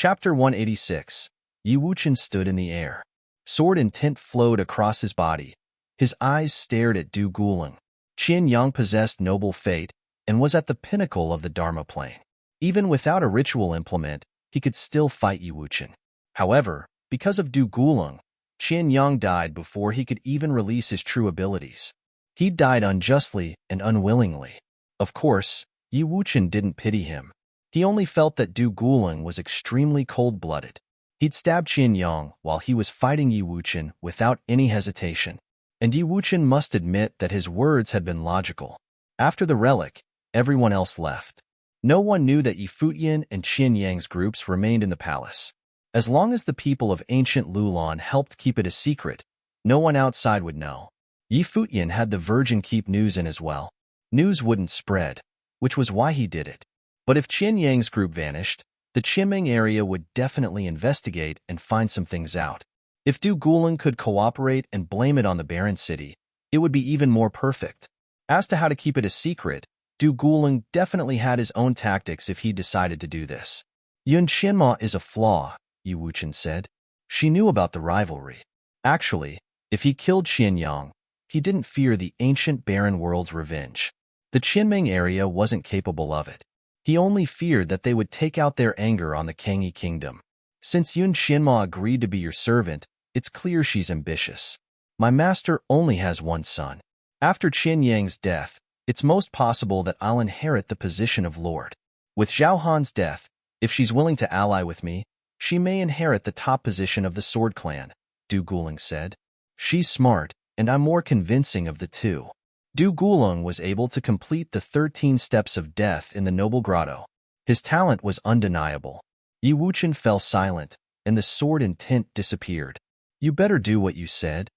Chapter 186. Yi Wuchen stood in the air. Sword and tint flowed across his body. His eyes stared at Du Guling. Qian Yang possessed noble fate and was at the pinnacle of the Dharma plane. Even without a ritual implement, he could still fight Yi Wuchen. However, because of Du Guling, Qian Yang died before he could even release his true abilities. He died unjustly and unwillingly. Of course, Yi Wuchen didn't pity him. He only felt that Du Guling was extremely cold-blooded. He'd stabbed Qian Yang while he was fighting Yi Wuchen without any hesitation. And Yi Wuchen must admit that his words had been logical. After the relic, everyone else left. No one knew that Yi Futian and Qian Yang's groups remained in the palace. As long as the people of ancient Lulan helped keep it a secret, no one outside would know. Yi Futian had the Virgin keep news in as well. News wouldn't spread, which was why he did it. But if Qian Yang's group vanished, the Qimeng area would definitely investigate and find some things out. If Du Guling could cooperate and blame it on the barren city, it would be even more perfect. As to how to keep it a secret, Du Guling definitely had his own tactics if he decided to do this. Yun Qianma is a flaw, Yi Wuchen said. She knew about the rivalry. Actually, if he killed Qian Yang, he didn't fear the ancient barren world's revenge. The Qinmeng area wasn't capable of it. He only feared that they would take out their anger on the Kangyi kingdom. Since Yun Qianma agreed to be your servant, it's clear she's ambitious. My master only has one son. After Qian Yang's death, it's most possible that I'll inherit the position of lord. With Zhao Han's death, if she's willing to ally with me, she may inherit the top position of the Sword Clan, Du Guling said. She's smart, and I'm more convincing of the two. Du Guling was able to complete the 13 steps of death in the Noble Grotto. His talent was undeniable. Yi Wuchen fell silent, and the sword and tint disappeared. You better do what you said.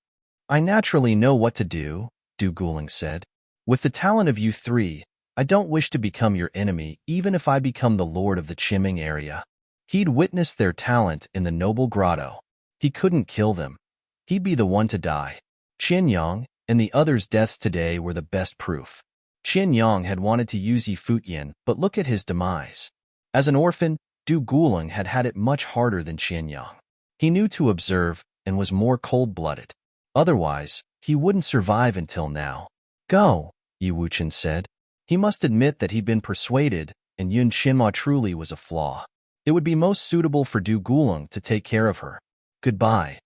I naturally know what to do, Du Guling said. With the talent of you three, I don't wish to become your enemy even if I become the lord of the Qimeng area. He'd witnessed their talent in the Noble Grotto. He couldn't kill them. He'd be the one to die. Qian Yang and the others' deaths today were the best proof. Qian Yang had wanted to use Yi Futian, but look at his demise. As an orphan, Du Guling had had it much harder than Qian Yang. He knew to observe and was more cold-blooded. Otherwise, he wouldn't survive until now. Go, Yi Wuchen said. He must admit that he'd been persuaded, and Yun Qianma truly was a flaw. It would be most suitable for Du Guling to take care of her. Goodbye.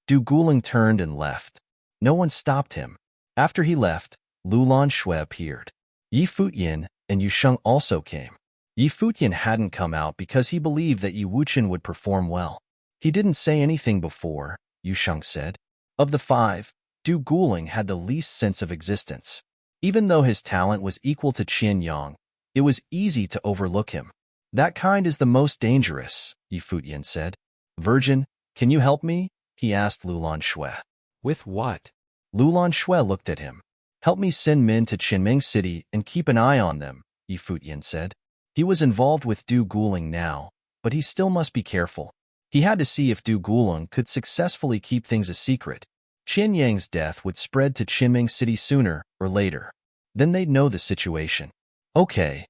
Du Guling turned and left. No one stopped him. After he left, Lulan Shui appeared. Yi Futian and Yu Sheng also came. Yi Futian hadn't come out because he believed that Yi Wuchen would perform well. He didn't say anything before, Yu Sheng said. Of the five, Du Guling had the least sense of existence. Even though his talent was equal to Qian Yang, it was easy to overlook him. That kind is the most dangerous, Yi Futian said. Virgin, can you help me? He asked Lulan Shui. With what? Lulan Shui looked at him. Help me send men to Qinmeng City and keep an eye on them, Yi Futian said. He was involved with Du Guling now, but he still must be careful. He had to see if Du Guling could successfully keep things a secret. Qian Yang's death would spread to Qinmeng City sooner or later. Then they'd know the situation. Okay.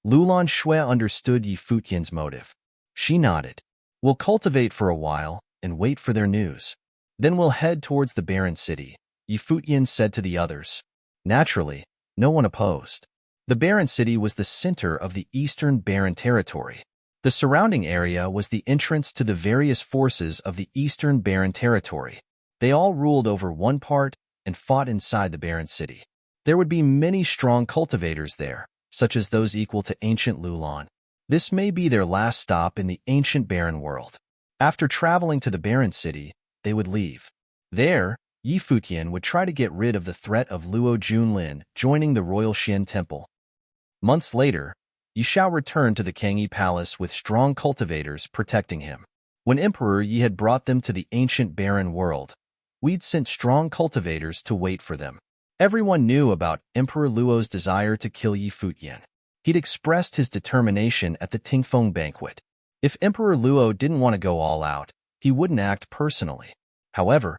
Lulan Shui understood Yi Futian's motive. She nodded. We'll cultivate for a while and wait for their news. Then we'll head towards the barren city, Yi Futian said to the others. Naturally, no one opposed. The barren city was the center of the eastern barren territory. The surrounding area was the entrance to the various forces of the eastern barren territory. They all ruled over one part and fought inside the barren city. There would be many strong cultivators there, such as those equal to ancient Lulan. This may be their last stop in the ancient barren world. After traveling to the barren city, they would leave. There, Yi Futian would try to get rid of the threat of Luo Junlin joining the Royal Xian Temple. Months later, Yi Shao returned to the Kangyi Palace with strong cultivators protecting him. When Emperor Yi had brought them to the ancient barren world, we'd sent strong cultivators to wait for them. Everyone knew about Emperor Luo's desire to kill Yi Futian. He'd expressed his determination at the Tingfeng banquet. If Emperor Luo didn't want to go all out, he wouldn't act personally. However,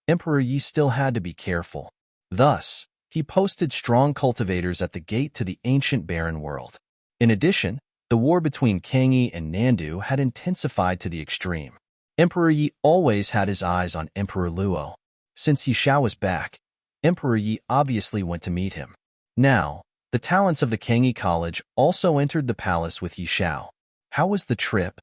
Emperor Yi still had to be careful. Thus, he posted strong cultivators at the gate to the ancient barren world. In addition, The war between Kangyi and Nandu had intensified to the extreme. Emperor Yi always had his eyes on Emperor Luo. Since Yi Xiao was back, Emperor Yi obviously went to meet him. Now, the talents of the Kangyi College also entered the palace with Yi Xiao. How was the trip?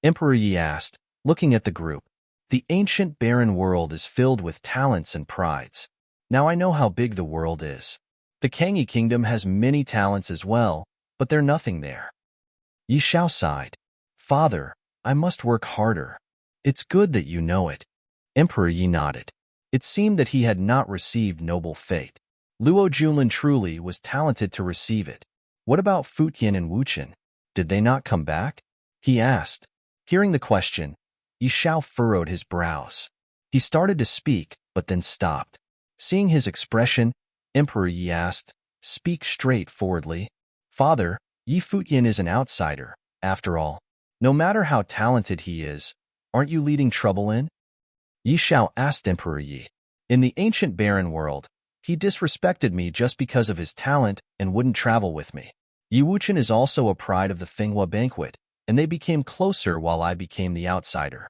Emperor Yi asked, looking at the group. The ancient barren world is filled with talents and prides. Now I know how big the world is. The Kangyi kingdom has many talents as well, but they're nothing there. Yi Xiao sighed. Father, I must work harder. It's good that you know it. Emperor Yi nodded. It seemed that he had not received noble fate. Luo Junlin truly was talented to receive it. What about Futian and Wuchen? Did they not come back? He asked. Hearing the question, Yi Xiao furrowed his brows. He started to speak, but then stopped. Seeing his expression, Emperor Yi asked, Speak straightforwardly. Father, Yi Futian is an outsider, after all. No matter how talented he is, aren't you leading trouble in? Yi Xiao asked Emperor Yi. In the ancient barren world, he disrespected me just because of his talent and wouldn't travel with me. Yi Wuchen is also a pride of the Fenghua banquet, and they became closer while I became the outsider.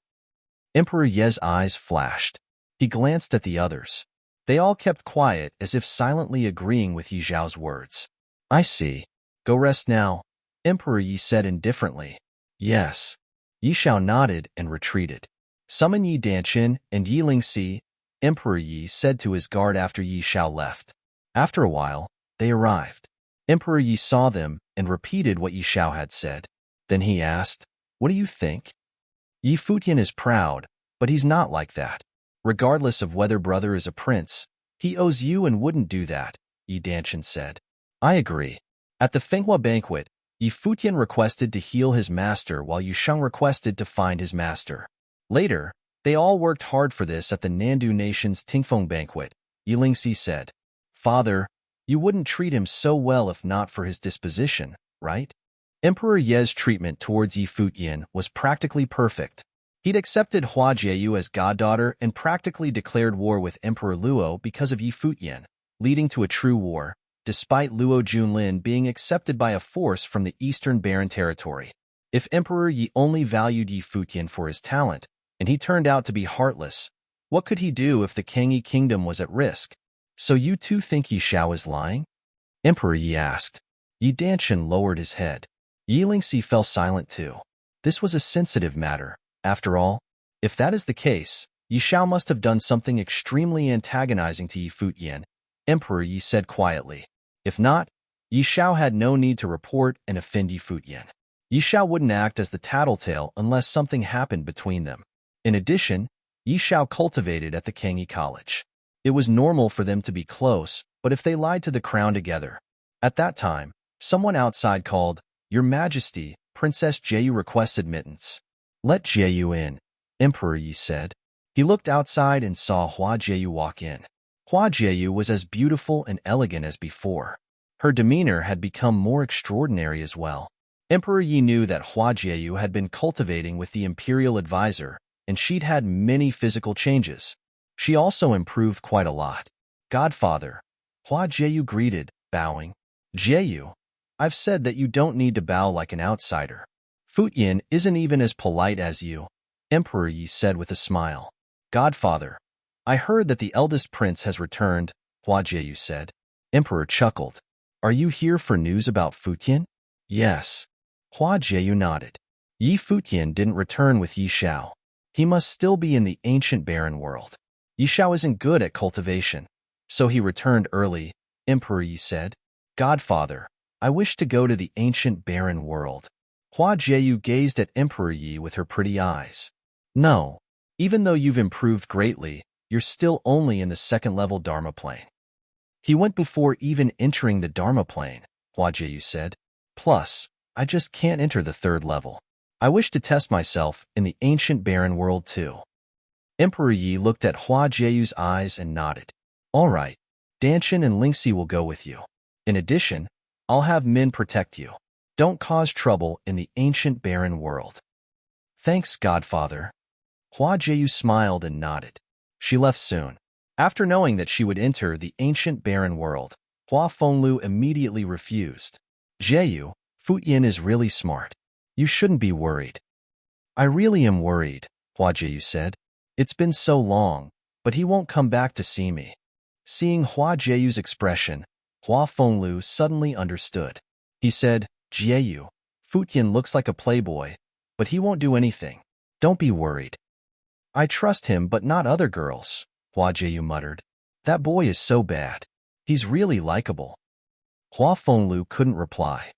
Emperor Ye's eyes flashed. He glanced at the others. They all kept quiet as if silently agreeing with Yi Xiao's words. I see. Go rest now, Emperor Yi said indifferently. Yes. Yi Xiao nodded and retreated. Summon Yi Danchen and Yi Lingxi, Emperor Yi said to his guard after Yi Xiao left. After a while, they arrived. Emperor Yi saw them and repeated what Yi Xiao had said. Then he asked, What do you think? Yi Futian is proud, but he's not like that. Regardless of whether brother is a prince, he owes you and wouldn't do that, Yi Danchen said. I agree. At the Fenghua banquet, Yi Futian requested to heal his master while Yu Sheng requested to find his master. Later, they all worked hard for this at the Nandu nation's Tingfeng banquet. Yi Lingxi said, Father, you wouldn't treat him so well if not for his disposition, right? Emperor Ye's treatment towards Yi Futian was practically perfect. He'd accepted Hua Jieyu as goddaughter and practically declared war with Emperor Luo because of Yi Futian, leading to a true war, despite Luo Junlin being accepted by a force from the Eastern Barren Territory. If Emperor Yi only valued Yi Futian for his talent, and he turned out to be heartless, what could he do if the Kangyi kingdom was at risk? So you too think Yi Xiao is lying? Emperor Yi asked. Yi Danchen lowered his head. Yi Lingxi fell silent too. This was a sensitive matter. After all, if that is the case, Yi Xiao must have done something extremely antagonizing to Yi Futian, Emperor Yi said quietly. If not, Yi Xiao had no need to report and offend Yi Futian. Yi Xiao wouldn't act as the tattletale unless something happened between them. In addition, Yi Xiao cultivated at the Kangyi College. It was normal for them to be close, but if they lied to the crown together. At that time, someone outside called, Your Majesty, Princess Jieyu requests admittance. Let Jieyu in, Emperor Yi said. He looked outside and saw Hua Jieyu walk in. Hua Jieyu was as beautiful and elegant as before. Her demeanor had become more extraordinary as well. Emperor Yi knew that Hua Jieyu had been cultivating with the imperial advisor, and she'd had many physical changes. She also improved quite a lot. Godfather, Hua Jieyu greeted, bowing. Jieyu, I've said that you don't need to bow like an outsider. Futian isn't even as polite as you, Emperor Yi said with a smile. Godfather, I heard that the eldest prince has returned, Hua Jieyu said. Emperor chuckled. Are you here for news about Futian? Yes. Hua Jieyu nodded. Yi Futian didn't return with Yi Xiao. He must still be in the ancient barren world. Yi Xiao isn't good at cultivation, so he returned early, Emperor Yi said. Godfather, I wish to go to the ancient barren world. Hua Jieyu gazed at Emperor Yi with her pretty eyes. No, even though you've improved greatly, you're still only in the second-level Dharma plane. He went before even entering the Dharma plane, Hua Jieyu said. Plus, I just can't enter the third level. I wish to test myself in the ancient barren world too. Emperor Yi looked at Hua Jieyu's eyes and nodded. All right, Danchen and Lingxi will go with you. In addition, I'll have men protect you. Don't cause trouble in the ancient barren world. Thanks, Godfather. Hua Jieyu smiled and nodded. She left soon. After knowing that she would enter the ancient barren world, Hua Fenglu immediately refused. Jieyu, Futian is really smart. You shouldn't be worried. I really am worried, Hua Jieyu said. It's been so long, but he won't come back to see me. Seeing Hua Jieyu's expression, Hua Fenglu suddenly understood. He said, Jieyu, Futian looks like a playboy, but he won't do anything. Don't be worried. I trust him but not other girls, Hua Jieyu muttered. That boy is so bad. He's really likable. Hua Fenglu couldn't reply.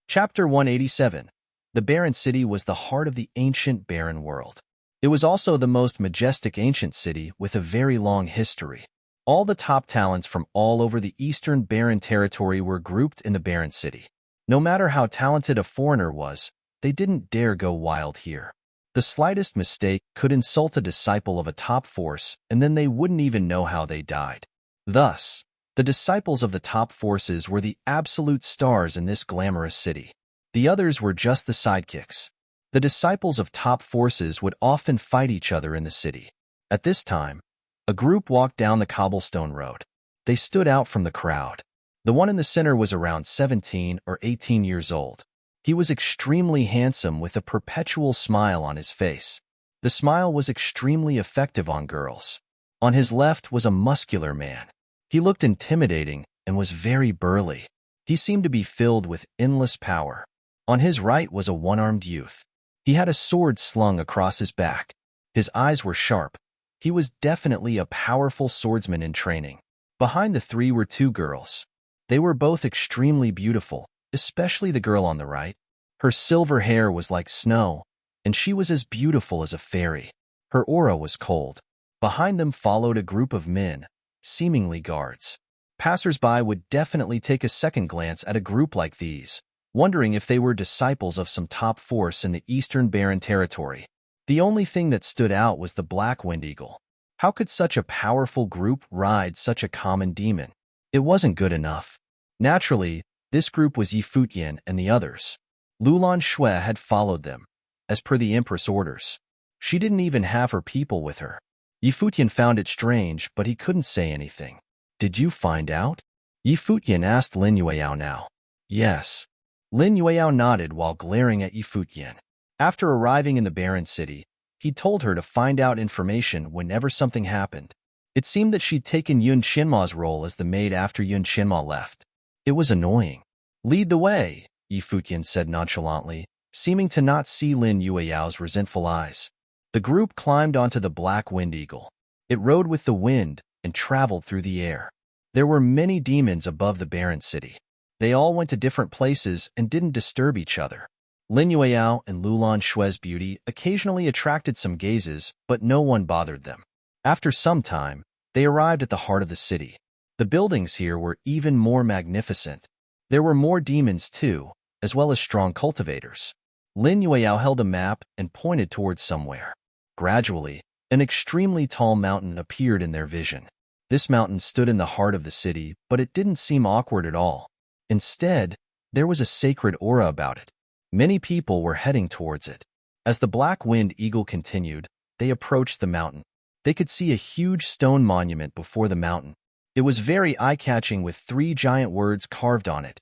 Chapter 187. The barren city was the heart of the ancient barren world. It was also the most majestic ancient city with a very long history. All the top talents from all over the eastern barren territory were grouped in the barren city. No matter how talented a foreigner was, they didn't dare go wild here. The slightest mistake could insult a disciple of a top force, and then they wouldn't even know how they died. Thus, the disciples of the top forces were the absolute stars in this glamorous city. The others were just the sidekicks. The disciples of top forces would often fight each other in the city. At this time, a group walked down the cobblestone road. They stood out from the crowd. The one in the center was around 17 or 18 years old. He was extremely handsome with a perpetual smile on his face. The smile was extremely effective on girls. On his left was a muscular man. He looked intimidating and was very burly. He seemed to be filled with endless power. On his right was a one-armed youth. He had a sword slung across his back. His eyes were sharp. He was definitely a powerful swordsman in training. Behind the three were two girls. They were both extremely beautiful, especially the girl on the right. Her silver hair was like snow, and she was as beautiful as a fairy. Her aura was cold. Behind them followed a group of men, seemingly guards. Passers-by would definitely take a second glance at a group like these, wondering if they were disciples of some top force in the Eastern Barren Territory. The only thing that stood out was the Black Wind Eagle. How could such a powerful group ride such a common demon? It wasn't good enough. Naturally, this group was Yi Futian and the others. Lulan Shui had followed them, as per the Empress' orders. She didn't even have her people with her. Yi Futian found it strange, but he couldn't say anything. Did you find out? Yi Futian asked Lin Yueyao now. Yes. Lin Yueyao nodded while glaring at Yi Futian. After arriving in the barren city, he told her to find out information whenever something happened. It seemed that she'd taken Yun Qinma's role as the maid after Yun Qinma left. It was annoying. Lead the way, Yi Futian said nonchalantly, seeming to not see Lin Yueyao's resentful eyes. The group climbed onto the Black Wind Eagle. It rode with the wind and traveled through the air. There were many demons above the barren city. They all went to different places and didn't disturb each other. Lin Yueyao and Lulan Shui's beauty occasionally attracted some gazes, but no one bothered them. After some time, they arrived at the heart of the city. The buildings here were even more magnificent. There were more demons too, as well as strong cultivators. Lin Yueyao held a map and pointed towards somewhere. Gradually, an extremely tall mountain appeared in their vision. This mountain stood in the heart of the city, but it didn't seem awkward at all. Instead, there was a sacred aura about it. Many people were heading towards it. As the Black Wind Eagle continued, they approached the mountain. They could see a huge stone monument before the mountain. It was very eye-catching with 3 giant words carved on it.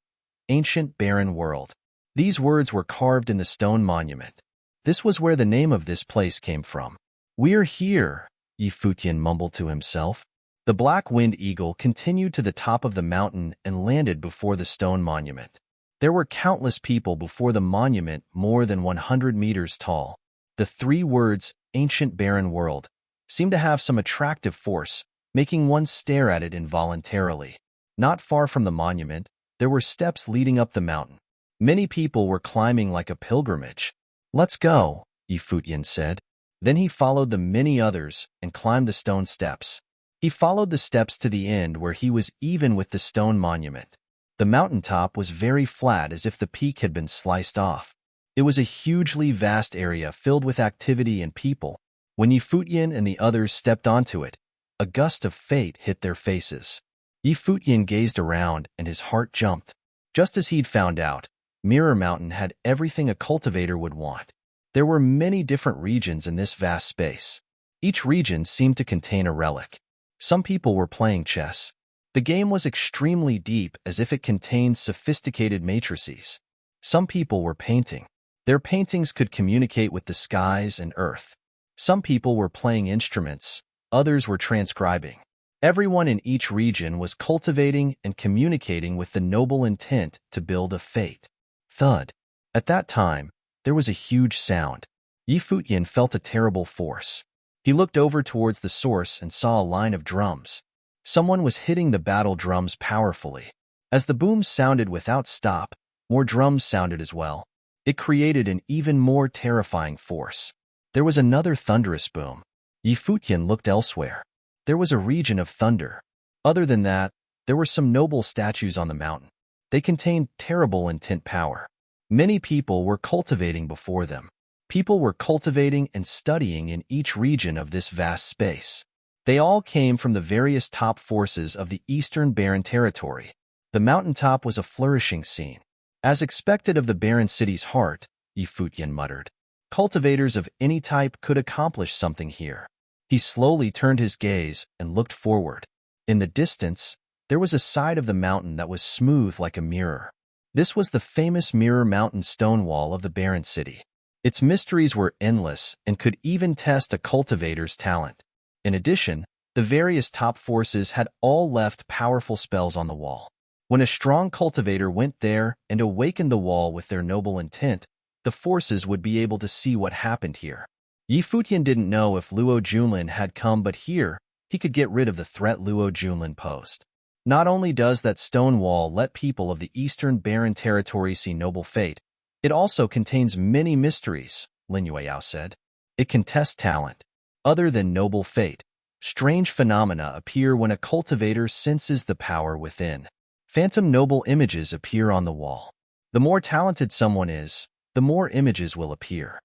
Ancient Barren World. These words were carved in the stone monument. This was where the name of this place came from. We're here, Yi Futian mumbled to himself. The Black Wind Eagle continued to the top of the mountain and landed before the stone monument. There were countless people before the monument, more than 100 meters tall. The 3 words, Ancient Barren World, seemed to have some attractive force, making one stare at it involuntarily. Not far from the monument, there were steps leading up the mountain. Many people were climbing like a pilgrimage. Let's go, Yi Futian said. Then he followed the many others and climbed the stone steps. He followed the steps to the end where he was even with the stone monument. The mountaintop was very flat as if the peak had been sliced off. It was a hugely vast area filled with activity and people. When Yi Futian and the others stepped onto it, a gust of fate hit their faces. Yi Futian gazed around and his heart jumped. Just as he'd found out, Mirror Mountain had everything a cultivator would want. There were many different regions in this vast space. Each region seemed to contain a relic. Some people were playing chess. The game was extremely deep as if it contained sophisticated matrices. Some people were painting. Their paintings could communicate with the skies and earth. Some people were playing instruments. Others were transcribing. Everyone in each region was cultivating and communicating with the noble intent to build a fate. Thud. At that time, there was a huge sound. Futian felt a terrible force. He looked over towards the source and saw a line of drums. Someone was hitting the battle drums powerfully. As the booms sounded without stop, more drums sounded as well. It created an even more terrifying force. There was another thunderous boom. Futian looked elsewhere. There was a region of thunder. Other than that, there were some noble statues on the mountain. They contained terrible intent power. Many people were cultivating before them. People were cultivating and studying in each region of this vast space. They all came from the various top forces of the Eastern Barren Territory. The mountaintop was a flourishing scene. As expected of the barren city's heart, Futian muttered. Cultivators of any type could accomplish something here. He slowly turned his gaze and looked forward. In the distance, there was a side of the mountain that was smooth like a mirror. This was the famous Mirror Mountain stone wall of the barren city. Its mysteries were endless and could even test a cultivator's talent. In addition, the various top forces had all left powerful spells on the wall. When a strong cultivator went there and awakened the wall with their noble intent, the forces would be able to see what happened here. Futian didn't know if Luo Junlin had come, but here, he could get rid of the threat Luo Junlin posed. Not only does that stone wall let people of the Eastern Barren Territory see noble fate, it also contains many mysteries, Lin Yueyao said. It can test talent. Other than noble fate, strange phenomena appear when a cultivator senses the power within. Phantom noble images appear on the wall. The more talented someone is, the more images will appear.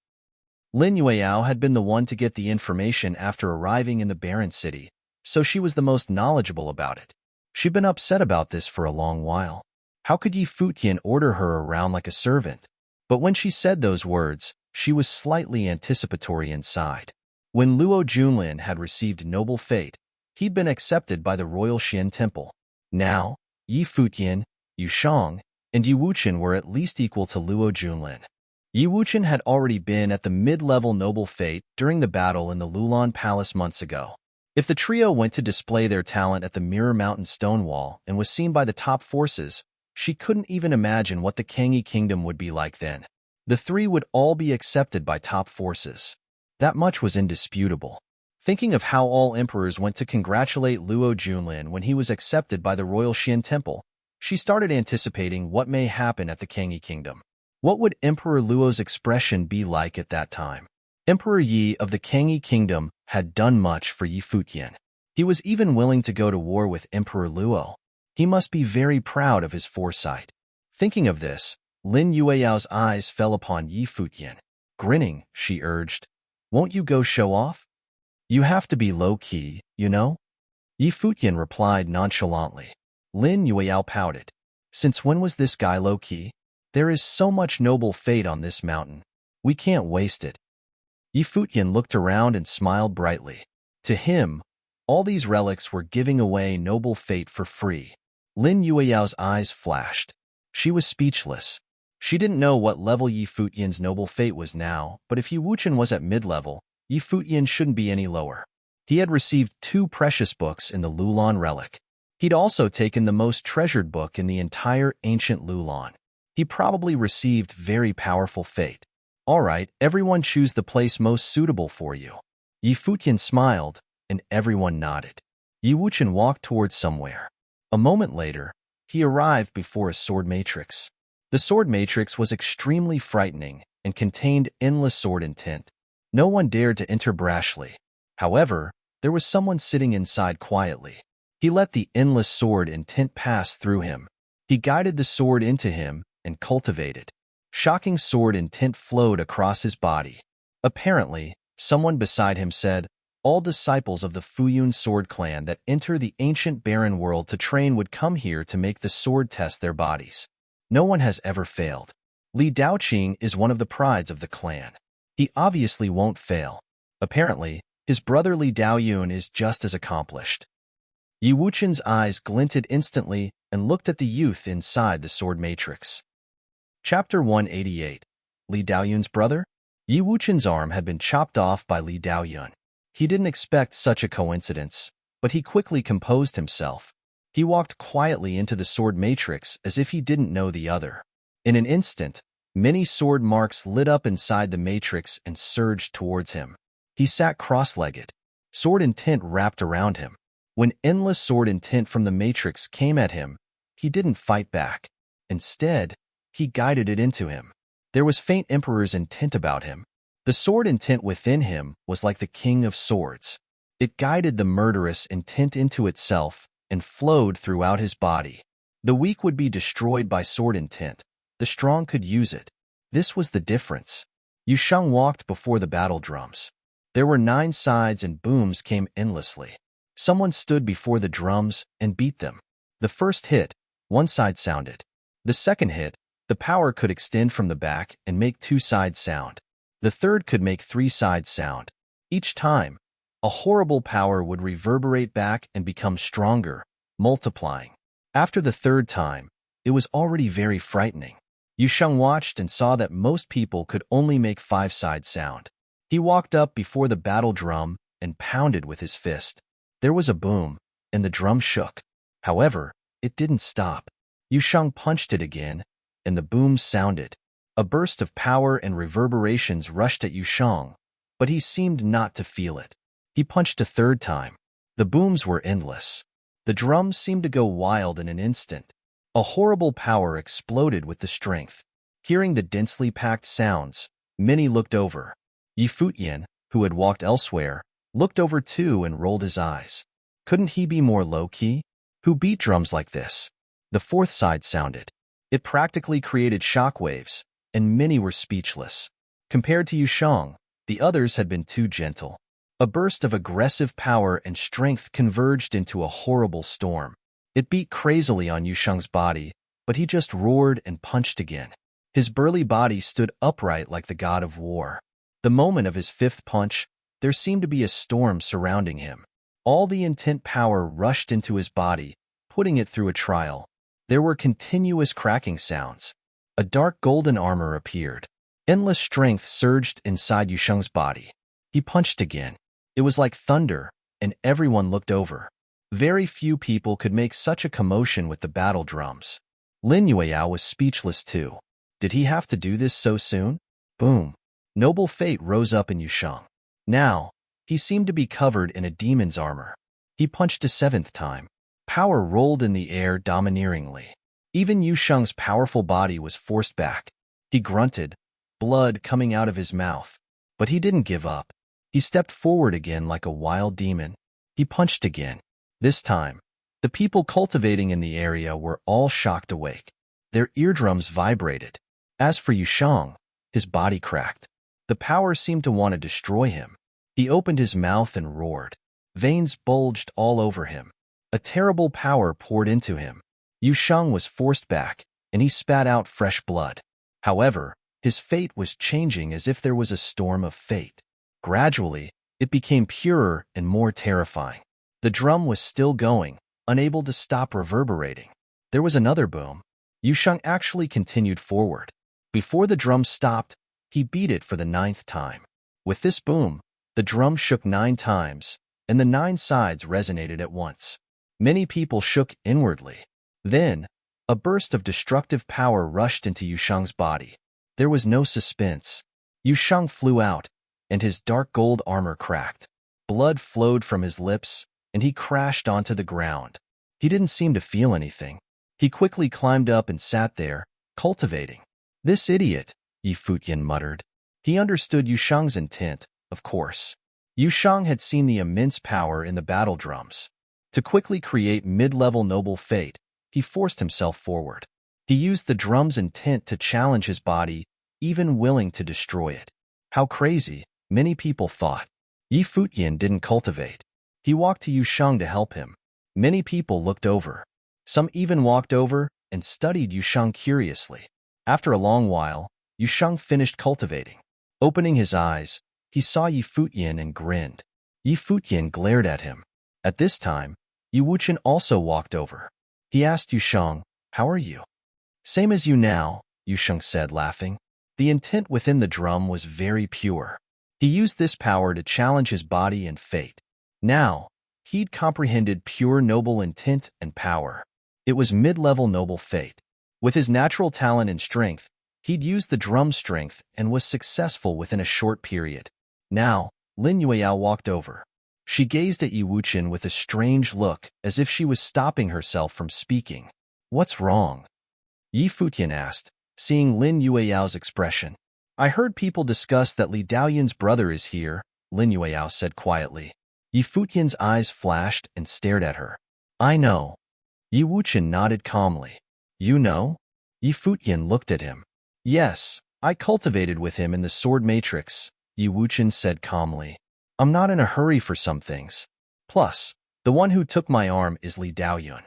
Lin Yueyao had been the one to get the information after arriving in the barren city, so she was the most knowledgeable about it. She'd been upset about this for a long while. How could Futian order her around like a servant? But when she said those words, she was slightly anticipatory inside. When Luo Junlin had received noble fate, he'd been accepted by the royal Xian temple. Now, Futian, Shang, and Wuchen were at least equal to Luo Junlin. Wuchen had already been at the mid-level noble fate during the battle in the Lulan Palace months ago. If the trio went to display their talent at the Mirror Mountain stone wall and was seen by the top forces, she couldn't even imagine what the Kangyi kingdom would be like then. The three would all be accepted by top forces. That much was indisputable. Thinking of how all emperors went to congratulate Luo Junlin when he was accepted by the royal Xian temple, she started anticipating what may happen at the Kangyi kingdom. What would Emperor Luo's expression be like at that time? Emperor Yi of the Kangyi kingdom had done much for Futian. He was even willing to go to war with Emperor Luo. He must be very proud of his foresight. Thinking of this, Lin Yueyao's eyes fell upon Futian. Grinning, she urged, "Won't you go show off? You have to be low-key, you know?" Futian replied nonchalantly. Lin Yueyao pouted. "Since when was this guy low-key? There is so much noble fate on this mountain. We can't waste it." Futian looked around and smiled brightly. To him, all these relics were giving away noble fate for free. Lin Yueyao's eyes flashed. She was speechless. She didn't know what level Futian's noble fate was now, but if Wuchen was at mid-level, Futian shouldn't be any lower. He had received 2 precious books in the Lulan relic. He'd also taken the most treasured book in the entire ancient Lulan. He probably received very powerful fate. "All right, everyone choose the place most suitable for you." Futian smiled, and everyone nodded. Wuchen walked towards somewhere. A moment later, he arrived before a sword matrix. The sword matrix was extremely frightening and contained endless sword intent. No one dared to enter brashly. However, there was someone sitting inside quietly. He let the endless sword intent pass through him. He guided the sword into him and cultivated. Shocking sword intent flowed across his body. Apparently, someone beside him said, "All disciples of the Fuyun sword clan that enter the ancient barren world to train would come here to make the sword test their bodies. No one has ever failed. Li Daoqing is one of the prides of the clan. He obviously won't fail. Apparently, his brother Li Daoyun is just as accomplished." Wuchen's eyes glinted instantly and looked at the youth inside the sword matrix. Chapter 188. Li Daoyun's brother? Yi Wuchen's arm had been chopped off by Li Daoyun. He didn't expect such a coincidence, but he quickly composed himself. He walked quietly into the sword matrix as if he didn't know the other. In an instant, many sword marks lit up inside the matrix and surged towards him. He sat cross-legged, sword intent wrapped around him. When endless sword intent from the matrix came at him, he didn't fight back. Instead, he guided it into him. There was faint emperor's intent about him. The sword intent within him was like the king of swords. It guided the murderous intent into itself and flowed throughout his body. The weak would be destroyed by sword intent. The strong could use it. This was the difference. Yu Sheng walked before the battle drums. There were 9 sides and booms came endlessly. Someone stood before the drums and beat them. The first hit, one side sounded. The second hit, the power could extend from the back and make 2 sides sound. The third could make 3 sides sound. Each time, a horrible power would reverberate back and become stronger, multiplying. After the third time, it was already very frightening. Yu Sheng watched and saw that most people could only make 5 sides sound. He walked up before the battle drum and pounded with his fist. There was a boom, and the drum shook. However, it didn't stop. Yu Sheng punched it again, and the boom sounded. A burst of power and reverberations rushed at Yu Sheng, but he seemed not to feel it. He punched a third time. The booms were endless. The drums seemed to go wild in an instant. A horrible power exploded with the strength. Hearing the densely packed sounds, many looked over. Yi Futian, who had walked elsewhere, looked over too and rolled his eyes. Couldn't he be more low-key? Who beat drums like this? The fourth side sounded. It practically created shockwaves, and many were speechless. Compared to Yu Sheng, the others had been too gentle. A burst of aggressive power and strength converged into a horrible storm. It beat crazily on Yu Sheng's body, but he just roared and punched again. His burly body stood upright like the god of war. The moment of his 5th punch, there seemed to be a storm surrounding him. All the intent power rushed into his body, putting it through a trial. There were continuous cracking sounds. A dark golden armor appeared. Endless strength surged inside Yu Sheng's body. He punched again. It was like thunder, and everyone looked over. Very few people could make such a commotion with the battle drums. Lin Yueyao was speechless too. Did he have to do this so soon? Boom. Noble fate rose up in Yu Sheng. Now, he seemed to be covered in a demon's armor. He punched a 7th time. Power rolled in the air domineeringly. Even Yu Sheng's powerful body was forced back. He grunted, blood coming out of his mouth. But he didn't give up. He stepped forward again like a wild demon. He punched again. This time, the people cultivating in the area were all shocked awake. Their eardrums vibrated. As for Yu Sheng, his body cracked. The power seemed to want to destroy him. He opened his mouth and roared. Veins bulged all over him. A terrible power poured into him. Yu Sheng was forced back, and he spat out fresh blood. However, his fate was changing as if there was a storm of fate. Gradually, it became purer and more terrifying. The drum was still going, unable to stop reverberating. There was another boom. Yu Sheng actually continued forward. Before the drum stopped, he beat it for the 9th time. With this boom, the drum shook 9 times, and the 9 sides resonated at once. Many people shook inwardly. Then, a burst of destructive power rushed into Yu Sheng's body. There was no suspense. Yu Sheng flew out, and his dark gold armor cracked. Blood flowed from his lips, and he crashed onto the ground. He didn't seem to feel anything. He quickly climbed up and sat there, cultivating. This idiot, Yi Futian muttered. He understood Yu Sheng's intent, of course. Yu Sheng had seen the immense power in the battle drums. To quickly create mid-level noble fate, he forced himself forward. He used the drum's intent to challenge his body, even willing to destroy it. How crazy, many people thought. Yi Futian didn't cultivate. He walked to Yu Sheng to help him. Many people looked over. Some even walked over and studied Yu Sheng curiously. After a long while, Yu Sheng finished cultivating. Opening his eyes, he saw Yi Futian and grinned. Yi Futian glared at him. At this time, Yi Wuchen also walked over. He asked Yu Sheng, "How are you?" "Same as you now," Yusheng said, laughing. The intent within the drum was very pure. He used this power to challenge his body and fate. Now, he'd comprehended pure noble intent and power. It was mid-level noble fate. With his natural talent and strength, he'd used the drum's strength and was successful within a short period. Now, Lin Yueyao walked over. She gazed at Yi Wuchen with a strange look, as if she was stopping herself from speaking. "What's wrong?" Yi Futian asked, seeing Lin Yueyao's expression. "I heard people discuss that Li Daoyun's brother is here," Lin Yueyao said quietly. Yi Futian's eyes flashed and stared at her. "I know." Yi Wuchen nodded calmly. "You know?" Yi Futian looked at him. "Yes, I cultivated with him in the sword matrix," Yi Wuchen said calmly. "I'm not in a hurry for some things. Plus, the one who took my arm is Li Daoyun."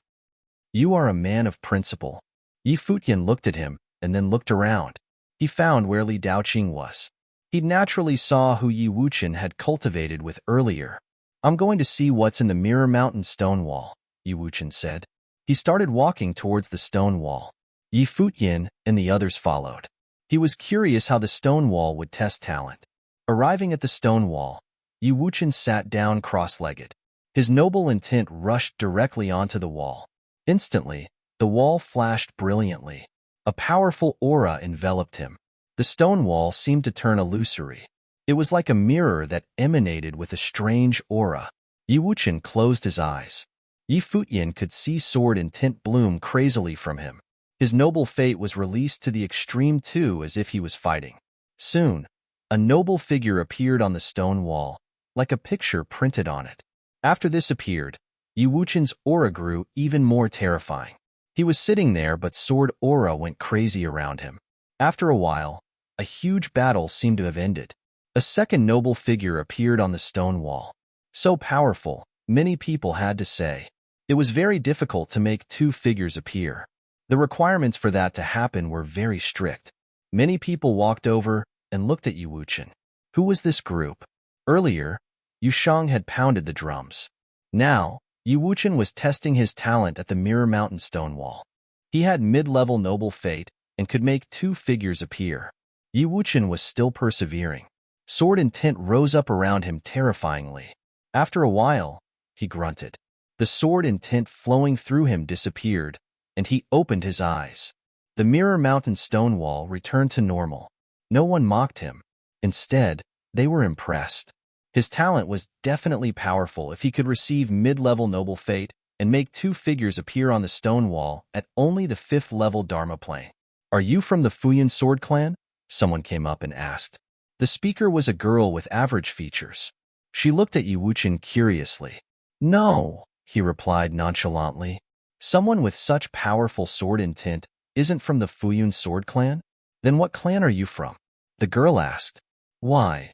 "You are a man of principle." Yi Futian looked at him and then looked around. He found where Li Daoqing was. He naturally saw who Yi Wuchen had cultivated with earlier. "I'm going to see what's in the Mirror Mountain stone wall," Yi Wuchen said. He started walking towards the stone wall. Yi Futian and the others followed. He was curious how the stone wall would test talent. Arriving at the stone wall, Yi Wuchen sat down cross-legged. His noble intent rushed directly onto the wall. Instantly, the wall flashed brilliantly. A powerful aura enveloped him. The stone wall seemed to turn illusory. It was like a mirror that emanated with a strange aura. Yi Wuchen closed his eyes. Yi Futian could see sword intent bloom crazily from him. His noble fate was released to the extreme too, as if he was fighting. Soon, a noble figure appeared on the stone wall, like a picture printed on it. After this appeared, Yi Wuchen's aura grew even more terrifying. He was sitting there, but sword aura went crazy around him. After a while, a huge battle seemed to have ended. A second noble figure appeared on the stone wall. So powerful, many people had to say. It was very difficult to make two figures appear. The requirements for that to happen were very strict. Many people walked over and looked at Yi Wuchen. Who was this group? Earlier, Yusheng had pounded the drums. Now, Yi Wuchen was testing his talent at the Mirror Mountain stone wall. He had mid-level noble fate and could make two figures appear. Yi Wuchen was still persevering. Sword intent rose up around him terrifyingly. After a while, he grunted. The sword intent flowing through him disappeared, and he opened his eyes. The Mirror Mountain stone wall returned to normal. No one mocked him. Instead, they were impressed. His talent was definitely powerful if he could receive mid-level noble fate and make two figures appear on the stone wall at only the 5th level Dharma plane. "Are you from the Futian sword clan?" Someone came up and asked. The speaker was a girl with average features. She looked at Yi Wuchen curiously. "No," he replied nonchalantly. "Someone with such powerful sword intent isn't from the Futian sword clan? Then what clan are you from?" The girl asked. "Why?"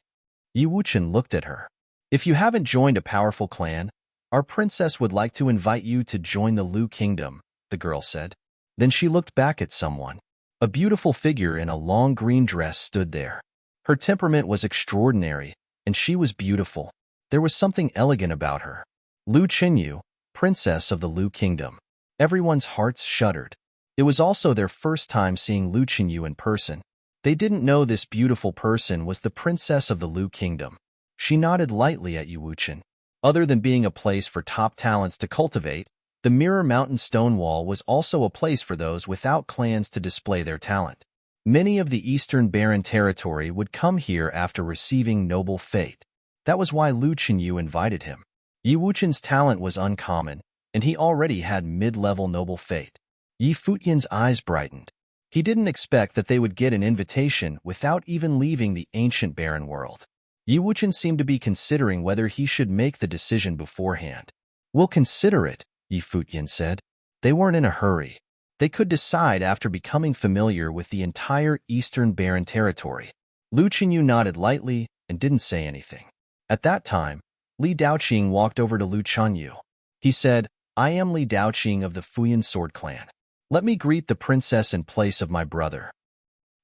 Yi Wuchen looked at her. "If you haven't joined a powerful clan, our princess would like to invite you to join the Lu Kingdom," the girl said. Then she looked back at someone. A beautiful figure in a long green dress stood there. Her temperament was extraordinary, and she was beautiful. There was something elegant about her. Lu Chenyu, princess of the Lu Kingdom. Everyone's hearts shuddered. It was also their first time seeing Lu Chenyu in person. They didn't know this beautiful person was the princess of the Lu Kingdom. She nodded lightly at Yi Wuchen. Other than being a place for top talents to cultivate, the Mirror Mountain stone wall was also a place for those without clans to display their talent. Many of the Eastern Barren territory would come here after receiving noble fate. That was why Lu Chenyu invited him. Yi Wuchen's talent was uncommon, and he already had mid-level noble fate. Yi Futian's eyes brightened. He didn't expect that they would get an invitation without even leaving the ancient barren world. Yi Wuchen seemed to be considering whether he should make the decision beforehand. "We'll consider it," Yi Futian said. They weren't in a hurry. They could decide after becoming familiar with the entire Eastern Barren territory. Lu Chenyu nodded lightly and didn't say anything. At that time, Li Daoqing walked over to Lu Chenyu. He said, "I am Li Daoqing of the Futian sword clan. Let me greet the princess in place of my brother."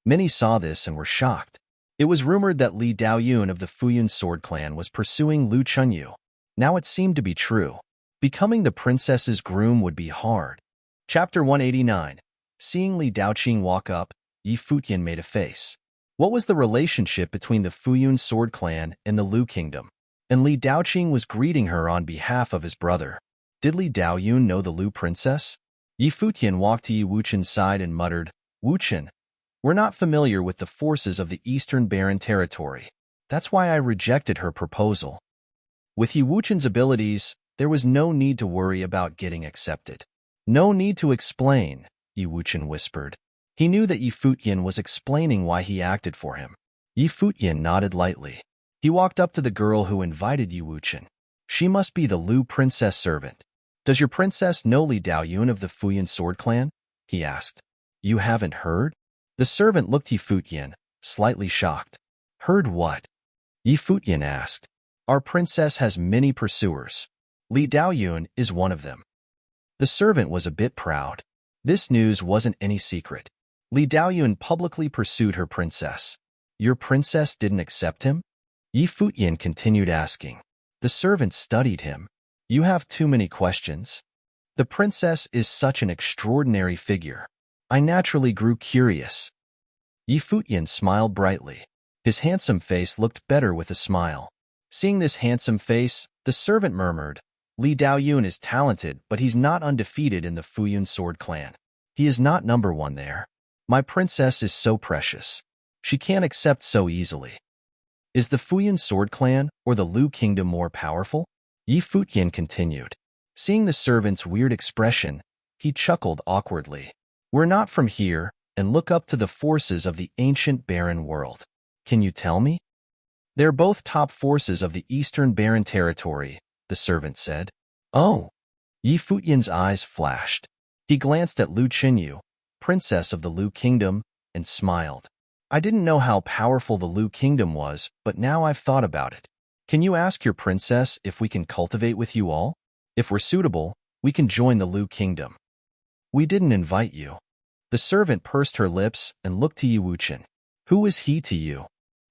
Many saw this and were shocked. It was rumored that Li Daoyun of the Futian sword clan was pursuing Lu Chenyu. Now it seemed to be true. Becoming the princess's groom would be hard. Chapter 189. Seeing Li Daoqing walk up, Yi Futian made a face. What was the relationship between the Fuyun sword clan and the Lu kingdom? And Li Daoqing was greeting her on behalf of his brother. Did Li Daoyun know the Lu princess? Yi Futian walked to Yi Wuchen's side and muttered, "Wuchen, we're not familiar with the forces of the Eastern Barren Territory. That's why I rejected her proposal." With Yi Wuchen's abilities, there was no need to worry about getting accepted. "No need to explain," Yi Wuchen whispered. He knew that Yi Futian was explaining why he acted for him. Yi Futian nodded lightly. He walked up to the girl who invited Yi Wuchen. "She must be the Lu princess servant. Does your princess know Li Daoyun of the Fuyun sword clan?" he asked. "You haven't heard?" The servant looked Yi Futian, slightly shocked. "Heard what?" Yi Futian asked. "Our princess has many pursuers. Li Daoyun is one of them." The servant was a bit proud. This news wasn't any secret. Li Daoyun publicly pursued her princess. "Your princess didn't accept him?" Yi Futian continued asking. The servant studied him. "You have too many questions. The princess is such an extraordinary figure. I naturally grew curious." Yi Futian smiled brightly. His handsome face looked better with a smile. Seeing this handsome face, the servant murmured, "Li Daoyun is talented, but he's not undefeated in the Fuyun sword clan. He is not number one there. My princess is so precious. She can't accept so easily." "Is the Fuyun sword clan or the Lu kingdom more powerful?" Yi Futian continued. Seeing the servant's weird expression, he chuckled awkwardly. "We're not from here and look up to the forces of the ancient barren world. Can you tell me?" "They're both top forces of the Eastern Barren Territory," the servant said. "Oh." Yi Futian's eyes flashed. He glanced at Lu Qinyu, princess of the Lu kingdom, and smiled. "I didn't know how powerful the Lu kingdom was, but now I've thought about it. Can you ask your princess if we can cultivate with you all? If we're suitable, we can join the Lu kingdom." "We didn't invite you." The servant pursed her lips and looked to Yi Wuchen. "Who is he to you?"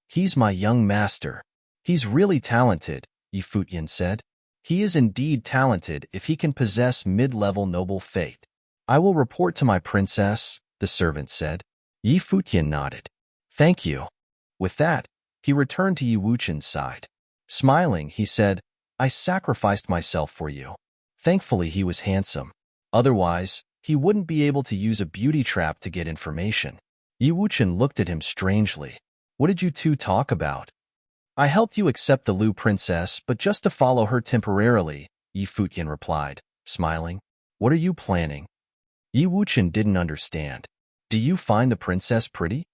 "He's my young master. He's really talented," Yi Futian said. "He is indeed talented if he can possess mid-level noble fate." "I will report to my princess," the servant said. Yi Futian nodded. "Thank you." With that, he returned to Yi Wuchen's side. Smiling, he said, "I sacrificed myself for you." Thankfully, he was handsome. Otherwise, he wouldn't be able to use a beauty trap to get information. Yi Wuchen looked at him strangely. "What did you two talk about?" "I helped you accept the Lu princess, but just to follow her temporarily," Yi Futian replied, smiling. "What are you planning?" Yi Wuchen didn't understand. "Do you find the princess pretty?"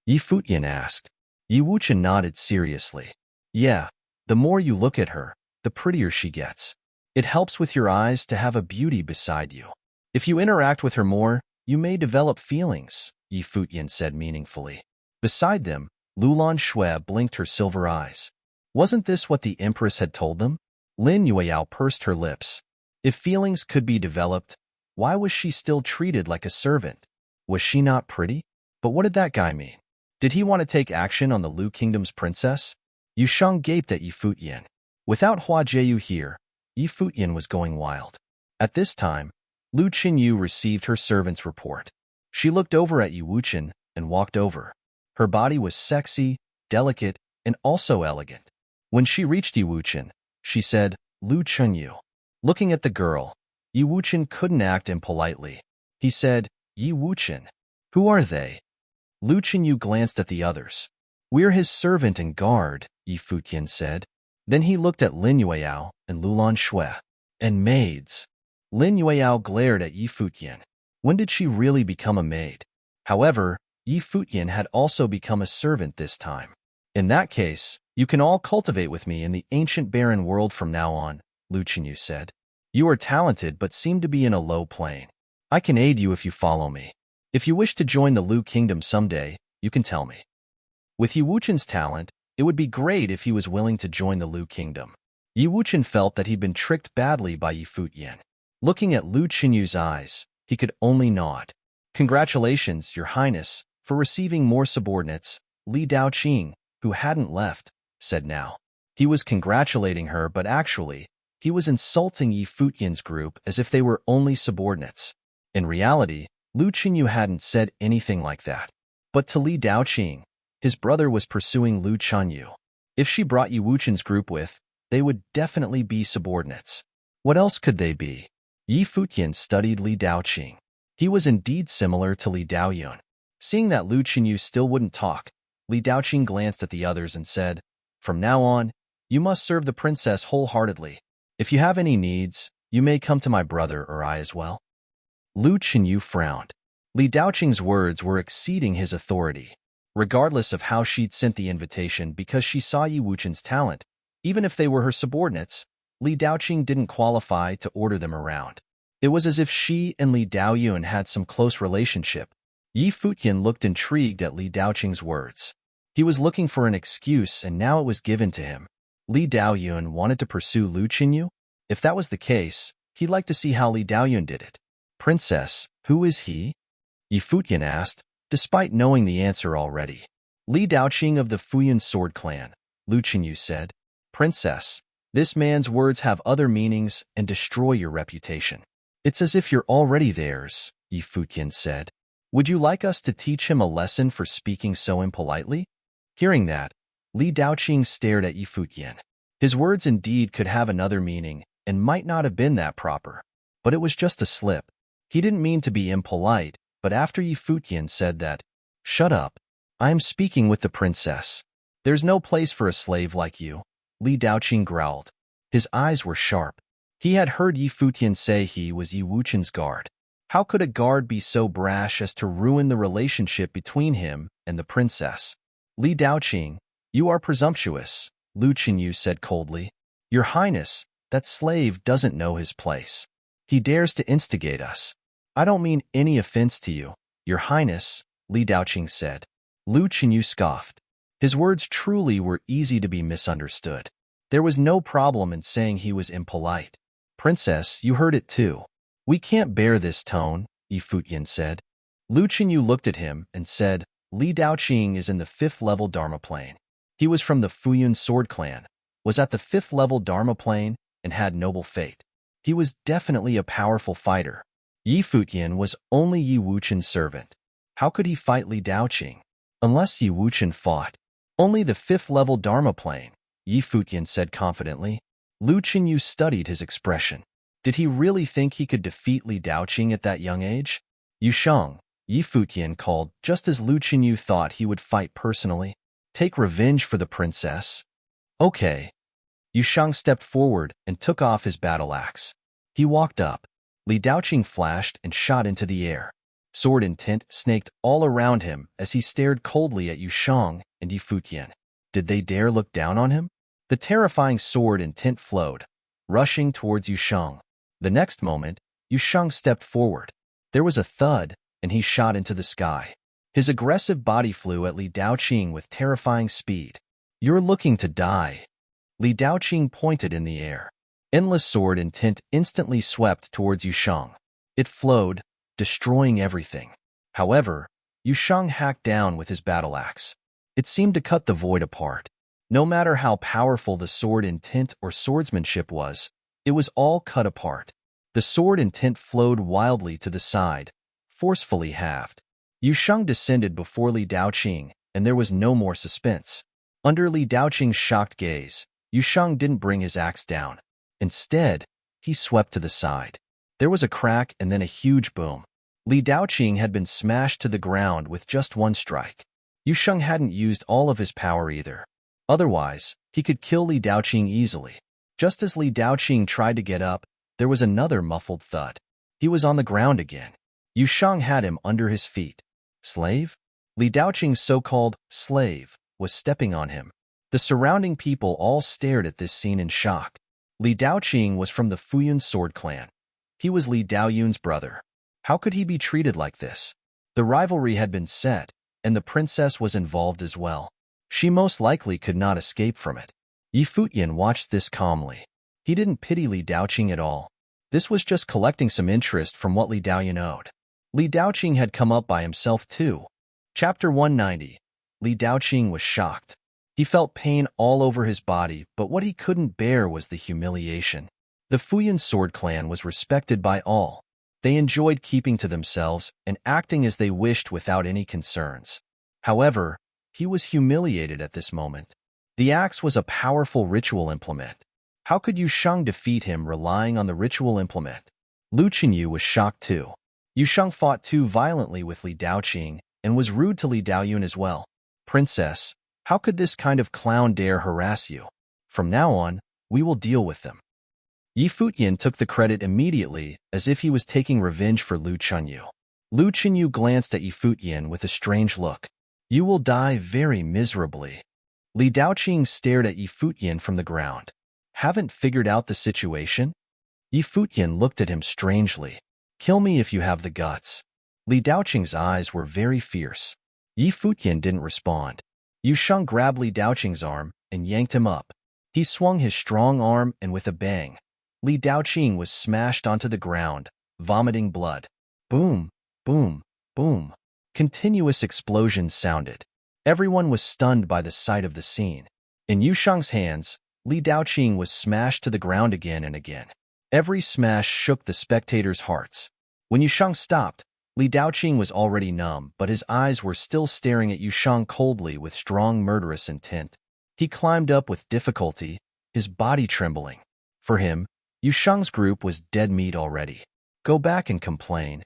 Yi Futian asked. Yi Wuchen nodded seriously. "Yeah, the more you look at her, the prettier she gets. It helps with your eyes to have a beauty beside you. If you interact with her more, you may develop feelings," Yi Futian said meaningfully. Beside them, Lulan Shui blinked her silver eyes. Wasn't this what the Empress had told them? Lin Yueyao pursed her lips. If feelings could be developed, why was she still treated like a servant? Was she not pretty? But what did that guy mean? Did he want to take action on the Lu Kingdom's princess? Yu Sheng gaped at Yi Futian. Without Hua Jieyu here, Yi Futian was going wild. At this time, Lu Qinyu received her servant's report. She looked over at Yi Wuchen and walked over. Her body was sexy, delicate, and also elegant. When she reached Yi Wuchen, she said, "Lu Qinyu." Looking at the girl, Yi Wuchen couldn't act impolitely. He said, "Yi Wuchen, who are they?" Lu Qinyu glanced at the others. "We're his servant and guard," Yi Futian said. Then he looked at Lin Yueyao and Lulan Shui. "And maids." Lin Yueyao glared at Yi Futian. When did she really become a maid? However, Yi Futian had also become a servant this time. "In that case, you can all cultivate with me in the ancient barren world from now on," Lu Qinyu said. "You are talented but seem to be in a low plane. I can aid you if you follow me. If you wish to join the Lu Kingdom someday, you can tell me." With Yi Wuchen's talent, it would be great if he was willing to join the Lu Kingdom. Yi Wuchen felt that he'd been tricked badly by Yi Futian. Looking at Lu Qinyu's eyes, he could only nod. "Congratulations, Your Highness, for receiving more subordinates," Li Daoqing, who hadn't left, said now. He was congratulating her, but actually, he was insulting Yi Futian's group as if they were only subordinates. In reality, Lu Qinyu hadn't said anything like that. But to Li Daoqing, his brother was pursuing Lu Chanyu. If she brought Yi Wuchen's group with, they would definitely be subordinates. What else could they be? Yi Futian studied Li Daoqing. He was indeed similar to Li Daoyun. Seeing that Lu Chanyu still wouldn't talk, Li Daoqing glanced at the others and said, "From now on, you must serve the princess wholeheartedly. If you have any needs, you may come to my brother or I as well." Lu Chanyu frowned. Li Daoqing's words were exceeding his authority. Regardless of how she'd sent the invitation because she saw Yi Wuchen's talent, even if they were her subordinates, Li Daoqing didn't qualify to order them around. It was as if she and Li Daoyun had some close relationship. Yi Futian looked intrigued at Li Daoqing's words. He was looking for an excuse, and now it was given to him. Li Daoyun wanted to pursue Lu Chanyu? If that was the case, he'd like to see how Li Daoyun did it. "Princess, who is he?" Yi Futian asked, despite knowing the answer already. "Li Daoqing of the Futian sword clan," Lu Chanyu said. "Princess, this man's words have other meanings and destroy your reputation." "It's as if you're already theirs," Yi Futian said. "Would you like us to teach him a lesson for speaking so impolitely?" Hearing that, Li Daoqing stared at Yi Futian. His words indeed could have another meaning and might not have been that proper. But it was just a slip. He didn't mean to be impolite, but after Yi Futian said that, "Shut up. I am speaking with the princess. There's no place for a slave like you," Li Daoqing growled. His eyes were sharp. He had heard Yi Futian say he was Yi Wuchen's guard. How could a guard be so brash as to ruin the relationship between him and the princess? "Li Daoqing, you are presumptuous," Lu Chanyu said coldly. "Your Highness, that slave doesn't know his place. He dares to instigate us." "I don't mean any offense to you, Your Highness," Li Daoqing said. Lu Chanyu scoffed. His words truly were easy to be misunderstood. There was no problem in saying he was impolite. "Princess, you heard it too. We can't bear this tone," Yi Futian said. Lu Chanyu looked at him and said, "Li Daoqing is in the 5th level Dharma plane. He was from the Futian sword clan, was at the 5th level Dharma plane, and had noble fate. He was definitely a powerful fighter. Yi Futian was only Yi Wuchen's servant. How could he fight Li Daoqing? Unless Yi Wuchen fought. Only the 5th level Dharma plane," Yi Futian said confidently. Lu Chanyu studied his expression. Did he really think he could defeat Li Daoqing at that young age? "Yusheng," Yi Futian called, just as Lu Chanyu thought he would fight personally. "Take revenge for the princess?" "Okay." Yusheng stepped forward and took off his battle axe. He walked up. Li Daoqing flashed and shot into the air. Sword and tint snaked all around him as he stared coldly at Yusheng and Yi Futian. Did they dare look down on him? The terrifying sword and tint flowed, rushing towards Yusheng. The next moment, Yusheng stepped forward. There was a thud, and he shot into the sky. His aggressive body flew at Li Daoqing with terrifying speed. "You're looking to die." Li Daoqing pointed in the air. Endless sword and tint instantly swept towards Yusheng. It flowed, destroying everything. However, Yusheng hacked down with his battle axe. It seemed to cut the void apart. No matter how powerful the sword and tint or swordsmanship was, it was all cut apart. The sword and tint flowed wildly to the side, forcefully halved. Yusheng descended before Li Daoqing, and there was no more suspense. Under Li Daoqing's shocked gaze, Yusheng didn't bring his axe down. Instead, he swept to the side. There was a crack and then a huge boom. Li Daoqing had been smashed to the ground with just one strike. Yusheng hadn't used all of his power either. Otherwise, he could kill Li Daoqing easily. Just as Li Daoqing tried to get up, there was another muffled thud. He was on the ground again. Yusheng had him under his feet. Slave? Li Daoqing's so-called slave was stepping on him. The surrounding people all stared at this scene in shock. Li Daoqing was from the Futian sword clan. He was Li Daoyun's brother. How could he be treated like this? The rivalry had been set, and the princess was involved as well. She most likely could not escape from it. Yi Futian watched this calmly. He didn't pity Li Daoqing at all. This was just collecting some interest from what Li Daoyun owed. Li Daoqing had come up by himself too. Chapter 190. Li Daoqing was shocked. He felt pain all over his body, but what he couldn't bear was the humiliation. The Futian sword clan was respected by all. They enjoyed keeping to themselves and acting as they wished without any concerns. However, he was humiliated at this moment. The axe was a powerful ritual implement. How could Yu Sheng defeat him relying on the ritual implement? Lu Qinyu was shocked too. Yu Sheng fought too violently with Li Daoqing and was rude to Li Daoyun as well. Princess, how could this kind of clown dare harass you? From now on, we will deal with them. Yi Futian took the credit immediately as if he was taking revenge for Lu Qinyu. Lu Qinyu glanced at Yi Futian with a strange look. You will die very miserably. Li Daoqing stared at Yi Futian from the ground. Haven't figured out the situation? Yi Futian looked at him strangely. Kill me if you have the guts. Li Daoqing's eyes were very fierce. Yi Futian didn't respond. Yu Sheng grabbed Li Daoqing's arm and yanked him up. He swung his strong arm and with a bang, Li Daoqing was smashed onto the ground, vomiting blood. Boom, boom, boom. Continuous explosions sounded. Everyone was stunned by the sight of the scene. In Yu Sheng's hands, Li Daoqing was smashed to the ground again and again. Every smash shook the spectators' hearts. When Yu Sheng stopped, Li Daoqing was already numb, but his eyes were still staring at Yu Sheng coldly with strong murderous intent. He climbed up with difficulty, his body trembling. For him, Yu Sheng's group was dead meat already. Go back and complain.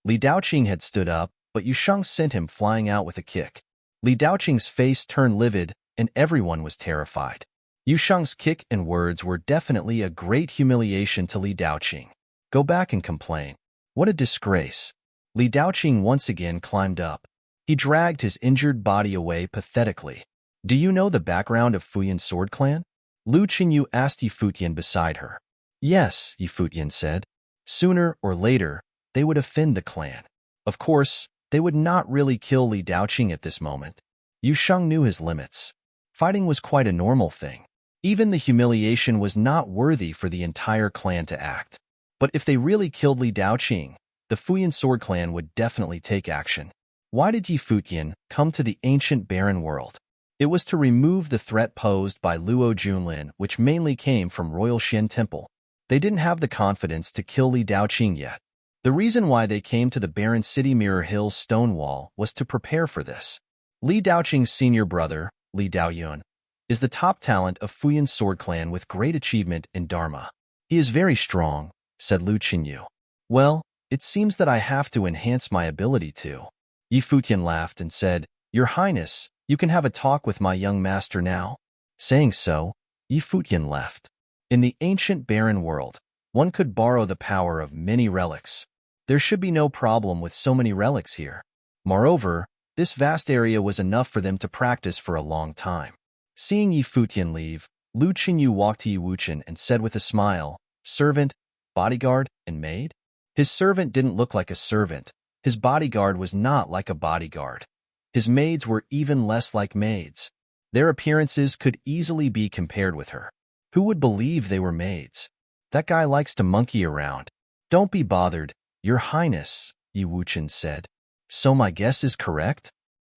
Li Daoqing had stood up, but Yu Sheng sent him flying out with a kick. Li Daoqing's face turned livid, and everyone was terrified. Yu Sheng's kick and words were definitely a great humiliation to Li Daoqing. Go back and complain. What a disgrace. Li Daoqing once again climbed up. He dragged his injured body away pathetically. Do you know the background of Futian Sword Clan? Lu Qinyu asked Yi Futian beside her. Yes, Yi Futian said. Sooner or later, they would offend the clan. Of course, they would not really kill Li Daoqing at this moment. Yu Sheng knew his limits. Fighting was quite a normal thing. Even the humiliation was not worthy for the entire clan to act. But if they really killed Li Daoqing, the Futian Sword Clan would definitely take action. Why did Yi Futian come to the ancient barren world? It was to remove the threat posed by Luo Junlin, which mainly came from Royal Shen Temple. They didn't have the confidence to kill Li Daoqing yet. The reason why they came to the barren city Mirror Hill's stone wall was to prepare for this. Li Daoqing's senior brother, Li Daoyun, is the top talent of Futian Sword Clan with great achievement in Dharma. He is very strong, said Lu Qinyu. Well, it seems that I have to enhance my ability to. Yi Futian laughed and said, Your Highness, you can have a talk with my young master now. Saying so, Yi Futian left. In the ancient barren world, one could borrow the power of many relics. There should be no problem with so many relics here. Moreover, this vast area was enough for them to practice for a long time. Seeing Yi Futian leave, Lu Qinyu walked to Yi Wuchen and said with a smile, Servant, bodyguard, and maid? His servant didn't look like a servant. His bodyguard was not like a bodyguard. His maids were even less like maids. Their appearances could easily be compared with her. Who would believe they were maids? That guy likes to monkey around. Don't be bothered, Your Highness, Yi Wuchen said. So my guess is correct?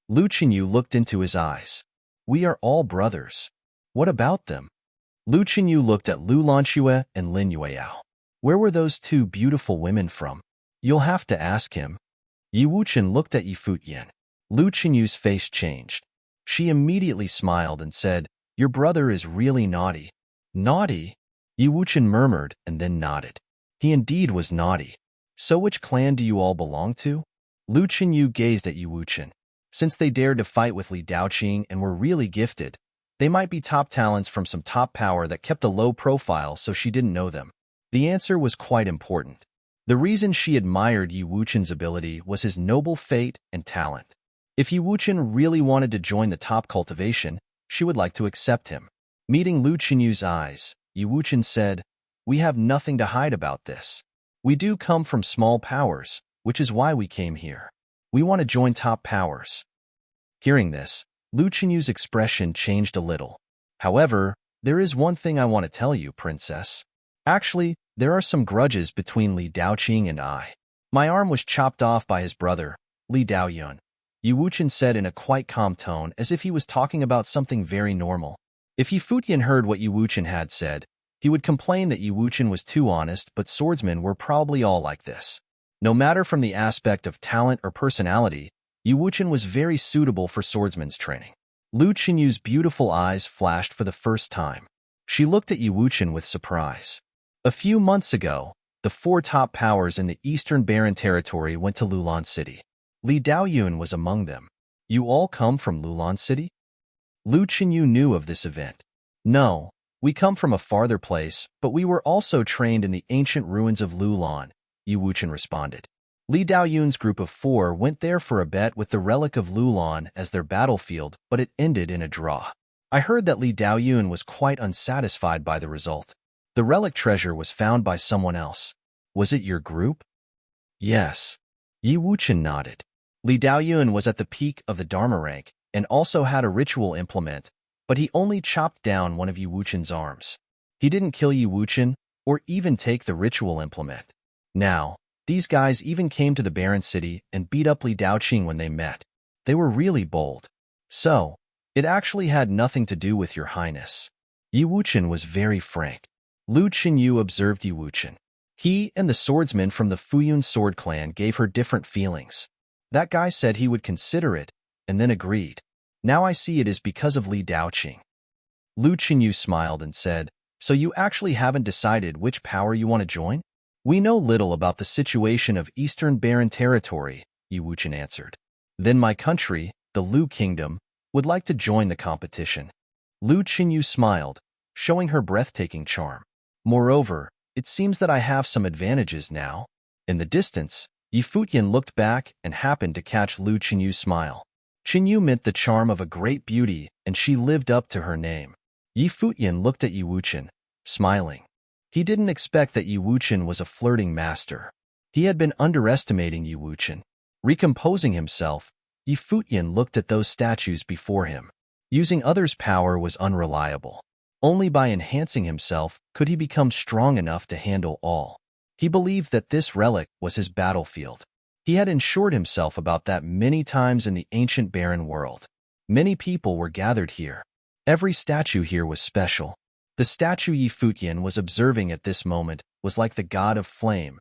Lu Qinyu looked into his eyes. We are all brothers. What about them? Lu Qinyu looked at Lu Lanxue and Lin Yueyao. Where were those two beautiful women from? You'll have to ask him. Yi Wuchen looked at Yi Futian. Lu Qinyu's face changed. She immediately smiled and said, Your brother is really naughty. Naughty? Yi Wuchen murmured and then nodded. He indeed was naughty. So which clan do you all belong to? Lu Qinyu gazed at Yi Wuchen. Since they dared to fight with Li Daoqing and were really gifted, they might be top talents from some top power that kept a low profile so she didn't know them. The answer was quite important. The reason she admired Yi Wuchen's ability was his noble fate and talent. If Yi Wuchen really wanted to join the top cultivation, she would like to accept him. Meeting Lu Qinyu's eyes, Yi Wuchen said, We have nothing to hide about this. We do come from small powers, which is why we came here. We want to join top powers. Hearing this, Lu Qinyu's expression changed a little. However, there is one thing I want to tell you, Princess. Actually, there are some grudges between Li Daoqing and I. My arm was chopped off by his brother, Li Daoyun. Yi Wuchen said in a quite calm tone as if he was talking about something very normal. If Yi Futian heard what Yi Wuchen had said, he would complain that Yi Wuchen was too honest, but swordsmen were probably all like this. No matter from the aspect of talent or personality, Yu Wuchen was very suitable for swordsman's training. Lu Qinyu's beautiful eyes flashed for the first time. She looked at Yu Wuchen with surprise. A few months ago, the four top powers in the Eastern Barren Territory went to Lulan City. Li Daoyun was among them. You all come from Lulan City? Lu Qinyu knew of this event. No, we come from a farther place, but we were also trained in the ancient ruins of Lulan, Yu Wuchen responded. Li Daoyun's group of four went there for a bet with the relic of Lulan as their battlefield, but it ended in a draw. I heard that Li Daoyun was quite unsatisfied by the result. The relic treasure was found by someone else. Was it your group? Yes. Yu Wuchen nodded. Li Daoyun was at the peak of the Dharma rank and also had a ritual implement, but he only chopped down one of Yu Wuchen's arms. He didn't kill Yu Wuchen or even take the ritual implement. Now, these guys even came to the barren city and beat up Li Daoqing when they met. They were really bold. So, it actually had nothing to do with your highness. Yu Wuchen was very frank. Lu Qinyu observed Yu Wuchen. He and the swordsman from the Futian sword clan gave her different feelings. That guy said he would consider it, and then agreed. Now I see it is because of Li Daoqing. Lu Qinyu smiled and said, so you actually haven't decided which power you want to join? We know little about the situation of Eastern Barren Territory, Yu Wuchen answered. Then my country, the Lu Kingdom, would like to join the competition. Lu Qinyu smiled, showing her breathtaking charm. Moreover, it seems that I have some advantages now. In the distance, Yi Futian looked back and happened to catch Lu Qinyu's smile. Qinyu meant the charm of a great beauty, and she lived up to her name. Yi Futian looked at Yu Wuchen, smiling. He didn't expect that Yu Wuchen was a flirting master. He had been underestimating Yu Wuchen. Recomposing himself, Yi Futian looked at those statues before him. Using others' power was unreliable. Only by enhancing himself could he become strong enough to handle all. He believed that this relic was his battlefield. He had assured himself about that many times in the ancient barren world. Many people were gathered here. Every statue here was special. The statue Yi Futian was observing at this moment was like the god of flame,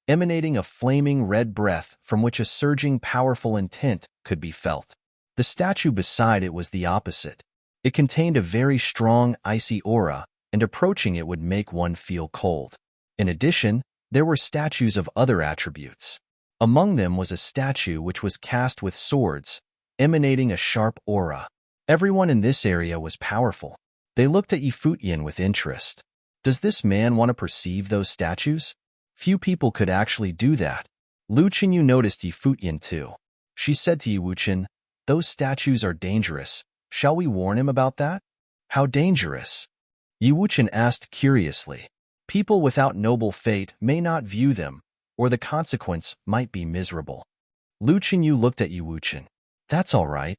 emanating a flaming red breath from which a surging powerful intent could be felt. The statue beside it was the opposite. It contained a very strong, icy aura, and approaching it would make one feel cold. In addition, there were statues of other attributes. Among them was a statue which was cast with swords, emanating a sharp aura. Everyone in this area was powerful. They looked at Yi Futian with interest. Does this man want to perceive those statues? Few people could actually do that. Lu Qinyu noticed Yi Futian too. She said to Yu Wuchen, those statues are dangerous. Shall we warn him about that? How dangerous? Yu Wuchen asked curiously. People without noble fate may not view them, or the consequence might be miserable. Lu Qinyu looked at Yu Wuchen. That's all right.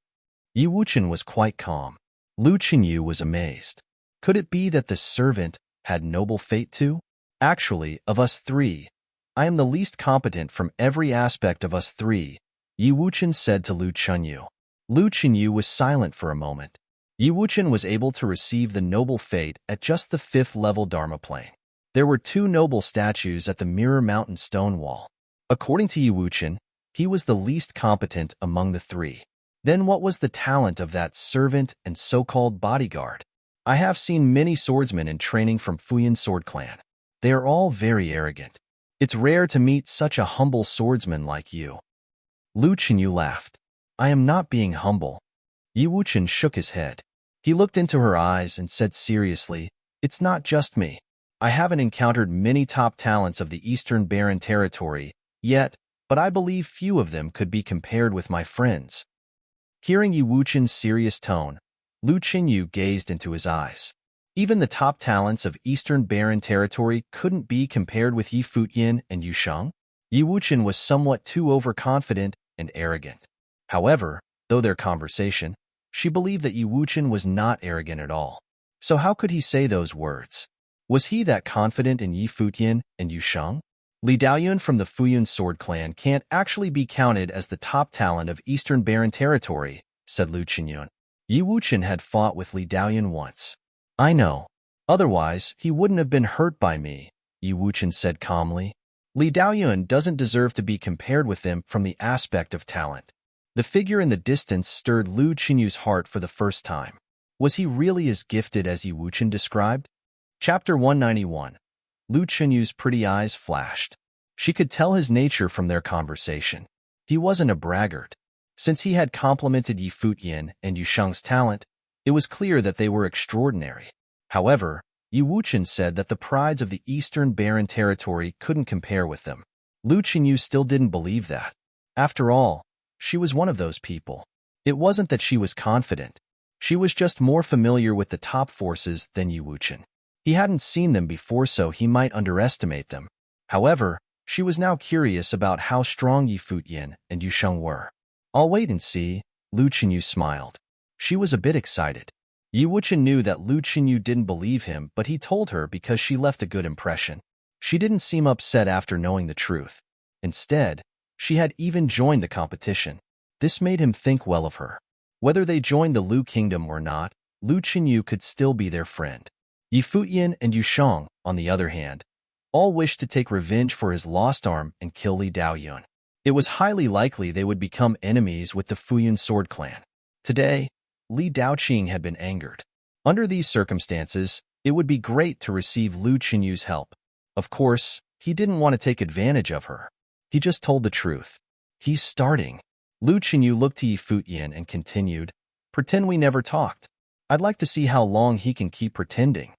Yu Wuchen was quite calm. Lu Qinyu was amazed. Could it be that the servant had noble fate too? Actually, of us three, I am the least competent from every aspect of us three, Yu Wuchen said to Lu Qinyu. Lu Qinyu was silent for a moment. Yu Wuchen was able to receive the noble fate at just the 5th level Dharma plane. There were 2 noble statues at the Mirror Mountain stone wall. According to Yu Wuchen, he was the least competent among the 3. Then what was the talent of that servant and so-called bodyguard? I have seen many swordsmen in training from Futian sword clan. They are all very arrogant. It's rare to meet such a humble swordsman like you. Lu Qinyu laughed. I am not being humble. Yu Wuchen shook his head. He looked into her eyes and said seriously, it's not just me. I haven't encountered many top talents of the Eastern Barren Territory yet, but I believe few of them could be compared with my friends. Hearing Yu Wuchen's serious tone, Lu Qinyu gazed into his eyes. Even the top talents of Eastern Barren Territory couldn't be compared with Yi Futian and Yu Sheng? Yu Wuchen was somewhat too overconfident and arrogant. However, though their conversation, she believed that Yu Wuchen was not arrogant at all. So how could he say those words? Was he that confident in Yi Futian and Yu Sheng? Li Daoyun from the Futian sword clan can't actually be counted as the top talent of Eastern Barren Territory, said Lu Qinyu. Yu Wuchen had fought with Li Daoyun once. I know. Otherwise, he wouldn't have been hurt by me, Yu Wuchen said calmly. Li Daoyun doesn't deserve to be compared with him from the aspect of talent. The figure in the distance stirred Lu Qinyu's heart for the first time. Was he really as gifted as Yi Wuchen described? Chapter 191. Lu Qinyu's pretty eyes flashed. She could tell his nature from their conversation. He wasn't a braggart. Since he had complimented Yi Futian and Yu Sheng's talent, it was clear that they were extraordinary. However, Yi Wuchen said that the prides of the Eastern Barren Territory couldn't compare with them. Lu Qinyu still didn't believe that. After all, she was one of those people. It wasn't that she was confident. She was just more familiar with the top forces than Yi Wuchen. He hadn't seen them before, so he might underestimate them. However, she was now curious about how strong Yi Futian and Yu Sheng were. "I'll wait and see," Lu Qinyu smiled. She was a bit excited. Yi Wuchen knew that Lu Qinyu didn't believe him, but he told her because she left a good impression. She didn't seem upset after knowing the truth. Instead, she had even joined the competition. This made him think well of her. Whether they joined the Lu Kingdom or not, Lu Qinyu could still be their friend. Yi Futian and Yu Sheng, on the other hand, all wished to take revenge for his lost arm and kill Li Daoyun. It was highly likely they would become enemies with the Fuyun sword clan. Today, Li Daoqing had been angered. Under these circumstances, it would be great to receive Lu Qinyu's help. Of course, he didn't want to take advantage of her. He just told the truth. "He's starting." Lu Qinyu looked to Yi Futian and continued, "Pretend we never talked. I'd like to see how long he can keep pretending."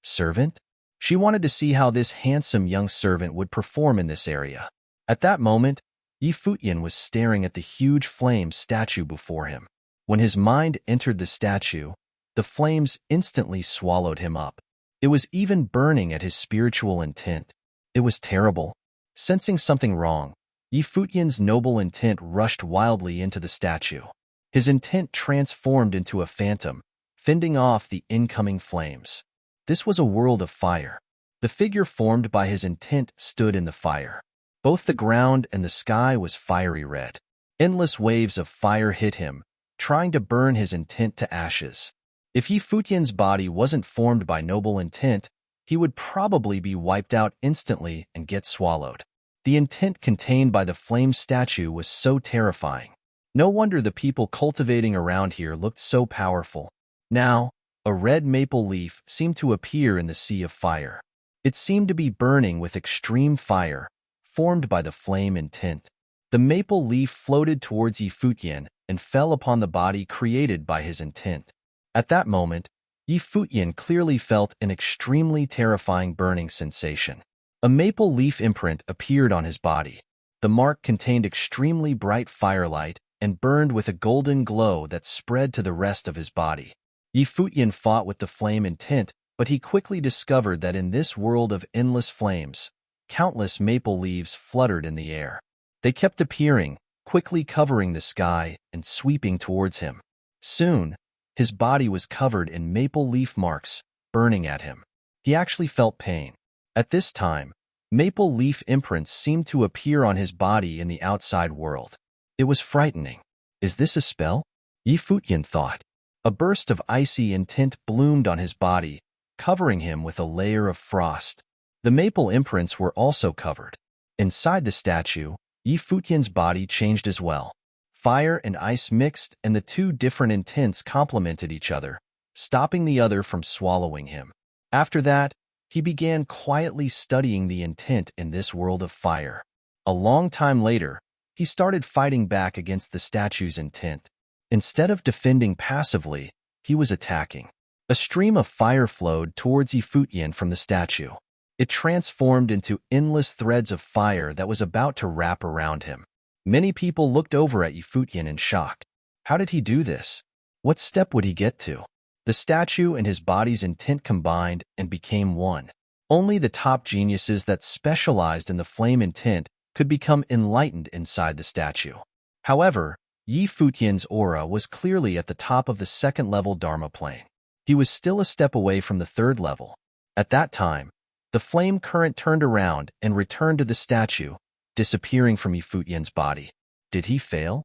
Servant? She wanted to see how this handsome young servant would perform in this area. At that moment, Yi Futian was staring at the huge flame statue before him. When his mind entered the statue, the flames instantly swallowed him up. It was even burning at his spiritual intent. It was terrible. Sensing something wrong, Yi Futian's noble intent rushed wildly into the statue. His intent transformed into a phantom, fending off the incoming flames. This was a world of fire. The figure formed by his intent stood in the fire. Both the ground and the sky was fiery red. Endless waves of fire hit him, trying to burn his intent to ashes. If Yi Futian's body wasn't formed by noble intent, he would probably be wiped out instantly and get swallowed. The intent contained by the flame statue was so terrifying. No wonder the people cultivating around here looked so powerful. Now, a red maple leaf seemed to appear in the sea of fire. It seemed to be burning with extreme fire, formed by the flame intent. The maple leaf floated towards Yi Futian and fell upon the body created by his intent. At that moment, Yi Futian clearly felt an extremely terrifying burning sensation. A maple leaf imprint appeared on his body. The mark contained extremely bright firelight and burned with a golden glow that spread to the rest of his body. Yi Futian fought with the flame intent, but he quickly discovered that in this world of endless flames, countless maple leaves fluttered in the air. They kept appearing, quickly covering the sky and sweeping towards him. Soon, his body was covered in maple leaf marks, burning at him. He actually felt pain. At this time, maple leaf imprints seemed to appear on his body in the outside world. It was frightening. Is this a spell? Yi Futian thought. A burst of icy intent bloomed on his body, covering him with a layer of frost. The maple imprints were also covered. Inside the statue, Yi Futian's body changed as well. Fire and ice mixed, and the two different intents complemented each other, stopping the other from swallowing him. After that, he began quietly studying the intent in this world of fire. A long time later, he started fighting back against the statue's intent. Instead of defending passively, he was attacking. A stream of fire flowed towards Yi Futian from the statue. It transformed into endless threads of fire that was about to wrap around him. Many people looked over at Yi Futian in shock. How did he do this? What step would he get to? The statue and his body's intent combined and became one. Only the top geniuses that specialized in the flame intent could become enlightened inside the statue. However, Yi Futian's aura was clearly at the top of the second-level Dharma plane. He was still a step away from the third level. At that time, the flame current turned around and returned to the statue, disappearing from Yi Futian's body. Did he fail?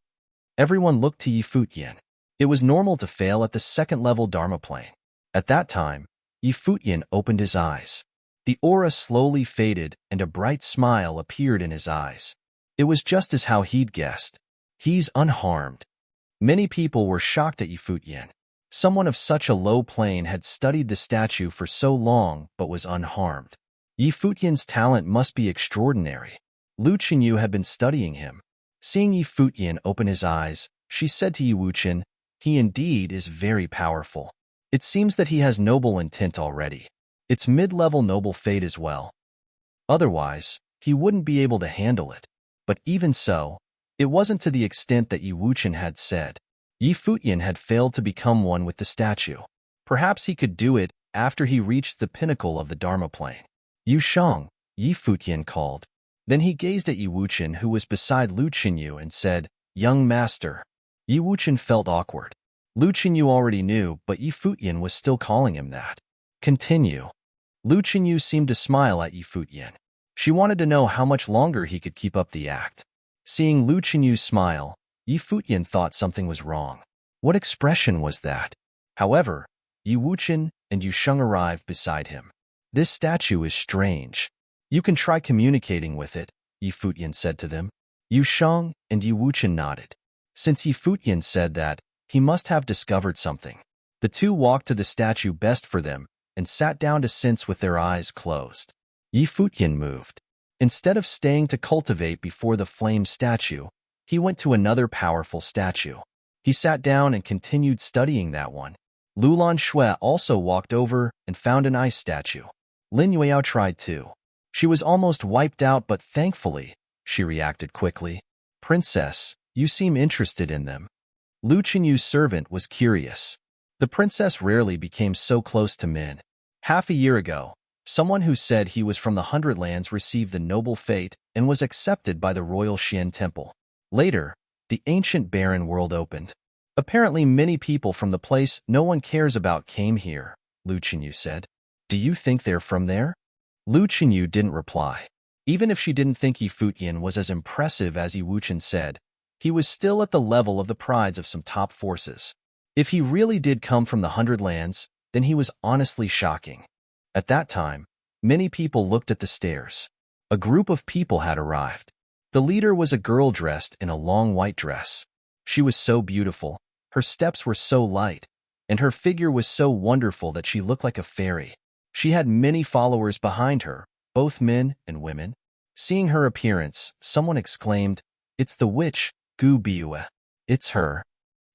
Everyone looked to Yi Futian. It was normal to fail at the second-level Dharma plane. At that time, Yi Futian opened his eyes. The aura slowly faded and a bright smile appeared in his eyes. It was just as how he'd guessed. He's unharmed. Many people were shocked at Futian. Someone of such a low plane had studied the statue for so long but was unharmed. Futian's talent must be extraordinary. Lu Qinyu had been studying him. Seeing Futian open his eyes, she said to Wuchen, "He indeed is very powerful. It seems that he has noble intent already. It's mid-level noble fate as well. Otherwise, he wouldn't be able to handle it." But even so, it wasn't to the extent that Wuchen had said. Futian had failed to become one with the statue. Perhaps he could do it after he reached the pinnacle of the Dharma plane. "Yu Shang," Futian called. Then he gazed at Wuchen, who was beside Lu Qinyu, and said, "Young master." Wuchen felt awkward. Lu Qinyu already knew, but Futian was still calling him that. "Continue." Lu Qinyu seemed to smile at Futian. She wanted to know how much longer he could keep up the act. Seeing Lu Qinyu's smile, Futian thought something was wrong. What expression was that? However, Wuchen and Yu Sheng arrived beside him. "This statue is strange. You can try communicating with it," Futian said to them. Yu Sheng and Wuchen nodded. Since Futian said that, he must have discovered something. The two walked to the statue best for them and sat down to sense with their eyes closed. Futian moved. Instead of staying to cultivate before the flame statue, he went to another powerful statue. He sat down and continued studying that one. Lulan Shui also walked over and found an ice statue. Lin Yueyao tried too. She was almost wiped out, but thankfully, she reacted quickly. "Princess, you seem interested in them." Lu Qinyu's servant was curious. The princess rarely became so close to men. Half a year ago, someone who said he was from the Hundred Lands received the noble fate and was accepted by the royal Xian temple. Later, the ancient barren world opened. "Apparently many people from the place no one cares about came here," Lu Qinyu said. "Do you think they're from there?" Lu Qinyu didn't reply. Even if she didn't think Futian was as impressive as Wuchen said, he was still at the level of the prides of some top forces. If he really did come from the Hundred Lands, then he was honestly shocking. At that time, many people looked at the stairs. A group of people had arrived. The leader was a girl dressed in a long white dress. She was so beautiful, her steps were so light, and her figure was so wonderful that she looked like a fairy. She had many followers behind her, both men and women. Seeing her appearance, someone exclaimed, "It's the witch, Gu Biue." "It's her."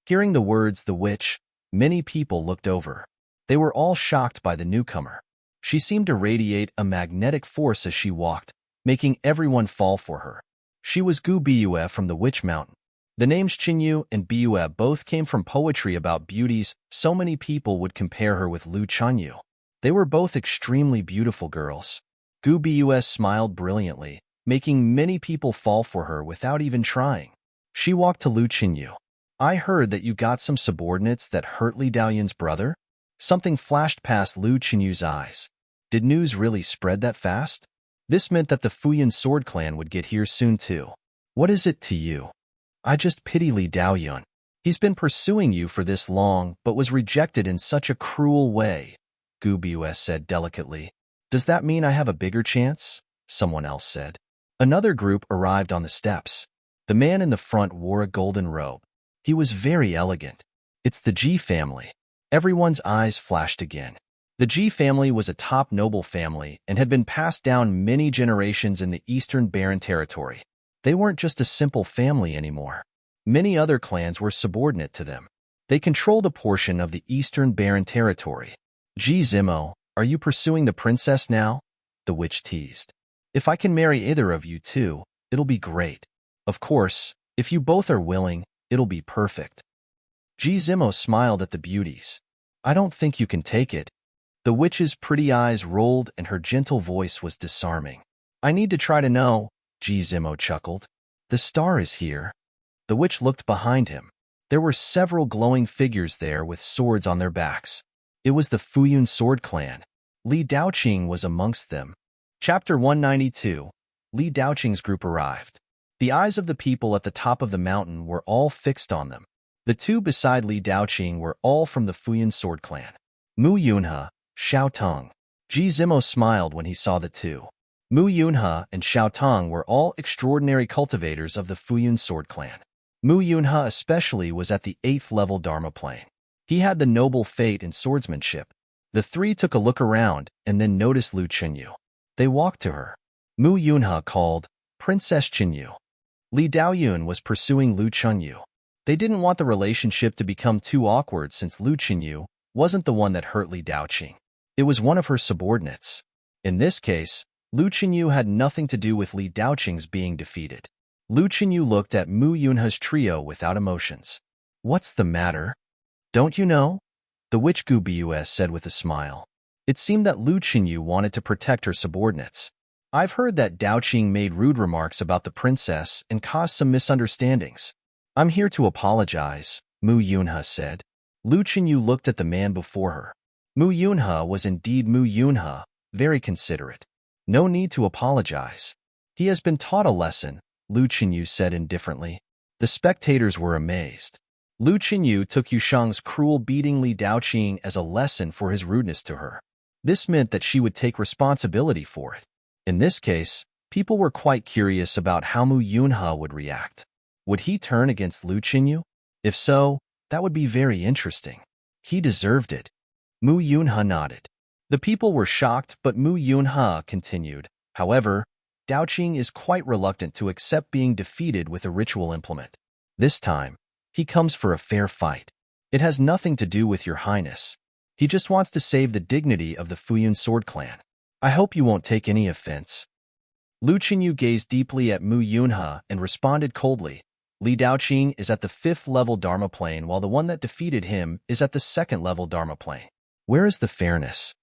Hearing the words "the witch," many people looked over. They were all shocked by the newcomer. She seemed to radiate a magnetic force as she walked, making everyone fall for her. She was Gu Biue from the Witch Mountain. The names Qinyu and Biue both came from poetry about beauties, so many people would compare her with Lu Chanyu. They were both extremely beautiful girls. Gu Biue smiled brilliantly, making many people fall for her without even trying. She walked to Lu Qinyu. "I heard that you got some subordinates that hurt Li Daoyun's brother?" Something flashed past Lu Qinyu's eyes. Did news really spread that fast? This meant that the Futian sword clan would get here soon too. "What is it to you?" "I just pity Li Daoyun. He's been pursuing you for this long, but was rejected in such a cruel way," Gu Biue said delicately. "Does that mean I have a bigger chance?" someone else said. Another group arrived on the steps. The man in the front wore a golden robe. He was very elegant. "It's the Ji family." Everyone's eyes flashed again. The Ji family was a top noble family and had been passed down many generations in the Eastern Barren Territory. They weren't just a simple family anymore. Many other clans were subordinate to them. They controlled a portion of the Eastern Barren Territory. "Ji Zimo, are you pursuing the princess now?" the witch teased. "If I can marry either of you two, it'll be great. Of course, if you both are willing, it'll be perfect." Ji Zimo smiled at the beauties. "I don't think you can take it." The witch's pretty eyes rolled and her gentle voice was disarming. "I need to try to know," Ji Zimo chuckled. "The star is here." The witch looked behind him. There were several glowing figures there with swords on their backs. It was the Fuyun sword clan. Li Daoqing was amongst them. Chapter 192. Li Daoqing's group arrived. The eyes of the people at the top of the mountain were all fixed on them. The two beside Li Daoqing were all from the Fuyun sword clan. Mu Yunhe, Xiao Tong. Ji Zimo smiled when he saw the two. Mu Yunhe and Xiao Tong were all extraordinary cultivators of the Fuyun sword clan. Mu Yunhe especially was at the 8th level Dharma plane. He had the noble fate in swordsmanship. The three took a look around and then noticed Lu Chenyu. They walked to her. Mu Yunhe called, "Princess Chenyu." Li Daoyun was pursuing Lu Chenyu. They didn't want the relationship to become too awkward since Lu Chenyu wasn't the one that hurt Li Daoqing. It was one of her subordinates. In this case, Lu Chenyu had nothing to do with Li Daoqing's being defeated. Lu Chenyu looked at Mu Yunhe's trio without emotions. "What's the matter? Don't you know?" The witch Gu Bus said with a smile. It seemed that Lu Chenyu wanted to protect her subordinates. "I've heard that Daoqing made rude remarks about the princess and caused some misunderstandings. I'm here to apologize," Mu Yunhe said. Lu Chenyu looked at the man before her. Mu Yunhe was indeed Mu Yunhe, very considerate. "No need to apologize. He has been taught a lesson," Lu Chenyu said indifferently. The spectators were amazed. Lu Chenyu took Yushang's cruel beating Li Daoqing as a lesson for his rudeness to her. This meant that she would take responsibility for it. In this case, people were quite curious about how Mu Yunhe would react. Would he turn against Lu Chenyu? If so, that would be very interesting. He deserved it. Mu Yunhe nodded. The people were shocked, but Mu Yunhe continued. "However, Daoqing is quite reluctant to accept being defeated with a ritual implement. This time, he comes for a fair fight. It has nothing to do with your highness. He just wants to save the dignity of the Futian sword clan. I hope you won't take any offense." Lu Chenyu gazed deeply at Mu Yunhe and responded coldly. "Li Daoqing is at the 5th level Dharma plane while the one that defeated him is at the 2nd level Dharma plane. Where is the fairness?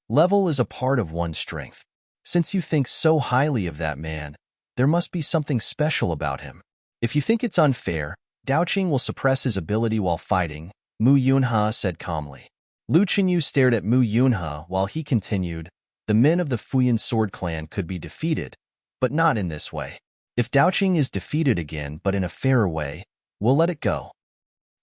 Level is a part of one's strength. Since you think so highly of that man, there must be something special about him. If you think it's unfair, Daoqing will suppress his ability while fighting," Mu Yunhe said calmly. Lu Chenyu stared at Mu Yunhe while he continued, "The men of the Futian sword clan could be defeated, but not in this way. If Daoqing is defeated again but in a fairer way, we'll let it go."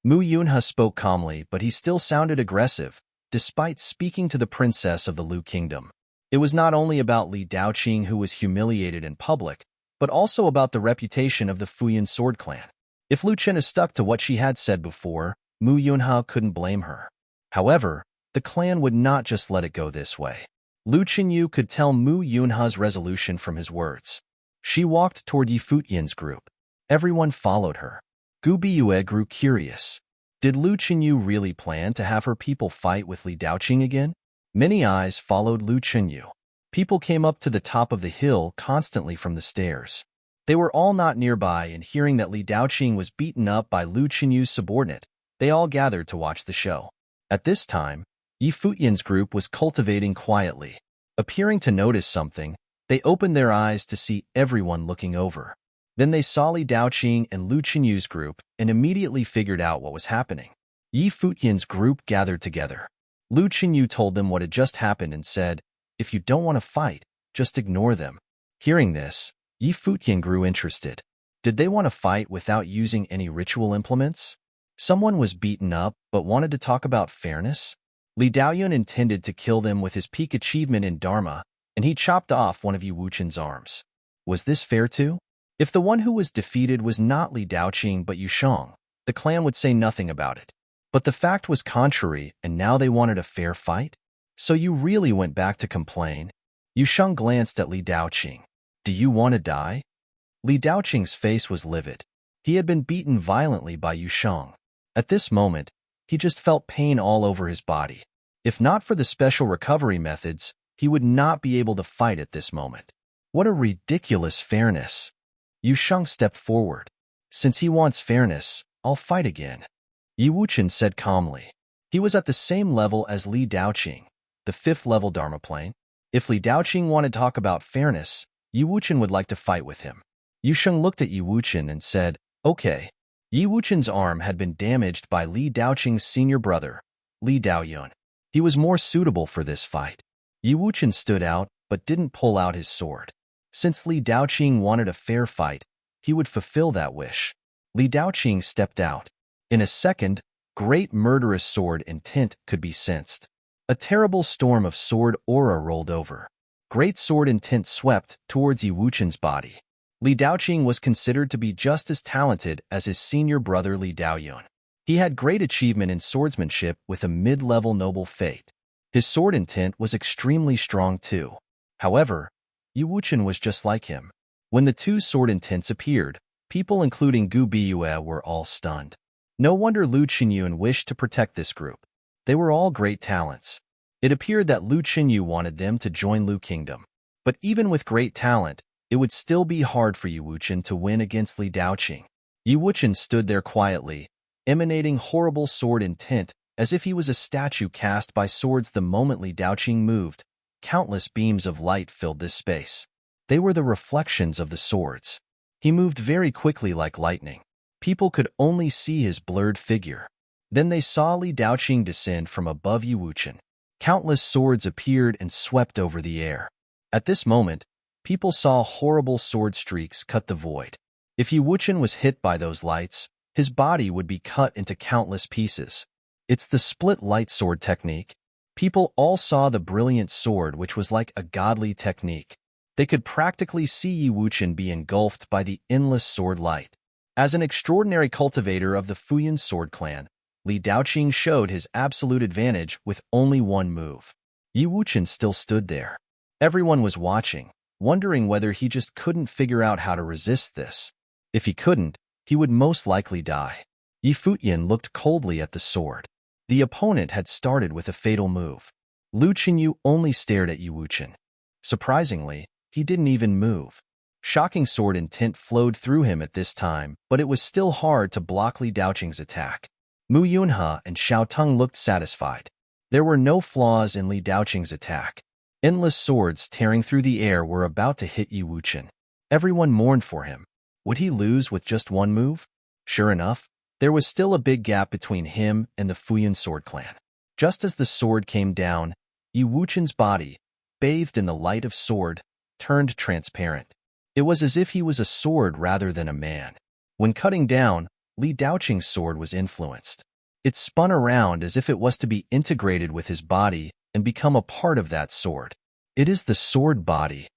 Mu Yunhe spoke calmly, but he still sounded aggressive, despite speaking to the princess of the Lu kingdom. It was not only about Li Daoqing who was humiliated in public, but also about the reputation of the Futian sword clan. If Lu Chen stuck to what she had said before, Mu Yunhe couldn't blame her. However, the clan would not just let it go this way. Lu Chenyu could tell Mu Yunhe's resolution from his words. She walked toward Yi Futian's group. Everyone followed her. Gu Biyue grew curious. Did Lu Chenyu really plan to have her people fight with Li Daoqing again? Many eyes followed Lu Chenyu. People came up to the top of the hill constantly from the stairs. They were all not nearby, and hearing that Li Daoqing was beaten up by Lu Chenyu's subordinate, they all gathered to watch the show. At this time, Yi Futian's group was cultivating quietly. Appearing to notice something, they opened their eyes to see everyone looking over. Then they saw Li Daoqing and Lu Chenyu's group and immediately figured out what was happening. Yi Futian's group gathered together. Lu Chenyu told them what had just happened and said, "If you don't want to fight, just ignore them." Hearing this, Yi Futian grew interested. Did they want to fight without using any ritual implements? Someone was beaten up but wanted to talk about fairness? Li Daoyun intended to kill them with his peak achievement in Dharma, and he chopped off one of Yi Wuchen's arms. Was this fair too? If the one who was defeated was not Li Daoqing but Yushang, the clan would say nothing about it. But the fact was contrary, and now they wanted a fair fight? So you really went back to complain? Yushang glanced at Li Daoqing. "Do you want to die?" Li Daoqing's face was livid. He had been beaten violently by Yushang. At this moment, he just felt pain all over his body. If not for the special recovery methods, he would not be able to fight at this moment. What a ridiculous fairness. Yushang stepped forward. "Since he wants fairness, I'll fight again," Yi Wuchen said calmly. He was at the same level as Li Daoqing, the 5th level Dharma plane. If Li Daoqing wanted to talk about fairness, Yi Wuchen would like to fight with him. Yusheng looked at Yi Wuchen and said, "Okay." Yi Wuchen's arm had been damaged by Li Daoqing's senior brother, Li Daoyun. He was more suitable for this fight. Yi Wuchen stood out but didn't pull out his sword. Since Li Daoqing wanted a fair fight, he would fulfill that wish. Li Daoqing stepped out. In a second, great murderous sword intent could be sensed. A terrible storm of sword aura rolled over. Great sword intent swept towards Yi Wuchen's body. Li Daoqing was considered to be just as talented as his senior brother Li Daoyun. He had great achievement in swordsmanship with a mid-level noble fate. His sword intent was extremely strong too. However, Yu Wuchen was just like him. When the two sword intents appeared, people including Gu Biyue were all stunned. No wonder Lu Qinyun wished to protect this group. They were all great talents. It appeared that Lu Qinyu wanted them to join Lu Kingdom. But even with great talent, it would still be hard for Yu Wuchen to win against Li Daoqing. Yu Wuchen stood there quietly, emanating horrible sword intent, as if he was a statue cast by swords. The moment Li Daoqing moved, countless beams of light filled this space. They were the reflections of the swords. He moved very quickly like lightning. People could only see his blurred figure. Then they saw Li Daoqing descend from above Yu Wuchen. Countless swords appeared and swept over the air. At this moment, people saw horrible sword streaks cut the void. If Yu Wuchen was hit by those lights, his body would be cut into countless pieces. It's the split light sword technique. People all saw the brilliant sword, which was like a godly technique. They could practically see Yu Wuchen be engulfed by the endless sword light. As an extraordinary cultivator of the Futian sword clan, Li Daoqing showed his absolute advantage with only one move. Yu Wuchen still stood there. Everyone was watching, wondering whether he just couldn't figure out how to resist this. If he couldn't, he would most likely die. Futian looked coldly at the sword. The opponent had started with a fatal move. Lu Qinyu only stared at Yu Wuchen. Surprisingly, he didn't even move. Shocking sword intent flowed through him at this time, but it was still hard to block Li Daoqing's attack. Mu Yunhe and Xiao Teng looked satisfied. There were no flaws in Li Daoqing's attack. Endless swords tearing through the air were about to hit Yu Wuchen. Everyone mourned for him. Would he lose with just one move? Sure enough, there was still a big gap between him and the Futian sword clan. Just as the sword came down, Yu Wuchen's body, bathed in the light of sword, turned transparent. It was as if he was a sword rather than a man. When cutting down, Li Daoqing's sword was influenced. It spun around as if it was to be integrated with his body and become a part of that sword. It is the sword body.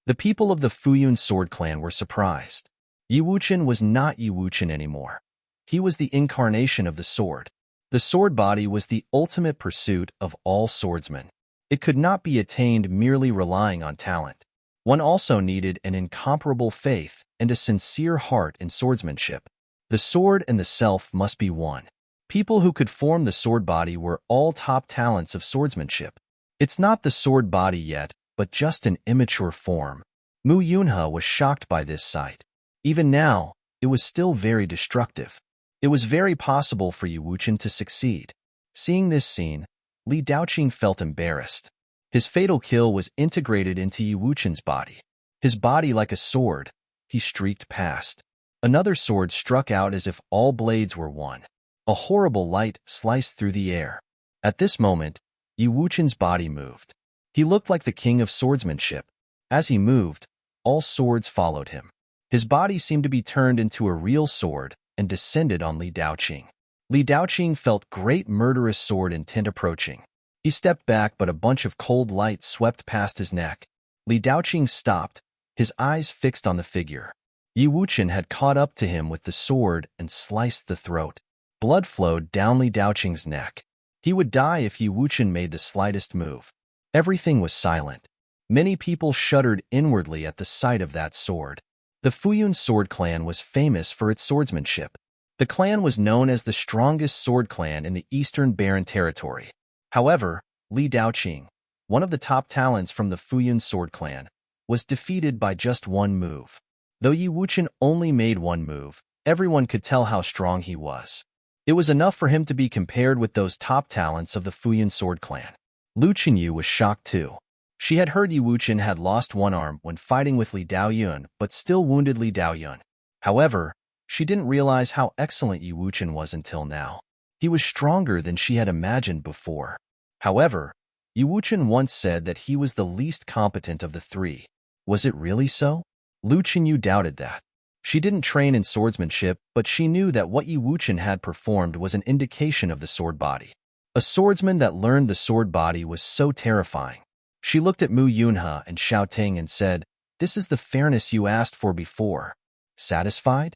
The people of the Futian sword clan were surprised. Yu Wuchen was not Yu Wuchen anymore. He was the incarnation of the sword. The sword body was the ultimate pursuit of all swordsmen. It could not be attained merely relying on talent. One also needed an incomparable faith and a sincere heart in swordsmanship. The sword and the self must be one. People who could form the sword body were all top talents of swordsmanship. It's not the sword body yet, but just an immature form. Mu Yunhe was shocked by this sight. Even now, it was still very destructive. It was very possible for Yu Wuchen to succeed. Seeing this scene, Li Daoqing felt embarrassed. His fatal kill was integrated into Yu Wuchen's body. His body like a sword, he streaked past. Another sword struck out as if all blades were one. A horrible light sliced through the air. At this moment, Yu Wuchen's body moved. He looked like the king of swordsmanship. As he moved, all swords followed him. His body seemed to be turned into a real sword and descended on Li Daoqing. Li Daoqing felt great murderous sword intent approaching. He stepped back, but a bunch of cold light swept past his neck. Li Daoqing stopped, his eyes fixed on the figure. Yu Wuchen had caught up to him with the sword and sliced the throat. Blood flowed down Li Daoqing's neck. He would die if Yu Wuchen made the slightest move. Everything was silent. Many people shuddered inwardly at the sight of that sword. The Futian sword clan was famous for its swordsmanship. The clan was known as the strongest sword clan in the Eastern Barren Territory. However, Li Daoqing, one of the top talents from the Futian sword clan, was defeated by just one move. Though Yu Wuchen only made one move, everyone could tell how strong he was. It was enough for him to be compared with those top talents of the Futian sword clan. Lu Qinyu was shocked too. She had heard Yu Wuchen had lost one arm when fighting with Li Daoyun, but still wounded Li Daoyun. However, she didn't realize how excellent Yu Wuchen was until now. He was stronger than she had imagined before. However, Yu Wuchen once said that he was the least competent of the three. Was it really so? Lu Qinyu doubted that. She didn't train in swordsmanship, but she knew that what Yu Wuchen had performed was an indication of the sword body. A swordsman that learned the sword body was so terrifying. She looked at Mu Yunhe and Xiao Ting and said, This is the fairness you asked for before. Satisfied?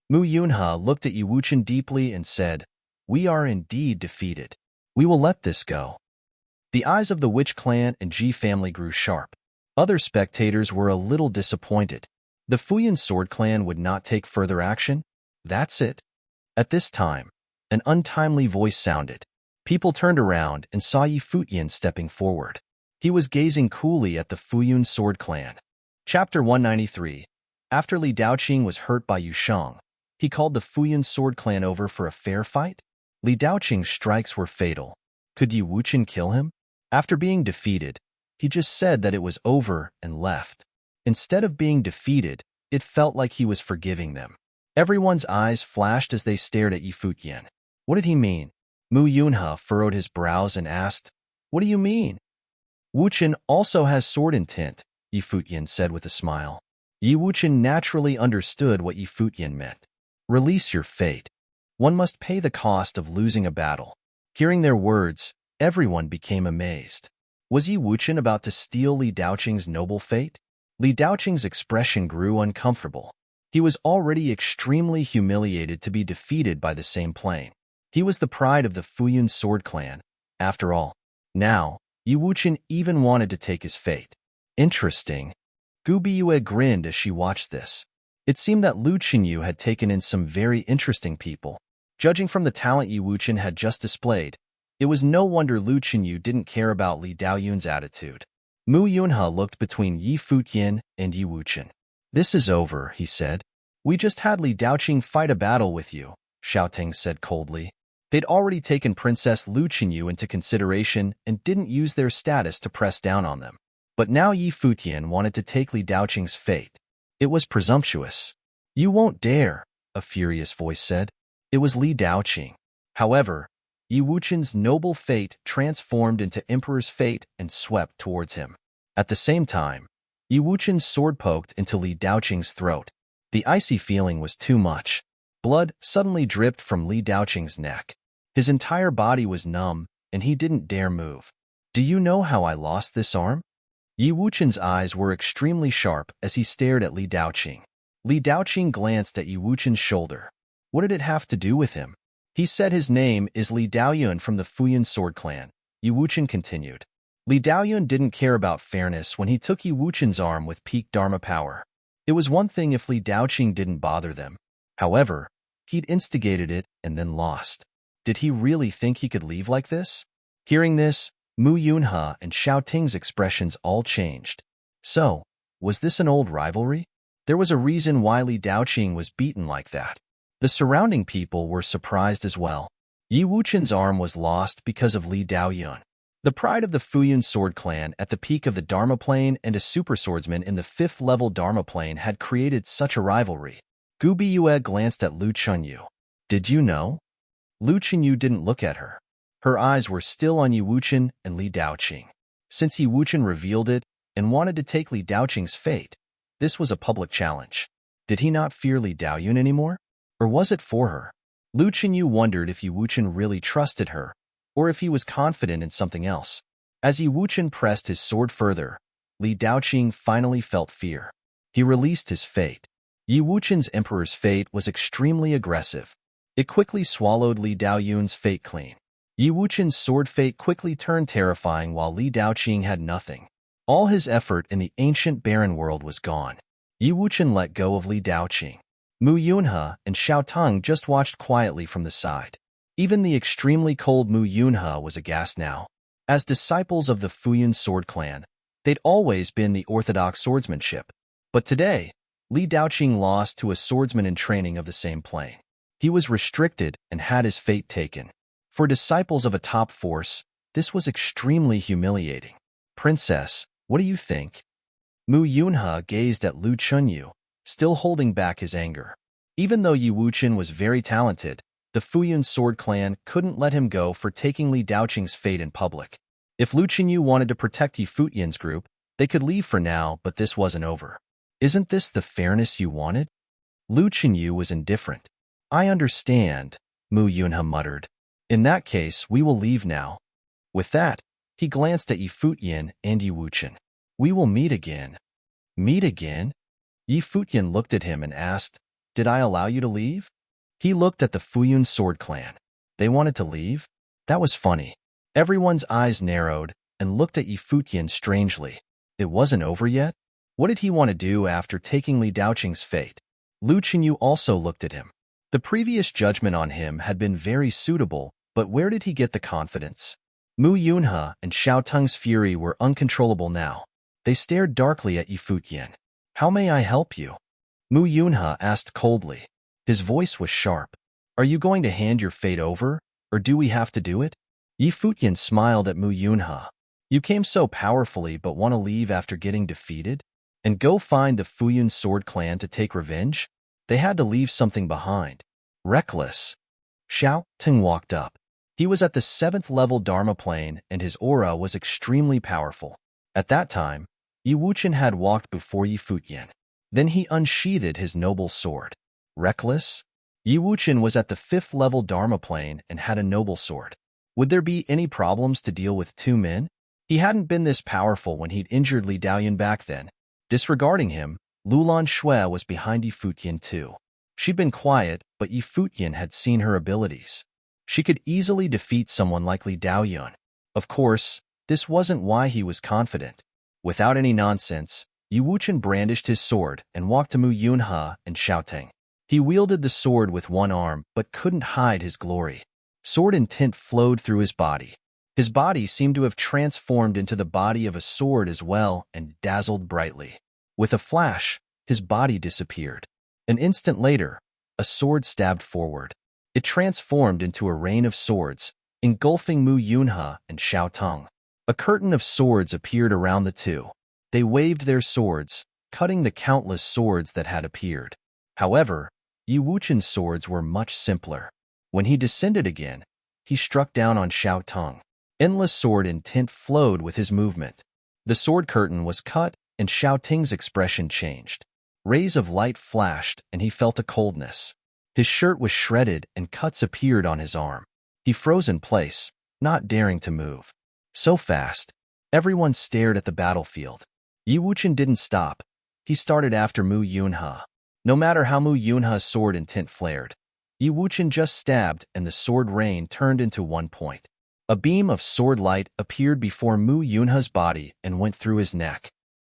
Mu Yunhe looked at Yi Wuchen deeply and said, "We are indeed defeated. We will let this go." The eyes of the Witch clan and Ji family grew sharp. Other spectators were a little disappointed. The Futian sword clan would not take further action? That's it. At this time, an untimely voice sounded. People turned around and saw Yi Futian stepping forward. He was gazing coolly at the Futian sword clan. Chapter 193. After Li Daoqing was hurt by Yu Shang, he called the Futian sword clan over for a fair fight? Li Daoqing's strikes were fatal. Could Yi Wuchen kill him? After being defeated, he just said that it was over and left. Instead of being defeated, it felt like he was forgiving them. Everyone's eyes flashed as they stared at Yi Futian. What did he mean? Mu Yunhe furrowed his brows and asked, "What do you mean?" "Wuchen also has sword intent," Yi Futian said with a smile. Yi Wuchen naturally understood what Yi Futian meant. Release your fate. One must pay the cost of losing a battle. Hearing their words, everyone became amazed. Was Yi Wuchen about to steal Li Daoqing's noble fate? Li Daoqing's expression grew uncomfortable. He was already extremely humiliated to be defeated by the same plane. He was the pride of the Futian sword clan. After all, now, Yi Wuchen even wanted to take his fate. Interesting. Gu Biyue grinned as she watched this. It seemed that Lu Qinyu had taken in some very interesting people. Judging from the talent Yi Wuchen had just displayed, it was no wonder Lu Qinyu didn't care about Li Daoyun's attitude. Mu Yunhe looked between Yi Futian and Yi Wuchen. "This is over," he said. "We just had Li Daoqing fight a battle with you," Xiaoting said coldly. They'd already taken Princess Lu Qinyu into consideration and didn't use their status to press down on them. But now Yi Futian wanted to take Li Daoqing's fate. It was presumptuous. "You won't dare," a furious voice said. It was Li Daoqing. However, Yi Wuchen's noble fate transformed into Emperor's fate and swept towards him. At the same time, Yi Wuchen's sword poked into Li Daoqing's throat. The icy feeling was too much. Blood suddenly dripped from Li Daoqing's neck. His entire body was numb, and he didn't dare move. "Do you know how I lost this arm?" Yi Wuchen's eyes were extremely sharp as he stared at Li Daoqing. Li Daoqing glanced at Yi Wuchen's shoulder. What did it have to do with him? "He said his name is Li Daoyun from the Futian sword clan," Yi Wuchen continued. Li Daoyun didn't care about fairness when he took Yi Wuchen's arm with peak Dharma power. It was one thing if Li Daoqing didn't bother them. However, he'd instigated it and then lost. Did he really think he could leave like this? Hearing this, Mu Yunhe and Xiaoting's expressions all changed. So, was this an old rivalry? There was a reason why Li Daoqing was beaten like that. The surrounding people were surprised as well. Yi Wuchen's arm was lost because of Li Daoyun. The pride of the Futian sword clan at the peak of the Dharma plane and a super swordsman in the 5th level Dharma plane had created such a rivalry. Gu Biyue glanced at Lu Qinyu. "Did you know?" Lu Qinyu didn't look at her. Her eyes were still on Yi Wuchen and Li Daoqing. Since Yi Wuchen revealed it and wanted to take Li Daoqing's fate, this was a public challenge. Did he not fear Li Daoyun anymore? Or was it for her? Lu Qinyu wondered if Yi Wuchen really trusted her, or if he was confident in something else. As Yi Wuchen pressed his sword further, Li Daoqing finally felt fear. He released his fate. Yi Wuchen's Emperor's fate was extremely aggressive. It quickly swallowed Li Daoyun's fate clean. Yi Wuchen's sword fate quickly turned terrifying while Li Daoqing had nothing. All his effort in the ancient barren world was gone. Yi Wuchen let go of Li Daoqing. Mu Yunhe and Xiaotung just watched quietly from the side. Even the extremely cold Mu Yunhe was aghast now. As disciples of the Futian sword clan, they'd always been the orthodox swordsmanship. But today, Li Daoqing lost to a swordsman in training of the same plane. He was restricted and had his fate taken. For disciples of a top force, this was extremely humiliating. "Princess, what do you think?" Mu Yunhe gazed at Lu Qinyu, still holding back his anger. Even though Yi Wuchen was very talented, the Futian sword clan couldn't let him go for taking Li Daoqing's fate in public. If Lu Qinyu wanted to protect Yi Futian's group, they could leave for now, but this wasn't over. "Isn't this the fairness you wanted?" Lu Qinyu was indifferent. "I understand," Mu Yunhe muttered. "In that case, we will leave now." With that, he glanced at Yi Futian and Yi Wuchen. "We will meet again." Meet again? Yi Futian looked at him and asked, Did I allow you to leave? He looked at the Fuyun sword clan. They wanted to leave? That was funny. Everyone's eyes narrowed and looked at Yi Futian strangely. It wasn't over yet? What did he want to do after taking Li Daoqing's fate? Lu Qinyu also looked at him. The previous judgment on him had been very suitable, but where did he get the confidence? Mu Yunhe and Xiao Teng's fury were uncontrollable now. They stared darkly at Yi Futian. How may I help you? Mu Yunhe asked coldly. His voice was sharp. Are you going to hand your fate over, or do we have to do it? Yi Futian smiled at Mu Yunhe. You came so powerfully but want to leave after getting defeated? And go find the Fuyun sword clan to take revenge? They had to leave something behind. Reckless. Xiao Teng walked up. He was at the 7th level Dharma plane and his aura was extremely powerful. At that time, Yi Wuchen had walked before Yi Futian. Then he unsheathed his noble sword. Reckless? Yi Wuchen was at the 5th level Dharma plane and had a noble sword. Would there be any problems to deal with two men? He hadn't been this powerful when he'd injured Li Daoyun back then. Disregarding him, Lulan Shui was behind Yi Futian too. She'd been quiet, but Yi Futian had seen her abilities. She could easily defeat someone like Li Daoyun. Of course, this wasn't why he was confident. Without any nonsense, Yi Wuchen brandished his sword and walked to Mu Yunhe and Xiao Teng. He wielded the sword with one arm but couldn't hide his glory. Sword intent flowed through his body. His body seemed to have transformed into the body of a sword as well and dazzled brightly. With a flash, his body disappeared. An instant later, a sword stabbed forward. It transformed into a rain of swords, engulfing Mu Yunhe and Xiao Teng. A curtain of swords appeared around the two. They waved their swords, cutting the countless swords that had appeared. However, Yi Wuchen's swords were much simpler. When he descended again, he struck down on Xiao Teng. Endless sword intent flowed with his movement. The sword curtain was cut, and Xiao Teng's expression changed. Rays of light flashed, and he felt a coldness. His shirt was shredded, and cuts appeared on his arm. He froze in place, not daring to move. So fast, everyone stared at the battlefield. Yi Wuchen didn't stop. He started after Mu Yunhe. No matter how Mu Yunhe's sword intent flared, Yi Wuchen just stabbed, and the sword rain turned into one point. A beam of sword light appeared before Mu Yunhe's body and went through his neck.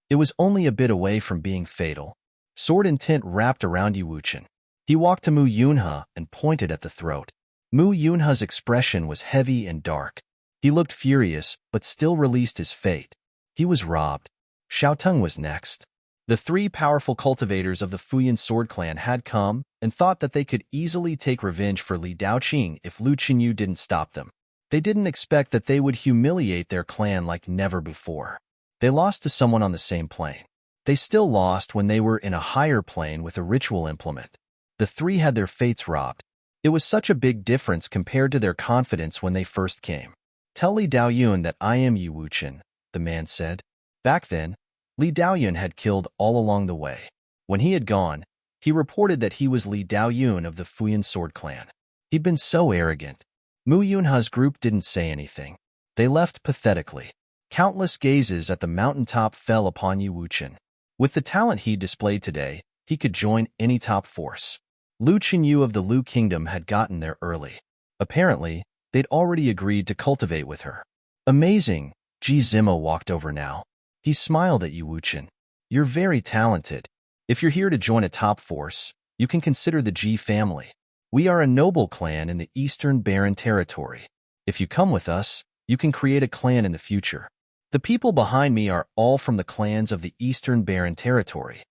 It was only a bit away from being fatal. Sword intent wrapped around Yi Wuchen. He walked to Mu Yunhe and pointed at the throat. Mu Yunhe's expression was heavy and dark. He looked furious, but still released his fate. He was robbed. Xiao Teng was next. The three powerful cultivators of the Fuyun sword clan had come and thought that they could easily take revenge for Li Daoqing if Lu Qinyu didn't stop them. They didn't expect that they would humiliate their clan like never before. They lost to someone on the same plane. They still lost when they were in a higher plane with a ritual implement. The three had their fates robbed. It was such a big difference compared to their confidence when they first came. Tell Li Daoyun that I am Yi Wuchen, the man said. Back then, Li Daoyun had killed all along the way. When he had gone, he reported that he was Li Daoyun of the Fuyun sword clan. He'd been so arrogant. Mu Yunhe's group didn't say anything. They left pathetically. Countless gazes at the mountaintop fell upon Yi Wuchen. With the talent he displayed today, he could join any top force. Lu Qinyu of the Lu Kingdom had gotten there early. Apparently, they'd already agreed to cultivate with her. Amazing, Ji Zimo walked over now. He smiled at Yi Wuchen. You're very talented. If you're here to join a top force, you can consider the Ji family. We are a noble clan in the Eastern Barren Territory. If you come with us, you can create a clan in the future. The people behind me are all from the clans of the Eastern Barren Territory.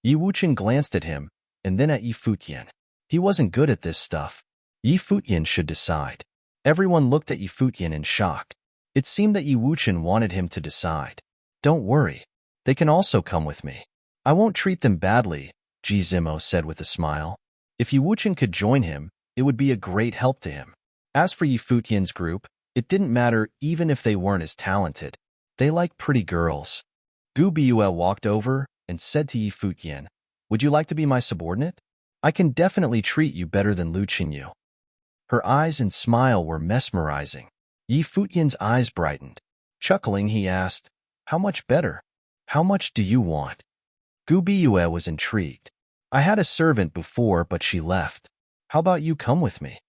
Yi Wuchen glanced at him, and then at Yi Futian. He wasn't good at this stuff. Yi Futian should decide. Everyone looked at Yi Futian in shock. It seemed that Yi Wuchen wanted him to decide. Don't worry. They can also come with me. I won't treat them badly, Ji Zimo said with a smile. If Yi Wuchen could join him, it would be a great help to him. As for Yi Futian's group, it didn't matter even if they weren't as talented. They like pretty girls. Gu Biuel walked over and said to Yi Futian, Would you like to be my subordinate? I can definitely treat you better than Lu Qinyu. Her eyes and smile were mesmerizing. Yi Futian's eyes brightened. Chuckling, he asked, How much better? How much do you want? Gu Biyue was intrigued. I had a servant before, but she left. How about you come with me?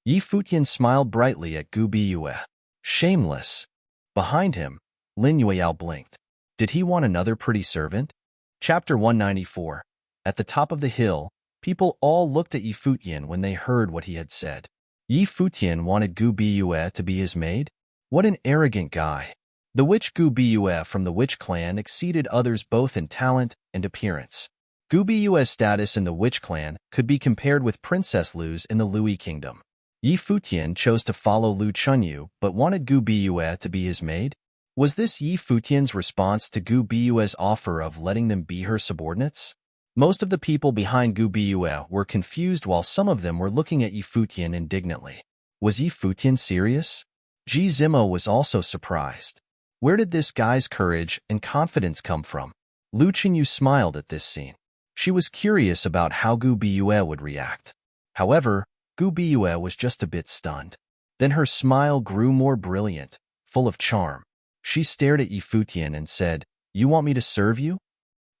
Yi Futian smiled brightly at Gu Biyue. Shameless. Behind him, Lin Yueyao blinked. Did he want another pretty servant? Chapter 194. At the top of the hill, people all looked at Yi Futian when they heard what he had said. Yi Futian wanted Gu Biyue to be his maid? What an arrogant guy. The witch Gu Biyue from the witch clan exceeded others both in talent and appearance. Gu Biyue's status in the witch clan could be compared with Princess Lu's in the Lui kingdom. Yi Futian chose to follow Lu Chunyu but wanted Gu Biyue to be his maid? Was this Yi Futian's response to Gu Biyue's offer of letting them be her subordinates? Most of the people behind Gu Biyue were confused while some of them were looking at Yi Futian indignantly. Was Yi Futian serious? Ji Zimo was also surprised. Where did this guy's courage and confidence come from? Lu Chunyu smiled at this scene. She was curious about how Gu Biyue would react. However, Gu Biyue was just a bit stunned. Then her smile grew more brilliant, full of charm. She stared at Yi Futian and said, "You want me to serve you?"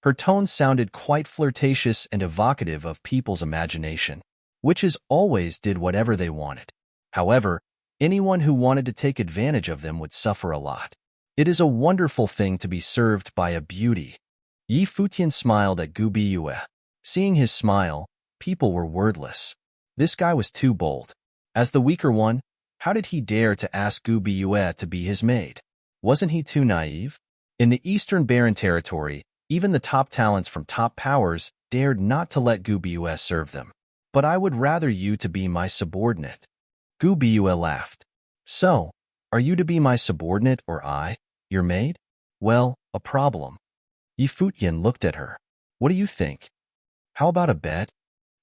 Her tone sounded quite flirtatious and evocative of people's imagination. Witches always did whatever they wanted. However, anyone who wanted to take advantage of them would suffer a lot. It is a wonderful thing to be served by a beauty. Yi Futian smiled at Gu Biyue. Seeing his smile, people were wordless. This guy was too bold. As the weaker one, how did he dare to ask Gu Biyue to be his maid? Wasn't he too naive? In the Eastern Barren Territory, even the top talents from top powers dared not to let Gu Biyue serve them. But I would rather you to be my subordinate. Gu Biyue laughed. So, are you to be my subordinate or I, your maid? Well, a problem. Yi Futian looked at her. What do you think? How about a bet?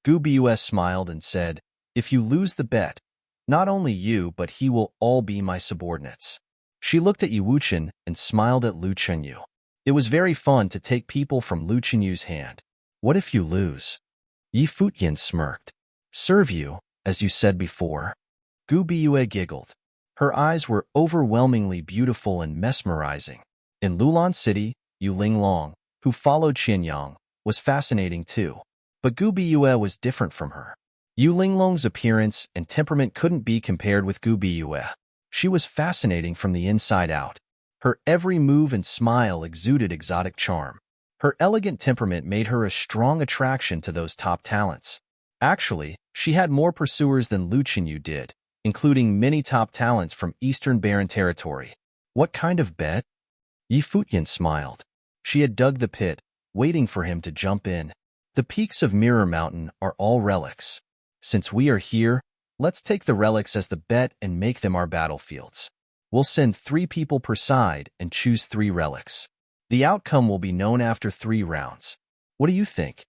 Gu Biyue smiled and said, if you lose the bet, not only you but he will all be my subordinates. She looked at Yi Wuchen and smiled at Lu Chunyu. It was very fun to take people from Lu Chunyu's hand. What if you lose? Yi Futian smirked. Serve you, as you said before. Gu Biyue giggled. Her eyes were overwhelmingly beautiful and mesmerizing. In Lulan City, Yu Linglong, who followed Qianyang, was fascinating too. But Gu Biyue was different from her. Yu Linglong's appearance and temperament couldn't be compared with Gu Biyue. She was fascinating from the inside out. Her every move and smile exuded exotic charm. Her elegant temperament made her a strong attraction to those top talents. Actually, she had more pursuers than Lu Chunyu did, including many top talents from Eastern Barren Territory. What kind of bet? Yi Futian smiled. She had dug the pit, waiting for him to jump in. The peaks of Mirror Mountain are all relics. Since we are here, let's take the relics as the bet and make them our battlefields. We'll send 3 people per side and choose 3 relics. The outcome will be known after 3 rounds. What do you think?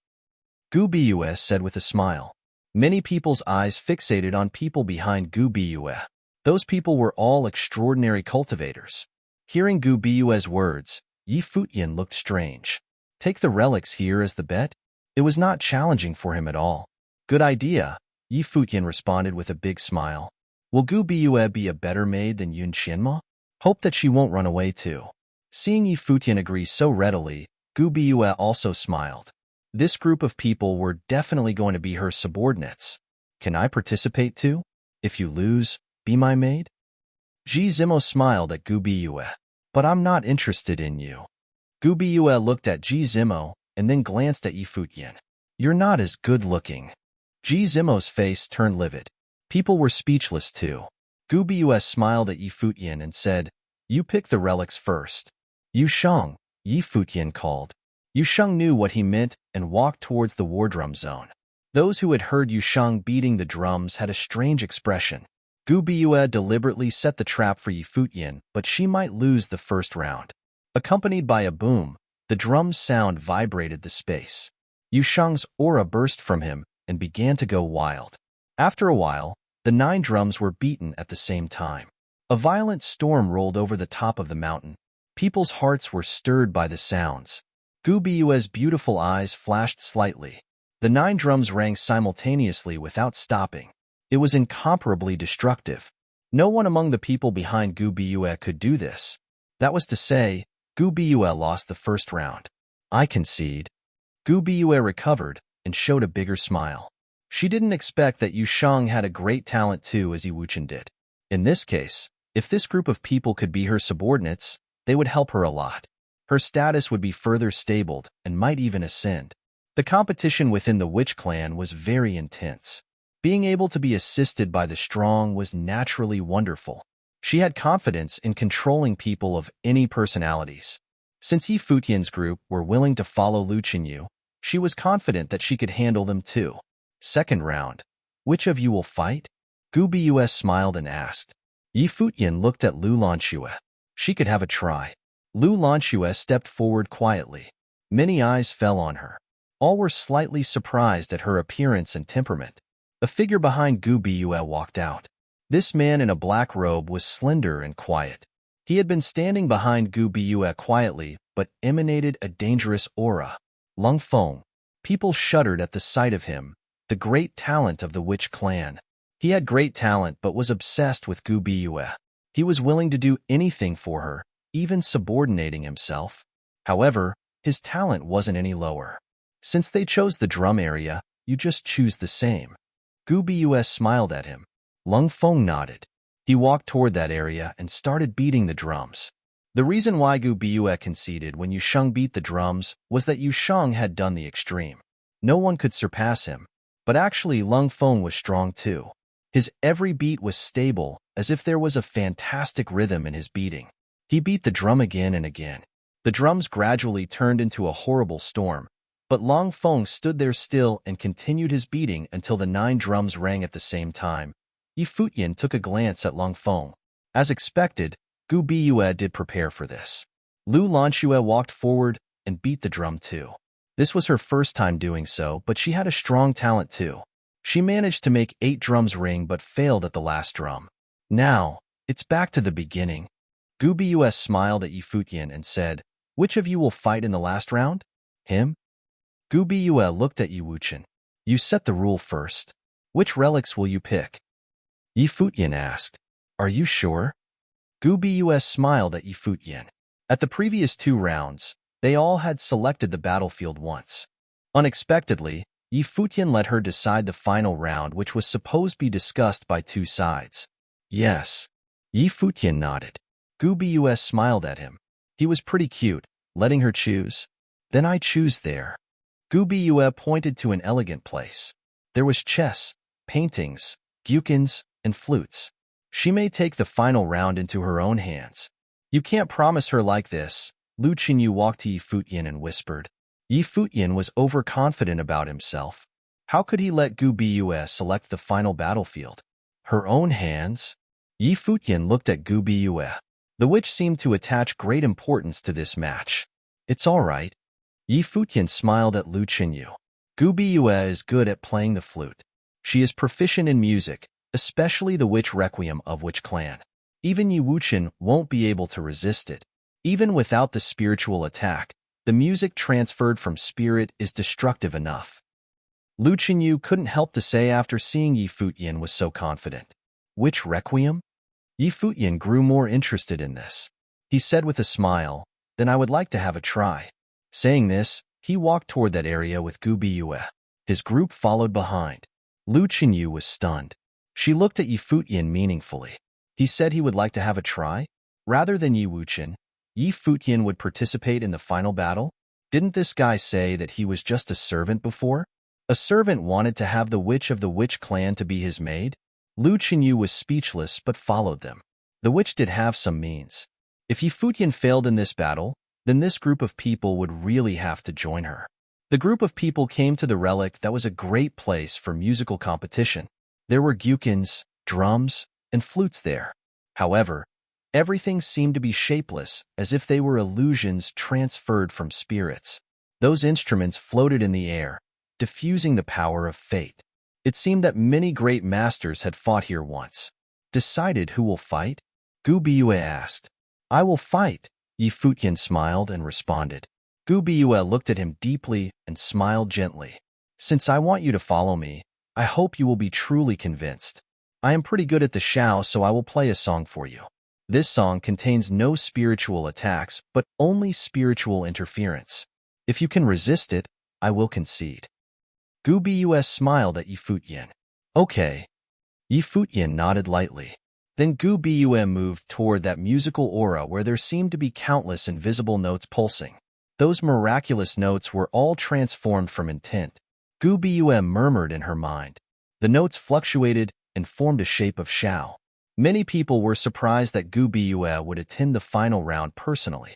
Gu Biyue said with a smile. Many people's eyes fixated on people behind Gu Biyue. Those people were all extraordinary cultivators. Hearing Gu Biyue's words, Yi Futian looked strange. Take the relics here as the bet? It was not challenging for him at all. Good idea, Yi Futian responded with a big smile. Will Gu Biyue be a better maid than Yun Qianma? Hope that she won't run away too. Seeing Yi Futian agree so readily, Gu Biyue also smiled. This group of people were definitely going to be her subordinates. Can I participate too? If you lose, be my maid? Ji Zimo smiled at Gu Biyue. But I'm not interested in you. Gu Biyue looked at Ji Zimo and then glanced at Yi Futian. You're not as good looking. Ji Zimo's face turned livid. People were speechless too. Gu Biyue smiled at Yi Futian and said, you pick the relics first. Yu Sheng, Yi Futian called. Yu Sheng knew what he meant and walked towards the war drum zone. Those who had heard Yu Sheng beating the drums had a strange expression. Gu Biyue deliberately set the trap for Yi Futian, but she might lose the first round. Accompanied by a boom, the drum's sound vibrated the space. Yu Sheng's aura burst from him and began to go wild. After a while, the 9 drums were beaten at the same time. A violent storm rolled over the top of the mountain. People's hearts were stirred by the sounds. Gu Biyue's beautiful eyes flashed slightly. The 9 drums rang simultaneously without stopping. It was incomparably destructive. No one among the people behind Gu Biyue could do this. That was to say, Gu Biyue lost the first round. I concede. Gu Biyue recovered and showed a bigger smile. She didn't expect that Yu Sheng had a great talent too, as Yi Wuchen did. In this case, if this group of people could be her subordinates, they would help her a lot. Her status would be further stabled and might even ascend. The competition within the witch clan was very intense. Being able to be assisted by the strong was naturally wonderful. She had confidence in controlling people of any personalities. Since Yi Futian's group were willing to follow Lu Qinyu, she was confident that she could handle them too. Second round. Which of you will fight? Gu Biyue smiled and asked. Yi Futian looked at Lu Lanxue. She could have a try. Lu Lanxue stepped forward quietly. Many eyes fell on her. All were slightly surprised at her appearance and temperament. A figure behind Gu Biyue walked out. This man in a black robe was slender and quiet. He had been standing behind Gu Biyue quietly, but emanated a dangerous aura. Lung Feng. People shuddered at the sight of him, the great talent of the witch clan. He had great talent but was obsessed with Gu Biyue. He was willing to do anything for her, even subordinating himself. However, his talent wasn't any lower. Since they chose the drum area, you just choose the same. Gu Biyue smiled at him. Lung Feng nodded. He walked toward that area and started beating the drums. The reason why Gu Biyue conceded when Yu Sheng beat the drums was that Yu Sheng had done the extreme. No one could surpass him, but actually Lung Feng was strong too. His every beat was stable, as if there was a fantastic rhythm in his beating. He beat the drum again and again. The drums gradually turned into a horrible storm, but Lung Feng stood there still and continued his beating until the 9 drums rang at the same time. Yi Futian took a glance at Lung Feng. As expected, Gu Biyue did prepare for this. Lu Lanxue walked forward and beat the drum too. This was her first time doing so, but she had a strong talent too. She managed to make 8 drums ring but failed at the last drum. Now, it's back to the beginning. Gu Biyue smiled at Yi Futian and said, "Which of you will fight in the last round?" Him? Gu Biyue looked at Yi Wuchen. "You set the rule first. Which relics will you pick?" Yi Futian asked. "Are you sure?" Gu Biyue smiled at Yi Futian. At the previous 2 rounds, they all had selected the battlefield once. Unexpectedly, Yi Futian let her decide the final round, which was supposed to be discussed by 2 sides. Yes. Yi Futian nodded. Gu Biyue smiled at him. He was pretty cute, letting her choose. "Then I choose there." Gu Biyue pointed to an elegant place. There was chess, paintings, gyukins, and flutes. She may take the final round into her own hands. "You can't promise her like this." Lu Qinyu walked to Yi Futian and whispered. Yi Futian was overconfident about himself. How could he let Gu Biyue select the final battlefield? Her own hands? Yi Futian looked at Gu Biyue. The witch seemed to attach great importance to this match. "It's all right." Yi Futian smiled at Lu Qinyu. Gu Biyue is good at playing the flute. She is proficient in music, especially the witch requiem of witch clan. Even Yi Wuchen won't be able to resist it. Even without the spiritual attack, the music transferred from spirit is destructive enough. Lu Qinyu couldn't help to say after seeing Yi Futian was so confident. "Which requiem?" Yi Futian grew more interested in this. He said with a smile, "Then I would like to have a try." Saying this, he walked toward that area with Gu Biyue. His group followed behind. Lu Qinyu was stunned. She looked at Yi Futian meaningfully. He said he would like to have a try? Rather than Yi Wuchen, Yi Futian would participate in the final battle? Didn't this guy say that he was just a servant before? A servant wanted to have the witch of the witch clan to be his maid? Lu Qinyu was speechless but followed them. The witch did have some means. If Yi Futian failed in this battle, then this group of people would really have to join her. The group of people came to the relic that was a great place for musical competition. There were gyukins, drums, and flutes there. However, everything seemed to be shapeless, as if they were illusions transferred from spirits. Those instruments floated in the air, diffusing the power of fate. It seemed that many great masters had fought here once. "Decided who will fight?" Gu Biyue asked. "I will fight." Yi Futian smiled and responded. Gu Biyue looked at him deeply and smiled gently. "Since I want you to follow me, I hope you will be truly convinced. I am pretty good at the shao, so I will play a song for you. This song contains no spiritual attacks, but only spiritual interference. If you can resist it, I will concede. Gu Bus smiled at Yi Futian. Okay. Yi Futian nodded lightly. Then Gu Bum moved toward that musical aura where there seemed to be countless invisible notes pulsing. Those miraculous notes were all transformed from intent. Gu Bum murmured in her mind. The notes fluctuated and formed a shape of Shao. Many people were surprised that Gu Bue would attend the final round personally.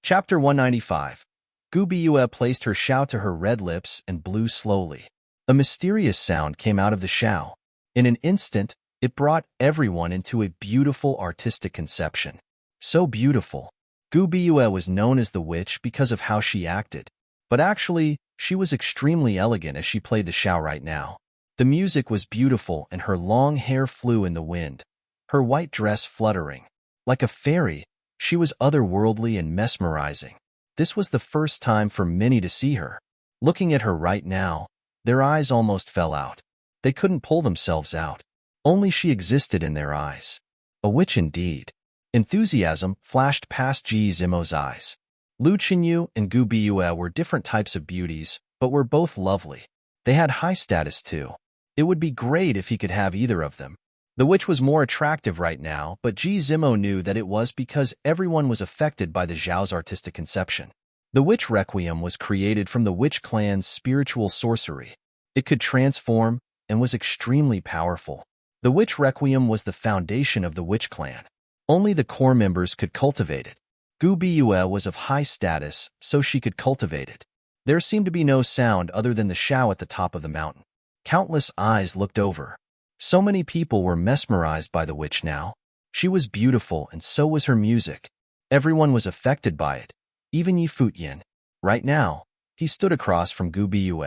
Chapter 195. Gu Bue placed her Shao to her red lips and blew slowly. A mysterious sound came out of the Shao. In an instant, it brought everyone into a beautiful artistic conception. So beautiful. Gu Bue was known as the witch because of how she acted. But actually, she was extremely elegant as she played the Shao right now. The music was beautiful and her long hair flew in the wind, her white dress fluttering. Like a fairy, she was otherworldly and mesmerizing. This was the first time for many to see her. Looking at her right now, their eyes almost fell out. They couldn't pull themselves out. Only she existed in their eyes. A witch indeed. Enthusiasm flashed past Ji Zimo's eyes. Lu Qinyu and Gu Bue were different types of beauties, but were both lovely. They had high status too. It would be great if he could have either of them. The witch was more attractive right now, but Ji Zimo knew that it was because everyone was affected by the Zhao's artistic conception. The Witch Requiem was created from the Witch Clan's spiritual sorcery. It could transform and was extremely powerful. The Witch Requiem was the foundation of the Witch Clan. Only the core members could cultivate it. Gu Bue was of high status, so she could cultivate it. There seemed to be no sound other than the Shao at the top of the mountain. Countless eyes looked over. So many people were mesmerized by the witch now. She was beautiful and so was her music. Everyone was affected by it, even Yi Futian. Right now, he stood across from Gu Bue.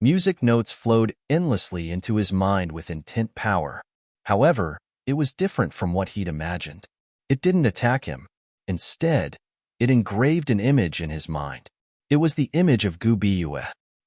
Music notes flowed endlessly into his mind with intent power. However, it was different from what he'd imagined. It didn't attack him. Instead, it engraved an image in his mind. It was the image of Gu Bue.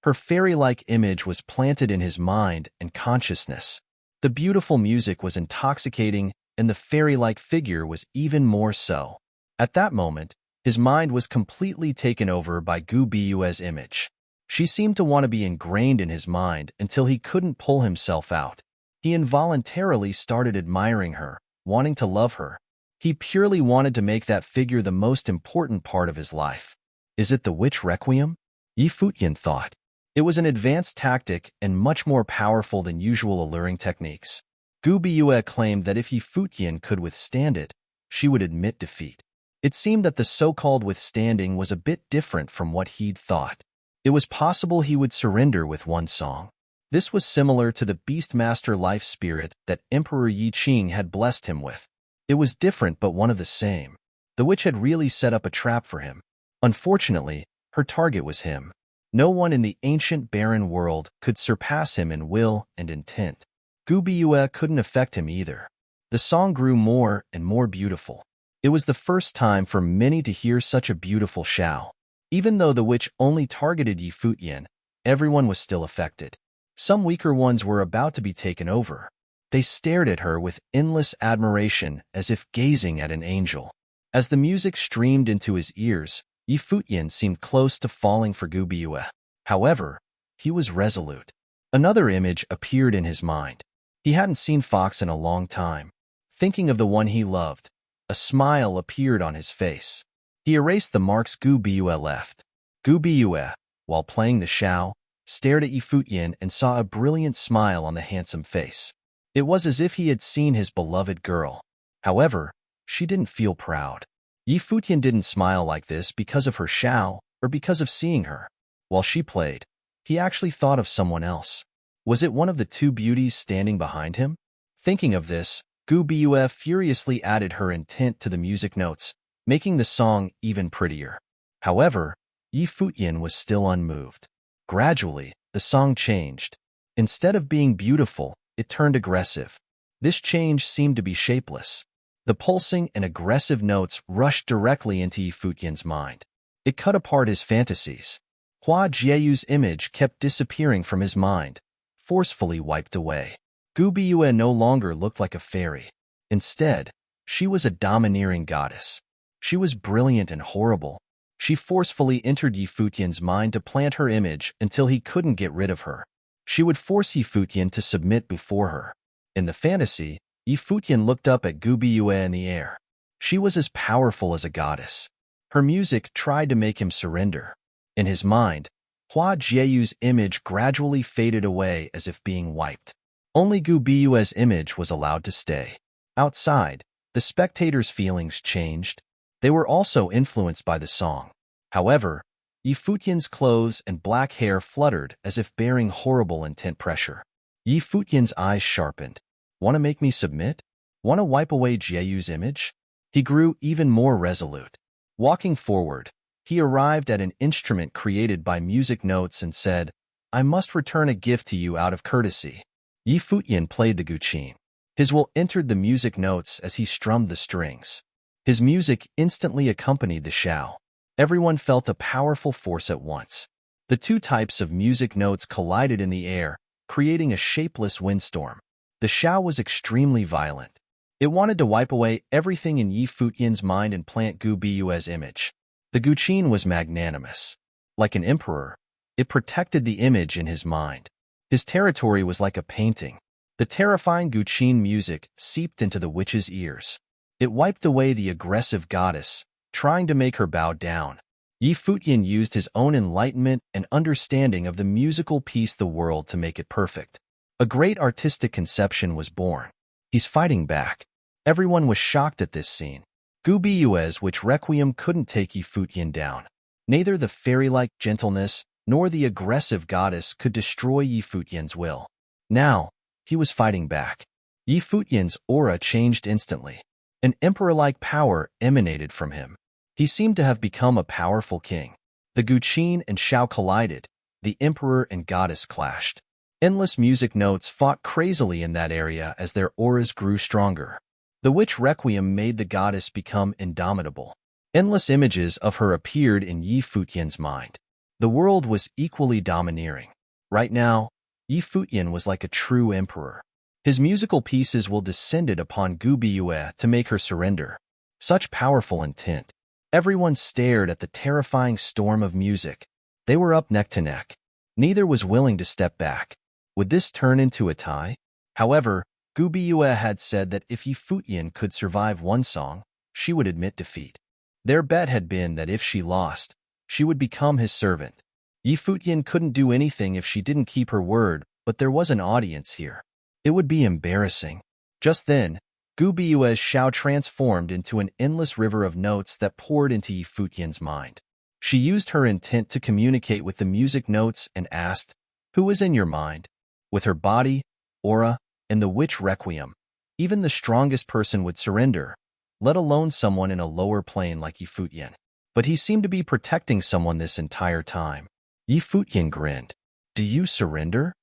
Her fairy-like image was planted in his mind and consciousness. The beautiful music was intoxicating, and the fairy-like figure was even more so. At that moment, his mind was completely taken over by Gu Bue's image. She seemed to want to be ingrained in his mind until he couldn't pull himself out. He involuntarily started admiring her, wanting to love her. He purely wanted to make that figure the most important part of his life. Is it the Witch Requiem? Yi Futian thought. It was an advanced tactic and much more powerful than usual alluring techniques. Gu Bue claimed that if Yi Futian could withstand it, she would admit defeat. It seemed that the so-called withstanding was a bit different from what he'd thought. It was possible he would surrender with one song. This was similar to the Beastmaster life spirit that Emperor Yi Qing had blessed him with. It was different but one of the same. The witch had really set up a trap for him. Unfortunately, her target was him. No one in the ancient barren world could surpass him in will and intent. Gu Bue couldn't affect him either. The song grew more and more beautiful. It was the first time for many to hear such a beautiful Shao. Even though the witch only targeted Yi Futian, everyone was still affected. Some weaker ones were about to be taken over. They stared at her with endless admiration as if gazing at an angel. As the music streamed into his ears, Yi Futian seemed close to falling for Gu Bue. However, he was resolute. Another image appeared in his mind. He hadn't seen Fox in a long time. Thinking of the one he loved, a smile appeared on his face. He erased the marks Gu Bue left. Gu Bue, while playing the Shao, stared at Yi Futian and saw a brilliant smile on the handsome face. It was as if he had seen his beloved girl. However, she didn't feel proud. Yi Futian didn't smile like this because of her Shao or because of seeing her. While she played, he actually thought of someone else. Was it one of the two beauties standing behind him? Thinking of this, Gu Bue furiously added her intent to the music notes, making the song even prettier. However, Yi Futian was still unmoved. Gradually, the song changed. Instead of being beautiful, it turned aggressive. This change seemed to be shapeless. The pulsing and aggressive notes rushed directly into Yi Futian's mind. It cut apart his fantasies. Hua Jieyu's image kept disappearing from his mind, forcefully wiped away. Gu Bue no longer looked like a fairy. Instead, she was a domineering goddess. She was brilliant and horrible. She forcefully entered Yi Futian's mind to plant her image until he couldn't get rid of her. She would force Yi Futian to submit before her. In the fantasy, Yi Futian looked up at Gu Biyue in the air. She was as powerful as a goddess. Her music tried to make him surrender. In his mind, Hua Jieyu's image gradually faded away as if being wiped. Only Gu Biyue's image was allowed to stay. Outside, the spectators' feelings changed. They were also influenced by the song. However, Yi Futian's clothes and black hair fluttered as if bearing horrible intent pressure. Yi Futian's eyes sharpened. Want to make me submit? Want to wipe away Jieyu's image? He grew even more resolute. Walking forward, he arrived at an instrument created by music notes and said, I must return a gift to you out of courtesy. Yi Futian played the guqin. His will entered the music notes as he strummed the strings. His music instantly accompanied the shao. Everyone felt a powerful force at once. The two types of music notes collided in the air, creating a shapeless windstorm. The shao was extremely violent. It wanted to wipe away everything in Yi Futian's mind and plant Gu Biyue's image. The guqin was magnanimous. Like an emperor, it protected the image in his mind. His territory was like a painting. The terrifying guqin music seeped into the witch's ears. It wiped away the aggressive goddess, trying to make her bow down. Yi Futian used his own enlightenment and understanding of the musical piece the world to make it perfect. A great artistic conception was born. He's fighting back. Everyone was shocked at this scene. Gu Biyue's witch requiem couldn't take Yi Futian down. Neither the fairy-like gentleness nor the aggressive goddess could destroy Yi Futian's will. Now, he was fighting back. Yi Futian's aura changed instantly. An emperor-like power emanated from him. He seemed to have become a powerful king. The guqin and shao collided. The emperor and goddess clashed. Endless music notes fought crazily in that area as their auras grew stronger. The witch requiem made the goddess become indomitable. Endless images of her appeared in Yi Futian's mind. The world was equally domineering. Right now, Yi Futian was like a true emperor. His musical pieces will descended upon Gu Biyue to make her surrender. Such powerful intent. Everyone stared at the terrifying storm of music. They were up neck to neck. Neither was willing to step back. Would this turn into a tie? However, Gu Biyue had said that if Yi Futian could survive one song, she would admit defeat. Their bet had been that if she lost, she would become his servant. Yi Futian couldn't do anything if she didn't keep her word, but there was an audience here. It would be embarrassing. Just then, Gu Biyue's shao transformed into an endless river of notes that poured into Yi Futian's mind. She used her intent to communicate with the music notes and asked, "Who is in your mind?" With her body, aura, and the witch requiem, even the strongest person would surrender, let alone someone in a lower plane like Yi Futian. But he seemed to be protecting someone this entire time. Yi Futian grinned. "Do you surrender?"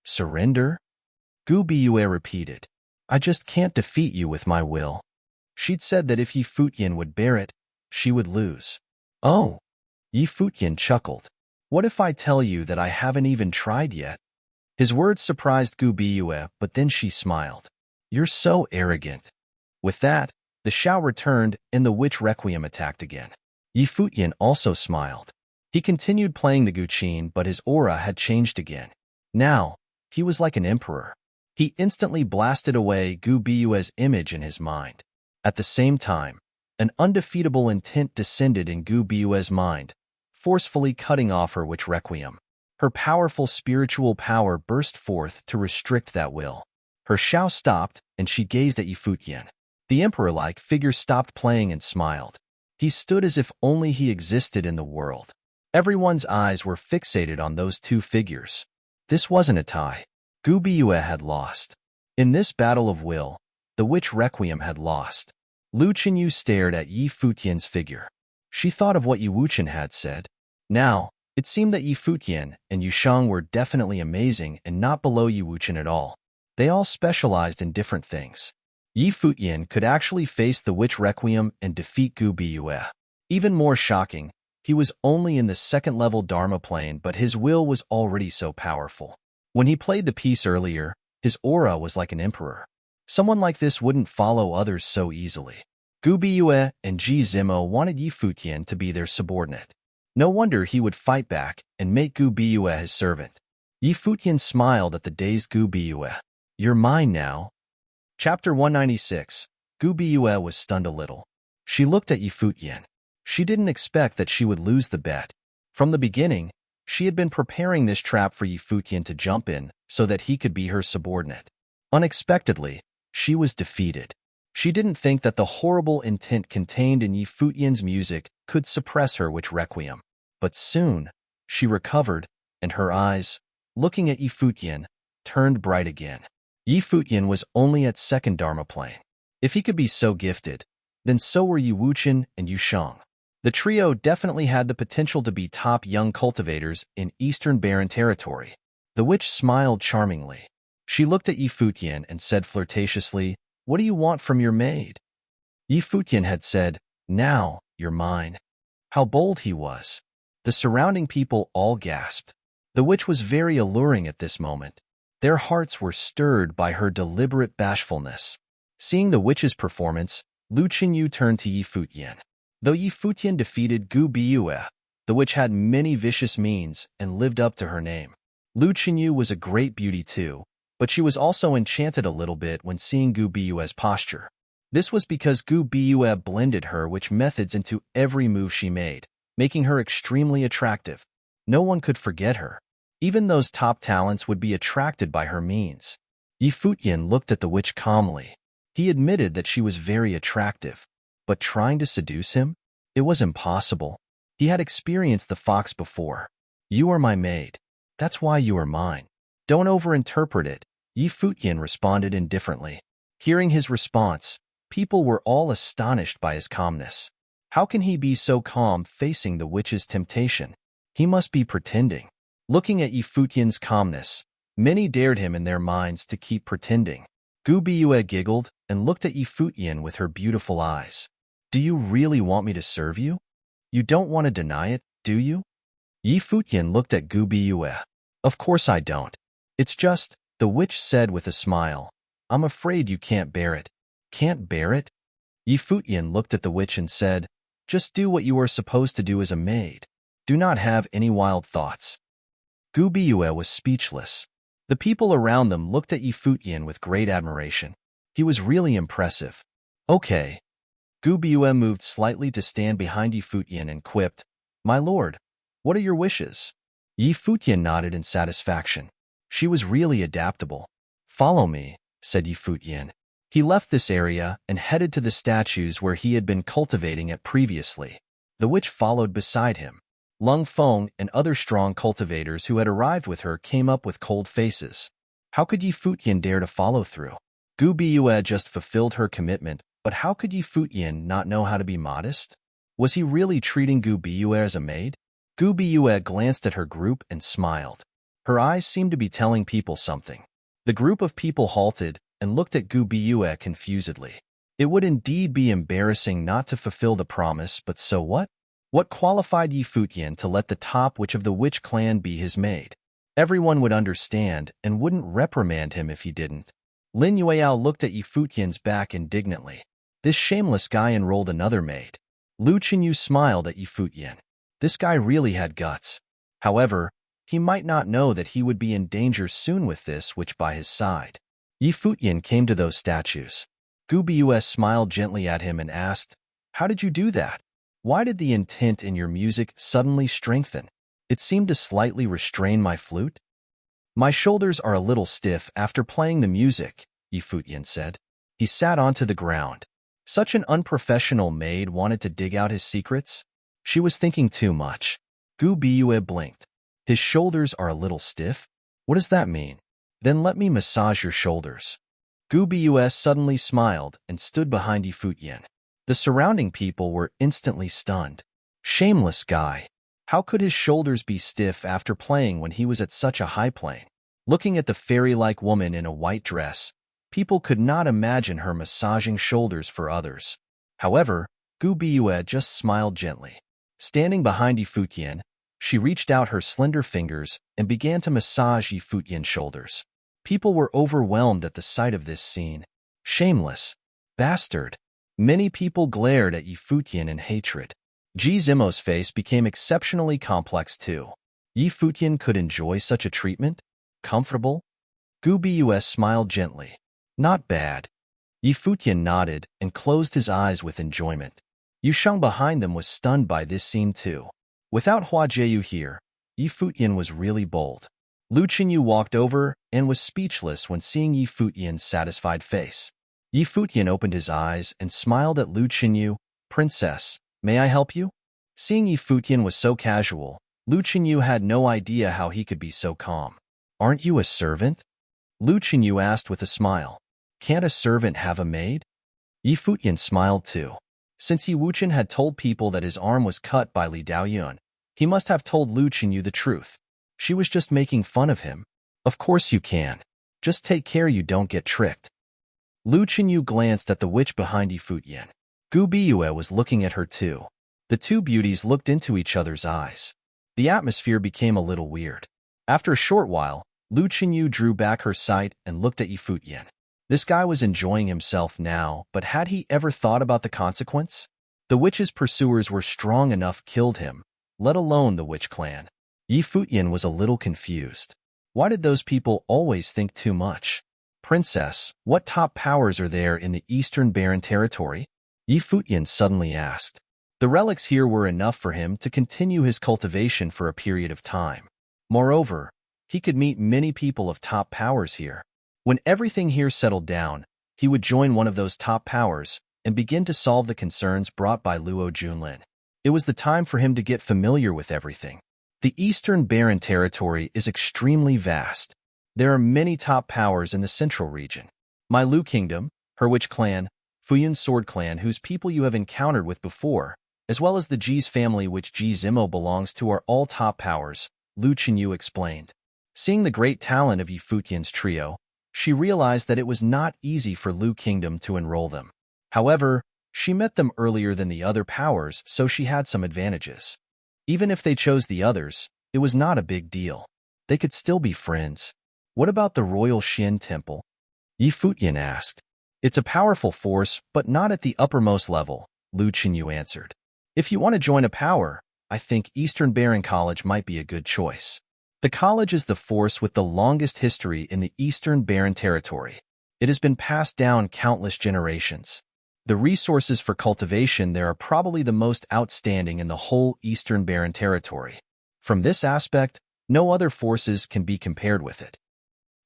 "Surrender?" Gu Biyue repeated. "I just can't defeat you with my will." She'd said that if Yi Futian would bear it, she would lose. "Oh." Yi Futian chuckled. "What if I tell you that I haven't even tried yet?" His words surprised Gu Biyue, but then she smiled. "You're so arrogant." With that, the shao returned and the witch requiem attacked again. Yi Futian also smiled. He continued playing the guqin, but his aura had changed again. Now, he was like an emperor. He instantly blasted away Gu Biyue's image in his mind. At the same time, an undefeatable intent descended in Gu Biyue's mind, forcefully cutting off her witch requiem. Her powerful spiritual power burst forth to restrict that will. Her shao stopped, and she gazed at Yi Futian. The emperor-like figure stopped playing and smiled. He stood as if only he existed in the world. Everyone's eyes were fixated on those two figures. This wasn't a tie. Gu Biyue had lost. In this battle of will, the witch requiem had lost. Lu Chenyu stared at Yi Futian's figure. She thought of what Yi Wuchen had said. Now, it seemed that Yi Futian and Yu Shang were definitely amazing and not below Yi Wuchen at all. They all specialized in different things. Yi Futian could actually face the witch requiem and defeat Gu Biyue. Even more shocking, he was only in the second-level Dharma plane, but his will was already so powerful. When he played the piece earlier, his aura was like an emperor. Someone like this wouldn't follow others so easily. Gu Biyue and Ji Zimo wanted Yi Futian to be their subordinate. No wonder he would fight back and make Gu Biyue his servant. Yi Futian smiled at the dazed Gu Biyue. You're mine now. Chapter 196. Gu Biyue was stunned a little. She looked at Yi Futian. She didn't expect that she would lose the bet. From the beginning, she had been preparing this trap for Yi Futian to jump in so that he could be her subordinate. Unexpectedly, she was defeated. She didn't think that the horrible intent contained in Yi Futian's music could suppress her witch requiem. But soon, she recovered, and her eyes, looking at Yi Futian, turned bright again. Yi Futian was only at second Dharma plane. If he could be so gifted, then so were Yi Wuchen and Yu Sheng. The trio definitely had the potential to be top young cultivators in Eastern Barren territory. The witch smiled charmingly. She looked at Yi Futian and said flirtatiously, "What do you want from your maid?" Yi Futian had said, "Now, you're mine." How bold he was. The surrounding people all gasped. The witch was very alluring at this moment. Their hearts were stirred by her deliberate bashfulness. Seeing the witch's performance, Lu Qinyu turned to Yi Futian. Though Yi Futian defeated Gu Biyue, the witch had many vicious means and lived up to her name. Lu Qinyu was a great beauty too, but she was also enchanted a little bit when seeing Gu Biyue's posture. This was because Gu Biyue blended her witch methods into every move she made, making her extremely attractive. No one could forget her. Even those top talents would be attracted by her means. Yi Futian looked at the witch calmly. He admitted that she was very attractive. But trying to seduce him? It was impossible. He had experienced the fox before. You are my maid. That's why you are mine. Don't overinterpret it, Yi Futian responded indifferently. Hearing his response, people were all astonished by his calmness. How can he be so calm facing the witch's temptation? He must be pretending. Looking at Yi Futian's calmness, many dared him in their minds to keep pretending. Gu Biyue giggled and looked at Yi Futian with her beautiful eyes. Do you really want me to serve you? You don't want to deny it, do you? Yi Futian looked at Gu Biyue. Of course I don't. It's just, the witch said with a smile, I'm afraid you can't bear it. Can't bear it? Yi Futian looked at the witch and said, just do what you are supposed to do as a maid. Do not have any wild thoughts. Gu Biyue was speechless. The people around them looked at Yi Futian with great admiration. He was really impressive. Okay. Gu Biyue moved slightly to stand behind Yi Futian and quipped, My lord, what are your wishes? Yi Futian nodded in satisfaction. She was really adaptable. Follow me, said Yi Futian. He left this area and headed to the statues where he had been cultivating it previously. The witch followed beside him. Lung Feng and other strong cultivators who had arrived with her came up with cold faces. How could Yi Futian dare to follow through? Gu Biyue just fulfilled her commitment, but how could Yi Futian not know how to be modest? Was he really treating Gu Biyue as a maid? Gu Biyue glanced at her group and smiled. Her eyes seemed to be telling people something. The group of people halted and looked at Gu Biyue confusedly. It would indeed be embarrassing not to fulfill the promise, but so what? What qualified Yi Futian to let the top witch of the witch clan be his maid? Everyone would understand and wouldn't reprimand him if he didn't. Lin Yueyao looked at Yi Futian's back indignantly. This shameless guy enrolled another maid. Lu Qinyu smiled at Yi Futian. This guy really had guts. However, he might not know that he would be in danger soon with this witch by his side. Yi Futian came to those statues. Gu Biyue smiled gently at him and asked, How did you do that? Why did the intent in your music suddenly strengthen? It seemed to slightly restrain my flute. My shoulders are a little stiff after playing the music, Yi Futian said. He sat onto the ground. Such an unprofessional maid wanted to dig out his secrets? She was thinking too much. Gu Biyue blinked. His shoulders are a little stiff? What does that mean? Then let me massage your shoulders. Gu Biyue suddenly smiled and stood behind Yi Futian. The surrounding people were instantly stunned. Shameless guy. How could his shoulders be stiff after playing when he was at such a high plane? Looking at the fairy-like woman in a white dress, people could not imagine her massaging shoulders for others. However, Gu Biyue just smiled gently. Standing behind Yi Futian, she reached out her slender fingers and began to massage Yi Futian's shoulders. People were overwhelmed at the sight of this scene. Shameless. Bastard. Many people glared at Yi Futian in hatred. Ji Zimo's face became exceptionally complex too. Yi Futian could enjoy such a treatment? Comfortable? Gu Bus smiled gently. Not bad. Yi Futian nodded and closed his eyes with enjoyment. Yu Sheng behind them was stunned by this scene too. Without Hua Jieyu here, Yi Futian was really bold. Lu Qinyu walked over and was speechless when seeing Yi Futian's satisfied face. Yi Futian opened his eyes and smiled at Lu Qinyu. Princess, may I help you? Seeing Yi Futian was so casual, Lu Qinyu had no idea how he could be so calm. Aren't you a servant? Lu Qinyu asked with a smile. Can't a servant have a maid? Yi Futian smiled too. Since Yi Wuchen had told people that his arm was cut by Li Daoyun, he must have told Lu Qinyu the truth. She was just making fun of him. Of course you can. Just take care you don't get tricked. Lu Qinyu glanced at the witch behind Yi Futian. Gu Biyue was looking at her too. The two beauties looked into each other's eyes. The atmosphere became a little weird. After a short while, Lu Qinyu drew back her sight and looked at Yi Futian. This guy was enjoying himself now, but had he ever thought about the consequence? The witch's pursuers were strong enough killed him, let alone the witch clan. Yi Futian was a little confused. Why did those people always think too much? Princess, what top powers are there in the Eastern Barren Territory? Yi Futian suddenly asked. The relics here were enough for him to continue his cultivation for a period of time. Moreover, he could meet many people of top powers here. When everything here settled down, he would join one of those top powers and begin to solve the concerns brought by Luo Junlin. It was the time for him to get familiar with everything. The Eastern Barren Territory is extremely vast. There are many top powers in the central region. My Lu Kingdom, her witch clan, Fuyun Sword Clan, whose people you have encountered with before, as well as the Ji's family which Ji Zimo belongs to are all top powers, Lu Qinyu explained. Seeing the great talent of Yi Futian's trio, she realized that it was not easy for Lu Kingdom to enroll them. However, she met them earlier than the other powers, so she had some advantages. Even if they chose the others, it was not a big deal. They could still be friends. What about the Royal Xin Temple? Yi Futian asked. It's a powerful force, but not at the uppermost level, Lu Qinyu answered. If you want to join a power, I think Eastern Barren College might be a good choice. The college is the force with the longest history in the Eastern Barren Territory. It has been passed down countless generations. The resources for cultivation there are probably the most outstanding in the whole Eastern Barren Territory. From this aspect, no other forces can be compared with it.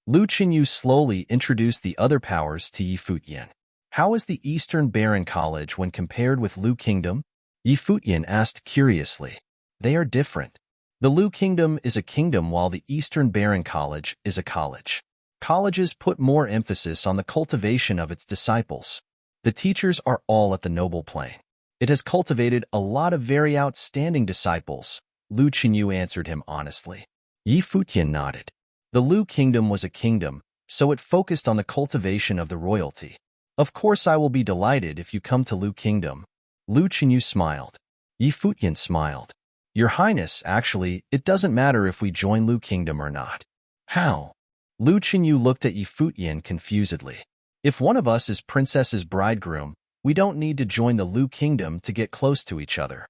Lu Qinyu slowly introduced the other powers to Yi Futian. How is the Eastern Barren College when compared with Lu Kingdom? Yi Futian asked curiously. They are different. The Lu Kingdom is a kingdom while the Eastern Barren College is a college. Colleges put more emphasis on the cultivation of its disciples. The teachers are all at the noble plane. It has cultivated a lot of very outstanding disciples, Lu Qinyu answered him honestly. Yi Futian nodded. The Lu Kingdom was a kingdom, so it focused on the cultivation of the royalty. Of course I will be delighted if you come to Lu Kingdom. Lu Qinyu smiled. Yi Futian smiled. Your Highness, actually, it doesn't matter if we join Lu Kingdom or not. How? Lu Qinyu looked at Yi Futian confusedly. If one of us is Princess's bridegroom, we don't need to join the Lu Kingdom to get close to each other.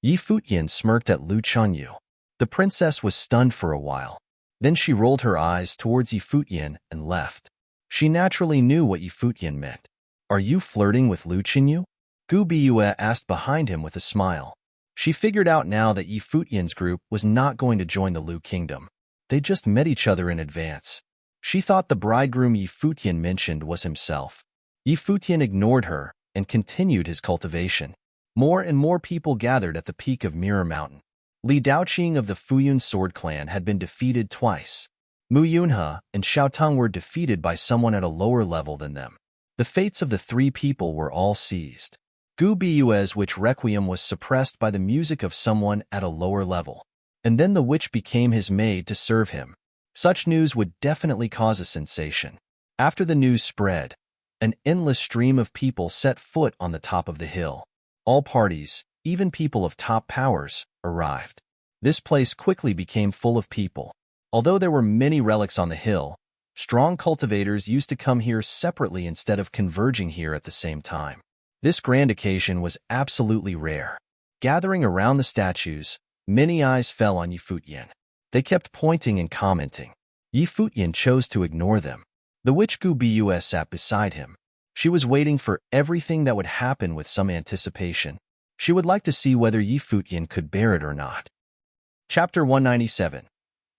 Yi Futian smirked at Lu Qinyu. The princess was stunned for a while. Then she rolled her eyes towards Yi Futian and left. She naturally knew what Yi Futian meant. Are you flirting with Lu Qinyu? Gu Biyue asked behind him with a smile. She figured out now that Yi Futian's group was not going to join the Lu Kingdom. They just met each other in advance. She thought the bridegroom Yi Futian mentioned was himself. Yi Futian ignored her and continued his cultivation. More and more people gathered at the peak of Mirror Mountain. Li Daoqing of the Fuyun Sword Clan had been defeated twice. Mu Yunhe and Xiaotong were defeated by someone at a lower level than them. The fates of the three people were all seized. Gu Biyue's witch requiem was suppressed by the music of someone at a lower level, and then the witch became his maid to serve him. Such news would definitely cause a sensation. After the news spread, an endless stream of people set foot on the top of the hill. All parties, even people of top powers, arrived. This place quickly became full of people. Although there were many relics on the hill, strong cultivators used to come here separately instead of converging here at the same time. This grand occasion was absolutely rare. Gathering around the statues, many eyes fell on Futian. They kept pointing and commenting. Futian chose to ignore them. The witch Gubius sat beside him. She was waiting for everything that would happen with some anticipation. She would like to see whether Futian could bear it or not. Chapter 197.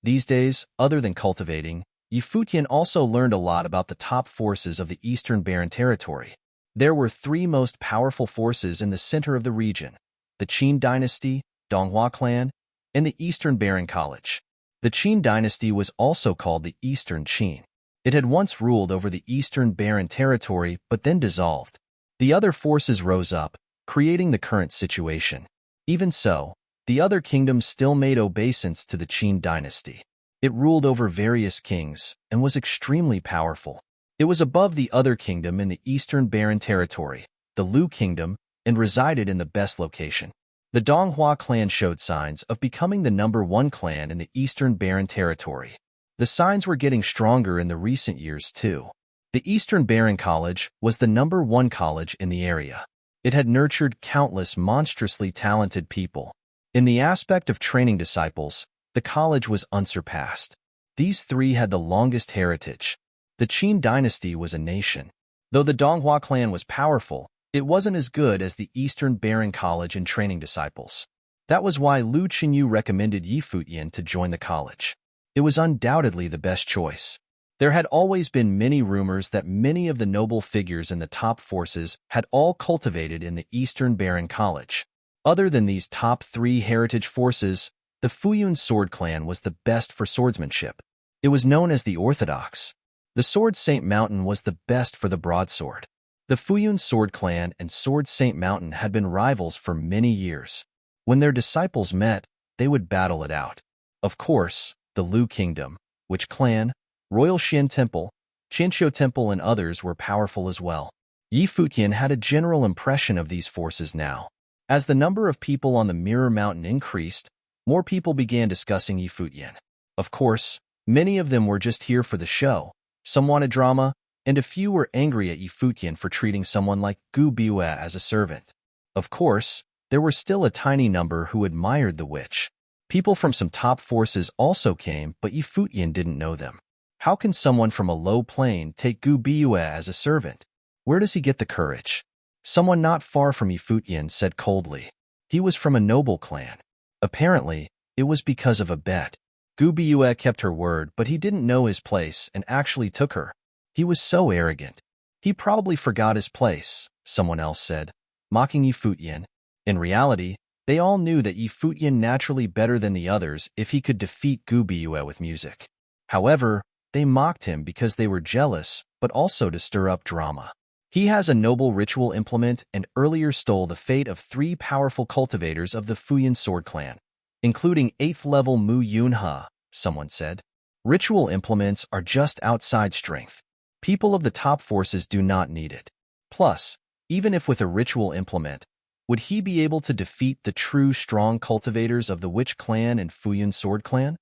These days, other than cultivating, Futian also learned a lot about the top forces of the Eastern Barren Territory. There were three most powerful forces in the center of the region: the Qin dynasty, Donghua clan, and the Eastern Barren College. The Qin dynasty was also called the Eastern Qin. It had once ruled over the Eastern Barren Territory but then dissolved. The other forces rose up, creating the current situation. Even so, the other kingdoms still made obeisance to the Qin dynasty. It ruled over various kings and was extremely powerful. It was above the other kingdom in the Eastern Barren Territory, the Lu Kingdom, and resided in the best location. The Donghua clan showed signs of becoming the #1 clan in the Eastern Barren Territory. The signs were getting stronger in the recent years, too. The Eastern Barren College was the #1 college in the area. It had nurtured countless monstrously talented people. In the aspect of training disciples, the college was unsurpassed. These three had the longest heritage. The Qin dynasty was a nation. Though the Donghua clan was powerful, it wasn't as good as the Eastern Barren College in training disciples. That was why Lu Qinyu recommended Futian to join the college. It was undoubtedly the best choice. There had always been many rumors that many of the noble figures in the top forces had all cultivated in the Eastern Barren College. Other than these top three heritage forces, the Futian sword clan was the best for swordsmanship. It was known as the Orthodox. The Sword Saint Mountain was the best for the broadsword. The Futian sword clan and Sword Saint Mountain had been rivals for many years. When their disciples met, they would battle it out. Of course, the Lu Kingdom, Witch Clan, Royal Shin Temple, Qinqiu Temple, and others were powerful as well. Futian had a general impression of these forces now. As the number of people on the Mirror Mountain increased, more people began discussing Futian. Of course, many of them were just here for the show. Some wanted drama, and a few were angry at Futian for treating someone like Gu Biue as a servant. Of course, there were still a tiny number who admired the witch. People from some top forces also came, but Futian didn't know them. How can someone from a low plane take Gu Biue as a servant? Where does he get the courage? Someone not far from Futian said coldly. He was from a noble clan. Apparently, it was because of a bet. Gu Biue kept her word, but he didn't know his place and actually took her. He was so arrogant. He probably forgot his place, someone else said, mocking Futian. In reality, they all knew that Futian naturally better than the others if he could defeat Gu Biue with music. However, they mocked him because they were jealous, but also to stir up drama. He has a noble ritual implement and earlier stole the fate of three powerful cultivators of the Futian sword clan, including 8th level Mu Yunhe, someone said. Ritual implements are just outside strength. People of the top forces do not need it. Plus, even if with a ritual implement, would he be able to defeat the true strong cultivators of the Witch clan and Futian sword clan?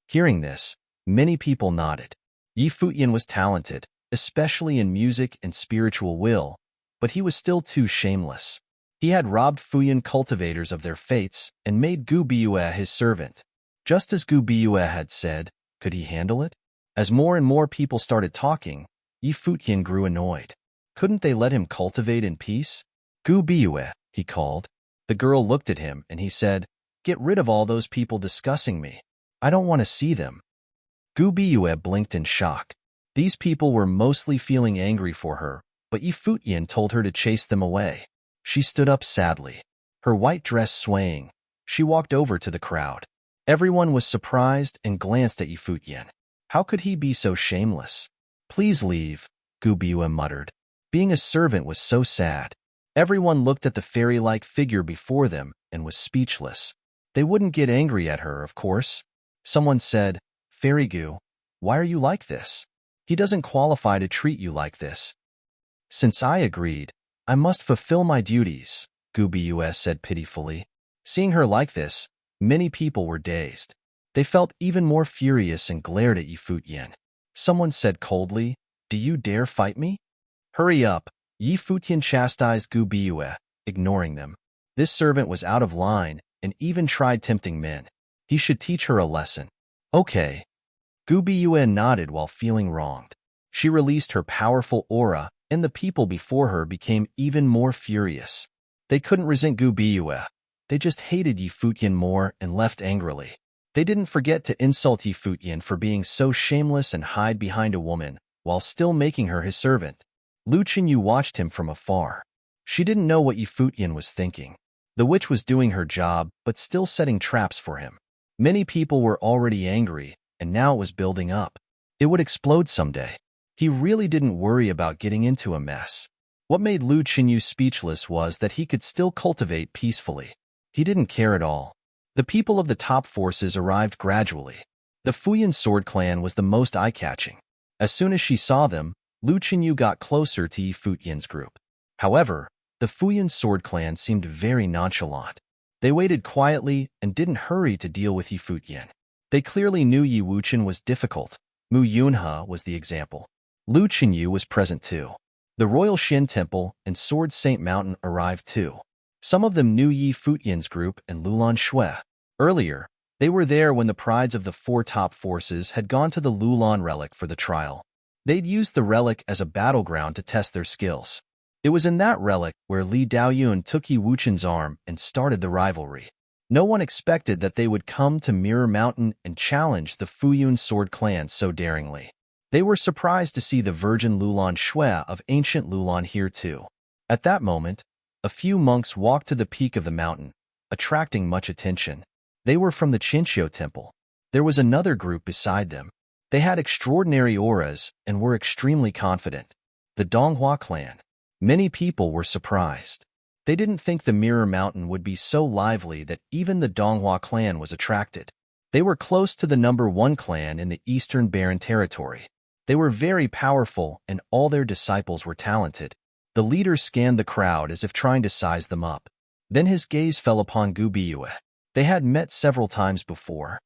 Hearing this, many people nodded. Futian was talented, especially in music and spiritual will, but he was still too shameless. He had robbed Futian cultivators of their fates and made Gu Biue his servant. Just as Gu Biue had said, could he handle it? As more and more people started talking, Futian grew annoyed. Couldn't they let him cultivate in peace? Gu Biue, he called. The girl looked at him and he said, "Get rid of all those people discussing me. I don't want to see them." Gu Biue blinked in shock. These people were mostly feeling angry for her, but Futian told her to chase them away. She stood up sadly, her white dress swaying. She walked over to the crowd. Everyone was surprised and glanced at Futian. How could he be so shameless? "Please leave," Gu Biue muttered. Being a servant was so sad. Everyone looked at the fairy-like figure before them and was speechless. They wouldn't get angry at her, of course. Someone said, "Fairy Gu, why are you like this? He doesn't qualify to treat you like this." "Since I agreed, I must fulfill my duties," Gu Biue said pitifully. Seeing her like this, many people were dazed. They felt even more furious and glared at Futian. Someone said coldly, "Do you dare fight me? Hurry up, Yi Futian chastised Gu Biue, ignoring them. This servant was out of line and even tried tempting men. He should teach her a lesson. Okay. Gu Biue nodded while feeling wronged. She released her powerful aura, and the people before her became even more furious. They couldn't resent Gu Biue. They just hated Yi Futian more and left angrily. They didn't forget to insult Yi Futian for being so shameless and hide behind a woman, while still making her his servant. Lu Qinyu watched him from afar. She didn't know what Yi Futian was thinking. The witch was doing her job, but still setting traps for him. Many people were already angry, and now it was building up. It would explode someday. He really didn't worry about getting into a mess. What made Lu Qinyu speechless was that he could still cultivate peacefully. He didn't care at all. The people of the top forces arrived gradually. The Futian sword clan was the most eye-catching. As soon as she saw them, Lu Qinyu got closer to Yi Futian's group. However, the Futian sword clan seemed very nonchalant. They waited quietly and didn't hurry to deal with Yi Futian. They clearly knew Yi Wuchen was difficult. Mu Yunhe was the example. Lu Qinyu was present too. The Royal Shin Temple and Sword Saint Mountain arrived too. Some of them knew Yi Futian's group and Lulan Shui. Earlier, they were there when the prides of the four top forces had gone to the Lulan relic for the trial. They'd used the relic as a battleground to test their skills. It was in that relic where Li Daoyun took Yi Wuchen's arm and started the rivalry. No one expected that they would come to Mirror Mountain and challenge the Fuyun sword clan so daringly. They were surprised to see the Virgin Lulan Shui of ancient Lulan here too. At that moment, a few monks walked to the peak of the mountain, attracting much attention. They were from the Qinqiu Temple. There was another group beside them. They had extraordinary auras and were extremely confident. The Donghua clan. Many people were surprised. They didn't think the Mirror Mountain would be so lively that even the Donghua clan was attracted. They were close to the #1 clan in the Eastern Barren Territory. They were very powerful and all their disciples were talented. The leader scanned the crowd as if trying to size them up. Then his gaze fell upon Gu Biue. They had met several times before.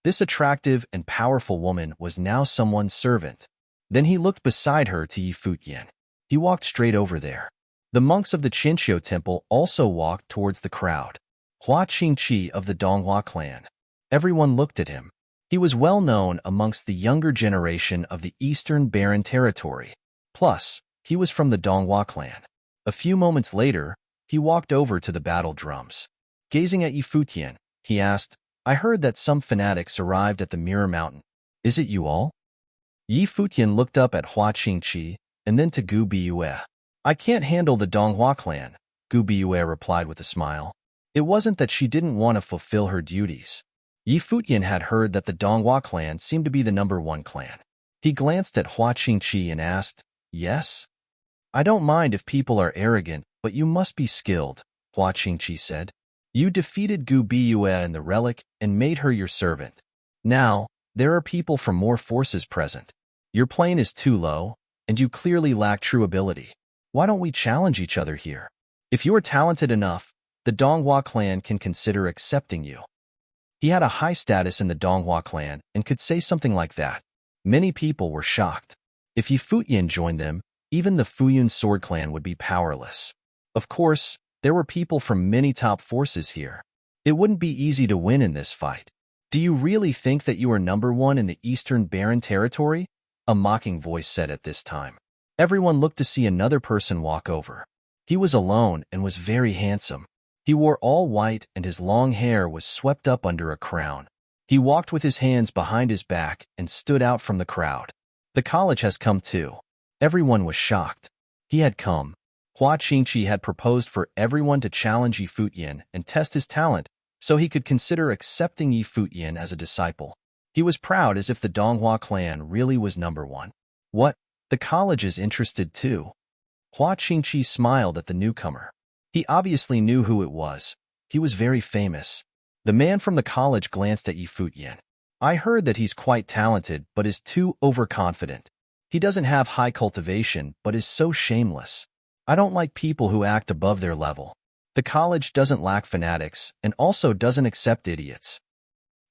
This attractive and powerful woman was now someone's servant. Then he looked beside her to Yi Futian. He walked straight over there. The monks of the Qinqiu Temple also walked towards the crowd. Hua Qingqi of the Donghua clan. Everyone looked at him. He was well known amongst the younger generation of the Eastern Barren Territory. Plus, he was from the Donghua clan. A few moments later, he walked over to the battle drums. Gazing at Yi Futian, he asked, "I heard that some fanatics arrived at the Mirror Mountain. Is it you all?" Yi Futian looked up at Hua Qingqi and then to Gu Biue. "I can't handle the Donghua clan," Gu Biue replied with a smile. It wasn't that she didn't want to fulfill her duties. Yi Futian had heard that the Donghua clan seemed to be the #1 clan. He glanced at Hua Qingqi and asked, "Yes?" "I don't mind if people are arrogant, but you must be skilled," Hua Qingqi said. "You defeated Gu Biue in the relic and made her your servant. Now, there are people from more forces present. Your plane is too low, and you clearly lack true ability. Why don't we challenge each other here? If you are talented enough, the Donghua clan can consider accepting you." He had a high status in the Donghua clan and could say something like that. Many people were shocked. If Yi Futian joined them, even the Fuyun sword clan would be powerless. Of course, there were people from many top forces here. It wouldn't be easy to win in this fight. "Do you really think that you are #1 in the Eastern Barren Territory?" a mocking voice said at this time. Everyone looked to see another person walk over. He was alone and was very handsome. He wore all white and his long hair was swept up under a crown. He walked with his hands behind his back and stood out from the crowd. "The college has come too." Everyone was shocked. He had come. Hua Qingqi had proposed for everyone to challenge Yi Futian and test his talent so he could consider accepting Yi Futian as a disciple. He was proud as if the Donghua clan really was #1. "What? The college is interested too?" Hua Qingqi smiled at the newcomer. He obviously knew who it was. He was very famous. The man from the college glanced at Yi Futian. "I heard that he's quite talented but is too overconfident. He doesn't have high cultivation but is so shameless. I don't like people who act above their level. The college doesn't lack fanatics and also doesn't accept idiots."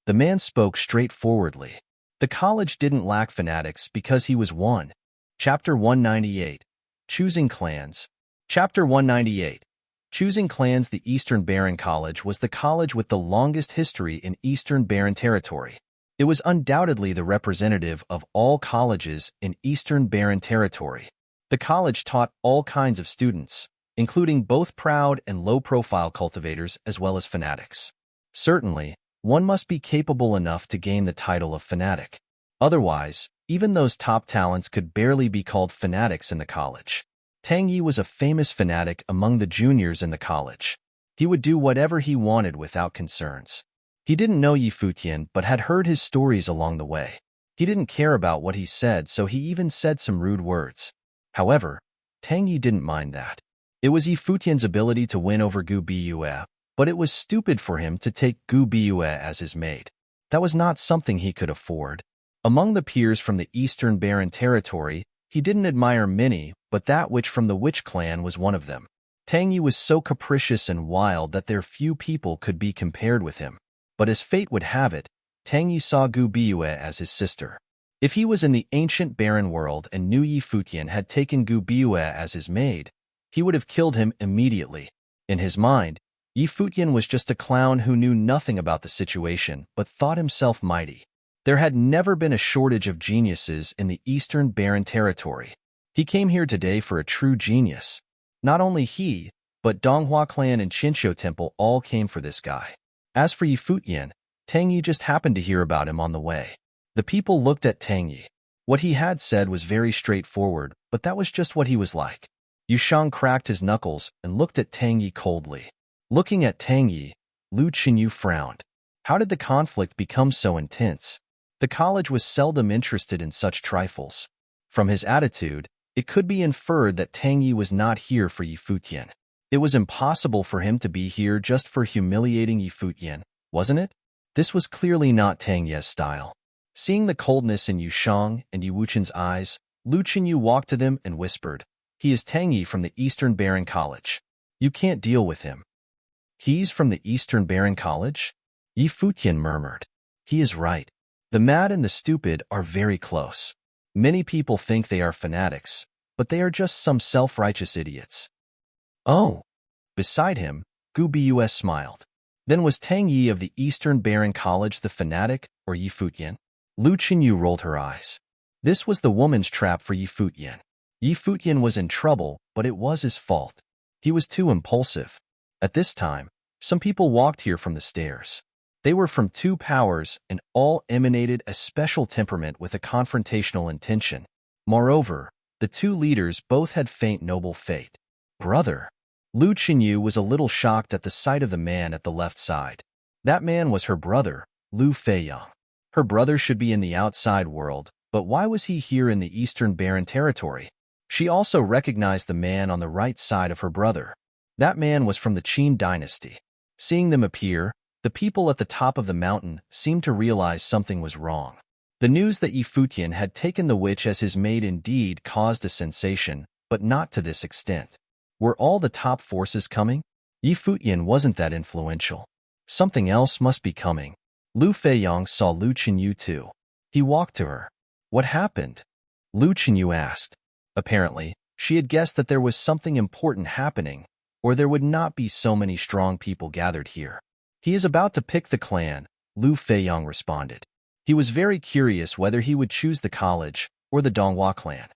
The man spoke straightforwardly. The college didn't lack fanatics because he was one. Chapter 198. Choosing Clans. Chapter 198. Choosing Clans. The Eastern Baron College was the college with the longest history in Eastern Baron territory. It was undoubtedly the representative of all colleges in Eastern Baron territory. The college taught all kinds of students, including both proud and low-profile cultivators as well as fanatics. Certainly, one must be capable enough to gain the title of fanatic. Otherwise, even those top talents could barely be called fanatics in the college. Tang Yi was a famous fanatic among the juniors in the college. He would do whatever he wanted without concerns. He didn't know Yi Futian but had heard his stories along the way. He didn't care about what he said, so he even said some rude words. However, Tang Yi didn't mind that. It was Yi Futian's ability to win over Gu Biyue, but it was stupid for him to take Gu Biyue as his maid. That was not something he could afford. Among the peers from the Eastern Baron territory, he didn't admire many, but that witch from the Witch clan was one of them. Tang Yi was so capricious and wild that there few people could be compared with him. But as fate would have it, Tang Yi saw Gu Biyue as his sister. If he was in the ancient Baron world and knew Yi Futian had taken Gu Biyue as his maid, he would have killed him immediately. In his mind, Yi Futian was just a clown who knew nothing about the situation but thought himself mighty. There had never been a shortage of geniuses in the Eastern Baron territory. He came here today for a true genius. Not only he, but Donghua clan and Qinshou Temple all came for this guy. As for Yi Futian, Tang Yi just happened to hear about him on the way. The people looked at Tang Yi. What he had said was very straightforward, but that was just what he was like. Yu Shang cracked his knuckles and looked at Tang Yi coldly. Looking at Tang Yi, Lu Qinyu frowned. How did the conflict become so intense? The college was seldom interested in such trifles. From his attitude, it could be inferred that Tang Yi was not here for Yi Futian. It was impossible for him to be here just for humiliating Yi Futian, wasn't it? This was clearly not Tang Yi's style. Seeing the coldness in Yu Shang and Yi Wuchen's eyes, Lu Qinyu walked to them and whispered, "He is Tang Yi from the Eastern Baron College. You can't deal with him." "He's from the Eastern Baron College?" Yi Futian murmured. "He is right. The mad and the stupid are very close. Many people think they are fanatics, but they are just some self-righteous idiots." "Oh." Beside him, Gu Biyue smiled. Then was Tang Yi of the Eastern Baron College the fanatic, or Yi Futian? Lu Qinyu rolled her eyes. This was the woman's trap for Yi Futian. Yi Futian was in trouble, but it was his fault. He was too impulsive. At this time, some people walked here from the stairs. They were from two powers and all emanated a special temperament with a confrontational intention. Moreover, the two leaders both had faint noble fate. "Brother." Lu Qinyu was a little shocked at the sight of the man at the left side. That man was her brother, Lu Feiyang. Her brother should be in the outside world, but why was he here in the Eastern Baron territory? She also recognized the man on the right side of her brother. That man was from the Qin dynasty. Seeing them appear, the people at the top of the mountain seemed to realize something was wrong. The news that Yi Futian had taken the witch as his maid indeed caused a sensation, but not to this extent. Were all the top forces coming? Yi Futian wasn't that influential. Something else must be coming. Lu Feiyang saw Lu Qinyu too. He walked to her. "What happened?" Lu Qinyu asked. Apparently, she had guessed that there was something important happening, or there would not be so many strong people gathered here. "He is about to pick the clan," Lu Feiyang responded. He was very curious whether he would choose the college or the Donghua clan.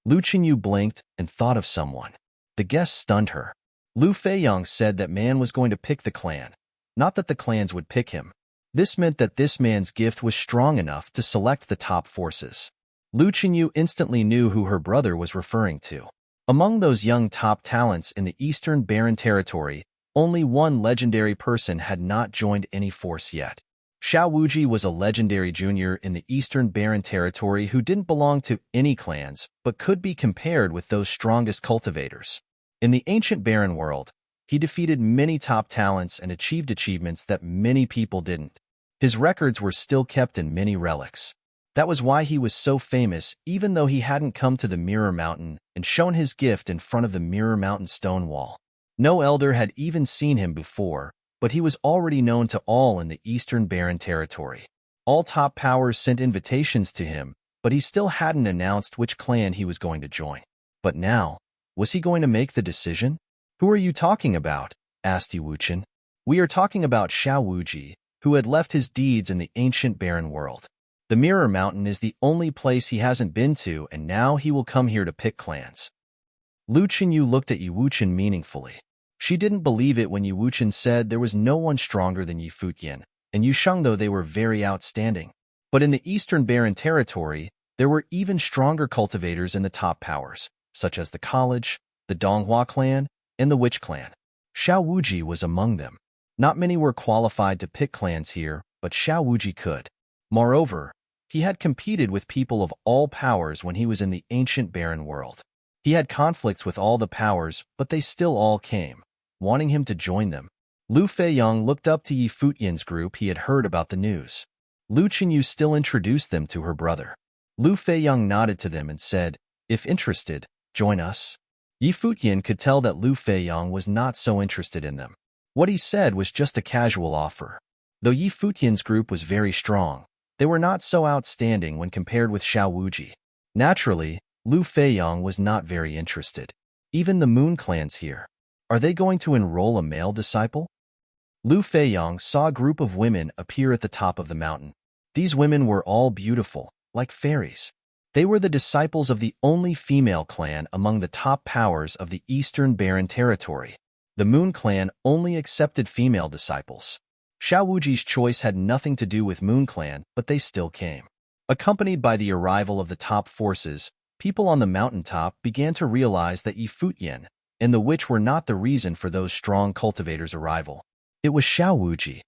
Lu Qinyu blinked and thought of someone. The guess stunned her. Lu Feiyang said that man was going to pick the clan, not that the clans would pick him. This meant that this man's gift was strong enough to select the top forces. Lu Qinyu instantly knew who her brother was referring to. Among those young top talents in the Eastern Baron territory, only one legendary person had not joined any force yet. Xiao Wuji was a legendary junior in the Eastern Baron territory who didn't belong to any clans, but could be compared with those strongest cultivators. In the ancient Baron world, he defeated many top talents and achieved achievements that many people didn't. His records were still kept in many relics. That was why he was so famous, even though he hadn't come to the Mirror Mountain and shown his gift in front of the Mirror Mountain stone wall. No elder had even seen him before, but he was already known to all in the Eastern Baron territory. All top powers sent invitations to him, but he still hadn't announced which clan he was going to join. But now, was he going to make the decision? "Who are you talking about?" asked Yi Wuqian. "We are talking about Xiao Wuji, who had left his deeds in the ancient barren world. The Mirror Mountain is the only place he hasn't been to, and now he will come here to pick clans." Lu Qinyu looked at Yi Wuqian meaningfully. She didn't believe it when Yi Wuqian said there was no one stronger than Yi Futian, and Yu Sheng, though they were very outstanding. But in the Eastern Barren Territory, there were even stronger cultivators in the top powers, such as the College, the Donghua clan, and the Witch clan. Xiao Wuji was among them. Not many were qualified to pick clans here, but Xiao Wuji could. Moreover, he had competed with people of all powers when he was in the ancient barren world. He had conflicts with all the powers, but they still all came, wanting him to join them. Lu Feiyang looked up to Yi Futian's group. He had heard about the news. Lu Qinyu still introduced them to her brother. Lu Feiyang nodded to them and said, "If interested, join us." Yi Futian could tell that Lu Feiyang was not so interested in them. What he said was just a casual offer. Though Yi Futian's group was very strong, they were not so outstanding when compared with Xiao Wuji. Naturally, Lu Feiyang was not very interested. Even the Moon clans here. Are they going to enroll a male disciple? Lu Feiyang saw a group of women appear at the top of the mountain. These women were all beautiful, like fairies. They were the disciples of the only female clan among the top powers of the Eastern Barren Territory. The Moon clan only accepted female disciples. Xiao Wuji's choice had nothing to do with Moon clan, but they still came. Accompanied by the arrival of the top forces, people on the mountaintop began to realize that Yi Futian and the witch were not the reason for those strong cultivators' arrival. It was Xiao Wuji.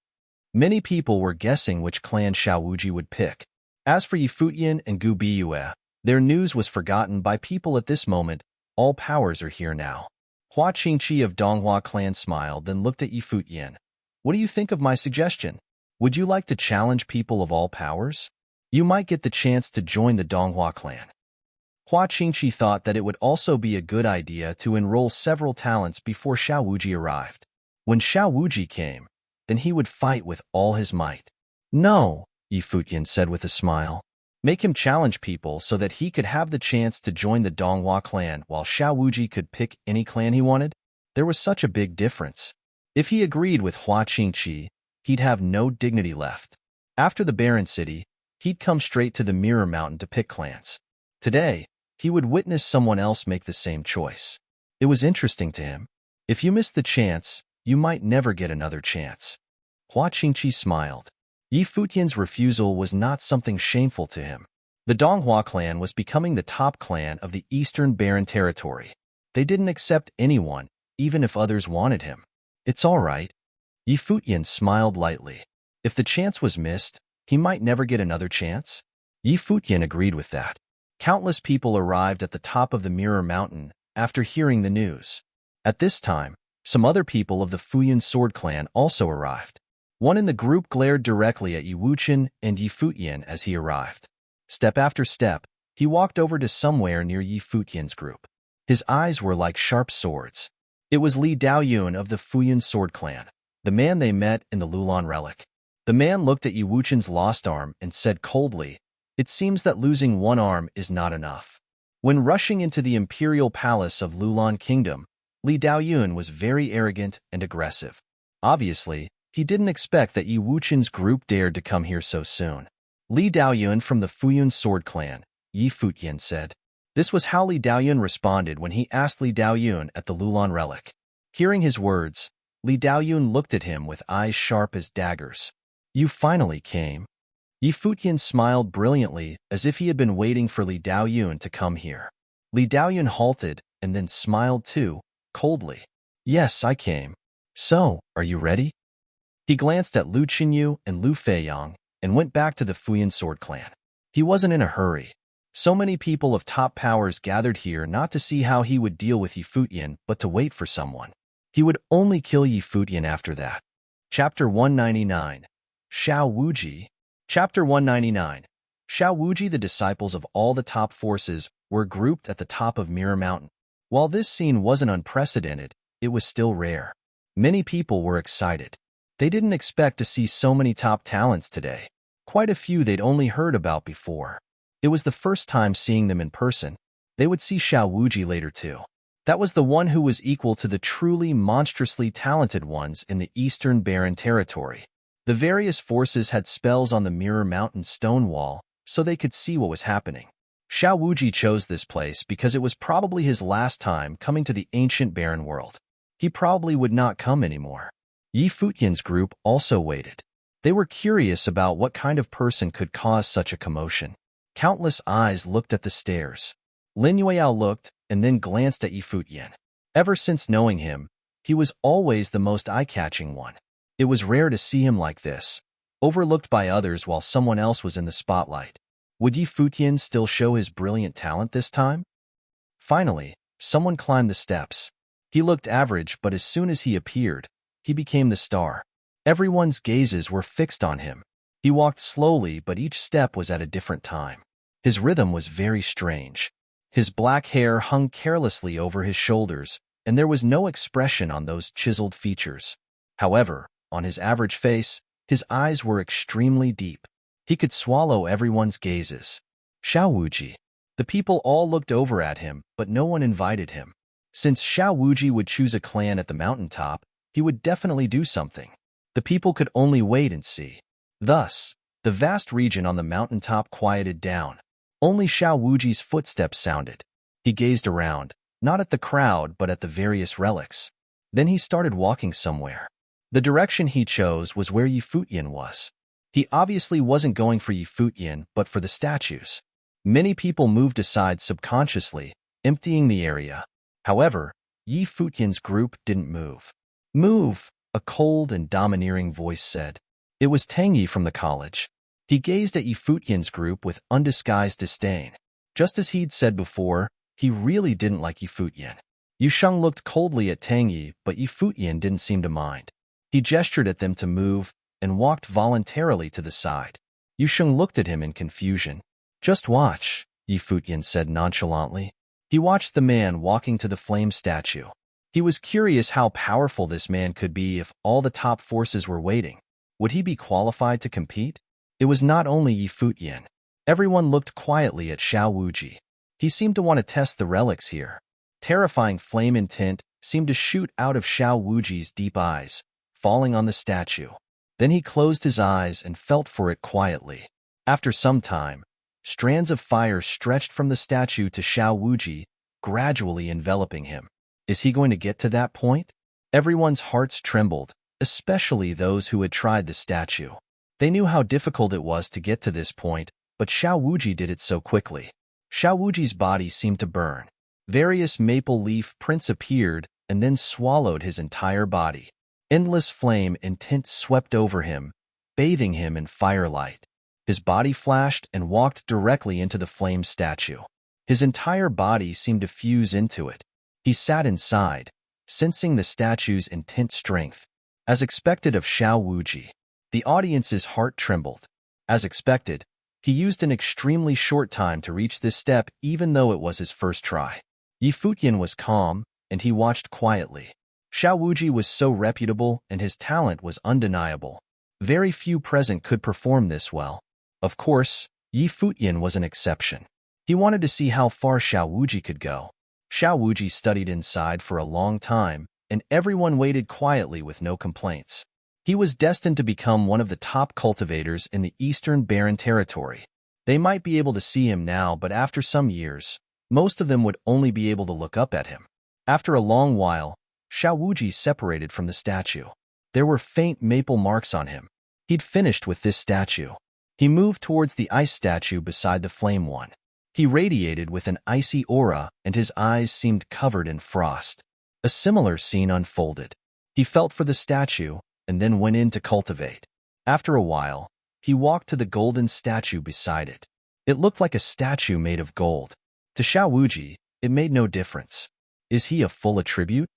Many people were guessing which clan Xiao Wuji would pick. As for Yi Futian and Gu Biyue, their news was forgotten by people at this moment. All powers are here now. Hua Qingqi of Donghua clan smiled, then looked at Yi Futian. "What do you think of my suggestion? Would you like to challenge people of all powers? You might get the chance to join the Donghua clan." Hua Qingqi thought that it would also be a good idea to enroll several talents before Xiao Wuji arrived. When Xiao Wuji came, then he would fight with all his might. "No," Yi Futian said with a smile. "Make him challenge people so that he could have the chance to join the Donghua clan while Xiao Wuji could pick any clan he wanted." There was such a big difference. If he agreed with Hua Qingqi, he'd have no dignity left. After the Barren City, he'd come straight to the Mirror Mountain to pick clans. Today, he would witness someone else make the same choice. It was interesting to him. If you missed the chance, you might never get another chance. Hua Qingqi smiled. Yi Futian's refusal was not something shameful to him. The Donghua clan was becoming the top clan of the Eastern Barren Territory. They didn't accept anyone, even if others wanted him. "It's all right." Yi Futian smiled lightly. If the chance was missed, he might never get another chance. Yi Futian agreed with that. Countless people arrived at the top of the Mirror Mountain after hearing the news. At this time, some other people of the Futian Sword clan also arrived. One in the group glared directly at Yi Wuqian and Yi Futian as he arrived. Step after step, he walked over to somewhere near Yi Futian's group. His eyes were like sharp swords. It was Li Daoyun of the Futian Sword clan, the man they met in the Lulan relic. The man looked at Yi Wuqian's lost arm and said coldly, "It seems that losing one arm is not enough." When rushing into the imperial palace of Lulan Kingdom, Li Daoyun was very arrogant and aggressive. Obviously, he didn't expect that Yi Wuqian's group dared to come here so soon. Li Daoyun from the Futian Sword clan, Yi Futian said. This was how Li Daoyun responded when he asked Li Daoyun at the Lulan relic. Hearing his words, Li Daoyun looked at him with eyes sharp as daggers. "You finally came." Yi Futian smiled brilliantly as if he had been waiting for Li Daoyun to come here. Li Daoyun halted and then smiled too, coldly. "Yes, I came. So, are you ready?" He glanced at Lu Qinyu and Lu Feiyang and went back to the Futian Sword clan. He wasn't in a hurry. So many people of top powers gathered here not to see how he would deal with Yi Futian, but to wait for someone. He would only kill Yi Futian after that. Chapter 199. Xiao Wuji. Chapter 199. Xiao Wuji. The disciples of all the top forces were grouped at the top of Mirror Mountain. While this scene wasn't unprecedented, it was still rare. Many people were excited. They didn't expect to see so many top talents today. Quite a few they'd only heard about before. It was the first time seeing them in person. They would see Xiao Wuji later too. That was the one who was equal to the truly monstrously talented ones in the Eastern Barren Territory. The various forces had spells on the Mirror Mountain stone wall, so they could see what was happening. Xiao Wuji chose this place because it was probably his last time coming to the ancient barren world. He probably would not come anymore. Yi Futian's group also waited. They were curious about what kind of person could cause such a commotion. Countless eyes looked at the stairs. Lin Yueyao looked and then glanced at Yi Futian. Ever since knowing him, he was always the most eye-catching one. It was rare to see him like this, overlooked by others while someone else was in the spotlight. Would Yi Futian still show his brilliant talent this time? Finally, someone climbed the steps. He looked average, but as soon as he appeared, he became the star. Everyone's gazes were fixed on him. He walked slowly, but each step was at a different time. His rhythm was very strange. His black hair hung carelessly over his shoulders, and there was no expression on those chiseled features. However, on his average face, his eyes were extremely deep. He could swallow everyone's gazes. Xiao Wuji. The people all looked over at him, but no one invited him. Since Xiao Wuji would choose a clan at the mountaintop, he would definitely do something. The people could only wait and see. Thus, the vast region on the mountaintop quieted down. Only Xiao Wuji's footsteps sounded. He gazed around, not at the crowd but at the various relics. Then he started walking somewhere. The direction he chose was where Yi Futian was. He obviously wasn't going for Yi Futian, but for the statues. Many people moved aside subconsciously, emptying the area. However, Yi Futian's group didn't move. "Move," a cold and domineering voice said. It was Tang Yi from the college. He gazed at Yi Futian's group with undisguised disdain. Just as he'd said before, he really didn't like Yi Futian. Yu Sheng looked coldly at Tang Yi, but Yi Futian didn't seem to mind. He gestured at them to move and walked voluntarily to the side. Yu Sheng looked at him in confusion. "Just watch," Yi Futian said nonchalantly. He watched the man walking to the flame statue. He was curious how powerful this man could be if all the top forces were waiting. Would he be qualified to compete? It was not only Yi Futian. Everyone looked quietly at Xiao Wuji. He seemed to want to test the relics here. Terrifying flame intent seemed to shoot out of Xiao Wuji's deep eyes, falling on the statue. Then he closed his eyes and felt for it quietly. After some time, strands of fire stretched from the statue to Xiao Wuji, gradually enveloping him. Is he going to get to that point? Everyone's hearts trembled, especially those who had tried the statue. They knew how difficult it was to get to this point, but Xiao Wuji did it so quickly. Xiao Wuji's body seemed to burn. Various maple leaf prints appeared and then swallowed his entire body. Endless flame and tint swept over him, bathing him in firelight. His body flashed and walked directly into the flame statue. His entire body seemed to fuse into it. He sat inside, sensing the statue's intense strength. As expected of Xiao Wuji, the audience's heart trembled. As expected, he used an extremely short time to reach this step even though it was his first try. Yi Futian was calm, and he watched quietly. Xiao Wuji was so reputable and his talent was undeniable. Very few present could perform this well. Of course, Yi Futian was an exception. He wanted to see how far Xiao Wuji could go. Xiao Wuji studied inside for a long time, and everyone waited quietly with no complaints. He was destined to become one of the top cultivators in the Eastern Barren Territory. They might be able to see him now, but after some years, most of them would only be able to look up at him. After a long while, Xiao Wuji separated from the statue. There were faint maple marks on him. He'd finished with this statue. He moved towards the ice statue beside the flame one. He radiated with an icy aura, and his eyes seemed covered in frost. A similar scene unfolded. He felt for the statue, and then went in to cultivate. After a while, he walked to the golden statue beside it. It looked like a statue made of gold. To Xiao Wuji, it made no difference. Is he a full attribute?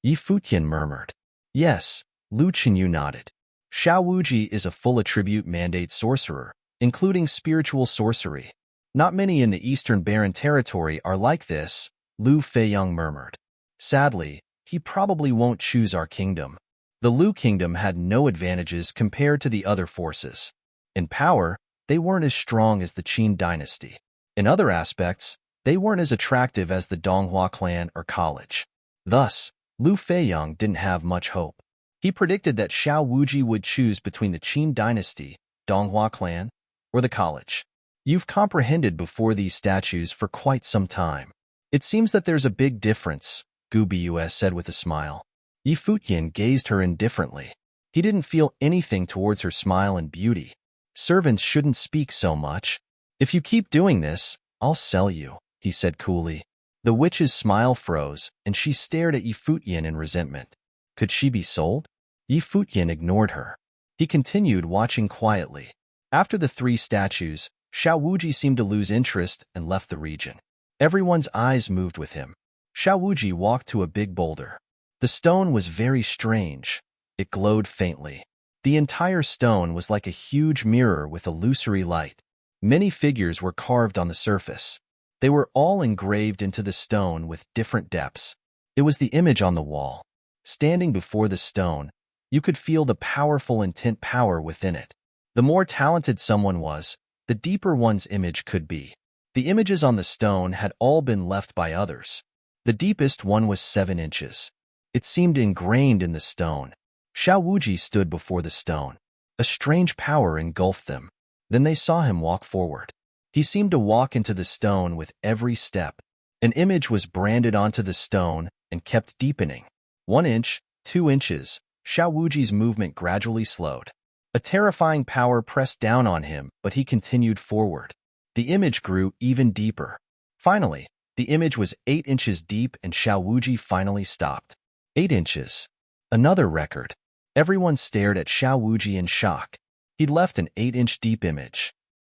Yi Futian murmured. Yes, Lu Chenyu nodded. Xiao Wuji is a full attribute mandate sorcerer, including spiritual sorcery. Not many in the Eastern Barren Territory are like this, Lu Feiyang murmured. Sadly, he probably won't choose our kingdom. The Lu kingdom had no advantages compared to the other forces. In power, they weren't as strong as the Qin dynasty. In other aspects, They weren't as attractive as the Donghua clan or college. Thus, Lu Feiyang didn't have much hope. He predicted that Xiao Wuji would choose between the Qin dynasty, Donghua clan, or the college. You've comprehended before these statues for quite some time. It seems that there's a big difference, Gu Bus said with a smile. Yi Futian gazed her indifferently. He didn't feel anything towards her smile and beauty. Servants shouldn't speak so much. If you keep doing this, I'll sell you, he said coolly. The witch's smile froze, and she stared at Yi Futian in resentment. Could she be sold? Yi Futian ignored her. He continued watching quietly. After the 3 statues, Xiao Wuji seemed to lose interest and left the region. Everyone's eyes moved with him. Xiao Wuji walked to a big boulder. The stone was very strange. It glowed faintly. The entire stone was like a huge mirror with illusory light. Many figures were carved on the surface. They were all engraved into the stone with different depths. It was the image on the wall. Standing before the stone, you could feel the powerful intent power within it. The more talented someone was, the deeper one's image could be. The images on the stone had all been left by others. The deepest one was 7 inches. It seemed ingrained in the stone. Xiao Wuji stood before the stone. A strange power engulfed them. Then they saw him walk forward. He seemed to walk into the stone with every step. An image was branded onto the stone and kept deepening. 1 inch, 2 inches, Xiao Wuji's movement gradually slowed. A terrifying power pressed down on him, but he continued forward. The image grew even deeper. Finally, the image was 8 inches deep and Xiao Wuji finally stopped. 8 inches. Another record. Everyone stared at Xiao Wuji in shock. He'd left an 8-inch deep image.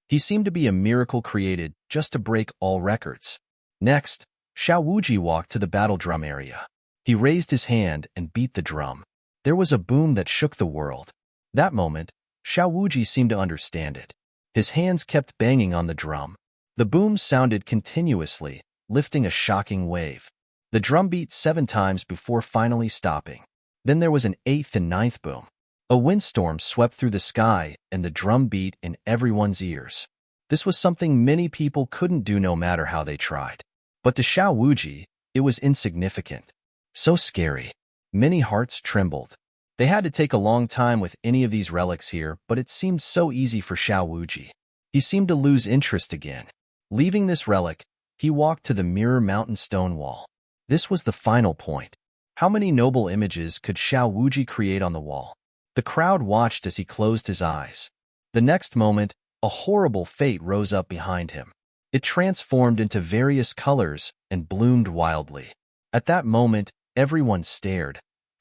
He seemed to be a miracle created just to break all records. Next, Xiao Wuji walked to the battle drum area. He raised his hand and beat the drum. There was a boom that shook the world. That moment, Xiao Wuji seemed to understand it. His hands kept banging on the drum. The boom sounded continuously, lifting a shocking wave. The drum beat 7 times before finally stopping. Then there was an 8th and 9th boom. A windstorm swept through the sky, and the drum beat in everyone's ears. This was something many people couldn't do no matter how they tried. But to Xiao Wuji, it was insignificant. So scary. Many hearts trembled. They had to take a long time with any of these relics here, but it seemed so easy for Xiao Wuji. He seemed to lose interest again. Leaving this relic, he walked to the Mirror Mountain stone wall. This was the final point. How many noble images could Xiao Wuji create on the wall? The crowd watched as he closed his eyes. The next moment, a horrible fate rose up behind him. It transformed into various colors and bloomed wildly. At that moment, everyone stared,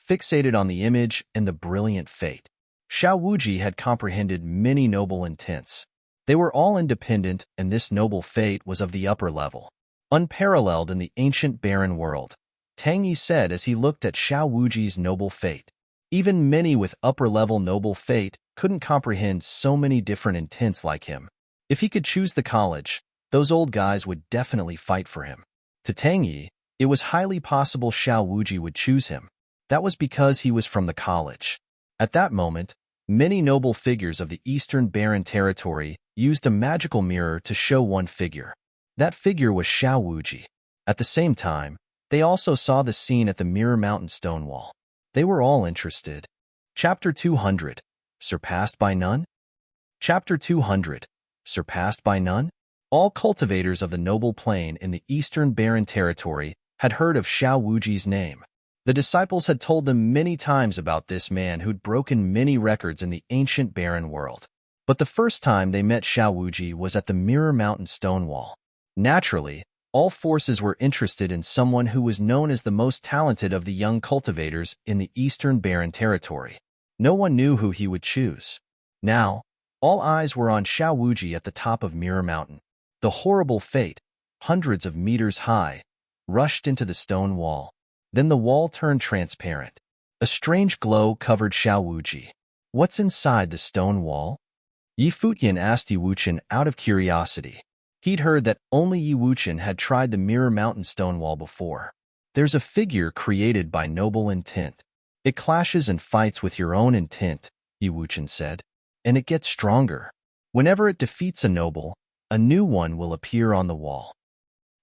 fixated on the image and the brilliant fate. Xiao Wuji had comprehended many noble intents. They were all independent, and this noble fate was of the upper level. Unparalleled in the ancient barren world, Tang Yi said as he looked at Xiao Wuji's noble fate. Even many with upper-level noble fate couldn't comprehend so many different intents like him. If he could choose the college, those old guys would definitely fight for him. To Tang Yi, it was highly possible Xiao Wuji would choose him. That was because he was from the college. At that moment, many noble figures of the Eastern Barren Territory used a magical mirror to show one figure. That figure was Xiao Wuji. At the same time, they also saw the scene at the Mirror Mountain stone wall. They were all interested. Chapter 200. Surpassed by none? Chapter 200. Surpassed by none? All cultivators of the noble plain in the Eastern Barren Territory had heard of Xiao Wuji's name. The disciples had told them many times about this man who'd broken many records in the ancient barren world. But the first time they met Xiao Wuji was at the Mirror Mountain stone wall. Naturally, all forces were interested in someone who was known as the most talented of the young cultivators in the Eastern Barren Territory. No one knew who he would choose. Now, all eyes were on Xiao Wuji at the top of Mirror Mountain. The horrible fate, hundreds of meters high, rushed into the stone wall. Then the wall turned transparent. A strange glow covered Xiao Wuji. What's inside the stone wall? Yi Futian asked Yi Wuchen out of curiosity. He'd heard that only Yi Wuchen had tried the Mirror Mountain stone wall before. There's a figure created by noble intent. It clashes and fights with your own intent, Yi Wuchen said, and it gets stronger. Whenever it defeats a noble, a new one will appear on the wall.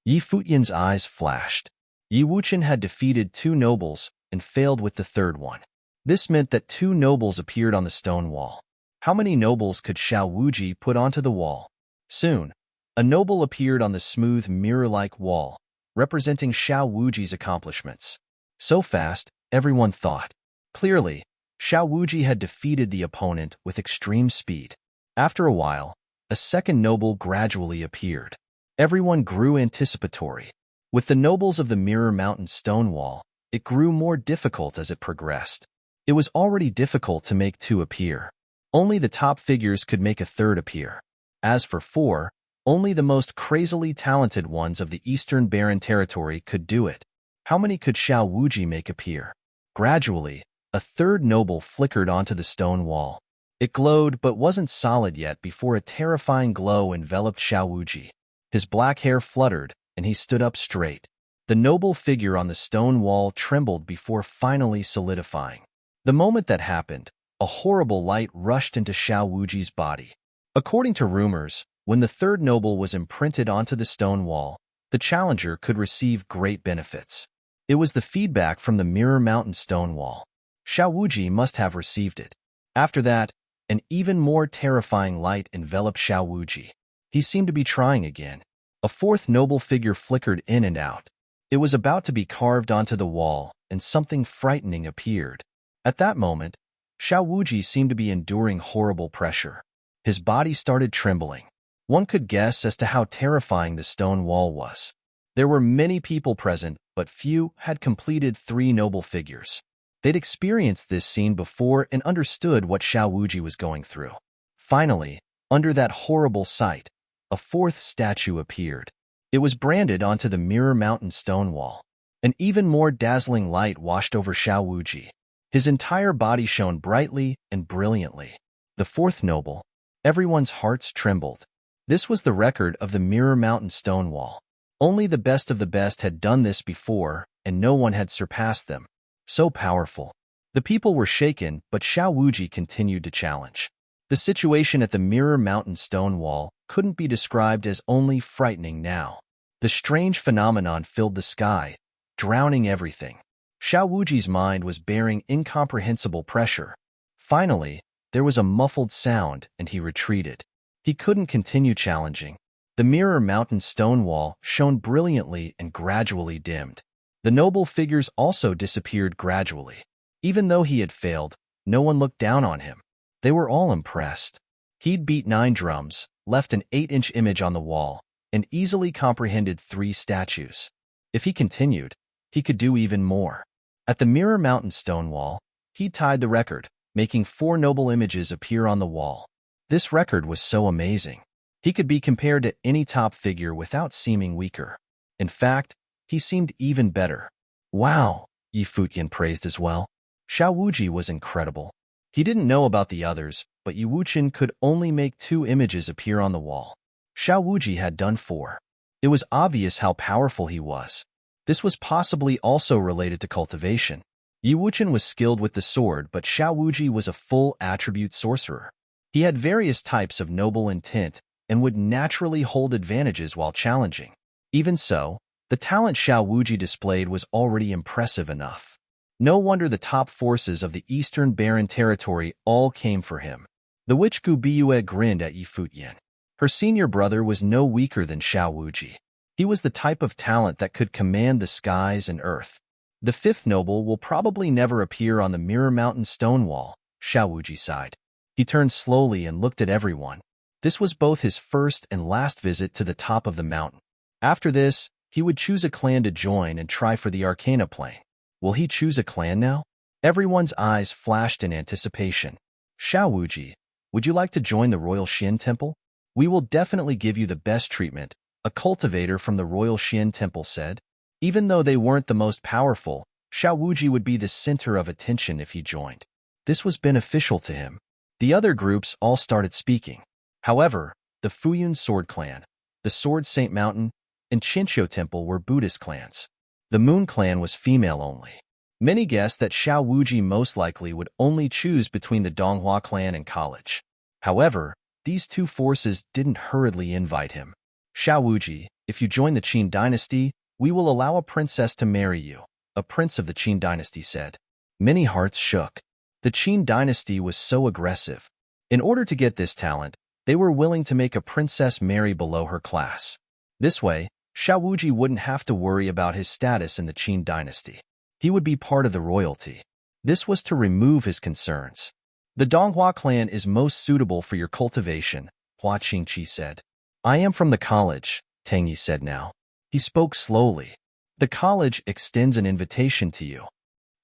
Yi Futian's eyes flashed. Yi Wuchen had defeated 2 nobles and failed with the third one. This meant that 2 nobles appeared on the stone wall. How many nobles could Xiao Wuji put onto the wall? Soon, a noble appeared on the smooth mirror-like wall, representing Xiao Wuji's accomplishments. So fast, everyone thought. Clearly, Xiao Wuji had defeated the opponent with extreme speed. After a while, a second noble gradually appeared. Everyone grew anticipatory. With the nobles of the Mirror Mountain stone wall, it grew more difficult as it progressed. It was already difficult to make 2 appear. Only the top figures could make a third appear. As for 4, only the most crazily talented ones of the Eastern Barren Territory could do it. How many could Xiao Wuji make appear? Gradually, a third noble flickered onto the stone wall. It glowed but wasn't solid yet before a terrifying glow enveloped Xiao Wuji. His black hair fluttered, and he stood up straight. The noble figure on the stone wall trembled before finally solidifying. The moment that happened, a horrible light rushed into Xiao Wuji's body. According to rumors, when the third noble was imprinted onto the stone wall, the challenger could receive great benefits. It was the feedback from the Mirror Mountain stone wall. Xiao Wuji must have received it. After that, an even more terrifying light enveloped Xiao Wuji. He seemed to be trying again. A fourth noble figure flickered in and out. It was about to be carved onto the wall, and something frightening appeared. At that moment, Xiao Wuji seemed to be enduring horrible pressure. His body started trembling. One could guess as to how terrifying the stone wall was. There were many people present, but few had completed 3 noble figures. They'd experienced this scene before and understood what Xiao Wuji was going through. Finally, under that horrible sight, a 4th statue appeared. It was branded onto the Mirror Mountain stone wall. An even more dazzling light washed over Xiao Wuji. His entire body shone brightly and brilliantly. The 4th noble. Everyone's hearts trembled. This was the record of the Mirror Mountain stone wall. Only the best of the best had done this before, and no one had surpassed them. So powerful. The people were shaken, but Xiao Wuji continued to challenge. The situation at the Mirror Mountain stone wall couldn't be described as only frightening now. The strange phenomenon filled the sky, drowning everything. Xiao Wuji's mind was bearing incomprehensible pressure. Finally, there was a muffled sound, and he retreated. He couldn't continue challenging. The Mirror Mountain stone wall shone brilliantly and gradually dimmed. The noble figures also disappeared gradually. Even though he had failed, no one looked down on him. They were all impressed. He'd beat 9 drums, left an 8-inch image on the wall, and easily comprehended 3 statues. If he continued, he could do even more. At the Mirror Mountain stone wall, he tied the record, making 4 noble images appear on the wall. This record was so amazing. He could be compared to any top figure without seeming weaker. In fact, he seemed even better. Wow, Yi Futian praised as well. Xiao Wuji was incredible. He didn't know about the others, but Yi Wuchen could only make 2 images appear on the wall. Xiao Wuji had done 4. It was obvious how powerful he was. This was possibly also related to cultivation. Yi Wuchen was skilled with the sword, but Xiao Wuji was a full attribute sorcerer. He had various types of noble intent and would naturally hold advantages while challenging. Even so, the talent Xiao Wuji displayed was already impressive enough. No wonder the top forces of the Eastern Barren Territory all came for him. The witch Gu Biyue grinned at Yi Futian. Her senior brother was no weaker than Xiao Wuji. He was the type of talent that could command the skies and earth. The 5th noble will probably never appear on the Mirror Mountain stone wall, Xiao Wuji sighed. He turned slowly and looked at everyone. This was both his first and last visit to the top of the mountain. After this, he would choose a clan to join and try for the Arcana plane. Will he choose a clan now? Everyone's eyes flashed in anticipation. Xiao Wuji, would you like to join the Royal Xin Temple? We will definitely give you the best treatment, a cultivator from the Royal Xin Temple said. Even though they weren't the most powerful, Xiao Wuji would be the center of attention if he joined. This was beneficial to him. The other groups all started speaking. However, the Futian Sword Clan, the Sword Saint Mountain, and Chinchou Temple were Buddhist clans. The Moon Clan was female only. Many guessed that Xiao Wuji most likely would only choose between the Donghua clan and college. However, these 2 forces didn't hurriedly invite him. Xiao Wuji, If you join the Qin dynasty, we will allow a princess to marry you, a prince of the Qin dynasty said. Many hearts shook. The Qin dynasty was so aggressive. In order to get this talent, they were willing to make a princess marry below her class. This way, Xiao Wuji wouldn't have to worry about his status in the Qin dynasty. He would be part of the royalty. This was to remove his concerns. The Donghua clan is most suitable for your cultivation, Hua Qingqi said. I am from the college, Tang Yi said now. He spoke slowly. The college extends an invitation to you.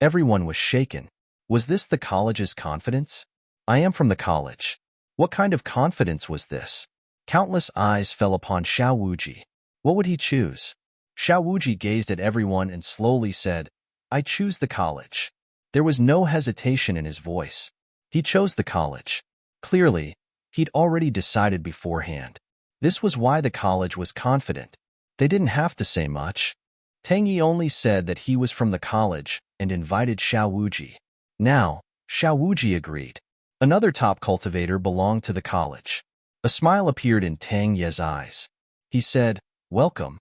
Everyone was shaken. Was this the college's confidence? I am from the college. What kind of confidence was this? Countless eyes fell upon Xiao Wuji. What would he choose? Xiao Wuji gazed at everyone and slowly said, I choose the college. There was no hesitation in his voice. He chose the college. Clearly, he'd already decided beforehand. This was why the college was confident. They didn't have to say much. Tang Yi only said that he was from the college and invited Xiao Wuji. Now, Xiao Wuji agreed. Another top cultivator belonged to the college. A smile appeared in Tang Ye's eyes. He said, Welcome.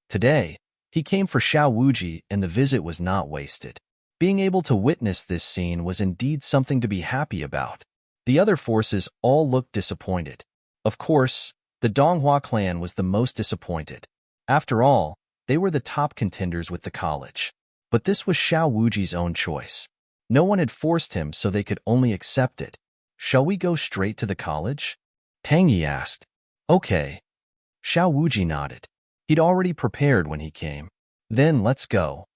Today, he came for Xiao Wuji and the visit was not wasted. Being able to witness this scene was indeed something to be happy about. The other forces all looked disappointed. Of course, the Donghua clan was the most disappointed. After all, they were the top contenders with the college. But this was Xiao Wuji's own choice. No one had forced him, so they could only accept it. Shall we go straight to the college? Tang Yi asked. Okay. Xiao Wuji nodded. He'd already prepared when he came. Then let's go.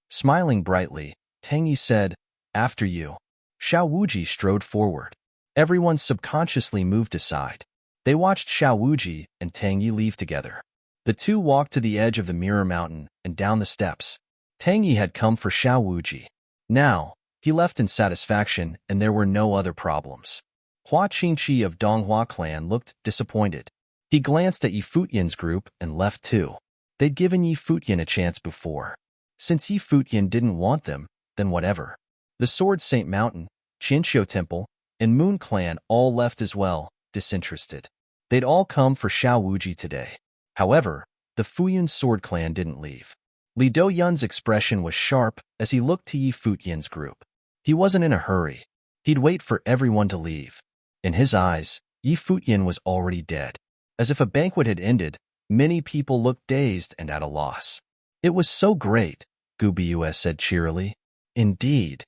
Smiling brightly, Tang Yi said, After you. Xiao Wuji strode forward. Everyone subconsciously moved aside. They watched Xiao Wuji and Tang Yi leave together. The two walked to the edge of the Mirror Mountain and down the steps. Tang Yi had come for Xiao Wuji. Now, he left in satisfaction and there were no other problems. Hua Qingqi of Donghua clan looked disappointed. He glanced at Yi Futian's group and left too. They'd given Yi Futian a chance before. Since Yi Futian didn't want them, then whatever. The Sword Saint Mountain, Qianqiu Temple, and Moon Clan all left as well, disinterested. They'd all come for Xiao Wuji today. However, the Fuyun Sword Clan didn't leave. Li Doyun's expression was sharp as he looked to Yi Futian's group. He wasn't in a hurry. He'd wait for everyone to leave. In his eyes, Yi Futian was already dead. As if a banquet had ended, many people looked dazed and at a loss. It was so great, Gu Biyue said cheerily. Indeed.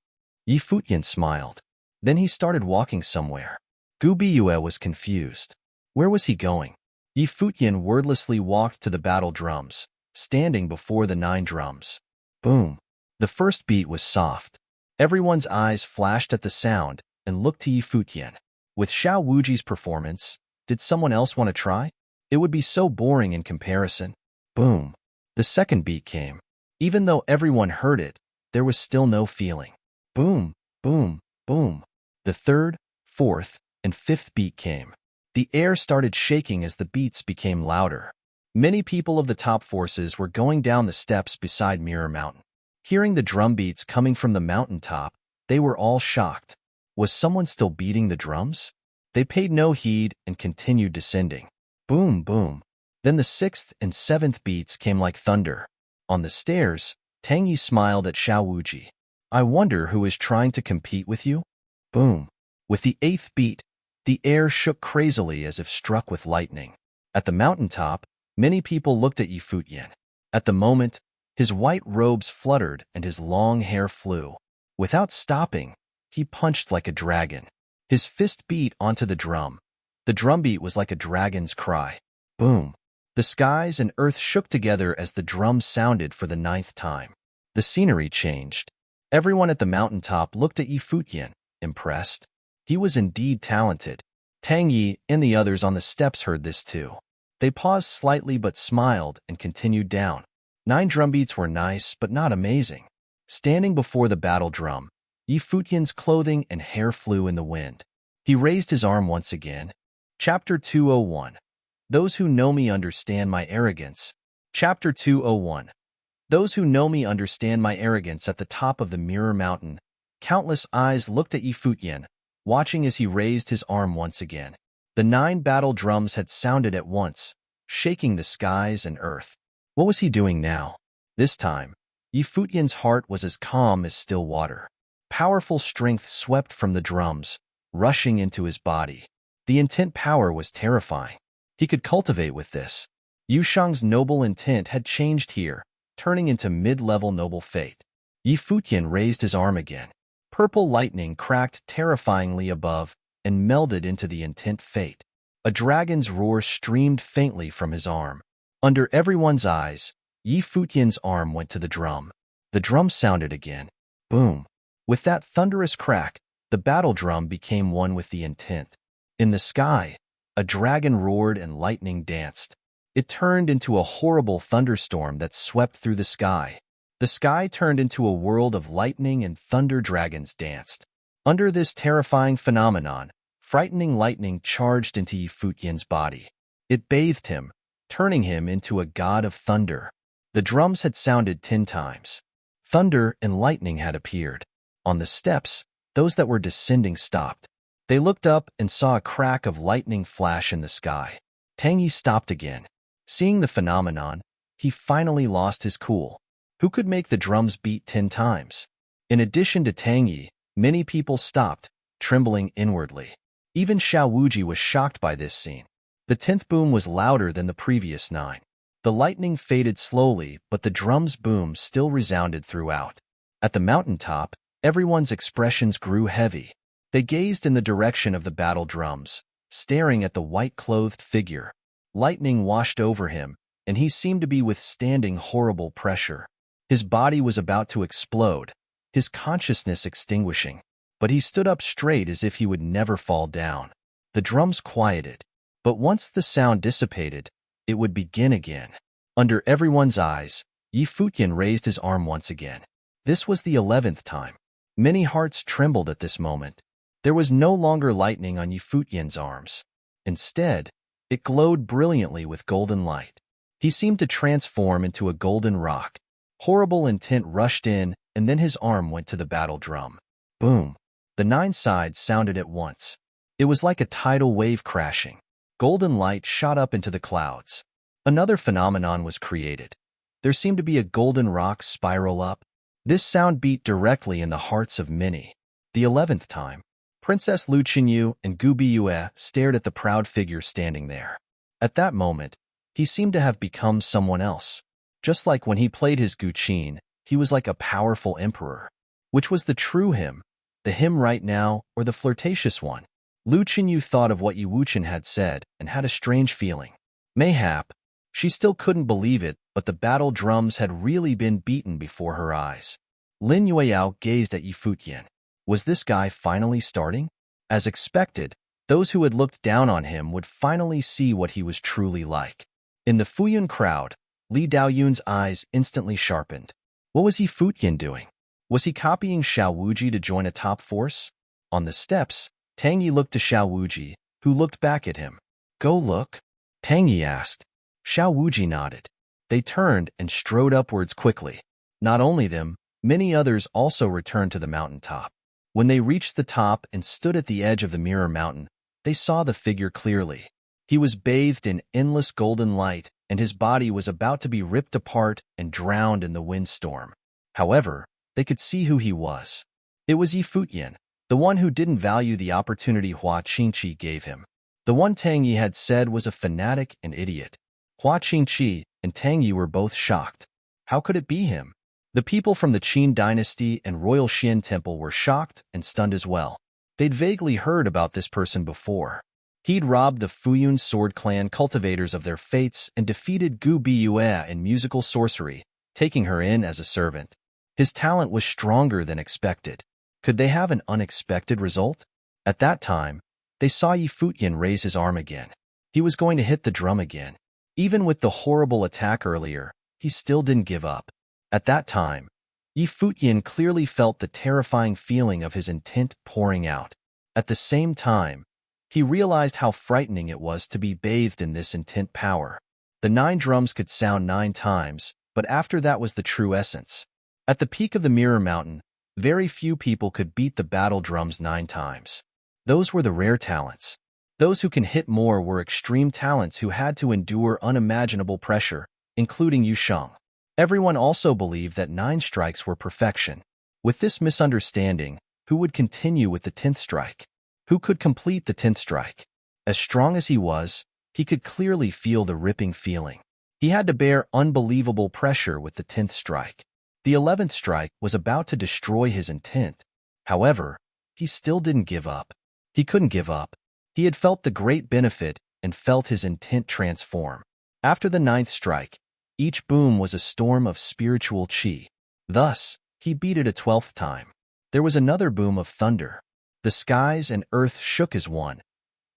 Yi Futian smiled. Then he started walking somewhere. Gu Biyue was confused. Where was he going? Yi Futian wordlessly walked to the battle drums, standing before the 9 drums. Boom. The first beat was soft. Everyone's eyes flashed at the sound and looked to Yi Futian. With Xiao Wuji's performance, did someone else want to try? It would be so boring in comparison. Boom. The second beat came. Even though everyone heard it, there was still no feeling. Boom, boom, boom. The third, fourth, and fifth beat came. The air started shaking as the beats became louder. Many people of the top forces were going down the steps beside Mirror Mountain. Hearing the drum beats coming from the mountaintop, they were all shocked. Was someone still beating the drums? They paid no heed and continued descending. Boom, boom. Then the 6th and 7th beats came like thunder. On the stairs, Tang Yi smiled at Xiao Wuji. I wonder who is trying to compete with you? Boom. With the 8th beat, the air shook crazily as if struck with lightning. At the mountaintop, many people looked at Yi Futian. At the moment, his white robes fluttered and his long hair flew. Without stopping, he punched like a dragon. His fist beat onto the drum. The drumbeat was like a dragon's cry. Boom. The skies and earth shook together as the drum sounded for the 9th time. The scenery changed. Everyone at the mountaintop looked at Yi Futian, impressed. He was indeed talented. Tang Yi and the others on the steps heard this too. They paused slightly but smiled and continued down. 9 drumbeats were nice but not amazing. Standing before the battle drum, Yi Futian's clothing and hair flew in the wind. He raised his arm once again. Chapter 201. Those who know me understand my arrogance. Chapter 201. Those who know me understand my arrogance. At the top of the Mirror Mountain, countless eyes looked at Yi Futian, watching as he raised his arm once again. The 9 battle drums had sounded at once, shaking the skies and earth. What was he doing now? This time, Futian's heart was as calm as still water. Powerful strength swept from the drums, rushing into his body. The intent power was terrifying. He could cultivate with this. Yushang's noble intent had changed here, turning into mid-level noble fate. Futian raised his arm again. Purple lightning cracked terrifyingly above and melded into the intent fate. A dragon's roar streamed faintly from his arm. Under everyone's eyes, Futian's arm went to the drum. The drum sounded again. Boom. With that thunderous crack, the battle drum became one with the intent. In the sky, a dragon roared and lightning danced. It turned into a horrible thunderstorm that swept through the sky. The sky turned into a world of lightning and thunder. Dragons danced. Under this terrifying phenomenon, frightening lightning charged into Futian's body. It bathed him, turning him into a god of thunder. The drums had sounded 10 times. Thunder and lightning had appeared. On the steps, those that were descending stopped. They looked up and saw a crack of lightning flash in the sky. Tang Yi stopped again. Seeing the phenomenon, he finally lost his cool. Who could make the drums beat 10 times? In addition to Tang Yi, many people stopped, trembling inwardly. Even Xiao Wuji was shocked by this scene. The 10th boom was louder than the previous 9. The lightning faded slowly, but the drum's boom still resounded throughout. At the mountaintop, everyone's expressions grew heavy. They gazed in the direction of the battle drums, staring at the white-clothed figure. Lightning washed over him, and he seemed to be withstanding horrible pressure. His body was about to explode, his consciousness extinguishing, but he stood up straight as if he would never fall down. The drums quieted, but once the sound dissipated, it would begin again. Under everyone's eyes, Futian raised his arm once again. This was the 11th time. Many hearts trembled at this moment. There was no longer lightning on Futian's arms. Instead, it glowed brilliantly with golden light. He seemed to transform into a golden rock. Horrible intent rushed in, and then his arm went to the battle drum. Boom! The 9 sides sounded at once. It was like a tidal wave crashing. Golden light shot up into the clouds. Another phenomenon was created. There seemed to be a golden rock spiral up. This sound beat directly in the hearts of many. The 11th time, Princess Lu Qinyu and Gu Biyue stared at the proud figure standing there. At that moment, he seemed to have become someone else. Just like when he played his Gu Qin, he was like a powerful emperor. Which was the true him? The him right now, or the flirtatious one? Lu Qinyu thought of what Yi Wuchen had said and had a strange feeling. Mayhap, she still couldn't believe it, but the battle drums had really been beaten before her eyes. Lin Yueyao gazed at Futian. Was this guy finally starting? As expected, those who had looked down on him would finally see what he was truly like. In the Fuyun crowd, Li Daoyun's eyes instantly sharpened. What was Futian doing? Was he copying Xiao Wuji to join a top force? On the steps, Tang Yi looked to Xiao Wuji, who looked back at him. Go look? Tang Yi asked. Xiao Wuji nodded. They turned and strode upwards quickly. Not only them, many others also returned to the mountaintop. When they reached the top and stood at the edge of the mirror mountain, they saw the figure clearly. He was bathed in endless golden light, and his body was about to be ripped apart and drowned in the windstorm. However, they could see who he was. It was Futian, the one who didn't value the opportunity Hua Qingqi gave him. The one Tang Yi had said was a fanatic and idiot. Hua Qingqi and Tang Yi were both shocked. How could it be him? The people from the Qin dynasty and Royal Xian Temple were shocked and stunned as well. They'd vaguely heard about this person before. He'd robbed the Fuyun sword clan cultivators of their fates and defeated Gu Biyue in musical sorcery, taking her in as a servant. His talent was stronger than expected. Could they have an unexpected result? At that time, they saw Futian raise his arm again. He was going to hit the drum again. Even with the horrible attack earlier, he still didn't give up. At that time, Futian clearly felt the terrifying feeling of his intent pouring out. At the same time, he realized how frightening it was to be bathed in this intent power. The 9 drums could sound 9 times, but after that was the true essence. At the peak of the Mirror Mountain, very few people could beat the battle drums 9 times. Those were the rare talents. Those who can hit more were extreme talents who had to endure unimaginable pressure, including Yu Sheng. Everyone also believed that 9 strikes were perfection. With this misunderstanding, who would continue with the 10th strike? Who could complete the 10th strike? As strong as he was, he could clearly feel the ripping feeling. He had to bear unbelievable pressure with the 10th strike. The 11th strike was about to destroy his intent. However, he still didn't give up. He couldn't give up. He had felt the great benefit and felt his intent transform. After the 9th strike, each boom was a storm of spiritual chi. Thus, he beat it a 12th time. There was another boom of thunder. The skies and earth shook as one.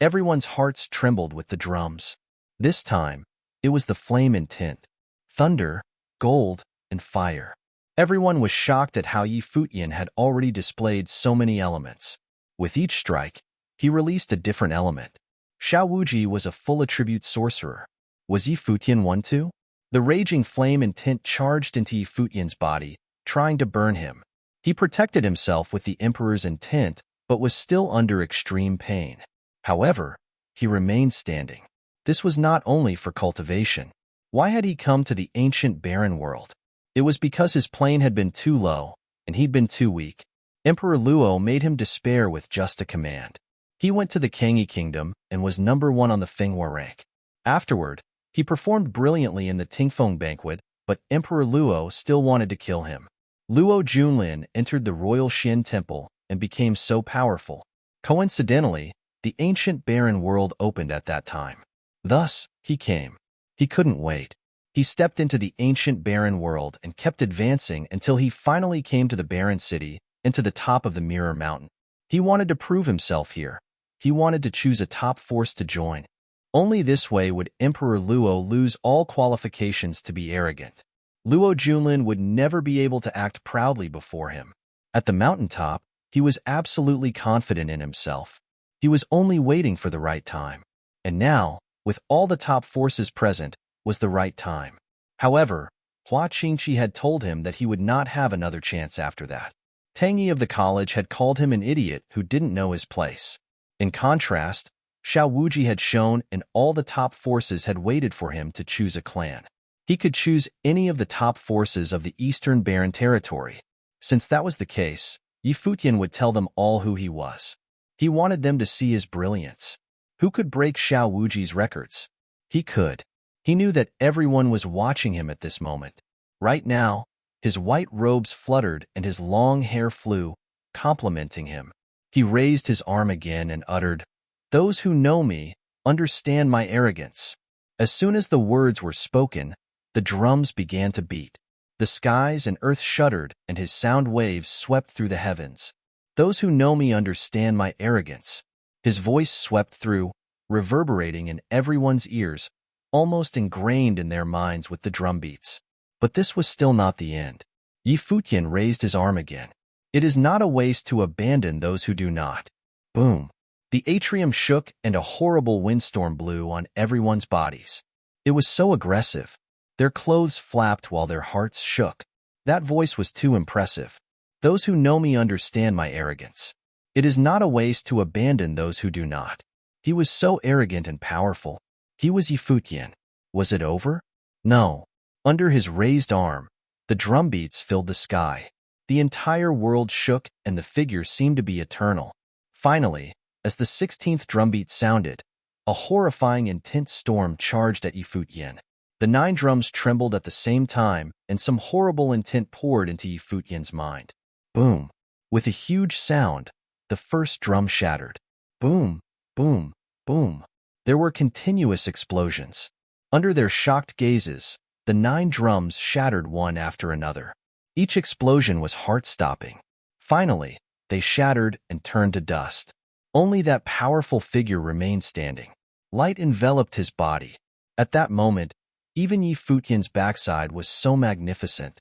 Everyone's hearts trembled with the drums. This time, it was the flame intent. Thunder, gold, and fire. Everyone was shocked at how Yi Futian had already displayed so many elements. With each strike, he released a different element. Xiao Wuji was a full attribute sorcerer. Was Yi Futian one too? The raging flame intent charged into Yi Futian's body, trying to burn him. He protected himself with the Emperor's intent, but was still under extreme pain. However, he remained standing. This was not only for cultivation. Why had he come to the ancient barren world? It was because his plane had been too low, and he'd been too weak. Emperor Luo made him despair with just a command. He went to the Kangyi Kingdom and was #1 on the Fenghua rank. Afterward, he performed brilliantly in the Tingfeng banquet, but Emperor Luo still wanted to kill him. Luo Junlin entered the royal Xian temple and became so powerful. Coincidentally, the ancient barren world opened at that time. Thus, he came. He couldn't wait. He stepped into the ancient barren world and kept advancing until he finally came to the barren city and to the top of the Mirror Mountain. He wanted to prove himself here. He wanted to choose a top force to join. Only this way would Emperor Luo lose all qualifications to be arrogant. Luo Junlin would never be able to act proudly before him. At the mountaintop, he was absolutely confident in himself. He was only waiting for the right time. And now, with all the top forces present, was the right time. However, Hua Qingqi had told him that he would not have another chance after that. Tang Yi of the college had called him an idiot who didn't know his place. In contrast, Xiao Wuji had shown and all the top forces had waited for him to choose a clan. He could choose any of the top forces of the Eastern Barren Territory. Since that was the case, Yi Futian would tell them all who he was. He wanted them to see his brilliance. Who could break Xiao Wuji's records? He could. He knew that everyone was watching him at this moment. Right now, his white robes fluttered and his long hair flew, complimenting him. He raised his arm again and uttered, "Those who know me understand my arrogance." As soon as the words were spoken, the drums began to beat. The skies and earth shuddered and his sound waves swept through the heavens. "Those who know me understand my arrogance." His voice swept through, reverberating in everyone's ears, almost ingrained in their minds with the drumbeats. But this was still not the end. Yi Futian raised his arm again. "It is not a waste to abandon those who do not." Boom. The atrium shook and a horrible windstorm blew on everyone's bodies. It was so aggressive. Their clothes flapped while their hearts shook. That voice was too impressive. "Those who know me understand my arrogance. It is not a waste to abandon those who do not." He was so arrogant and powerful. He was Yi Futian. Was it over? No. Under his raised arm, the drumbeats filled the sky. The entire world shook and the figure seemed to be eternal. Finally, as the 16th drumbeat sounded, a horrifying intense storm charged at Yi Futian. The 9 drums trembled at the same time and some horrible intent poured into Yi Futian's mind. Boom. With a huge sound, the first drum shattered. Boom, boom, boom. There were continuous explosions. Under their shocked gazes, the 9 drums shattered one after another. Each explosion was heart-stopping. Finally, they shattered and turned to dust. Only that powerful figure remained standing. Light enveloped his body. At that moment, even Yi Futian's backside was so magnificent.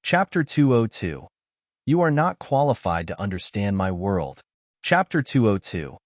Chapter 202. You are not qualified to understand my world. Chapter 202.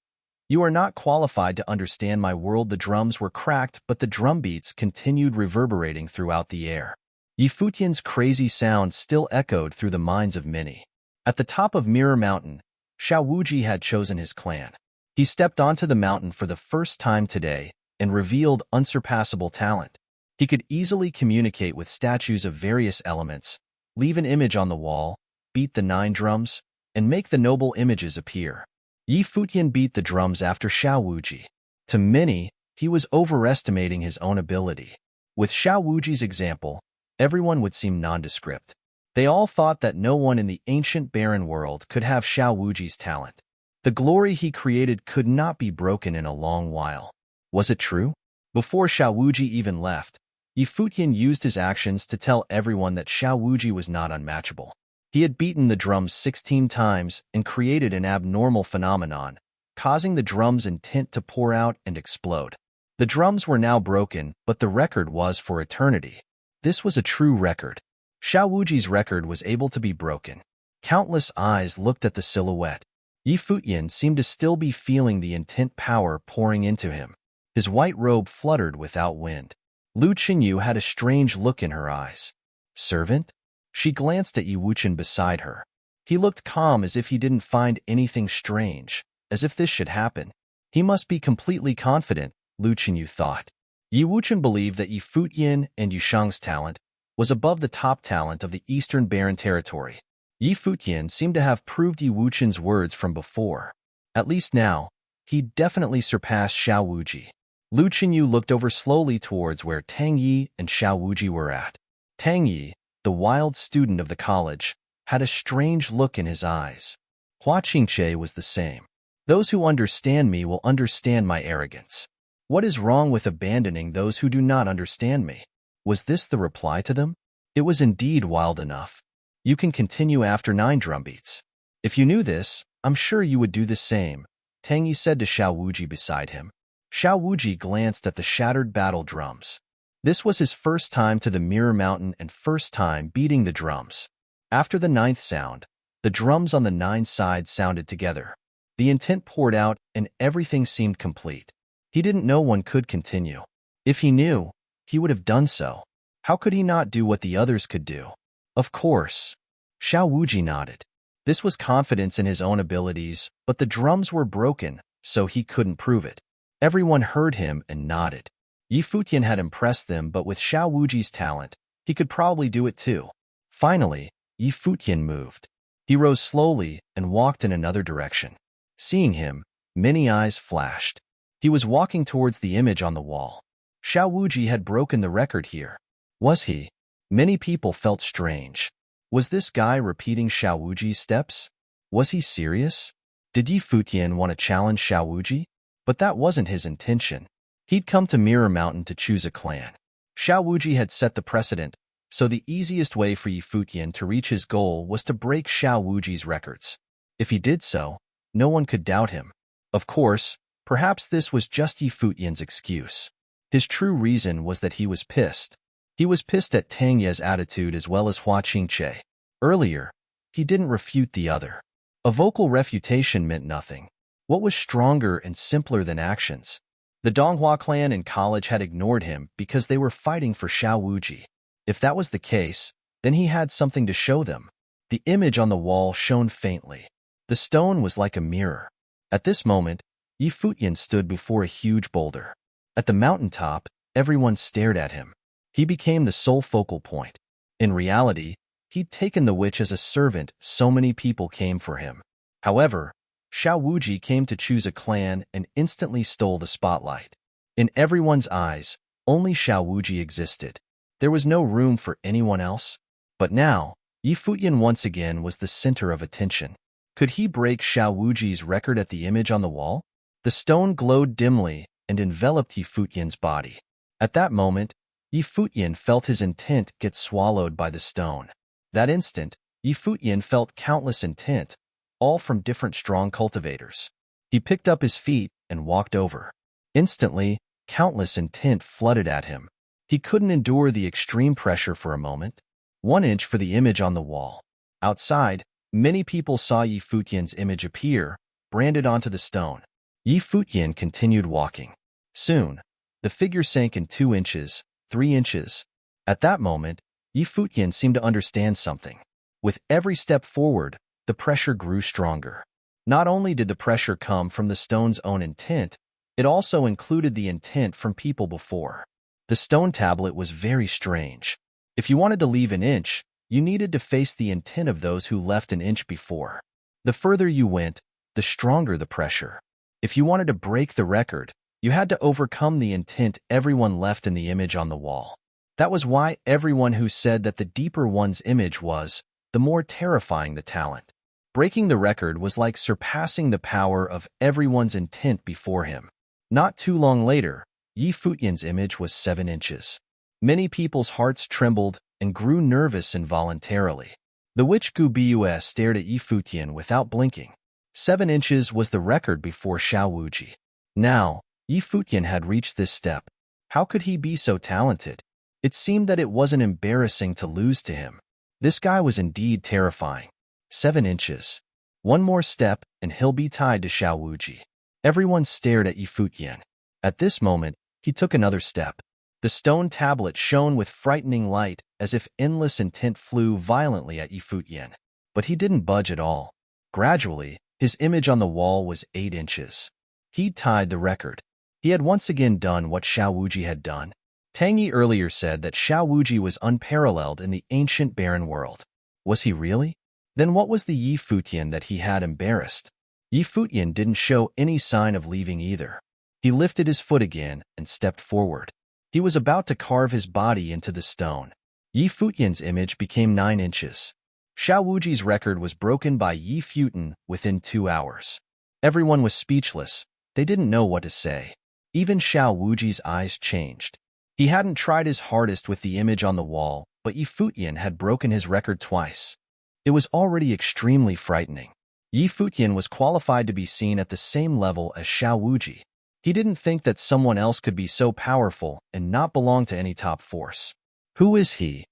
You are not qualified to understand my world. The drums were cracked, but the drumbeats continued reverberating throughout the air. Yi Futian's crazy sound still echoed through the minds of many. At the top of Mirror Mountain, Xiao Wuji had chosen his clan. He stepped onto the mountain for the first time today and revealed unsurpassable talent. He could easily communicate with statues of various elements, leave an image on the wall, beat the 9 drums, and make the noble images appear. Yi Futian beat the drums after Xiao Wuji. To many, he was overestimating his own ability. With Xiao Wuji's example, everyone would seem nondescript. They all thought that no one in the ancient barren world could have Xiao Wuji's talent. The glory he created could not be broken in a long while. Was it true? Before Xiao Wuji even left, Yi Futian used his actions to tell everyone that Xiao Wuji was not unmatchable. He had beaten the drums 16 times and created an abnormal phenomenon, causing the drums and tint to pour out and explode. The drums were now broken, but the record was for eternity. This was a true record. Xiao Wuji's record was able to be broken. Countless eyes looked at the silhouette. Yi Futian seemed to still be feeling the intent power pouring into him. His white robe fluttered without wind. Lu Qinyu had a strange look in her eyes. Servant? She glanced at Yi Wuchen beside her. He looked calm, as if he didn't find anything strange, as if this should happen. He must be completely confident, Lu Qinyu thought. Yi Wuchen believed that Yi Futian and Yu Shang's talent was above the top talent of the Eastern Barren Territory. Yi Futian seemed to have proved Yi Wuchen's words from before. At least now, he definitely surpassed Xiao Wuji. Lu Qinyu looked over slowly towards where Tang Yi and Xiao Wuji were at. Tang Yi, the wild student of the college, had a strange look in his eyes. Hua Qingche was the same. Those who understand me will understand my arrogance. What is wrong with abandoning those who do not understand me? Was this the reply to them? It was indeed wild enough. You can continue after 9 drumbeats. If you knew this, I'm sure you would do the same, Tang Yi said to Xiao Wuji beside him. Xiao Wuji glanced at the shattered battle drums. This was his first time to the Mirror Mountain and first time beating the drums. After the 9th sound, the drums on the 9 sides sounded together. The intent poured out and everything seemed complete. He didn't know one could continue. If he knew, he would have done so. How could he not do what the others could do? Of course. Xiao Wuji nodded. This was confidence in his own abilities, but the drums were broken, so he couldn't prove it. Everyone heard him and nodded. Yi Futian had impressed them, but with Xiao Wuji's talent, he could probably do it too. Finally, Yi Futian moved. He rose slowly and walked in another direction. Seeing him, many eyes flashed. He was walking towards the image on the wall. Xiao Wuji had broken the record here. Was he? Many people felt strange. Was this guy repeating Xiao Wuji's steps? Was he serious? Did Yi Futian want to challenge Xiao Wuji? But that wasn't his intention. He'd come to Mirror Mountain to choose a clan. Xiao Wuji had set the precedent, so the easiest way for Yi Futian to reach his goal was to break Xiao Wuji's records. If he did so, no one could doubt him. Of course, perhaps this was just Yi Futian's excuse. His true reason was that he was pissed. He was pissed at Tang Ye's attitude as well as Hua Qingche. Earlier, he didn't refute the other. A vocal refutation meant nothing. What was stronger and simpler than actions? The Donghua clan in college had ignored him because they were fighting for Xiao Wuji. If that was the case, then he had something to show them. The image on the wall shone faintly. The stone was like a mirror. At this moment, Yi Futian stood before a huge boulder. At the mountaintop, everyone stared at him. He became the sole focal point. In reality, he'd taken the witch as a servant, so many people came for him. However, Xiao Wuji came to choose a clan and instantly stole the spotlight. In everyone's eyes, only Xiao Wuji existed. There was no room for anyone else. But now, Yi Futian once again was the center of attention. Could he break Xiao Wuji's record at the image on the wall? The stone glowed dimly and enveloped Yi Futian's body. At that moment, Yi Futian felt his intent get swallowed by the stone. That instant, Yi Futian felt countless intent, all from different strong cultivators. He picked up his feet and walked over. Instantly, countless intent flooded at him. He couldn't endure the extreme pressure for a moment. 1 inch for the image on the wall. Outside, many people saw Yi Futian's image appear, branded onto the stone. Yi Futian continued walking. Soon, the figure sank in 2 inches, 3 inches. At that moment, Yi Futian seemed to understand something. With every step forward, the pressure grew stronger. Not only did the pressure come from the stone's own intent, it also included the intent from people before. The stone tablet was very strange. If you wanted to leave an inch, you needed to face the intent of those who left an inch before. The further you went, the stronger the pressure. If you wanted to break the record, you had to overcome the intent everyone left in the image on the wall. That was why everyone who said that the deeper one's image was, the more terrifying the talent. Breaking the record was like surpassing the power of everyone's intent before him. Not too long later, Yi Futian's image was 7 inches. Many people's hearts trembled and grew nervous involuntarily. The witch Gu Bua stared at Yi Futian without blinking. 7 inches was the record before Xiao Wuji. Now, Yi Futian had reached this step. How could he be so talented? It seemed that it wasn't embarrassing to lose to him. This guy was indeed terrifying. 7 inches. One more step, and he'll be tied to Xiao Wuji. Everyone stared at Yi Futian. At this moment, he took another step. The stone tablet shone with frightening light, as if endless intent flew violently at Yi Futian. But he didn't budge at all. Gradually, his image on the wall was 8 inches. He'd tied the record. He had once again done what Xiao Wuji had done. Tang Yi earlier said that Xiao Wuji was unparalleled in the ancient barren world. Was he really? Then what was the Yi Futian that he had embarrassed? Yi Futian didn't show any sign of leaving either. He lifted his foot again and stepped forward. He was about to carve his body into the stone. Yi Futian's image became 9 inches. Xiao Wuji's record was broken by Yi Futian within 2 hours. Everyone was speechless. They didn't know what to say. Even Xiao Wuji's eyes changed. He hadn't tried his hardest with the image on the wall, but Yi Futian had broken his record twice. It was already extremely frightening. Yi Futian was qualified to be seen at the same level as Xiao Wuji. He didn't think that someone else could be so powerful and not belong to any top force. Who is he?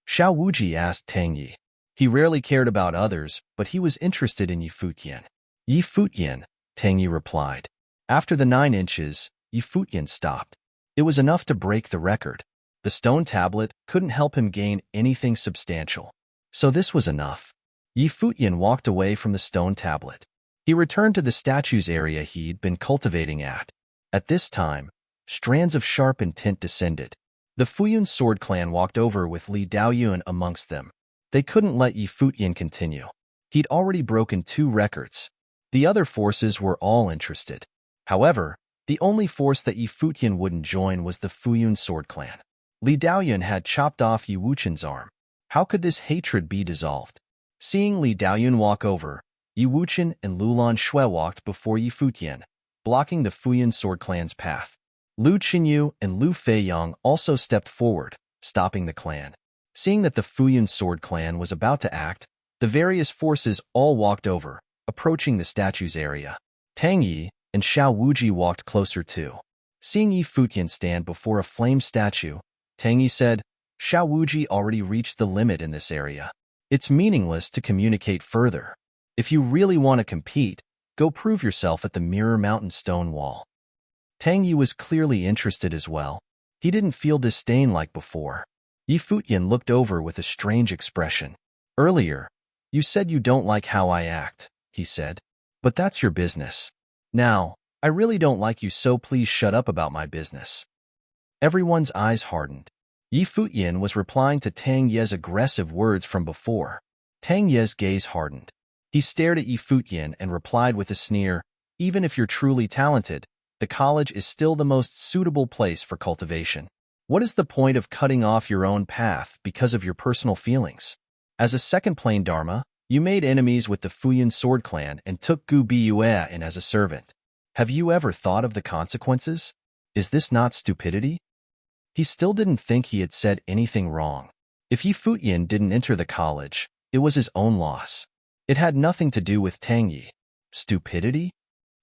Xiao Wuji asked Tang Yi. He rarely cared about others, but he was interested in Yi Futian. Yi Futian, Tang Yi replied. After the 9 inches, Yi Futian stopped. It was enough to break the record. The stone tablet couldn't help him gain anything substantial. So this was enough. Yi Futian walked away from the stone tablet. He returned to the statue's area he'd been cultivating at. At this time, strands of sharp intent descended. The Futian sword clan walked over with Li Daoyun amongst them. They couldn't let Yi Futian continue. He'd already broken 2 records. The other forces were all interested. However, the only force that Yi Futian wouldn't join was the Futian sword clan. Li Daoyun had chopped off Yi Wuchen's arm. How could this hatred be dissolved? Seeing Li Daoyun walk over, Yi Wuchen and Lulan Shui walked before Yi Futian, blocking the Futian sword clan's path. Lu Qinyu and Lu Feiyang also stepped forward, stopping the clan. Seeing that the Futian sword clan was about to act, the various forces all walked over, approaching the statue's area. Tang Yi and Xiao Wuji walked closer too. Seeing Yi Futian stand before a flame statue, Tang Yi said, Xiao Wuji already reached the limit in this area. It's meaningless to communicate further. If you really want to compete, go prove yourself at the Mirror Mountain stone wall. Tang Yi was clearly interested as well. He didn't feel disdain like before. Yi Futian looked over with a strange expression. Earlier, you said you don't like how I act, he said. But that's your business. Now, I really don't like you, so please shut up about my business. Everyone's eyes hardened. Yi Futian was replying to Tang Ye's aggressive words from before. Tang Ye's gaze hardened. He stared at Yi Futian and replied with a sneer, even if you're truly talented, the college is still the most suitable place for cultivation. What is the point of cutting off your own path because of your personal feelings? As a second plane Dharma, you made enemies with the Futian sword clan and took Gu Bua in as a servant. Have you ever thought of the consequences? Is this not stupidity? He still didn't think he had said anything wrong. If Yi Futian didn't enter the college, it was his own loss. It had nothing to do with Tang Yi. Stupidity?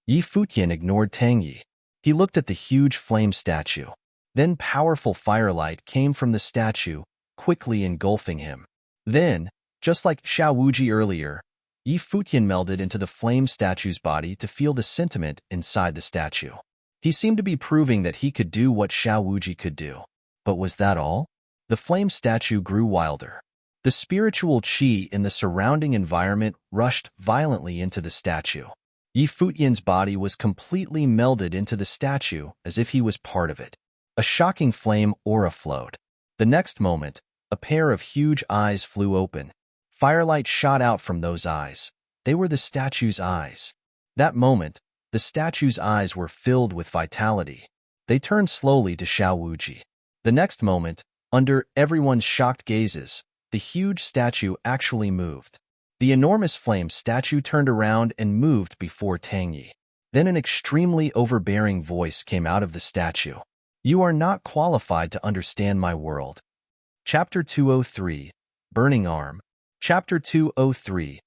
Yi Futian ignored Tang Yi. He looked at the huge flame statue. Then powerful firelight came from the statue, quickly engulfing him. Then, just like Xiao Wuji earlier, Yi Futian melded into the flame statue's body to feel the sentiment inside the statue. He seemed to be proving that he could do what Xiao Wuji could do. But was that all? The flame statue grew wilder. The spiritual qi in the surrounding environment rushed violently into the statue. Yi Futian's body was completely melded into the statue as if he was part of it. A shocking flame aura flowed. The next moment, a pair of huge eyes flew open. Firelight shot out from those eyes. They were the statue's eyes. That moment, the statue's eyes were filled with vitality. They turned slowly to Xiao Wuji. The next moment, under everyone's shocked gazes, the huge statue actually moved. The enormous flame statue turned around and moved before Tang Yi. Then an extremely overbearing voice came out of the statue. "You are not qualified to understand my world." Chapter 203, Burning Arm. Chapter 203,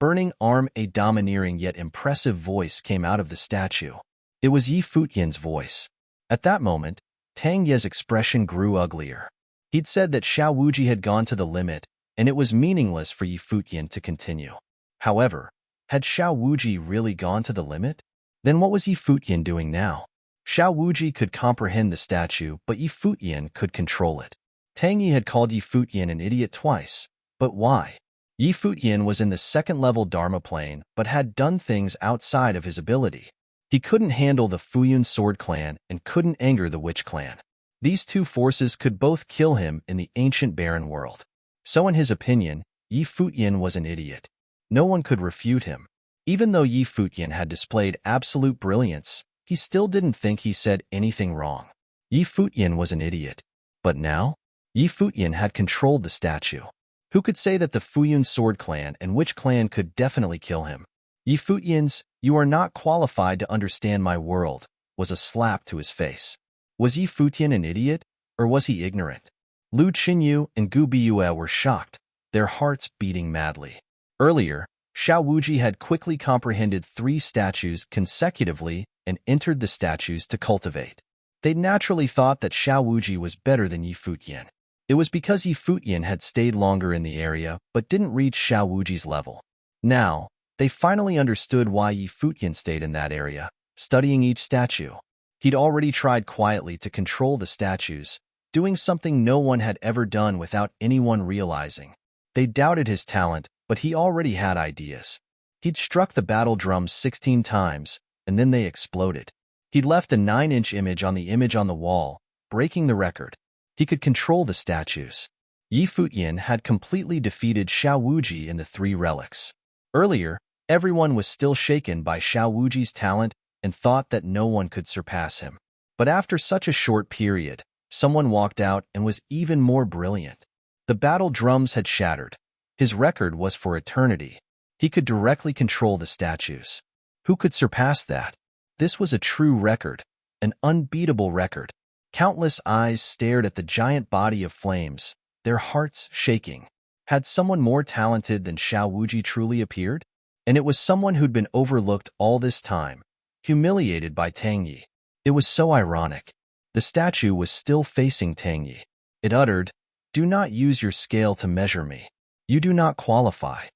Burning Arm. A domineering yet impressive voice came out of the statue. It was Yi Futian's voice. At that moment, Tang Ye's expression grew uglier. He'd said that Xiao Wuji had gone to the limit, and it was meaningless for Yi Futian to continue. However, had Xiao Wuji really gone to the limit? Then what was Yi Futian doing now? Xiao Wuji could comprehend the statue, but Yi Futian could control it. Tang Yi had called Yi Futian an idiot twice, but why? Yi Futian was in the second-level Dharma plane, but had done things outside of his ability. He couldn't handle the Fuyun Sword Clan and couldn't anger the Witch Clan. These two forces could both kill him in the ancient barren world. So in his opinion, Yi Futian was an idiot. No one could refute him. Even though Yi Futian had displayed absolute brilliance, he still didn't think he said anything wrong. Yi Futian was an idiot. But now, Yi Futian had controlled the statue. Who could say that the Fuyun Sword Clan and Witch Clan could definitely kill him? Yi Futian's "You are not qualified to understand my world" was a slap to his face. Was Yi Futian an idiot, or was he ignorant? Lu Qinyu and Gu Biyue were shocked, their hearts beating madly. Earlier, Xiao Wuji had quickly comprehended 3 statues consecutively and entered the statues to cultivate. They naturally thought that Xiao Wuji was better than Yi Futian. It was because Yi Futian had stayed longer in the area but didn't reach Xiao Wuji's level. Now, they finally understood why Yi Futian stayed in that area, studying each statue. He'd already tried quietly to control the statues, doing something no one had ever done without anyone realizing. They doubted his talent, but he already had ideas. He'd struck the battle drums 16 times, and then they exploded. He'd left a 9-inch image on the wall, breaking the record. He could control the statues. Yi Futian had completely defeated Xiao Wuji in the 3 relics. Earlier, everyone was still shaken by Xiao Wuji's talent and thought that no one could surpass him. But after such a short period, someone walked out and was even more brilliant. The battle drums had shattered. His record was for eternity. He could directly control the statues. Who could surpass that? This was a true record, an unbeatable record. Countless eyes stared at the giant body of flames, their hearts shaking. Had someone more talented than Xiao Wuji truly appeared? And it was someone who'd been overlooked all this time, humiliated by Tang Yi. It was so ironic. The statue was still facing Tang Yi. It uttered, "Do not use your scale to measure me. You do not qualify."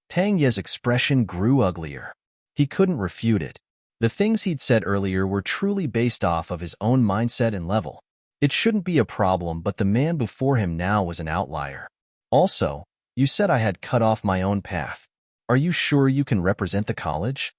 Tang Yi's expression grew uglier. He couldn't refute it. The things he'd said earlier were truly based off of his own mindset and level. It shouldn't be a problem, but the man before him now was an outlier. Also, you said I had cut off my own path. Are you sure you can represent the college?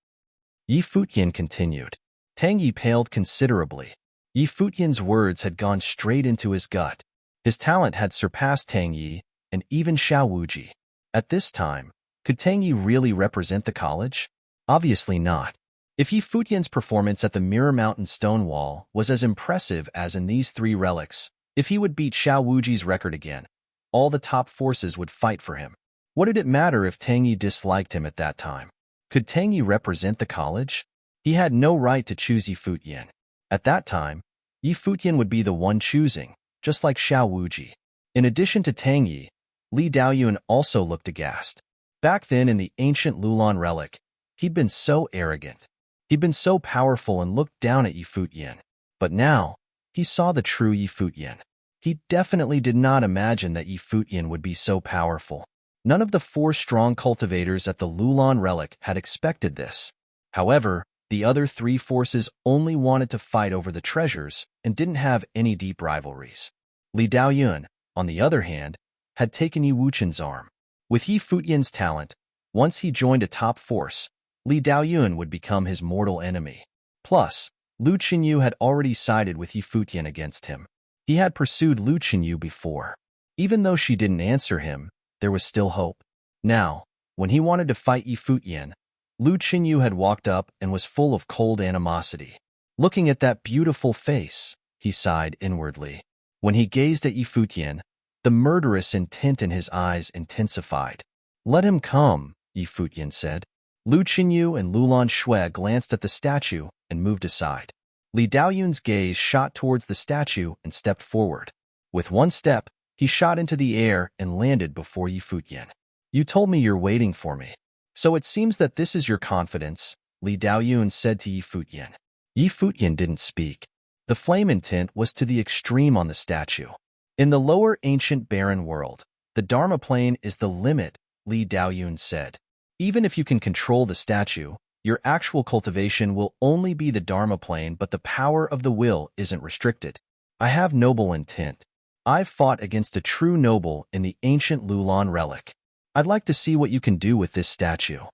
Yi Futian continued. Tang Yi paled considerably. Yi Futian's words had gone straight into his gut. His talent had surpassed Tang Yi and even Xiao Wuji. At this time, could Tang Yi really represent the college? Obviously not. If Yi Futian's performance at the Mirror Mountain Stone Wall was as impressive as in these 3 relics, if he would beat Xiao Wuji's record again, all the top forces would fight for him. What did it matter if Tang Yi disliked him at that time? Could Tang Yi represent the college? He had no right to choose Yi Futian. At that time, Yi Futian would be the one choosing, just like Xiao Wuji. In addition to Tang Yi, Li Daoyun also looked aghast. Back then in the ancient Lulan relic, he'd been so arrogant. He'd been so powerful and looked down at Yi Futian. But now, he saw the true Yi Futian. He definitely did not imagine that Yi Futian would be so powerful. None of the 4 strong cultivators at the Lulan relic had expected this. However, the other 3 forces only wanted to fight over the treasures and didn't have any deep rivalries. Li Daoyun, on the other hand, had taken Yi Wuqian's arm. With Yi Futian's talent, once he joined a top force, Li Daoyun would become his mortal enemy. Plus, Lu Qinyu had already sided with Yi Futian against him. He had pursued Lu Qinyu before. Even though she didn't answer him, there was still hope. Now, when he wanted to fight Yi Futian, Lu Qinyu had walked up and was full of cold animosity. Looking at that beautiful face, he sighed inwardly. When he gazed at Yi Futian, the murderous intent in his eyes intensified. "Let him come," Yi Futian said. Lu Qinyu and Lulan Shui glanced at the statue and moved aside. Li Daoyun's gaze shot towards the statue and stepped forward. With one step, he shot into the air and landed before Yi Futian. "You told me you're waiting for me. So it seems that this is your confidence," Li Daoyun said to Yi Futian. Yi Futian didn't speak. The flame intent was to the extreme on the statue. "In the lower ancient barren world, the Dharma plane is the limit," Li Daoyun said. "Even if you can control the statue, your actual cultivation will only be the Dharma plane, but the power of the will isn't restricted. I have noble intent. I've fought against a true noble in the ancient Lulan relic. I'd like to see what you can do with this statue."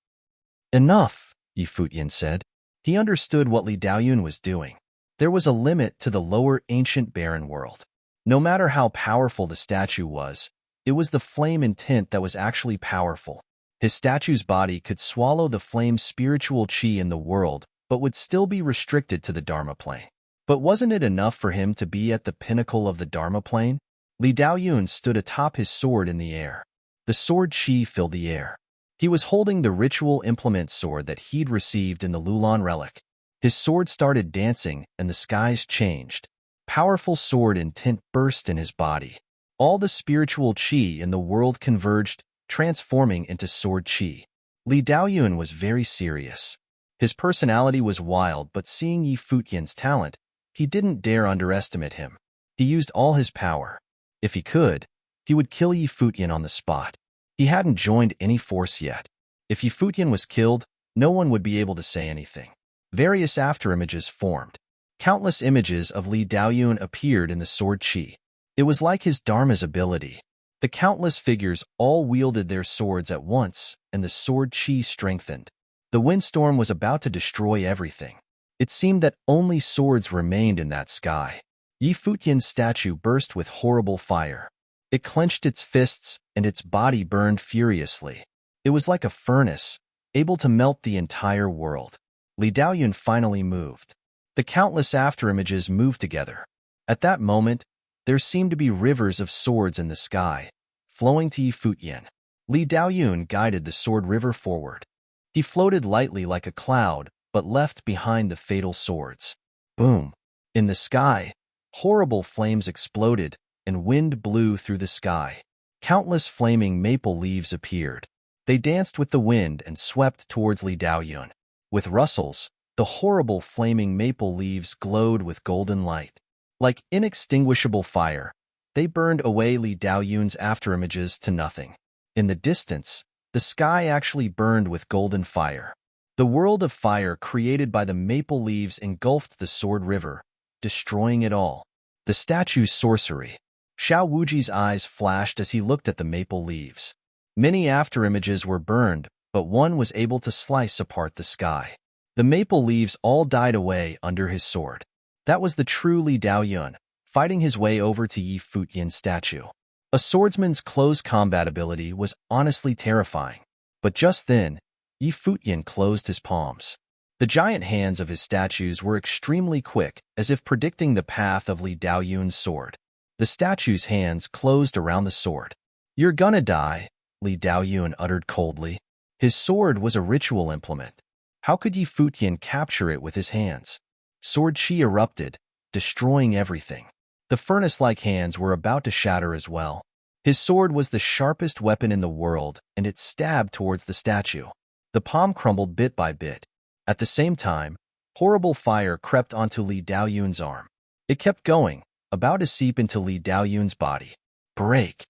"Enough," Yi Futian said. He understood what Li Daoyun was doing. There was a limit to the lower ancient barren world. No matter how powerful the statue was, it was the flame intent that was actually powerful. His statue's body could swallow the flame's spiritual qi in the world, but would still be restricted to the Dharma plane. But wasn't it enough for him to be at the pinnacle of the Dharma plane? Li Daoyun stood atop his sword in the air. The sword qi filled the air. He was holding the ritual implement sword that he'd received in the Lulan relic. His sword started dancing and the skies changed. Powerful sword intent burst in his body. All the spiritual qi in the world converged, transforming into sword qi. Li Daoyun was very serious. His personality was wild, but seeing Yi Futian's talent, he didn't dare underestimate him. He used all his power. If he could, he would kill Yi Futian on the spot. He hadn't joined any force yet. If Yi Futian was killed, no one would be able to say anything. Various afterimages formed. Countless images of Li Daoyun appeared in the sword qi. It was like his Dharma's ability. The countless figures all wielded their swords at once, and the sword qi strengthened. The windstorm was about to destroy everything. It seemed that only swords remained in that sky. Yi Futian's statue burst with horrible fire. It clenched its fists, and its body burned furiously. It was like a furnace, able to melt the entire world. Li Daoyun finally moved. The countless afterimages moved together. At that moment, there seemed to be rivers of swords in the sky, flowing to Yi Futian. Li Daoyun guided the sword river forward. He floated lightly like a cloud, but left behind the fatal swords. Boom! In the sky, horrible flames exploded, and wind blew through the sky. Countless flaming maple leaves appeared. They danced with the wind and swept towards Li Daoyun. With rustles, the horrible flaming maple leaves glowed with golden light. Like inextinguishable fire, they burned away Li Daoyun's afterimages to nothing. In the distance, the sky actually burned with golden fire. The world of fire created by the maple leaves engulfed the sword river, destroying it all. The statue's sorcery. Xiao Wuji's eyes flashed as he looked at the maple leaves. Many afterimages were burned, but one was able to slice apart the sky. The maple leaves all died away under his sword. That was the true Li Daoyun, fighting his way over to Yi Futian's statue. A swordsman's close combat ability was honestly terrifying. But just then, Yi Futian closed his palms. The giant hands of his statues were extremely quick, as if predicting the path of Li Daoyun's sword. The statue's hands closed around the sword. "You're gonna die," Li Daoyun uttered coldly. His sword was a ritual implement. How could Yi Futian capture it with his hands? Sword qi erupted, destroying everything. The furnace-like hands were about to shatter as well. His sword was the sharpest weapon in the world, and it stabbed towards the statue. The palm crumbled bit by bit. At the same time, horrible fire crept onto Li Daoyun's arm. It kept going, about to seep into Li Daoyun's body. "Break!"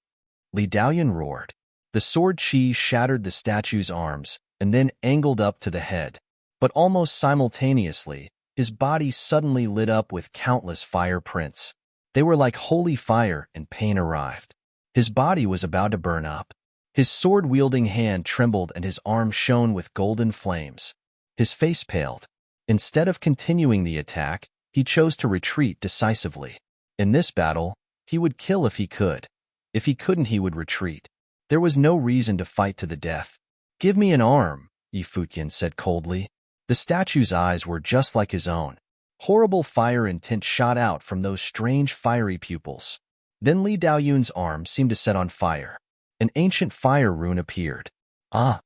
Li Daoyun roared. The sword qi shattered the statue's arms, and then angled up to the head. But almost simultaneously, his body suddenly lit up with countless fire prints. They were like holy fire, and pain arrived. His body was about to burn up. His sword-wielding hand trembled and his arm shone with golden flames. His face paled. Instead of continuing the attack, he chose to retreat decisively. In this battle, he would kill if he could. If he couldn't, he would retreat. There was no reason to fight to the death. "Give me an arm," Futian said coldly. The statue's eyes were just like his own. Horrible fire and tint shot out from those strange fiery pupils. Then Li Daoyun's arm seemed to set on fire. An ancient fire rune appeared. Ah!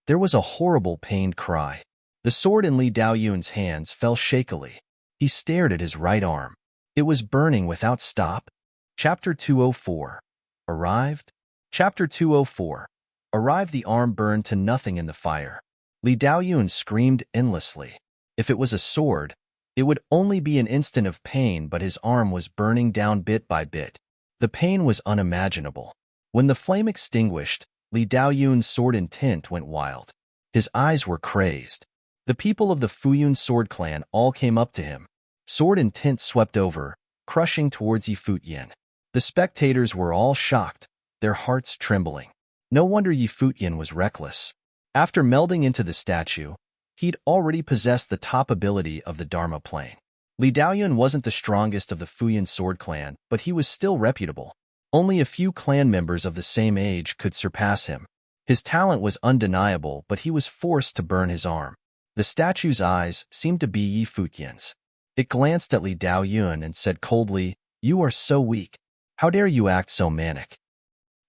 There was a horrible pained cry. The sword in Li Daoyun's hands fell shakily. He stared at his right arm. It was burning without stop. Chapter 204. Arrived? Chapter 204. Arrived. The arm burned to nothing in the fire. Li Daoyun screamed endlessly. If it was a sword, it would only be an instant of pain, but his arm was burning down bit by bit. The pain was unimaginable. When the flame extinguished, Li Daoyun's sword in tint went wild. His eyes were crazed. The people of the Futian sword clan all came up to him. Sword in tint swept over, crushing towards Futian. The spectators were all shocked, their hearts trembling. No wonder Futian was reckless. After melding into the statue, he'd already possessed the top ability of the Dharma plane. Li Daoyun wasn't the strongest of the Futian sword clan, but he was still reputable. Only a few clan members of the same age could surpass him. His talent was undeniable, but he was forced to burn his arm. The statue's eyes seemed to be Futian's. It glanced at Li Daoyun and said coldly, "You are so weak. How dare you act so manic?"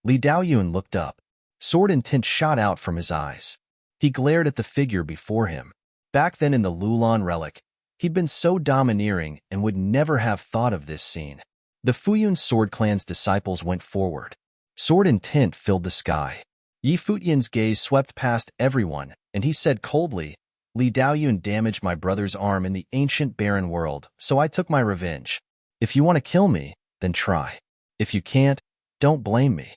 Li Daoyun looked up. Sword and tint shot out from his eyes. He glared at the figure before him. Back then in the Lulan relic, he'd been so domineering and would never have thought of this scene. The Futian sword clan's disciples went forward. Sword and tint filled the sky. Futian's gaze swept past everyone, and he said coldly, "Li Daoyun damaged my brother's arm in the ancient barren world, so I took my revenge. If you want to kill me, then try. If you can't, don't blame me."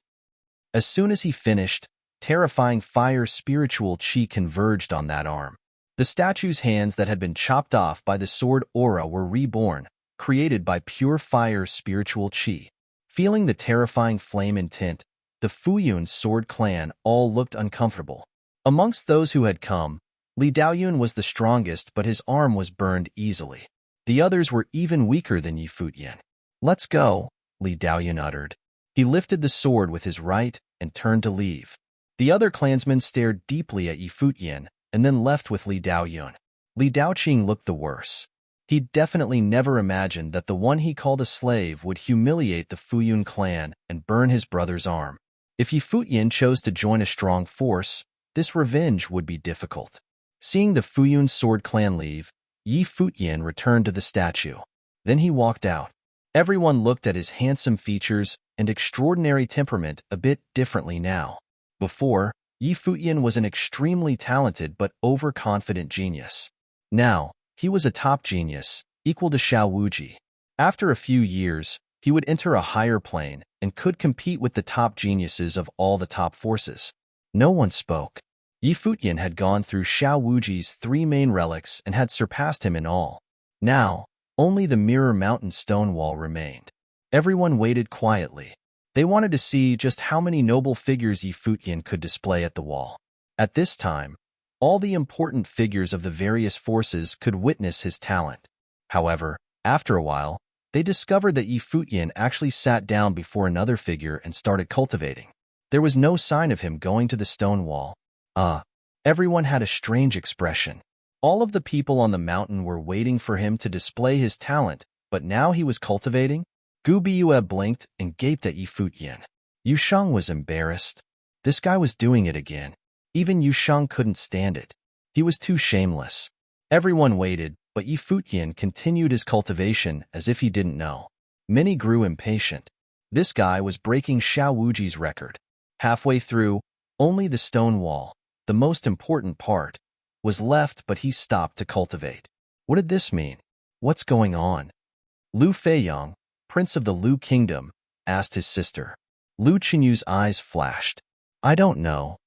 As soon as he finished, terrifying fire spiritual chi converged on that arm. The statue's hands that had been chopped off by the sword aura were reborn, created by pure fire spiritual chi. Feeling the terrifying flame and tint, the Futian sword clan all looked uncomfortable. Amongst those who had come, Li Daoyun was the strongest, but his arm was burned easily. The others were even weaker than Futian. "Let's go," Li Daoyun uttered. He lifted the sword with his right and turned to leave. The other clansmen stared deeply at Futian and then left with Li Daoyun. Li Daoqing looked the worse. He'd definitely never imagined that the one he called a slave would humiliate the Futian clan and burn his brother's arm. If Futian chose to join a strong force, this revenge would be difficult. Seeing the Futian sword clan leave, Futian returned to the statue. Then he walked out. Everyone looked at his handsome features and extraordinary temperament a bit differently now. Before, Futian was an extremely talented but overconfident genius. Now, he was a top genius, equal to Xiao Wuji. After a few years, he would enter a higher plane and could compete with the top geniuses of all the top forces. No one spoke. Futian had gone through Xiao Wuji's 3 main relics and had surpassed him in all. Now, only the Mirror Mountain stone wall remained. Everyone waited quietly. They wanted to see just how many noble figures Futian could display at the wall. At this time, all the important figures of the various forces could witness his talent. However, after a while, they discovered that Futian actually sat down before another figure and started cultivating. There was no sign of him going to the stone wall. Everyone had a strange expression. All of the people on the mountain were waiting for him to display his talent, but now he was cultivating? Gu Biyue blinked and gaped at Futian. Yusheng was embarrassed. This guy was doing it again. Even Yusheng couldn't stand it. He was too shameless. Everyone waited, but Futian continued his cultivation as if he didn't know. Many grew impatient. This guy was breaking Xiao Wuji's record. Halfway through, only the stone wall, the most important part, was left, but he stopped to cultivate. What did this mean? What's going on? Lu Feiyong, prince of the Lu kingdom, asked his sister. Lu Qinyu's eyes flashed. "I don't know."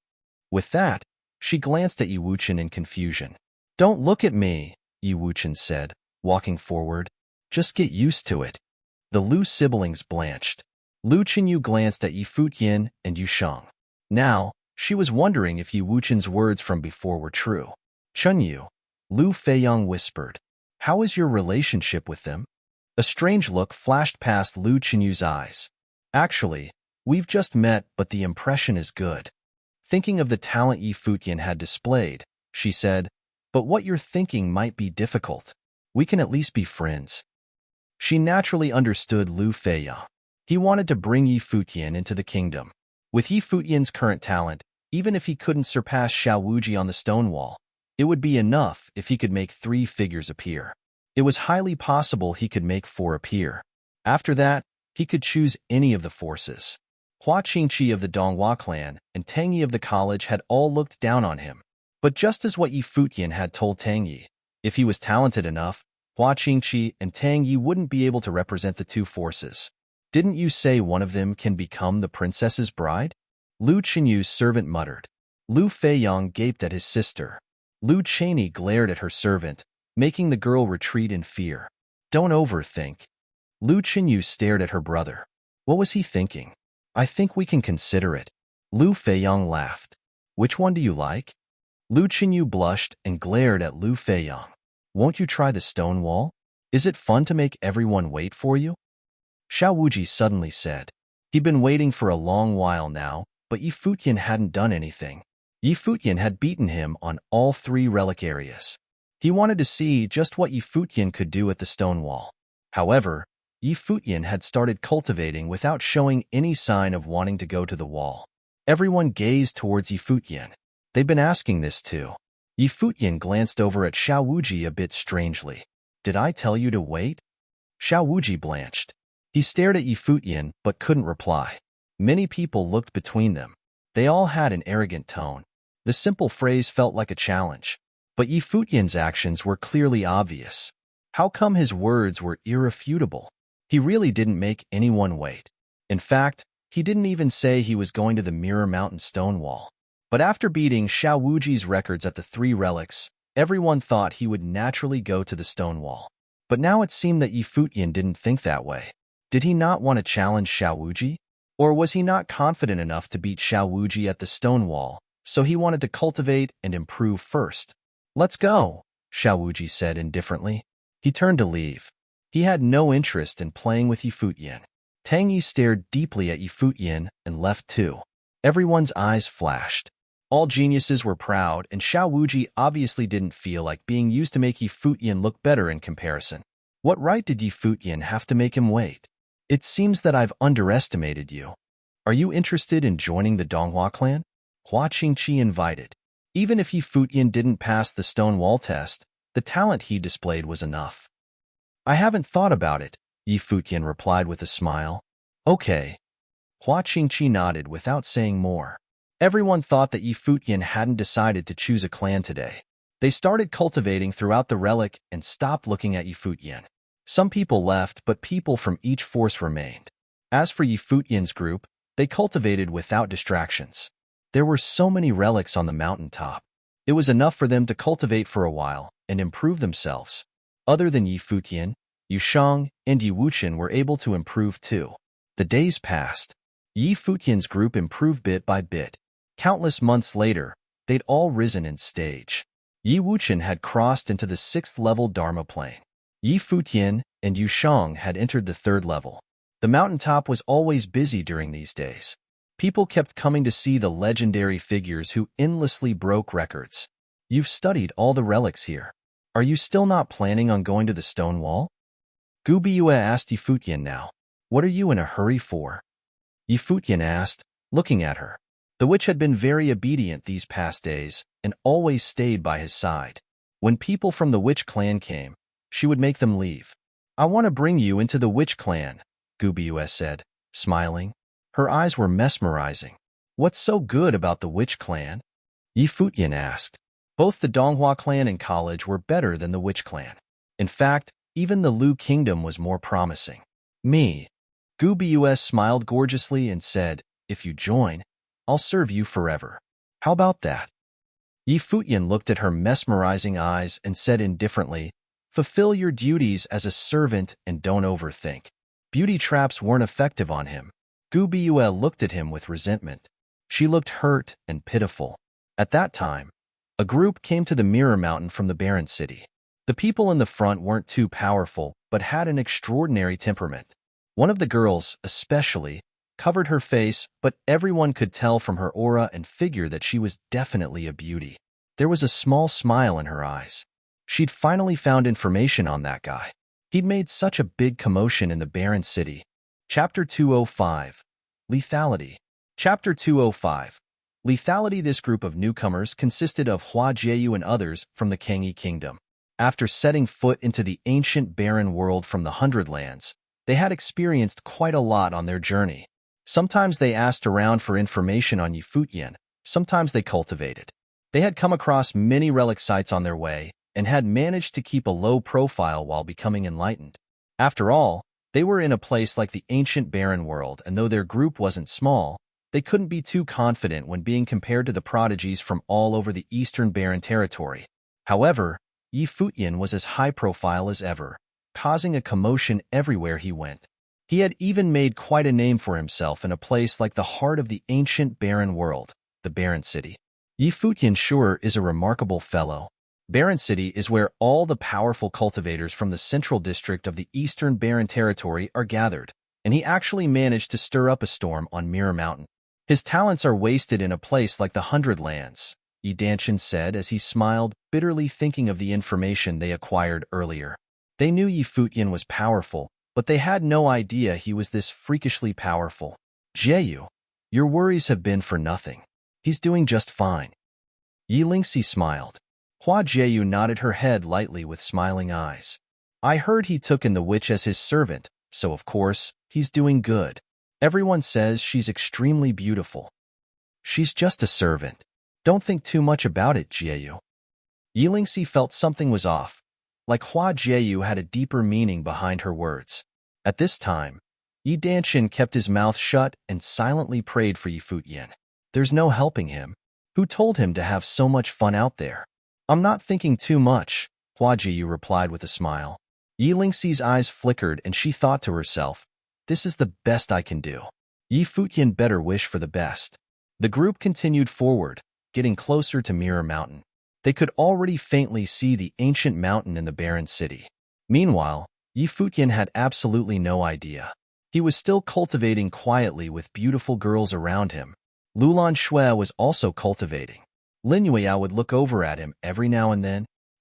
With that, she glanced at Wuchen in confusion. "Don't look at me," Wuchen said, walking forward. "Just get used to it." The Lu siblings blanched. Lu Chenyu glanced at Yi Futian and Yu Sheng. Now, she was wondering if Yi Wuchen's words from before were true. Chenyu, Lu Feiyang whispered. How is your relationship with them? A strange look flashed past Lu Chenyu's eyes. Actually, we've just met, but the impression is good. Thinking of the talent Yi Futian had displayed, she said, but what you're thinking might be difficult. We can at least be friends. She naturally understood Lu Feiyang. He wanted to bring Yi Futian into the kingdom. With Yi Futian's current talent, even if he couldn't surpass Xiao Wuji on the stone wall, it would be enough if he could make 3 figures appear. It was highly possible he could make 4 appear. After that, he could choose any of the forces. Hua Qingqi of the Donghua clan and Tang Yi of the college had all looked down on him. But just as what Yi Futian had told Tang Yi, if he was talented enough, Hua Qingqi and Tang Yi wouldn't be able to represent the 2 forces. Didn't you say one of them can become the princess's bride? Lu Chenyu's servant muttered. Lu Feiyang gaped at his sister. Lu Chenyi glared at her servant, making the girl retreat in fear. Don't overthink. Lu Chenyu stared at her brother. What was he thinking? I think we can consider it. Lu Feiyang laughed. Which one do you like? Lu Chenyu blushed and glared at Lu Feiyang. Won't you try the stone wall? Is it fun to make everyone wait for you? Xiao Wuji suddenly said. He'd been waiting for a long while now, but Yi Futian hadn't done anything. Yi Futian had beaten him on all 3 relic areas. He wanted to see just what Yi Futian could do at the stone wall. However, Yi Futian had started cultivating without showing any sign of wanting to go to the wall. Everyone gazed towards Yi Futian. They'd been asking this too. Yi Futian glanced over at Xiao Wuji a bit strangely. Did I tell you to wait? Xiao Wuji blanched. He stared at Yi Futian but couldn't reply. Many people looked between them. They all had an arrogant tone. The simple phrase felt like a challenge. But Yi Futian's actions were clearly obvious. How come his words were irrefutable? He really didn't make anyone wait. In fact, he didn't even say he was going to the Mirror Mountain stone wall. But after beating Xiao Wuji's records at the 3 relics, everyone thought he would naturally go to the stone wall. But now it seemed that Yi Futian didn't think that way. Did he not want to challenge Xiao Wuji? Or was he not confident enough to beat Xiao Wuji at the stone wall, so he wanted to cultivate and improve first? Let's go, Xiao Wuji said indifferently. He turned to leave. He had no interest in playing with Yi Futian. Tang Yi stared deeply at Yi Futian and left too. Everyone's eyes flashed. All geniuses were proud, and Xiao Wuji obviously didn't feel like being used to make Yi Futian look better in comparison. What right did Yi Futian have to make him wait? It seems that I've underestimated you. Are you interested in joining the Donghua clan? Hua Qingqi invited. Even if Yi Futian didn't pass the stone wall test, the talent he displayed was enough. I haven't thought about it, Yi Futian replied with a smile. Okay. Hua Qingqi nodded without saying more. Everyone thought that Yi Futian hadn't decided to choose a clan today. They started cultivating throughout the relic and stopped looking at Yi Futian. Some people left, but people from each force remained. As for Yi Futian's group, they cultivated without distractions. There were so many relics on the mountaintop. It was enough for them to cultivate for a while and improve themselves. Other than Yi Futian, Yu Sheng and Yi Wuchen were able to improve too. The days passed. Yi Futian's group improved bit by bit. Countless months later, they'd all risen in stage. Yi Wuchen had crossed into the 6th level Dharma plane. Yi Futian and Yu Sheng had entered the 3rd level. The mountaintop was always busy during these days. People kept coming to see the legendary figures who endlessly broke records. You've studied all the relics here. Are you still not planning on going to the stone wall? Gu Biyue asked Yi Futian now. What are you in a hurry for? Yi Futian asked, looking at her. The witch had been very obedient these past days and always stayed by his side. When people from the witch clan came, she would make them leave. I want to bring you into the witch clan, Gu Biyue said, smiling. Her eyes were mesmerizing. What's so good about the witch clan? Yi Futian asked. Both the Donghua clan and college were better than the witch clan. In fact, even the Lu kingdom was more promising. Me. Gu Biyue smiled gorgeously and said, if you join, I'll serve you forever. How about that? Yi Futian looked at her mesmerizing eyes and said indifferently, fulfill your duties as a servant and don't overthink. Beauty traps weren't effective on him. Gu Biyue looked at him with resentment. She looked hurt and pitiful. At that time, a group came to the Mirror Mountain from the barren city. The people in the front weren't too powerful, but had an extraordinary temperament. One of the girls, especially, covered her face, but everyone could tell from her aura and figure that she was definitely a beauty. There was a small smile in her eyes. She'd finally found information on that guy. He'd made such a big commotion in the barren city. Chapter 205. Lethality. Chapter 205. Lethality. This group of newcomers consisted of Hua Jieyu and others from the Kangyi Kingdom. After setting foot into the ancient barren world from the Hundred Lands, they had experienced quite a lot on their journey. Sometimes they asked around for information on Futian, sometimes they cultivated. They had come across many relic sites on their way and had managed to keep a low profile while becoming enlightened. After all, they were in a place like the ancient barren world, and though their group wasn't small, they couldn't be too confident when being compared to the prodigies from all over the eastern barren territory. However, Futian was as high profile as ever, causing a commotion everywhere he went. He had even made quite a name for himself in a place like the heart of the ancient barren world, the Barren City. Futian sure is a remarkable fellow. Barren City is where all the powerful cultivators from the central district of the eastern barren territory are gathered, and he actually managed to stir up a storm on Mirror Mountain. His talents are wasted in a place like the Hundred Lands, Danshan said as he smiled, bitterly thinking of the information they acquired earlier. They knew Futian was powerful, but they had no idea he was this freakishly powerful. Jieyu, your worries have been for nothing. He's doing just fine. Lingxi smiled. Hua Jieyu nodded her head lightly with smiling eyes. I heard he took in the witch as his servant, so of course, he's doing good. Everyone says she's extremely beautiful. She's just a servant. Don't think too much about it, Jieyu. Lingxi felt something was off. Like Hua Jieyu had a deeper meaning behind her words. At this time, Danshan kept his mouth shut and silently prayed for Futian. There's no helping him. Who told him to have so much fun out there? I'm not thinking too much, Hua Jieyu replied with a smile. Lingxi's eyes flickered and she thought to herself, this is the best I can do. Futian better wish for the best. The group continued forward, getting closer to Mirror Mountain. They could already faintly see the ancient mountain in the barren city. Meanwhile, Futian had absolutely no idea. He was still cultivating quietly with beautiful girls around him. Lulan Shui was also cultivating. Lin Yueyao would look over at him every now and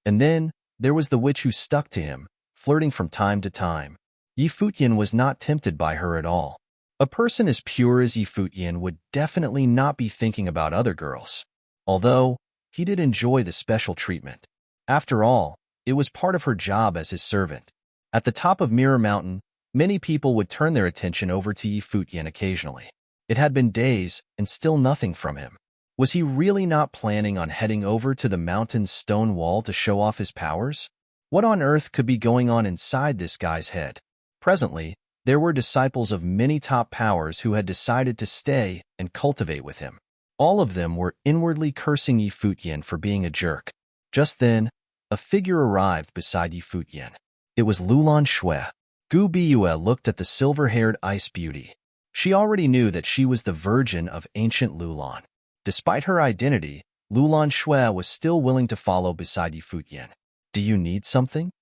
then there was the witch who stuck to him, flirting from time to time. Futian was not tempted by her at all. A person as pure as Futian would definitely not be thinking about other girls. Although, he did enjoy the special treatment. After all, it was part of her job as his servant. At the top of Mirror Mountain, many people would turn their attention over to Futian occasionally. It had been days, and still nothing from him. Was he really not planning on heading over to the mountain's stone wall to show off his powers? What on earth could be going on inside this guy's head? Presently, there were disciples of many top powers who had decided to stay and cultivate with him. All of them were inwardly cursing Futian for being a jerk. Just then, a figure arrived beside Futian. It was Lulan Shui. Gu Biyue looked at the silver-haired ice beauty. She already knew that she was the virgin of ancient Lulan. Despite her identity, Lulan Shui was still willing to follow beside Futian. Do you need something?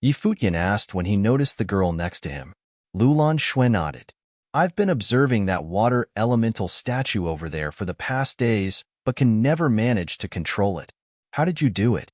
Futian asked when he noticed the girl next to him. Lulan Shui nodded. I've been observing that water elemental statue over there for the past days, but can never manage to control it. How did you do it?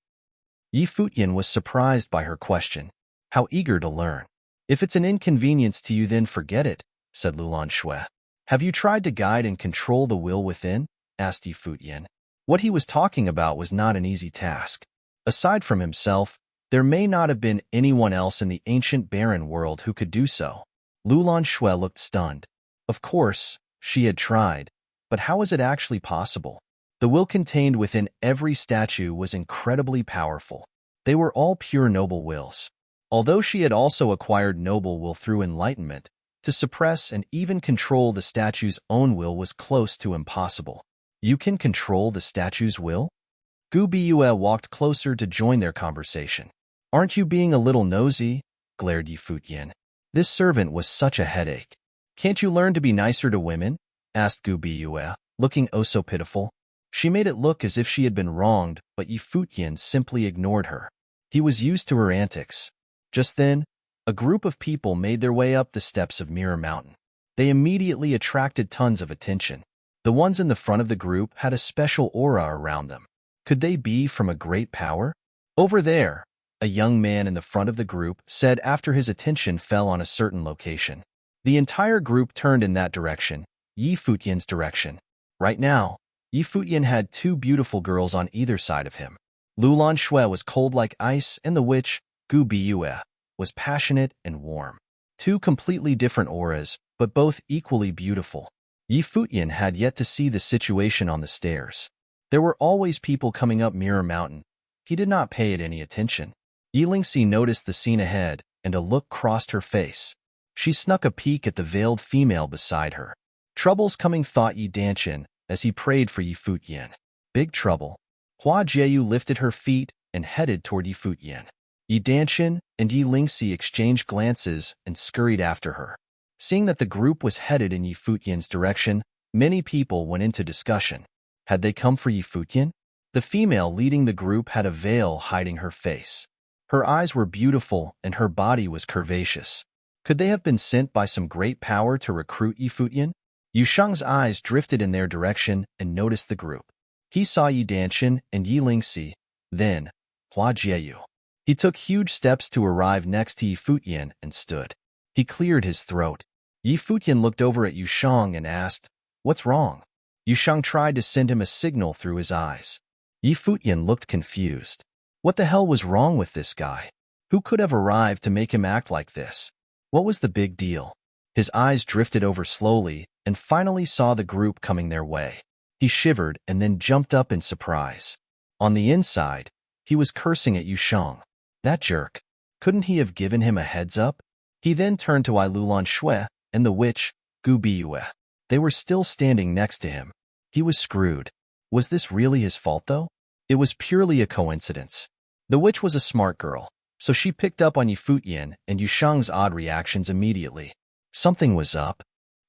Futian was surprised by her question. How eager to learn. If it's an inconvenience to you, then forget it, said Lulan Shui. Have you tried to guide and control the will within? Asked Futian. What he was talking about was not an easy task. Aside from himself, there may not have been anyone else in the ancient barren world who could do so. Lulan Shui looked stunned. Of course, she had tried, but how was it actually possible? The will contained within every statue was incredibly powerful. They were all pure noble wills. Although she had also acquired noble will through enlightenment, to suppress and even control the statue's own will was close to impossible. You can control the statue's will? Gu Biyue walked closer to join their conversation. Aren't you being a little nosy? Glared Futian. This servant was such a headache. Can't you learn to be nicer to women? Asked Gu Biyue, looking oh so pitiful. She made it look as if she had been wronged, but Futian simply ignored her. He was used to her antics. Just then, a group of people made their way up the steps of Mirror Mountain. They immediately attracted tons of attention. The ones in the front of the group had a special aura around them. Could they be from a great power? Over there, a young man in the front of the group said after his attention fell on a certain location. The entire group turned in that direction, Futian's direction. Right now, Futian had two beautiful girls on either side of him. Lulan Shui was cold like ice, and the witch, Gu Biyue, was passionate and warm. Two completely different auras, but both equally beautiful. Futian had yet to see the situation on the stairs. There were always people coming up Mirror Mountain. He did not pay it any attention. Lingxi noticed the scene ahead, and a look crossed her face. She snuck a peek at the veiled female beside her. Trouble's coming, thought Yi Danchin as he prayed for Futian. Big trouble. Hua Jieyu lifted her feet and headed toward Futian. Yi Danchin and Lingxi exchanged glances and scurried after her. Seeing that the group was headed in Futian's direction, many people went into discussion. Had they come for Futian? The female leading the group had a veil hiding her face. Her eyes were beautiful and her body was curvaceous. Could they have been sent by some great power to recruit Futian? Yu Sheng's eyes drifted in their direction and noticed the group. He saw Yi Danchin and Lingxi, then Hua Jieyu. He took huge steps to arrive next to Futian and stood. He cleared his throat. Futian looked over at Yu Sheng and asked, "What's wrong?" Yu Sheng tried to send him a signal through his eyes. Futian looked confused. What the hell was wrong with this guy? Who could have arrived to make him act like this? What was the big deal? His eyes drifted over slowly and finally saw the group coming their way. He shivered and then jumped up in surprise. On the inside, he was cursing at Yu Sheng. That jerk. Couldn't he have given him a heads up? He then turned to Lulan Shui and the witch, Gu Biyue. They were still standing next to him. He was screwed. Was this really his fault, though? It was purely a coincidence. The witch was a smart girl, so she picked up on Futian and Yu Sheng's odd reactions immediately. Something was up.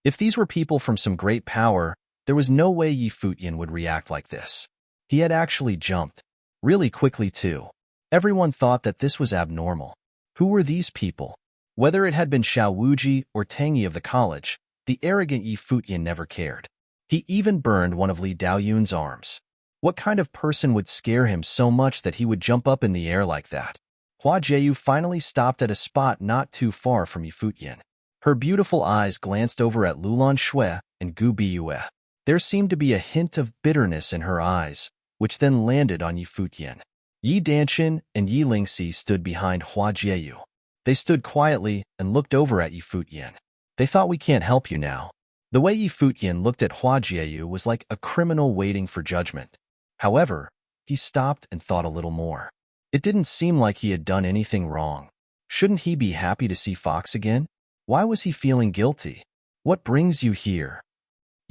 If these were people from some great power, there was no way Futian would react like this. He had actually jumped. Really quickly, too. Everyone thought that this was abnormal. Who were these people? Whether it had been Xiao Wuji or Tangyi of the college, the arrogant Futian never cared. He even burned one of Li Daoyun's arms. What kind of person would scare him so much that he would jump up in the air like that? Hua Jieyu finally stopped at a spot not too far from Futian. Her beautiful eyes glanced over at Lulan Shui and Gu Biyue. There seemed to be a hint of bitterness in her eyes, which then landed on Futian. Yi Danchin and Lingxi stood behind Hua Jieyu. They stood quietly and looked over at Futian. They thought, "We can't help you now." The way Futian looked at Hua Jieyu was like a criminal waiting for judgment. However, he stopped and thought a little more. It didn't seem like he had done anything wrong. Shouldn't he be happy to see Fox again? Why was he feeling guilty? "What brings you here?"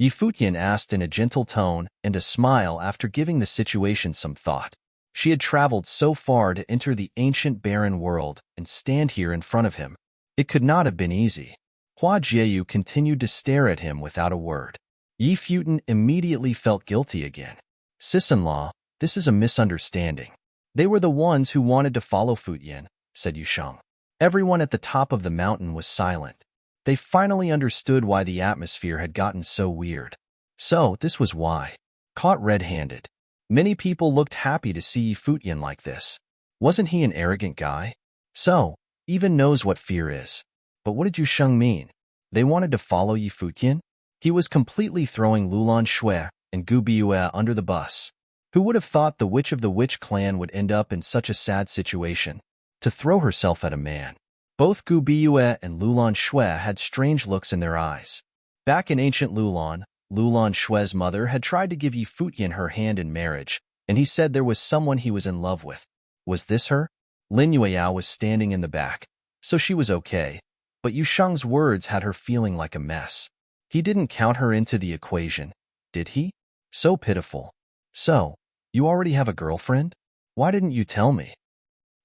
Futian asked in a gentle tone and a smile after giving the situation some thought. She had traveled so far to enter the ancient barren world and stand here in front of him. It could not have been easy. Hua Jieyu continued to stare at him without a word. Futian immediately felt guilty again. "Sis-in-law, this is a misunderstanding. They were the ones who wanted to follow Futian," said Yu Sheng. Everyone at the top of the mountain was silent. They finally understood why the atmosphere had gotten so weird. So, this was why. Caught red-handed. Many people looked happy to see Futian like this. Wasn't he an arrogant guy? So, even knows what fear is. But what did Yu Sheng mean? They wanted to follow Futian? He was completely throwing Lulan Shui and Gu Biyue under the bus. Who would have thought the witch of the witch clan would end up in such a sad situation? To throw herself at a man. Both Gu Biyue and Lulan Shui had strange looks in their eyes. Back in ancient Lulan, Lulan Shui's mother had tried to give Futian her hand in marriage, and he said there was someone he was in love with. Was this her? Lin Yueyao was standing in the back, so she was okay, but Yu Sheng's words had her feeling like a mess. He didn't count her into the equation, did he? So pitiful. "So, you already have a girlfriend? Why didn't you tell me?"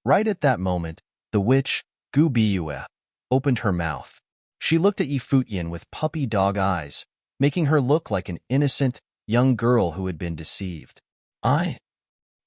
Right at that moment, the witch, Gu Biyue, opened her mouth. She looked at Yi Futian with puppy dog eyes, making her look like an innocent, young girl who had been deceived. I?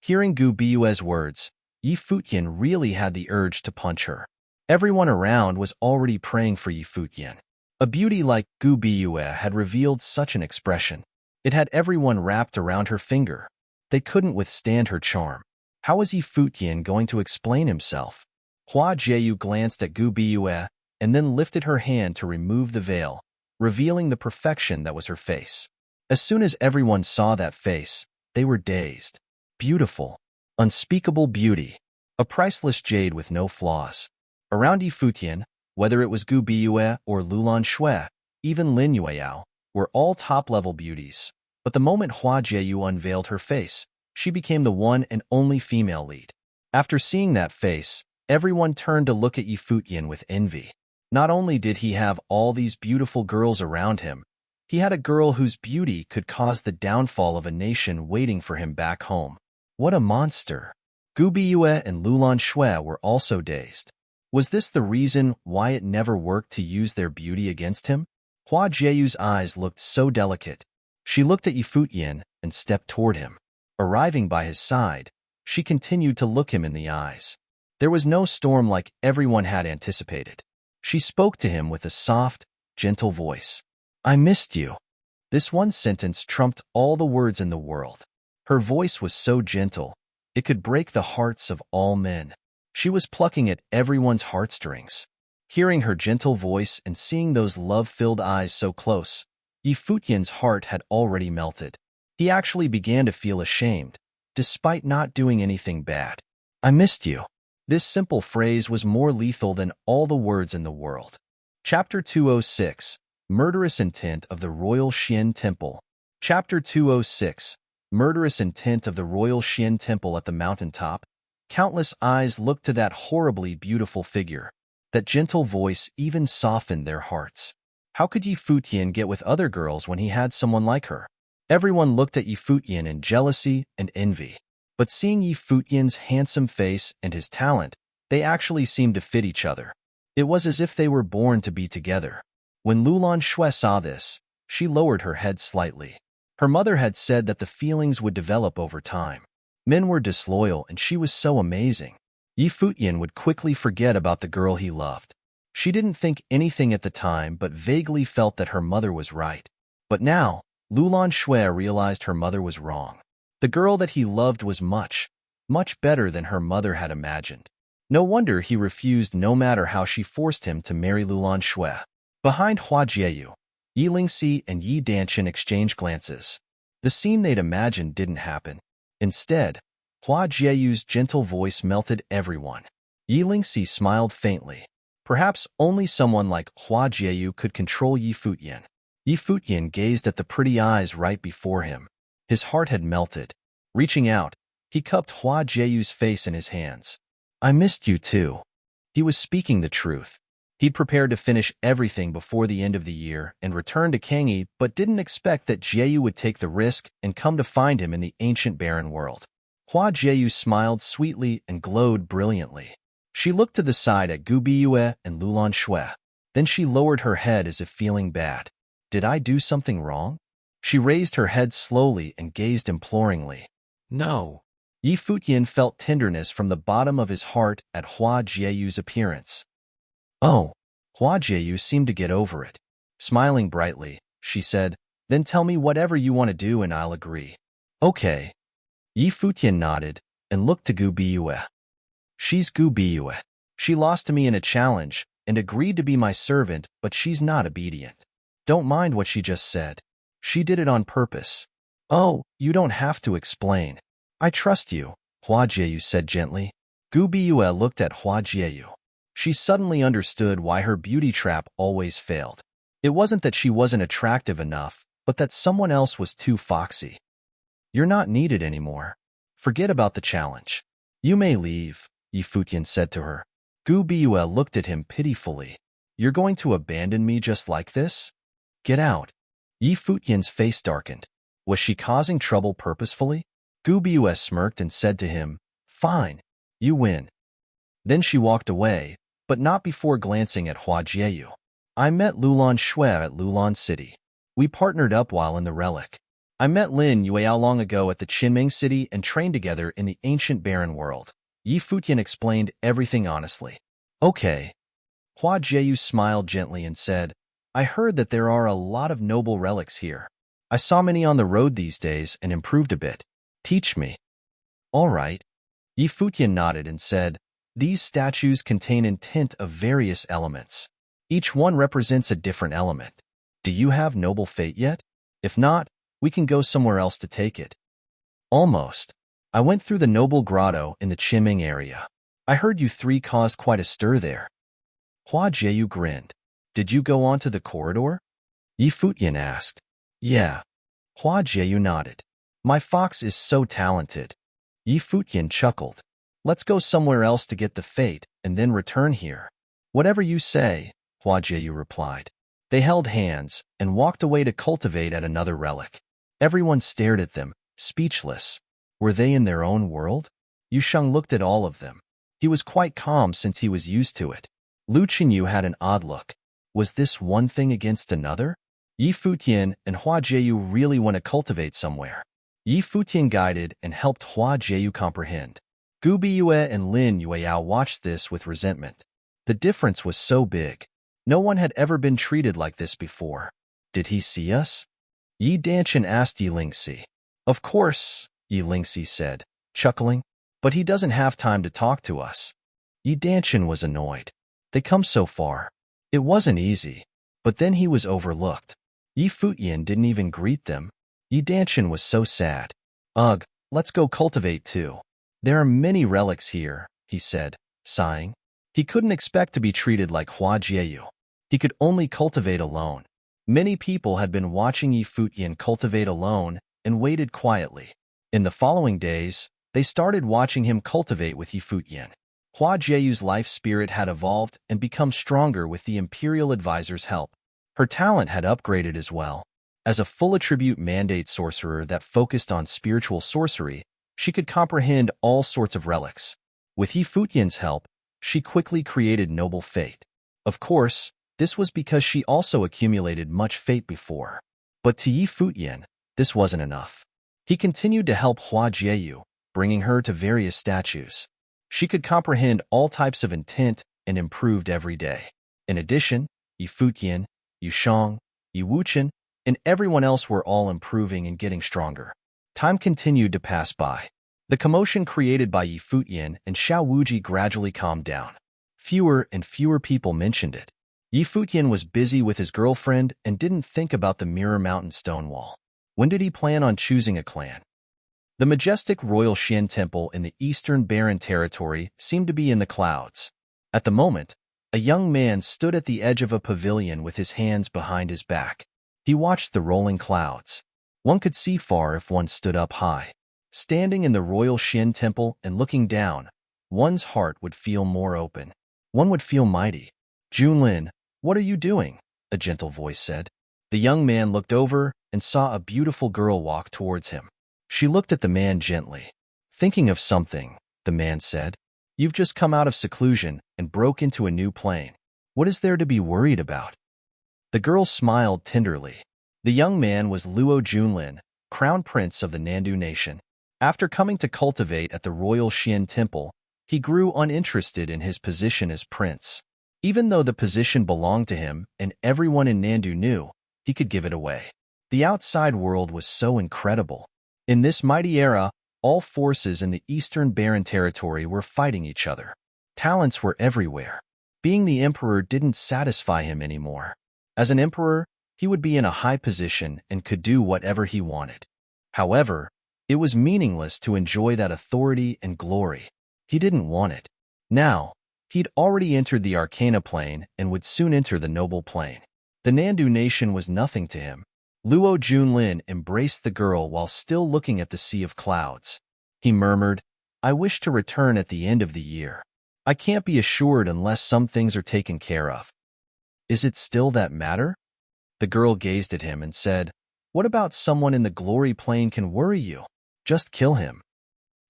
Hearing Gu Biyue's words, Yi Futian really had the urge to punch her. Everyone around was already praying for Yi Futian. A beauty like Gu Biyue had revealed such an expression. It had everyone wrapped around her finger. They couldn't withstand her charm. How was Yi Futian going to explain himself? Hua Jieyu glanced at Gu Biyue and then lifted her hand to remove the veil, revealing the perfection that was her face. As soon as everyone saw that face, they were dazed. Beautiful, unspeakable beauty, a priceless jade with no flaws. Around Yi Futian, whether it was Gu Biyue or Lulan Shui, even Lin Yueyao, were all top-level beauties. But the moment Hua Jieyu unveiled her face, she became the one and only female lead. After seeing that face, everyone turned to look at Yi Futian with envy. Not only did he have all these beautiful girls around him, he had a girl whose beauty could cause the downfall of a nation waiting for him back home. What a monster! Gu Biyue and Lulan Shui were also dazed. Was this the reason why it never worked to use their beauty against him? Hua Jieyu's eyes looked so delicate. She looked at Yi Futian and stepped toward him. Arriving by his side, she continued to look him in the eyes. There was no storm like everyone had anticipated. She spoke to him with a soft, gentle voice. I missed you. This one sentence trumped all the words in the world. Her voice was so gentle, it could break the hearts of all men. She was plucking at everyone's heartstrings. Hearing her gentle voice and seeing those love-filled eyes so close, Yi Futian's heart had already melted. He actually began to feel ashamed, despite not doing anything bad. I missed you. This simple phrase was more lethal than all the words in the world. Chapter 206, Murderous Intent of the Royal Xian Temple. Chapter 206, Murderous Intent of the Royal Xian Temple. At the mountaintop, countless eyes looked to that horribly beautiful figure. That gentle voice even softened their hearts. How could Yi Futian get with other girls when he had someone like her? Everyone looked at Yi Futian in jealousy and envy. But seeing Yi Futian's handsome face and his talent, they actually seemed to fit each other. It was as if they were born to be together. When Lulan Shui saw this, she lowered her head slightly. Her mother had said that the feelings would develop over time. Men were disloyal and she was so amazing. Yi Futian would quickly forget about the girl he loved. She didn't think anything at the time but vaguely felt that her mother was right. But now, Lulan Shui realized her mother was wrong. The girl that he loved was much, much better than her mother had imagined. No wonder he refused no matter how she forced him to marry Lulan Shui. Behind Hua Jieyu, Yi Lingxi and Yi Danchen exchanged glances. The scene they'd imagined didn't happen. Instead, Hua Jieyu's gentle voice melted everyone. Yi Lingxi smiled faintly. Perhaps only someone like Hua Jieyu could control Yi Futian. Yi Futian gazed at the pretty eyes right before him. His heart had melted. Reaching out, he cupped Hua Jieyu's face in his hands. I missed you too. He was speaking the truth. He'd prepared to finish everything before the end of the year and return to Kangyi, but didn't expect that Jieyu would take the risk and come to find him in the ancient barren world. Hua Jieyu smiled sweetly and glowed brilliantly. She looked to the side at Gu Biyue and Lulan Shui. Then she lowered her head as if feeling bad. Did I do something wrong? She raised her head slowly and gazed imploringly. No. Yi Futian felt tenderness from the bottom of his heart at Hua Jieyu's appearance. Oh. Hua Jieyu seemed to get over it. Smiling brightly, she said, then tell me whatever you want to do and I'll agree. Okay. Yi Futian nodded and looked to Gu Biyue. She's Gu Biyue. She lost to me in a challenge and agreed to be my servant, but she's not obedient. Don't mind what she just said. She did it on purpose. Oh, you don't have to explain. I trust you, Hua Jieyu said gently. Gu Biyue looked at Hua Jieyu. She suddenly understood why her beauty trap always failed. It wasn't that she wasn't attractive enough, but that someone else was too foxy. You're not needed anymore. Forget about the challenge. You may leave, Yi Futian said to her. Gu Biyue looked at him pitifully. You're going to abandon me just like this? Get out. Yi Futian's face darkened. Was she causing trouble purposefully? Gu Biyue smirked and said to him, Fine, you win. Then she walked away, but not before glancing at Hua Jieyu. I met Lulan Shui at Lulan City. We partnered up while in the relic. I met Lin Yueao long ago at the Qinming City and trained together in the ancient barren world. Yi Futian explained everything honestly. Okay. Hua Jieyu smiled gently and said, I heard that there are a lot of noble relics here. I saw many on the road these days and improved a bit. Teach me. All right. Yi Futian nodded and said, these statues contain intent of various elements. Each one represents a different element. Do you have noble fate yet? If not, we can go somewhere else to take it. Almost. I went through the noble grotto in the Qinming area. I heard you three caused quite a stir there. Hua Jieyu grinned. Did you go onto the corridor? Yi Futian asked. Yeah. Hua Jieyu nodded. My fox is so talented. Yi Futian chuckled. Let's go somewhere else to get the fate and then return here. Whatever you say, Hua Jieyu replied. They held hands and walked away to cultivate at another relic. Everyone stared at them, speechless. Were they in their own world? Yu Sheng looked at all of them. He was quite calm since he was used to it. Lu Qinyu had an odd look. Was this one thing against another? Yi Futian and Hua Jieyu really want to cultivate somewhere. Yi Futian guided and helped Hua Jieyu comprehend. Gu Biyue and Lin Yueao watched this with resentment. The difference was so big. No one had ever been treated like this before. Did he see us? Yi Danchen asked Yi Lingxi. Of course, Yi Lingxi said, chuckling. But he doesn't have time to talk to us. Yi Danchen was annoyed. They come so far. It wasn't easy. But then he was overlooked. Yi Futian didn't even greet them. Yi Danchen was so sad. Ugh, let's go cultivate too. There are many relics here, he said, sighing. He couldn't expect to be treated like Hua Jieyu. He could only cultivate alone. Many people had been watching Yi Futian cultivate alone and waited quietly. In the following days, they started watching him cultivate with Yi Futian. Hua Jieyu's life spirit had evolved and become stronger with the Imperial Advisor's help. Her talent had upgraded as well. As a full attribute mandate sorcerer that focused on spiritual sorcery, she could comprehend all sorts of relics. With Yi Futian's help, she quickly created noble fate. Of course, this was because she also accumulated much fate before. But to Yi Futian, this wasn't enough. He continued to help Hua Jieyu, bringing her to various statues. She could comprehend all types of intent and improved every day. In addition, Yi Futian, Yu Sheng, Yi Wuchen, and everyone else were all improving and getting stronger. Time continued to pass by. The commotion created by Yi Futian and Xiao Wuji gradually calmed down. Fewer and fewer people mentioned it. Yi Futian was busy with his girlfriend and didn't think about the Mirror Mountain stone wall. When did he plan on choosing a clan? The majestic Royal Xian Temple in the eastern barren territory seemed to be in the clouds. At the moment, a young man stood at the edge of a pavilion with his hands behind his back. He watched the rolling clouds. One could see far if one stood up high. Standing in the Royal Xian Temple and looking down, one's heart would feel more open. One would feel mighty. Junlin, what are you doing? A gentle voice said. The young man looked over and saw a beautiful girl walk towards him. She looked at the man gently. Thinking of something, the man said. You've just come out of seclusion and broke into a new plane. What is there to be worried about? The girl smiled tenderly. The young man was Luo Junlin, crown prince of the Nandu nation. After coming to cultivate at the Royal Xian Temple, he grew uninterested in his position as prince. Even though the position belonged to him and everyone in Nandu knew, he could give it away. The outside world was so incredible. In this mighty era, all forces in the Eastern Barren Territory were fighting each other. Talents were everywhere. Being the emperor didn't satisfy him anymore. As an emperor, he would be in a high position and could do whatever he wanted. However, it was meaningless to enjoy that authority and glory. He didn't want it. Now, he'd already entered the Arcana plane and would soon enter the Noble plane. The Nandu nation was nothing to him. Luo Junlin embraced the girl while still looking at the sea of clouds. He murmured, I wish to return at the end of the year. I can't be assured unless some things are taken care of. Is it still that matter? The girl gazed at him and said, What about someone in the glory plane can worry you? Just kill him.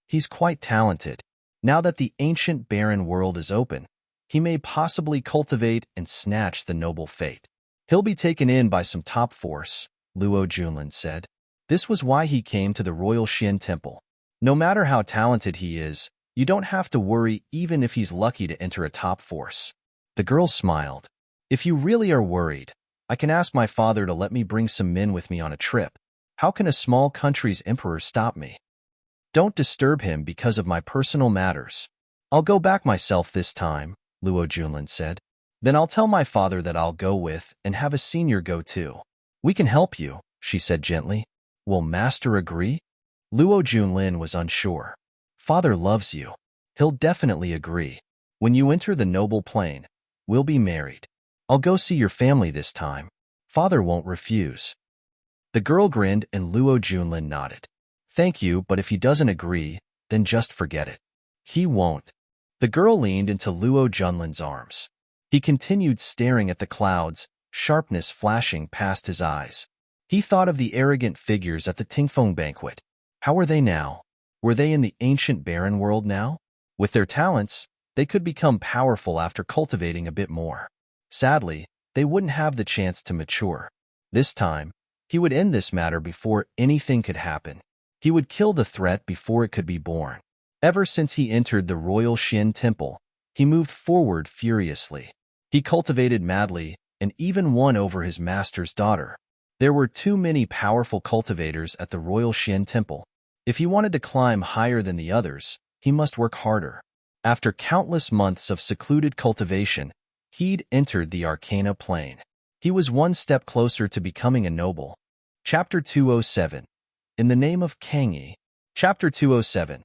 He's quite talented. Now that the ancient barren world is open, he may possibly cultivate and snatch the noble fate. He'll be taken in by some top force, Luo Junlin said. This was why he came to the Royal Xian Temple. No matter how talented he is, you don't have to worry even if he's lucky to enter a top force. The girl smiled. If you really are worried, I can ask my father to let me bring some men with me on a trip. How can a small country's emperor stop me? Don't disturb him because of my personal matters. I'll go back myself this time, Luo Junlin said. Then I'll tell my father that I'll go with and have a senior go too. We can help you, she said gently. Will master agree? Luo Junlin was unsure. Father loves you. He'll definitely agree. When you enter the noble plane, we'll be married. I'll go see your family this time. Father won't refuse. The girl grinned and Luo Junlin nodded. Thank you, but if he doesn't agree, then just forget it. He won't. The girl leaned into Luo Junlin's arms. He continued staring at the clouds, sharpness flashing past his eyes. He thought of the arrogant figures at the Tingfeng banquet. How were they now? Were they in the ancient barren world now? With their talents, they could become powerful after cultivating a bit more. Sadly, they wouldn't have the chance to mature. This time, he would end this matter before anything could happen. He would kill the threat before it could be born. Ever since he entered the Royal Xian Temple, he moved forward furiously. He cultivated madly and even won over his master's daughter. There were too many powerful cultivators at the Royal Xian Temple. If he wanted to climb higher than the others, he must work harder. After countless months of secluded cultivation, he'd entered the Arcana Plane. He was one step closer to becoming a noble. Chapter 207. In the name of Kangyi. Chapter 207.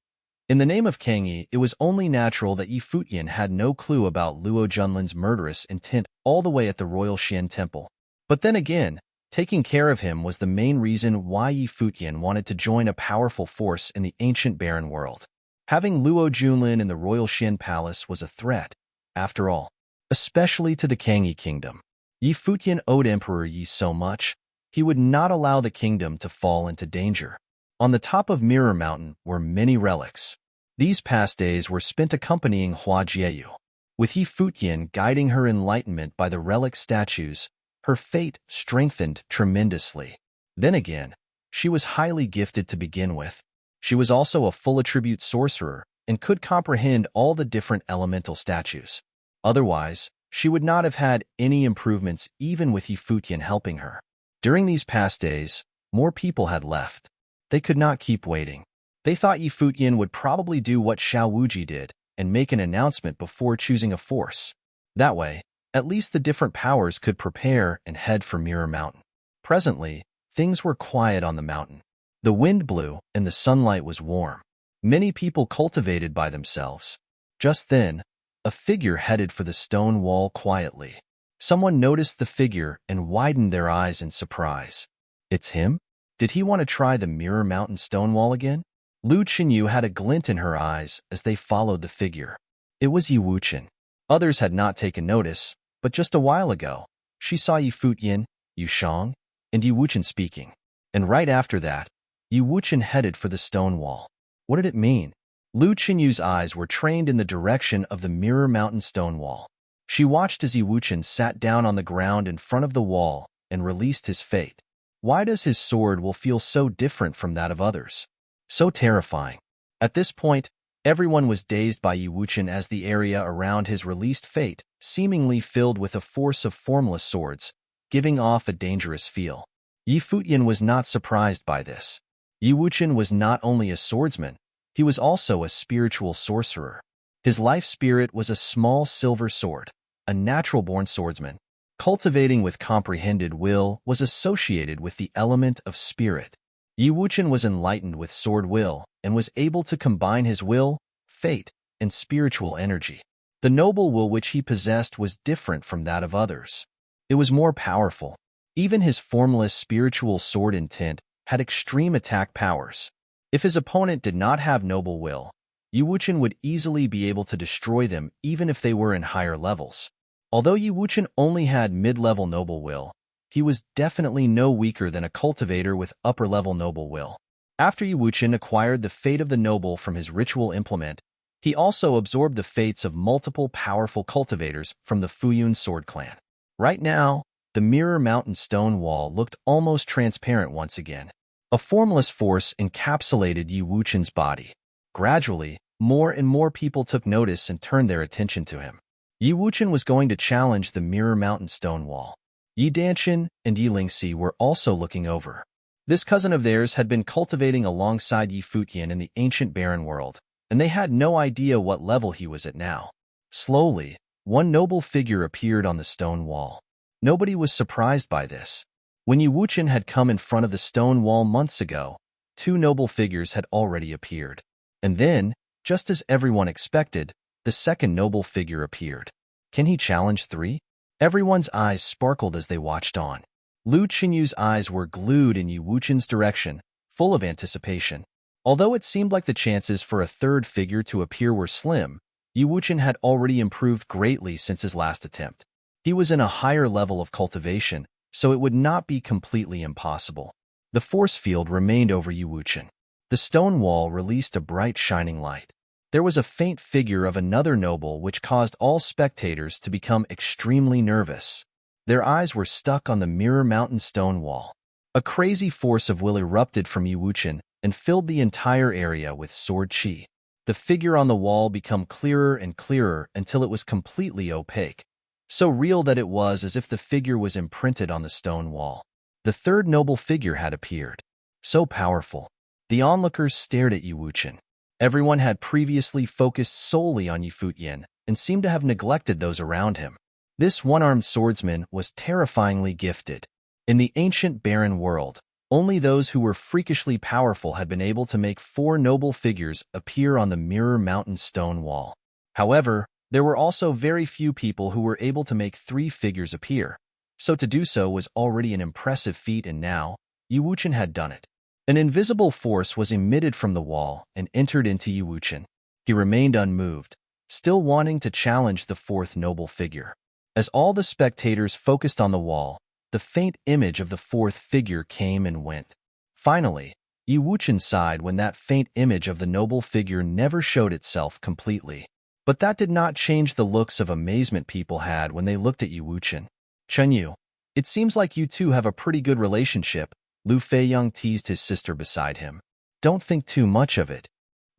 In the name of Kangyi, it was only natural that Yi Futian had no clue about Luo Junlin's murderous intent all the way at the Royal Xian Temple. But then again, taking care of him was the main reason why Yi Futian wanted to join a powerful force in the ancient barren world. Having Luo Junlin in the Royal Xian Palace was a threat, after all, especially to the Kangyi Kingdom. Yi Futian owed Emperor Yi so much, he would not allow the kingdom to fall into danger. On the top of Mirror Mountain were many relics. These past days were spent accompanying Hua Jieyu. With Yi Futian guiding her enlightenment by the relic statues, her fate strengthened tremendously. Then again, she was highly gifted to begin with. She was also a full attribute sorcerer and could comprehend all the different elemental statues. Otherwise, she would not have had any improvements even with Yi Futian helping her. During these past days, more people had left. They could not keep waiting. They thought Yi Futian would probably do what Xiao Wuji did and make an announcement before choosing a force. That way, at least the different powers could prepare and head for Mirror Mountain. Presently, things were quiet on the mountain. The wind blew and the sunlight was warm. Many people cultivated by themselves. Just then, a figure headed for the stone wall quietly. Someone noticed the figure and widened their eyes in surprise. It's him? Did he want to try the Mirror Mountain stone wall again? Lu Chenyu had a glint in her eyes as they followed the figure. It was Yi Wuchen. Others had not taken notice, but just a while ago, she saw Yi Futian, Yu Shang, and Yi Wuchen speaking. And right after that, Yi Wuchen headed for the stone wall. What did it mean? Lu Chenyu's eyes were trained in the direction of the Mirror Mountain stone wall. She watched as Yi Wuchen sat down on the ground in front of the wall and released his fate. Why does his sword will feel so different from that of others? So terrifying. At this point, everyone was dazed by Yi Wuchen as the area around his released fate seemingly filled with a force of formless swords, giving off a dangerous feel. Yi Futian was not surprised by this. Yi Wuchen was not only a swordsman, he was also a spiritual sorcerer. His life spirit was a small silver sword, a natural-born swordsman. Cultivating with comprehended will was associated with the element of spirit. Yi Wuchen was enlightened with sword will and was able to combine his will, fate, and spiritual energy. The noble will which he possessed was different from that of others. It was more powerful. Even his formless spiritual sword intent had extreme attack powers. If his opponent did not have noble will, Yi Wuchen would easily be able to destroy them even if they were in higher levels. Although Yi Wuchen only had mid-level noble will, he was definitely no weaker than a cultivator with upper-level noble will. After Yi Wuchen acquired the fate of the noble from his ritual implement, He also absorbed the fates of multiple powerful cultivators from the Futian sword clan. Right now, the Mirror Mountain stone wall looked almost transparent once again. A formless force encapsulated Yi Wuchen's body. Gradually, more and more people took notice and turned their attention to him. Yi Wuchen was going to challenge the Mirror Mountain stone wall. Yi Danchen and Yi Lingxi were also looking over. This cousin of theirs had been cultivating alongside Yi Futian in the ancient barren world, and they had no idea what level he was at now. Slowly, one noble figure appeared on the stone wall. Nobody was surprised by this. When Yi Wuchen had come in front of the stone wall months ago, two noble figures had already appeared. And then, just as everyone expected, the second noble figure appeared. Can he challenge three? Everyone's eyes sparkled as they watched on. Lu Qinyu's eyes were glued in Yi Wuchen's direction, full of anticipation. Although it seemed like the chances for a third figure to appear were slim, Yi Wuchen had already improved greatly since his last attempt. He was in a higher level of cultivation, so it would not be completely impossible. The force field remained over Yi Wuchen. The stone wall released a bright shining light. There was a faint figure of another noble which caused all spectators to become extremely nervous. Their eyes were stuck on the Mirror Mountain stone wall. A crazy force of will erupted from Yi Wuchen and filled the entire area with sword qi. The figure on the wall became clearer and clearer until it was completely opaque, so real that it was as if the figure was imprinted on the stone wall. The third noble figure had appeared. So powerful. The onlookers stared at Yi Wuchen. Everyone had previously focused solely on Yi Futian and seemed to have neglected those around him. This one-armed swordsman was terrifyingly gifted. In the ancient barren world, only those who were freakishly powerful had been able to make four noble figures appear on the Mirror Mountain stone wall. However, there were also very few people who were able to make three figures appear, so to do so was already an impressive feat, and now, Yi Wuchen had done it. An invisible force was emitted from the wall and entered into Yi Wuchen. He remained unmoved, still wanting to challenge the fourth noble figure. As all the spectators focused on the wall, the faint image of the fourth figure came and went. Finally, Yi Wuchen sighed when that faint image of the noble figure never showed itself completely. But that did not change the looks of amazement people had when they looked at Yi Wuchen. "Chenyu, it seems like you two have a pretty good relationship," Lu Feiyang teased his sister beside him. "Don't think too much of it."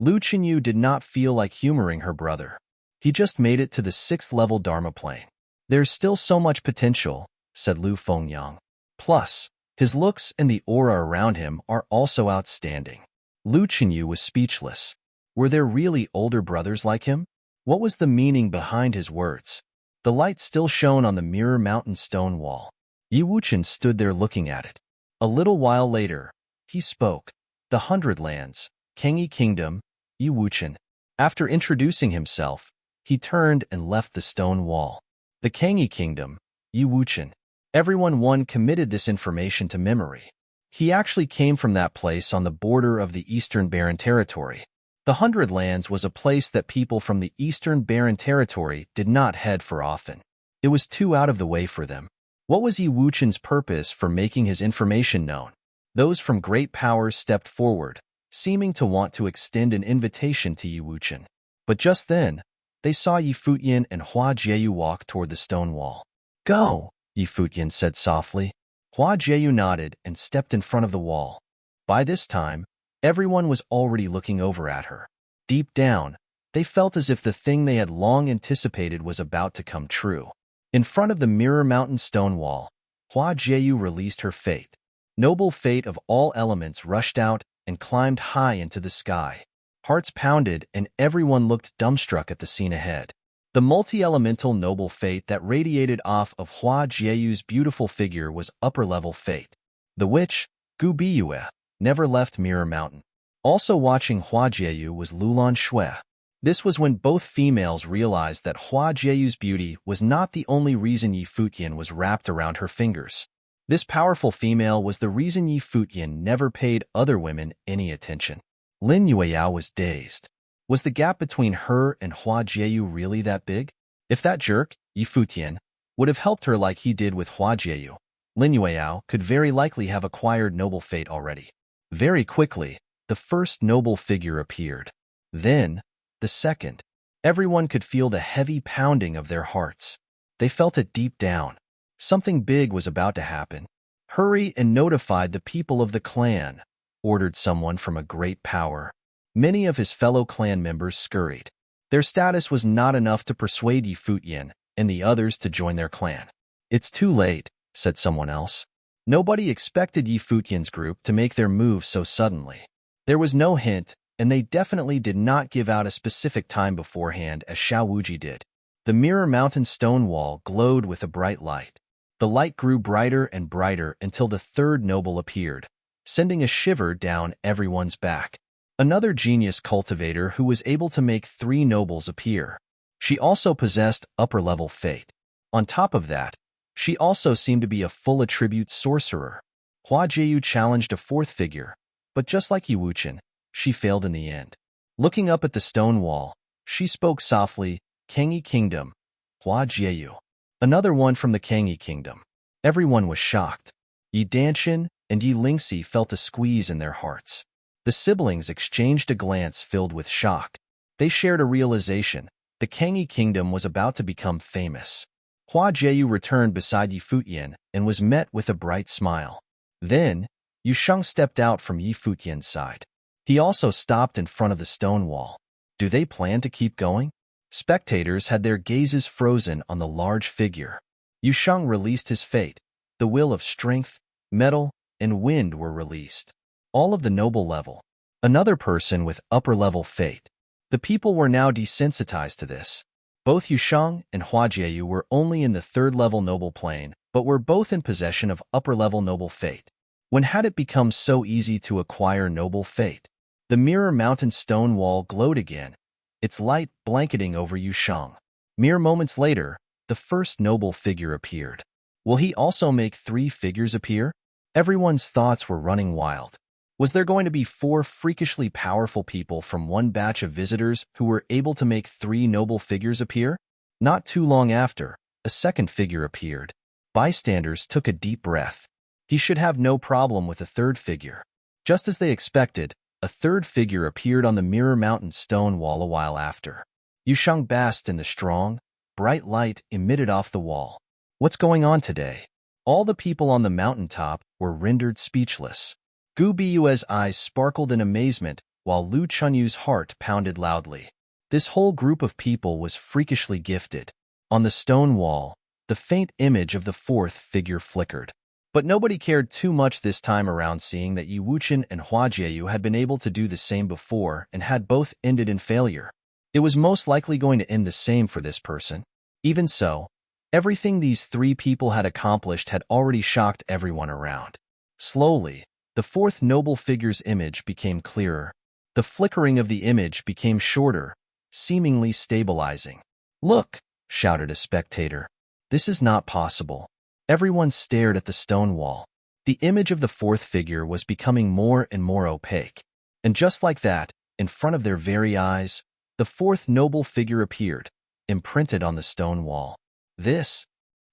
Lu Chenyu did not feel like humoring her brother. He just made it to the 6th level Dharma plane. "There's still so much potential," said Lu Fengyang. "Plus, his looks and the aura around him are also outstanding." Lu Chenyu was speechless. Were there really older brothers like him? What was the meaning behind his words? The light still shone on the Mirror Mountain stone wall. Yi Wuchen stood there looking at it. A little while later, he spoke. "The Hundred Lands, Kangyi Kingdom, Yi Wuchen." After introducing himself, he turned and left the stone wall. The Kangyi Kingdom, Yi Wuchen. Everyone committed this information to memory. He actually came from that place on the border of the Eastern Barren Territory. The Hundred Lands was a place that people from the Eastern Barren Territory did not head for often. It was too out of the way for them. What was Yi Wuchen's purpose for making his information known? Those from great powers stepped forward, seeming to want to extend an invitation to Yi Wuchen. But just then, they saw Yi Futian and Hua Jieyu walk toward the stone wall. "Go," Yi Futian said softly. Hua Jieyu nodded and stepped in front of the wall. By this time, everyone was already looking over at her. Deep down, they felt as if the thing they had long anticipated was about to come true. In front of the Mirror Mountain stone wall, Hua Jieyu released her fate. Noble fate of all elements rushed out and climbed high into the sky. Hearts pounded and everyone looked dumbstruck at the scene ahead. The multi-elemental noble fate that radiated off of Hua Jieyu's beautiful figure was upper-level fate. The witch, Gu Biyue, never left Mirror Mountain. Also watching Hua Jieyu was Lulan Shui. This was when both females realized that Hua Jieyu's beauty was not the only reason Yi Futian was wrapped around her fingers. This powerful female was the reason Yi Futian never paid other women any attention. Lin Yueyao was dazed. Was the gap between her and Hua Jieyu really that big? If that jerk, Yi Futian, would have helped her like he did with Hua Jieyu, Lin Yueyao could very likely have acquired noble fate already. Very quickly, the first noble figure appeared. Then, the second. Everyone could feel the heavy pounding of their hearts. They felt it deep down. Something big was about to happen. Hurry and notify the people of the clan, ordered someone from a great power. Many of his fellow clan members scurried. Their status was not enough to persuade Futian and the others to join their clan. It's too late, said someone else. Nobody expected Futian's group to make their move so suddenly. There was no hint, and they definitely did not give out a specific time beforehand as Xiao Wuji did. The Mirror Mountain stone wall glowed with a bright light. The light grew brighter and brighter until the third noble appeared, sending a shiver down everyone's back. Another genius cultivator who was able to make 3 nobles appear. She also possessed upper-level fate. On top of that, she also seemed to be a full attribute sorcerer. Hua Jieyu challenged a 4th figure, but just like Yi Wuchen, she failed in the end. Looking up at the stone wall, she spoke softly, Kangyi Kingdom, Hua Jieyu. Another one from the Kangyi Kingdom. Everyone was shocked. Yi Danshan and Yi Lingxi felt a squeeze in their hearts. The siblings exchanged a glance filled with shock. They shared a realization. The Kangyi Kingdom was about to become famous. Hua Jieyu returned beside Yi Futian and was met with a bright smile. Then, Yu Sheng stepped out from Yi Futian's side. He also stopped in front of the stone wall. Do they plan to keep going? Spectators had their gazes frozen on the large figure. Yu Sheng released his fate. The will of strength, metal, and wind were released. All of the noble level. Another person with upper-level fate. The people were now desensitized to this. Both Yu Sheng and Hua Jieyu were only in the 3rd-level noble plane, but were both in possession of upper-level noble fate. When had it become so easy to acquire noble fate? The Mirror Mountain stone wall glowed again, its light blanketing over Yu Sheng. Mere moments later, the first noble figure appeared. Will he also make 3 figures appear? Everyone's thoughts were running wild. Was there going to be 4 freakishly powerful people from one batch of visitors who were able to make 3 noble figures appear? Not too long after, a second figure appeared. Bystanders took a deep breath. He should have no problem with a 3rd figure. Just as they expected, a 3rd figure appeared on the Mirror Mountain stone wall a while after. Yu Sheng basked in the strong, bright light emitted off the wall. What's going on today? All the people on the mountaintop were rendered speechless. Gu Biyue's eyes sparkled in amazement, while Lu Chunyu's heart pounded loudly. This whole group of people was freakishly gifted. On the stone wall, the faint image of the 4th figure flickered. But nobody cared too much this time around, seeing that Yi Wuchen and Hua Jieyu had been able to do the same before and had both ended in failure. It was most likely going to end the same for this person. Even so, everything these 3 people had accomplished had already shocked everyone around. Slowly, the 4th noble figure's image became clearer. The flickering of the image became shorter, seemingly stabilizing. Look, shouted a spectator. This is not possible. Everyone stared at the stone wall. The image of the 4th figure was becoming more and more opaque. And just like that, in front of their very eyes, the 4th noble figure appeared, imprinted on the stone wall.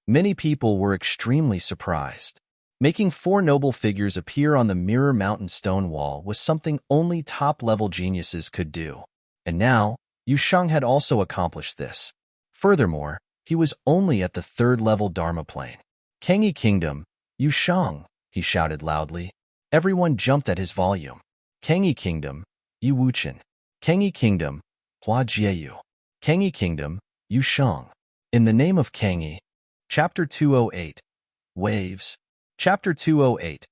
Many people were extremely surprised. Making 4 noble figures appear on the Mirror Mountain stone wall was something only top-level geniuses could do. And now, Yu Sheng had also accomplished this. Furthermore, he was only at the 3rd-level Dharma plane. Kangyi Kingdom, Yu Sheng, he shouted loudly. Everyone jumped at his volume. Kangyi Kingdom, Yi Wuchen. Kangyi Kingdom, Hua Jieyu. Kangyi Kingdom, Yu Sheng. In the name of Kangyi. Chapter 208. Waves. Chapter 208.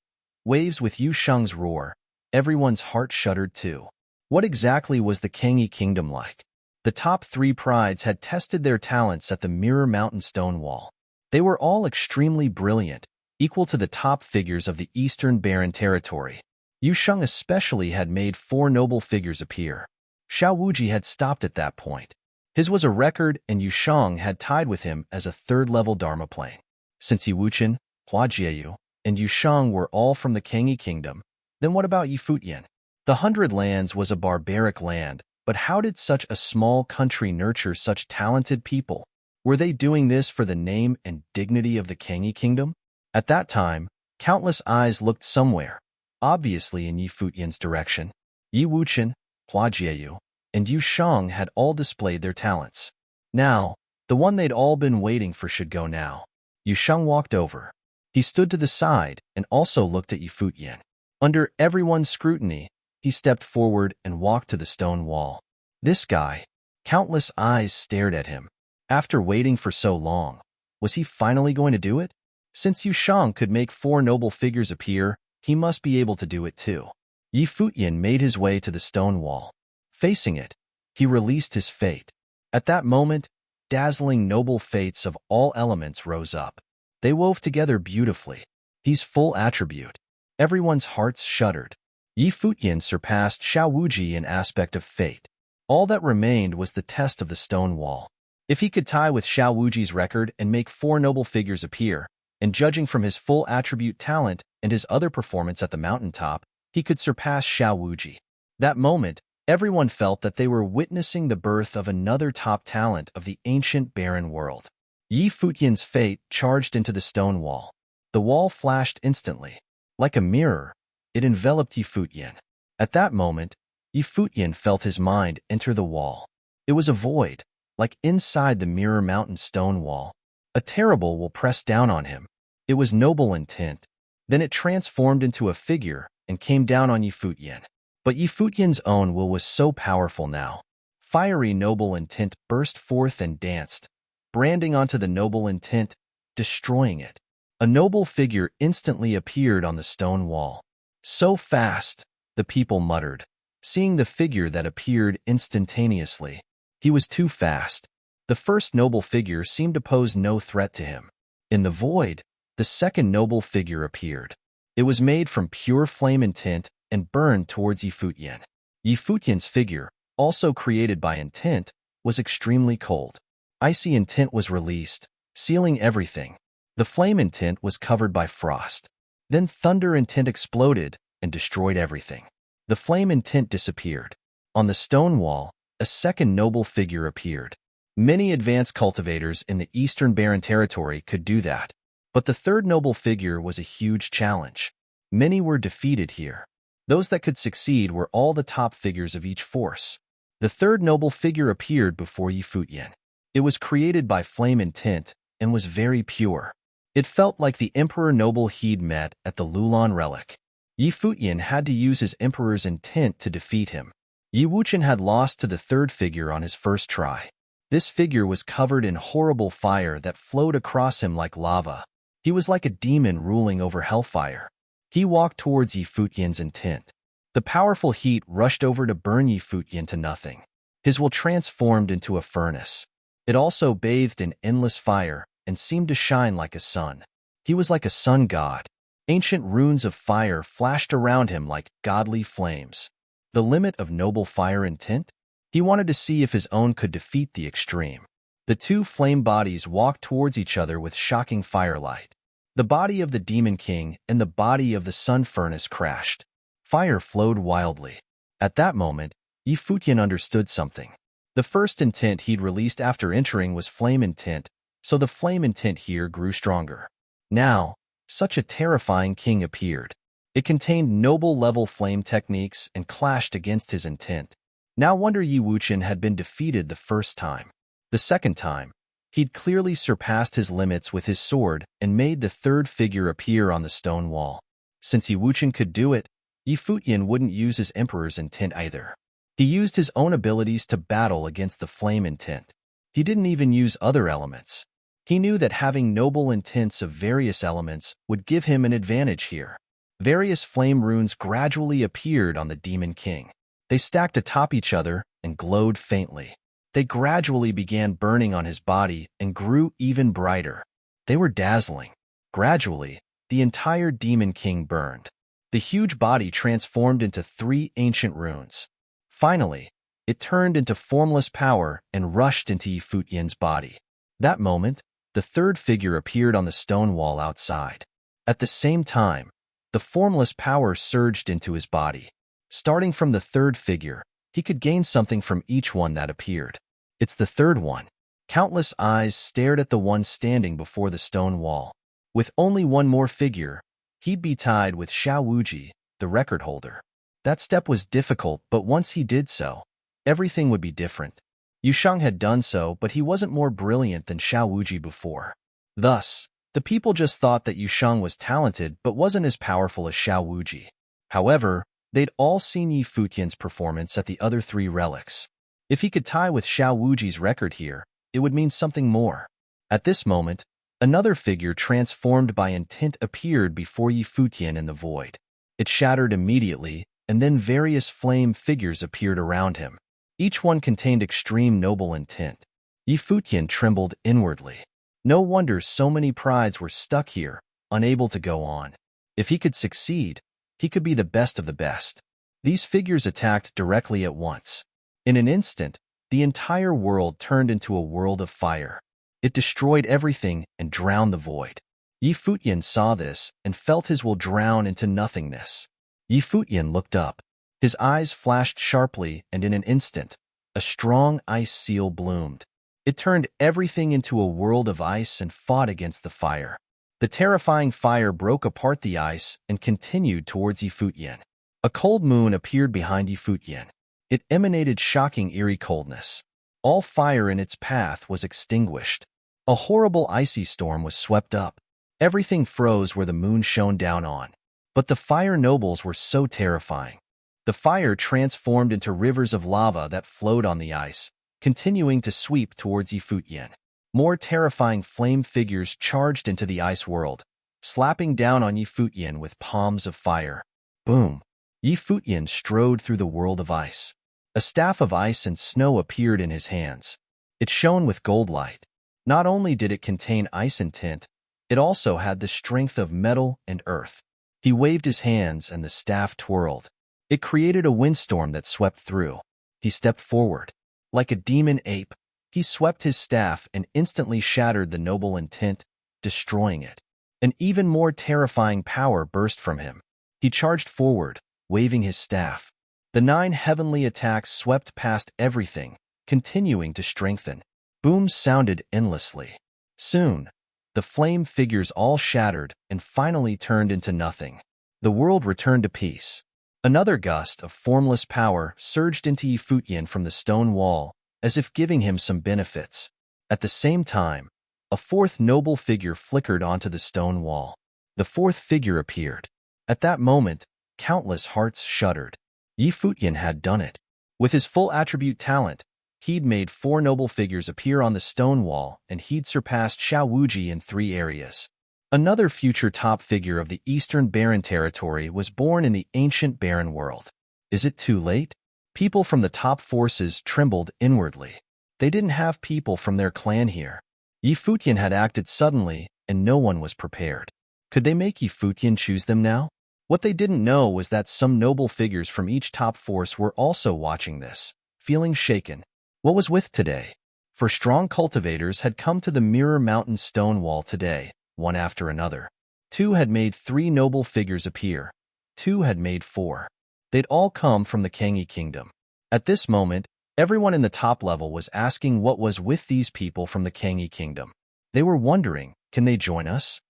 Waves. With Yu Sheng's roar, everyone's heart shuddered too. What exactly was the Kangyi Kingdom like? The top 3 prides had tested their talents at the Mirror Mountain stone wall. They were all extremely brilliant, equal to the top figures of the Eastern Barren Territory. Yu Sheng especially had made 4 noble figures appear. Xiao Wuji had stopped at that point. His was a record, and Yu Sheng had tied with him as a 3rd-level Dharma plane. Since Yi Wuchen, Hua Jieyu, and Yu Sheng were all from the Kangyi Kingdom, then what about Yi Futian? The 100 Lands was a barbaric land, but how did such a small country nurture such talented people? Were they doing this for the name and dignity of the Kangyi Kingdom? At that time, countless eyes looked somewhere, obviously in Yi Futian's direction. Yi Wuchen, Hua Jieyu, and Yu Shang had all displayed their talents. Now, the one they'd all been waiting for should go now. Yu Shang walked over. He stood to the side and also looked at Futian. Under everyone's scrutiny, he stepped forward and walked to the stone wall. This guy, countless eyes stared at him. After waiting for so long, was he finally going to do it? Since Yu Shang could make 4 noble figures appear, he must be able to do it too. Futian made his way to the stone wall. Facing it, he released his fate. At that moment, dazzling noble fates of all elements rose up. They wove together beautifully. He's full attribute. Everyone's hearts shuddered. Futian surpassed Xiao Wuji in aspect of fate. All that remained was the test of the stone wall. If he could tie with Xiao Wuji's record and make 4 noble figures appear, and judging from his full attribute talent and his other performance at the mountaintop, he could surpass Xiao Wuji. That moment, everyone felt that they were witnessing the birth of another top talent of the ancient barren world. Futian's fate charged into the stone wall. The wall flashed instantly. Like a mirror, it enveloped Futian. At that moment, Futian felt his mind enter the wall. It was a void, like inside the mirror mountain stone wall. A terrible will press down on him. It was noble in tint. Then it transformed into a figure and came down on Futian. But Futian's own will was so powerful now. Fiery noble intent burst forth and danced, branding onto the noble intent, destroying it. A noble figure instantly appeared on the stone wall. So fast, the people muttered, seeing the figure that appeared instantaneously. He was too fast. The first noble figure seemed to pose no threat to him. In the void, the second noble figure appeared. It was made from pure flame intent and burned towards Futian. Futian's figure, also created by intent, was extremely cold. Icy intent was released, sealing everything. The flame intent was covered by frost. Then thunder intent exploded and destroyed everything. The flame intent disappeared. On the stone wall, a second noble figure appeared. Many advanced cultivators in the Eastern Barren Territory could do that. But the third noble figure was a huge challenge. Many were defeated here. Those that could succeed were all the top figures of each force. The third noble figure appeared before Futian. It was created by flame intent and was very pure. It felt like the Emperor Noble he'd met at the Lulan relic. Futian had to use his Emperor's intent to defeat him. Wuchen had lost to the third figure on his first try. This figure was covered in horrible fire that flowed across him like lava. He was like a demon ruling over hellfire. He walked towards Futian's intent. The powerful heat rushed over to burn Futian to nothing. His will transformed into a furnace. It also bathed in endless fire and seemed to shine like a sun. He was like a sun god. Ancient runes of fire flashed around him like godly flames. The limit of noble fire intent? He wanted to see if his own could defeat the extreme. The two flame bodies walked towards each other with shocking firelight. The body of the Demon King and the body of the Sun Furnace crashed. Fire flowed wildly. At that moment, Futian understood something. The first intent he'd released after entering was flame intent, so the flame intent here grew stronger. Now, such a terrifying king appeared. It contained noble-level flame techniques and clashed against his intent. No wonder Wuchen had been defeated the first time. The second time, he'd clearly surpassed his limits with his sword and made the third figure appear on the stone wall. Since Wuchen could do it, Futian wouldn't use his Emperor's intent either. He used his own abilities to battle against the flame intent. He didn't even use other elements. He knew that having noble intents of various elements would give him an advantage here. Various flame runes gradually appeared on the Demon King. They stacked atop each other and glowed faintly. They gradually began burning on his body and grew even brighter. They were dazzling. Gradually, the entire Demon King burned. The huge body transformed into 3 ancient runes. Finally, it turned into formless power and rushed into Futian's body. That moment, the third figure appeared on the stone wall outside. At the same time, the formless power surged into his body. Starting from the third figure, he could gain something from each one that appeared. It's the third one. Countless eyes stared at the one standing before the stone wall. With only one more figure, he'd be tied with Xiao Wuji, the record holder. That step was difficult, but once he did so, everything would be different. Yusheng had done so, but he wasn't more brilliant than Xiao Wuji before. Thus, the people just thought that Yusheng was talented but wasn't as powerful as Xiao Wuji. However, they'd all seen Yi Futian's performance at the other three relics. If he could tie with Xiao Wuji's record here, it would mean something more. At this moment, another figure transformed by intent appeared before Yi Futian in the void. It shattered immediately, and then various flame figures appeared around him. Each one contained extreme noble intent. Yi Futian trembled inwardly. No wonder so many prides were stuck here, unable to go on. If he could succeed, he could be the best of the best. These figures attacked directly at once. In an instant, the entire world turned into a world of fire. It destroyed everything and drowned the void. Yi Futian saw this and felt his will drown into nothingness. Yi Futian looked up. His eyes flashed sharply, and in an instant, a strong ice seal bloomed. It turned everything into a world of ice and fought against the fire. The terrifying fire broke apart the ice and continued towards Yi Futian. A cold moon appeared behind Yi Futian. It emanated shocking eerie coldness. All fire in its path was extinguished. A horrible icy storm was swept up. Everything froze where the moon shone down on. But the fire nobles were so terrifying. The fire transformed into rivers of lava that flowed on the ice, continuing to sweep towards Yi Futian. More terrifying flame figures charged into the ice world, slapping down on Yi Futian with palms of fire. Boom! Yi Futian strode through the world of ice. A staff of ice and snow appeared in his hands. It shone with gold light. Not only did it contain ice and tint, it also had the strength of metal and earth. He waved his hands and the staff twirled. It created a windstorm that swept through. He stepped forward. Like a demon ape, he swept his staff and instantly shattered the noble intent, destroying it. An even more terrifying power burst from him. He charged forward, waving his staff. The 9 heavenly attacks swept past everything, continuing to strengthen. Booms sounded endlessly. Soon, the flame figures all shattered and finally turned into nothing. The world returned to peace. Another gust of formless power surged into Yi Futian from the stone wall, as if giving him some benefits. At the same time, a fourth noble figure flickered onto the stone wall. The fourth figure appeared. At that moment, countless hearts shuddered. Yi Futian had done it. With his full attribute talent, he'd made 4 noble figures appear on the stone wall, and he'd surpassed Xiao Wuji in 3 areas. Another future top figure of the Eastern Barren Territory was born in the ancient Barren world. Is it too late? People from the top forces trembled inwardly. They didn't have people from their clan here. Yi Futian had acted suddenly, and no one was prepared. Could they make Yi Futian choose them now? What they didn't know was that some noble figures from each top force were also watching this, feeling shaken. What was with today? For strong cultivators had come to the Mirror Mountain stone wall today, one after another. 2 had made 3 noble figures appear. 2 had made 4. They'd all come from the Kangyi Kingdom. At this moment, everyone in the top level was asking what was with these people from the Kangyi Kingdom. They were wondering, can they join us?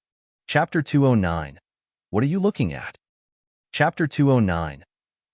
Chapter 209. What are you looking at? Chapter 209.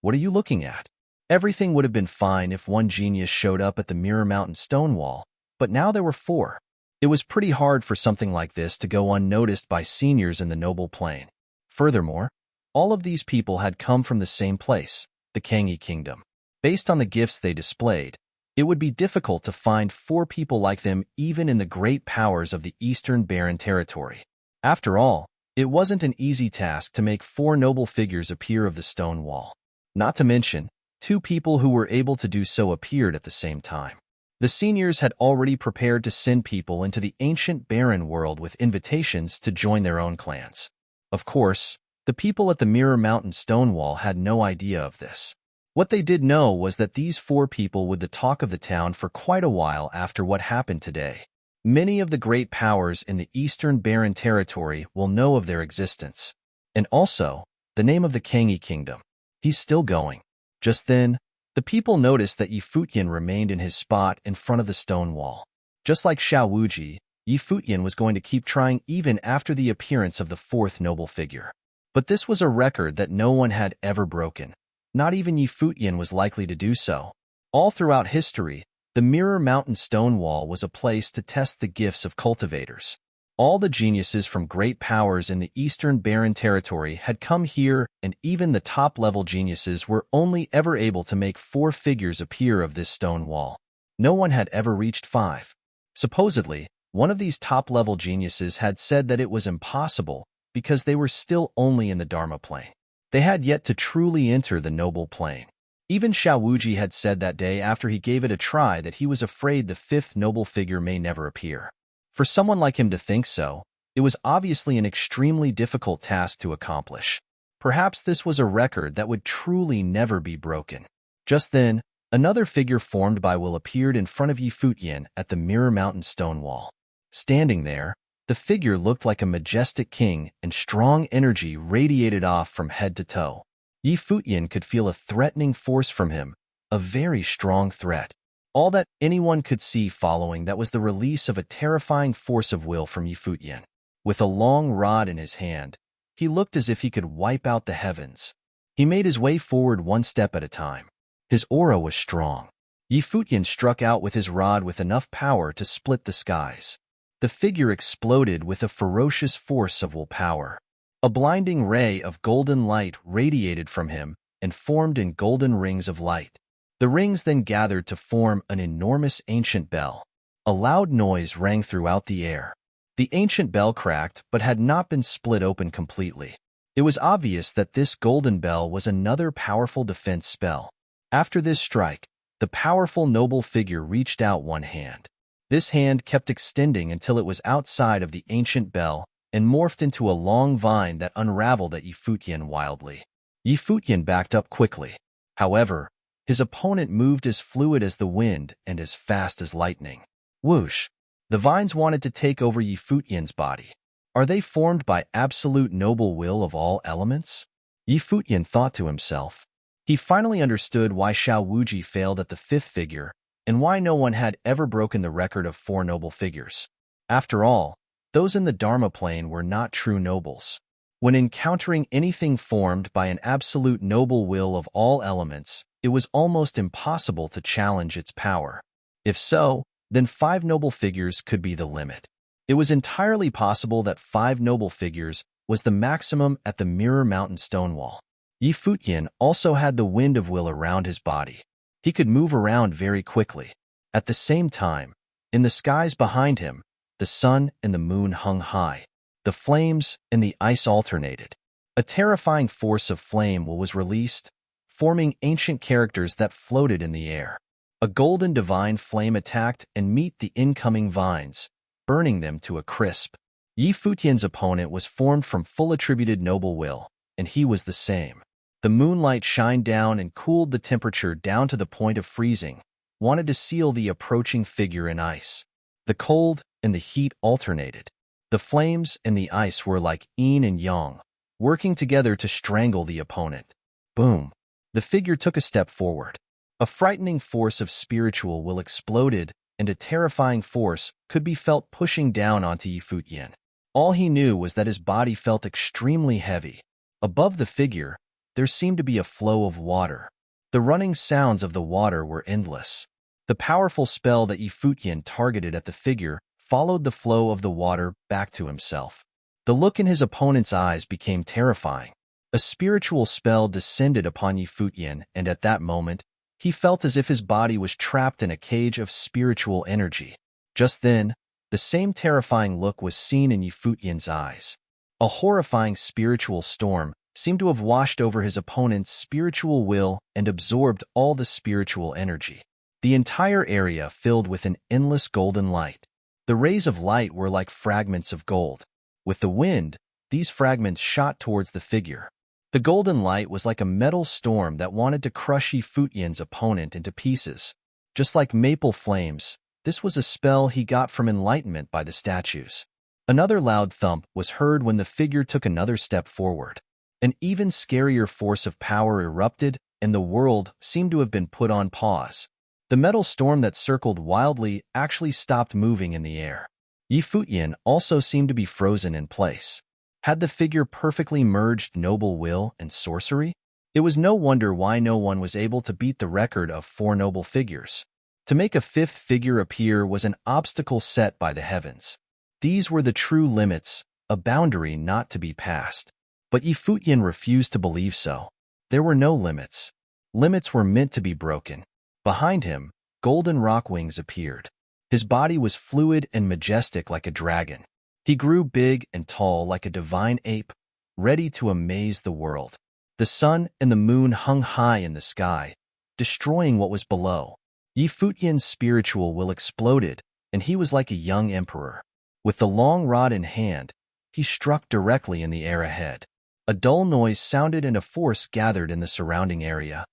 What are you looking at? Everything would have been fine if one genius showed up at the Mirror Mountain stone wall, but now there were 4. It was pretty hard for something like this to go unnoticed by seniors in the noble plane. Furthermore, all of these people had come from the same place, the Kangyi Kingdom. Based on the gifts they displayed, it would be difficult to find 4 people like them even in the great powers of the Eastern Barren Territory. After all, it wasn't an easy task to make 4 noble figures appear of the stone wall. Not to mention, 2 people who were able to do so appeared at the same time. The seniors had already prepared to send people into the ancient barren world with invitations to join their own clans. Of course, the people at the Mirror Mountain stone wall had no idea of this. What they did know was that these 4 people would the talk of the town for quite a while after what happened today. Many of the great powers in the Eastern Barren Territory will know of their existence. And also, the name of the Kangyi Kingdom. He's still going. Just then, the people noticed that Yi Futian remained in his spot in front of the stone wall. Just like Xiao Wuji, Yi Futian was going to keep trying even after the appearance of the 4th noble figure. But this was a record that no one had ever broken. Not even Yi Futian was likely to do so. All throughout history, the Mirror Mountain stone wall was a place to test the gifts of cultivators. All the geniuses from great powers in the Eastern Barren Territory had come here, and even the top-level geniuses were only ever able to make 4 figures appear of this stone wall. No one had ever reached 5. Supposedly, one of these top-level geniuses had said that it was impossible because they were still only in the Dharma plane. They had yet to truly enter the noble plane. Even Xiaowuji had said that day after he gave it a try that he was afraid the 5th noble figure may never appear. For someone like him to think so, it was obviously an extremely difficult task to accomplish. Perhaps this was a record that would truly never be broken. Just then, another figure formed by Will appeared in front of Futian at the Mirror Mountain stone wall. Standing there, the figure looked like a majestic king, and strong energy radiated off from head to toe. Futian could feel a threatening force from him, a very strong threat. All that anyone could see following that was the release of a terrifying force of will from Futian. With a long rod in his hand, he looked as if he could wipe out the heavens. He made his way forward one step at a time. His aura was strong. Futian struck out with his rod with enough power to split the skies. The figure exploded with a ferocious force of willpower. A blinding ray of golden light radiated from him and formed in golden rings of light. The rings then gathered to form an enormous ancient bell. A loud noise rang throughout the air. The ancient bell cracked but had not been split open completely. It was obvious that this golden bell was another powerful defense spell. After this strike, the powerful noble figure reached out one hand. This hand kept extending until it was outside of the ancient bell and morphed into a long vine that unraveled at Futian wildly. Futian backed up quickly. However, his opponent moved as fluid as the wind and as fast as lightning. Whoosh! The vines wanted to take over Futian's body. Are they formed by absolute noble will of all elements? Futian thought to himself. He finally understood why Xiaowuji failed at the 5th figure and why no one had ever broken the record of 4 noble figures. After all, those in the Dharma plane were not true nobles. When encountering anything formed by an absolute noble will of all elements, it was almost impossible to challenge its power. If so, then 5 noble figures could be the limit. It was entirely possible that 5 noble figures was the maximum at the Mirror Mountain Stonewall. Futian also had the wind of will around his body. He could move around very quickly. At the same time, in the skies behind him, the sun and the moon hung high. The flames and the ice alternated. A terrifying force of flame was released, forming ancient characters that floated in the air. A golden divine flame attacked and met the incoming vines, burning them to a crisp. Futian's opponent was formed from full attributed noble will, and he was the same. The moonlight shined down and cooled the temperature down to the point of freezing, wanted to seal the approaching figure in ice. The cold and the heat alternated. The flames and the ice were like yin and yang, working together to strangle the opponent. Boom! The figure took a step forward. A frightening force of spiritual will exploded, and a terrifying force could be felt pushing down onto Futian. All he knew was that his body felt extremely heavy. Above the figure, there seemed to be a flow of water. The running sounds of the water were endless. The powerful spell that Futian targeted at the figure followed the flow of the water back to himself. The look in his opponent's eyes became terrifying. A spiritual spell descended upon Futian, and at that moment, he felt as if his body was trapped in a cage of spiritual energy. Just then, the same terrifying look was seen in Futian's eyes. A horrifying spiritual storm seemed to have washed over his opponent's spiritual will and absorbed all the spiritual energy. The entire area filled with an endless golden light. The rays of light were like fragments of gold. With the wind, these fragments shot towards the figure. The golden light was like a metal storm that wanted to crush Futian's opponent into pieces. Just like maple flames, this was a spell he got from enlightenment by the statues. Another loud thump was heard when the figure took another step forward. An even scarier force of power erupted, and the world seemed to have been put on pause. The metal storm that circled wildly actually stopped moving in the air. Futian also seemed to be frozen in place. Had the figure perfectly merged noble will and sorcery? It was no wonder why no one was able to beat the record of 4 noble figures. To make a 5th figure appear was an obstacle set by the heavens. These were the true limits, a boundary not to be passed. But Futian refused to believe so. There were no limits. Limits were meant to be broken. Behind him, golden rock wings appeared. His body was fluid and majestic like a dragon. He grew big and tall like a divine ape, ready to amaze the world. The sun and the moon hung high in the sky, destroying what was below. Futian's spiritual will exploded, and he was like a young emperor. With the long rod in hand, he struck directly in the air ahead. A dull noise sounded and a force gathered in the surrounding area.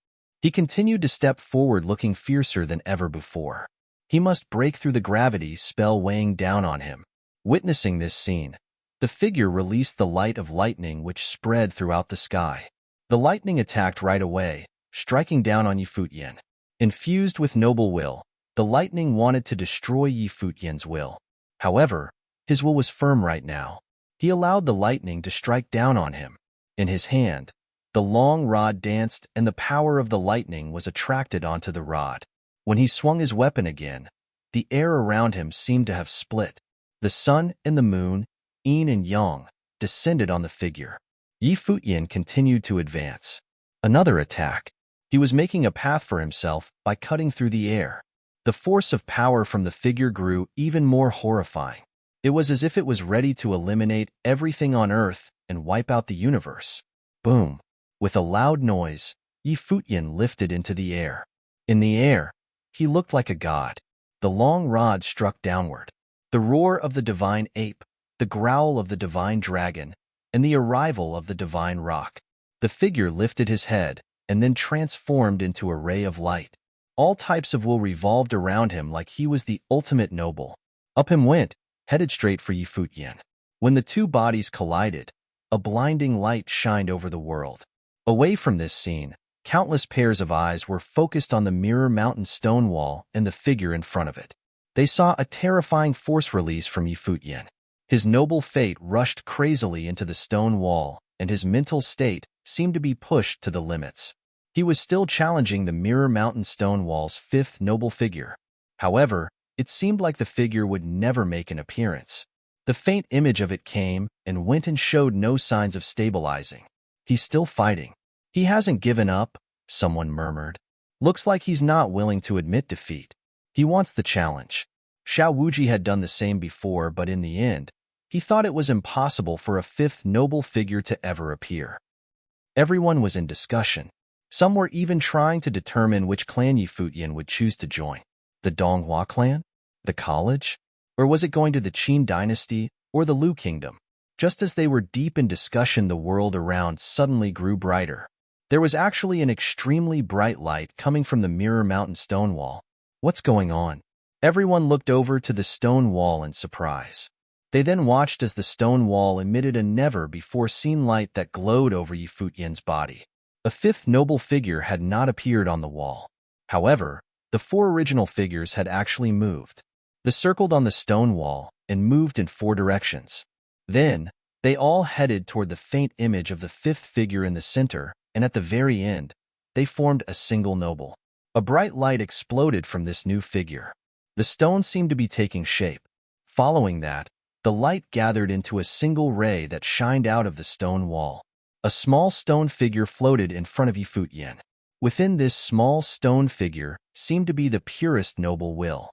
He continued to step forward looking fiercer than ever before. He must break through the gravity spell weighing down on him. Witnessing this scene, the figure released the light of lightning which spread throughout the sky. The lightning attacked right away, striking down on Futian. Infused with noble will, the lightning wanted to destroy Futian's will. However, his will was firm right now. He allowed the lightning to strike down on him. In his hand, the long rod danced and the power of the lightning was attracted onto the rod. When he swung his weapon again, the air around him seemed to have split. The sun and the moon, yin and yang, descended on the figure. Futian continued to advance. Another attack. He was making a path for himself by cutting through the air. The force of power from the figure grew even more horrifying. It was as if it was ready to eliminate everything on Earth and wipe out the universe. Boom! With a loud noise, Futian lifted into the air. In the air, he looked like a god. The long rod struck downward. The roar of the divine ape, the growl of the divine dragon, and the arrival of the divine rock. The figure lifted his head and then transformed into a ray of light. All types of will revolved around him like he was the ultimate noble. Up him went, headed straight for Futian. When the two bodies collided, a blinding light shined over the world. Away from this scene, countless pairs of eyes were focused on the mirror mountain stone wall and the figure in front of it. They saw a terrifying force release from Futian. His noble fate rushed crazily into the stone wall, and his mental state seemed to be pushed to the limits. He was still challenging the mirror mountain stone wall's 5th noble figure. However, it seemed like the figure would never make an appearance. The faint image of it came and went and showed no signs of stabilizing. He's still fighting. He hasn't given up, someone murmured. Looks like he's not willing to admit defeat. He wants the challenge. Xiao Wuji had done the same before, but in the end, he thought it was impossible for a 5th noble figure to ever appear. Everyone was in discussion. Some were even trying to determine which clan Futian would choose to join. The Donghua clan? The college? Or was it going to the Qin dynasty or the Lu kingdom? Just as they were deep in discussion, the world around suddenly grew brighter. There was actually an extremely bright light coming from the Mirror Mountain stone wall. What's going on? Everyone looked over to the stone wall in surprise. They then watched as the stone wall emitted a never-before-seen light that glowed over Futian's body. A 5th noble figure had not appeared on the wall. However, the 4 original figures had actually moved. They circled on the stone wall and moved in 4 directions. Then, they all headed toward the faint image of the 5th figure in the center, and at the very end, they formed a single noble. A bright light exploded from this new figure. The stone seemed to be taking shape. Following that, the light gathered into a single ray that shined out of the stone wall. A small stone figure floated in front of Futian. Within this small stone figure seemed to be the purest noble will.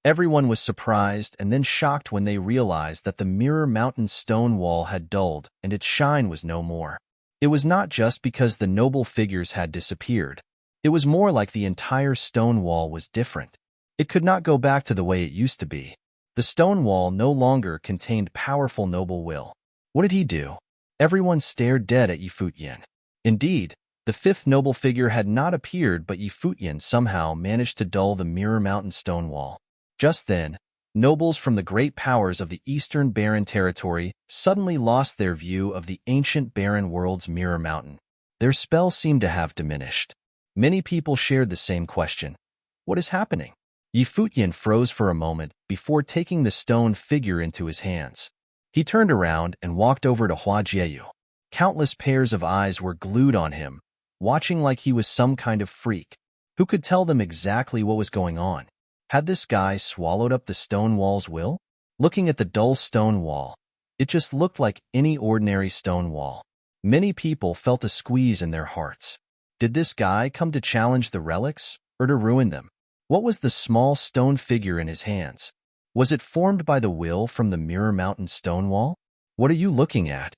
Everyone was surprised and then shocked when they realized that the Mirror Mountain stone wall had dulled and its shine was no more. It was not just because the noble figures had disappeared. It was more like the entire stone wall was different. It could not go back to the way it used to be. The stone wall no longer contained powerful noble will. What did he do? Everyone stared dead at Futian. Indeed, the 5th noble figure had not appeared, but Futian somehow managed to dull the Mirror Mountain stone wall. Just then, nobles from the great powers of the Eastern Barren territory suddenly lost their view of the ancient barren world's Mirror Mountain. Their spell seemed to have diminished. Many people shared the same question. What is happening? Futian froze for a moment before taking the stone figure into his hands. He turned around and walked over to Hua Jieyu. Countless pairs of eyes were glued on him, watching like he was some kind of freak. Who could tell them exactly what was going on? Had this guy swallowed up the stone wall's will? Looking at the dull stone wall, it just looked like any ordinary stone wall. Many people felt a squeeze in their hearts. Did this guy come to challenge the relics, or to ruin them? What was the small stone figure in his hands? Was it formed by the will from the Mirror Mountain stone wall? What are you looking at?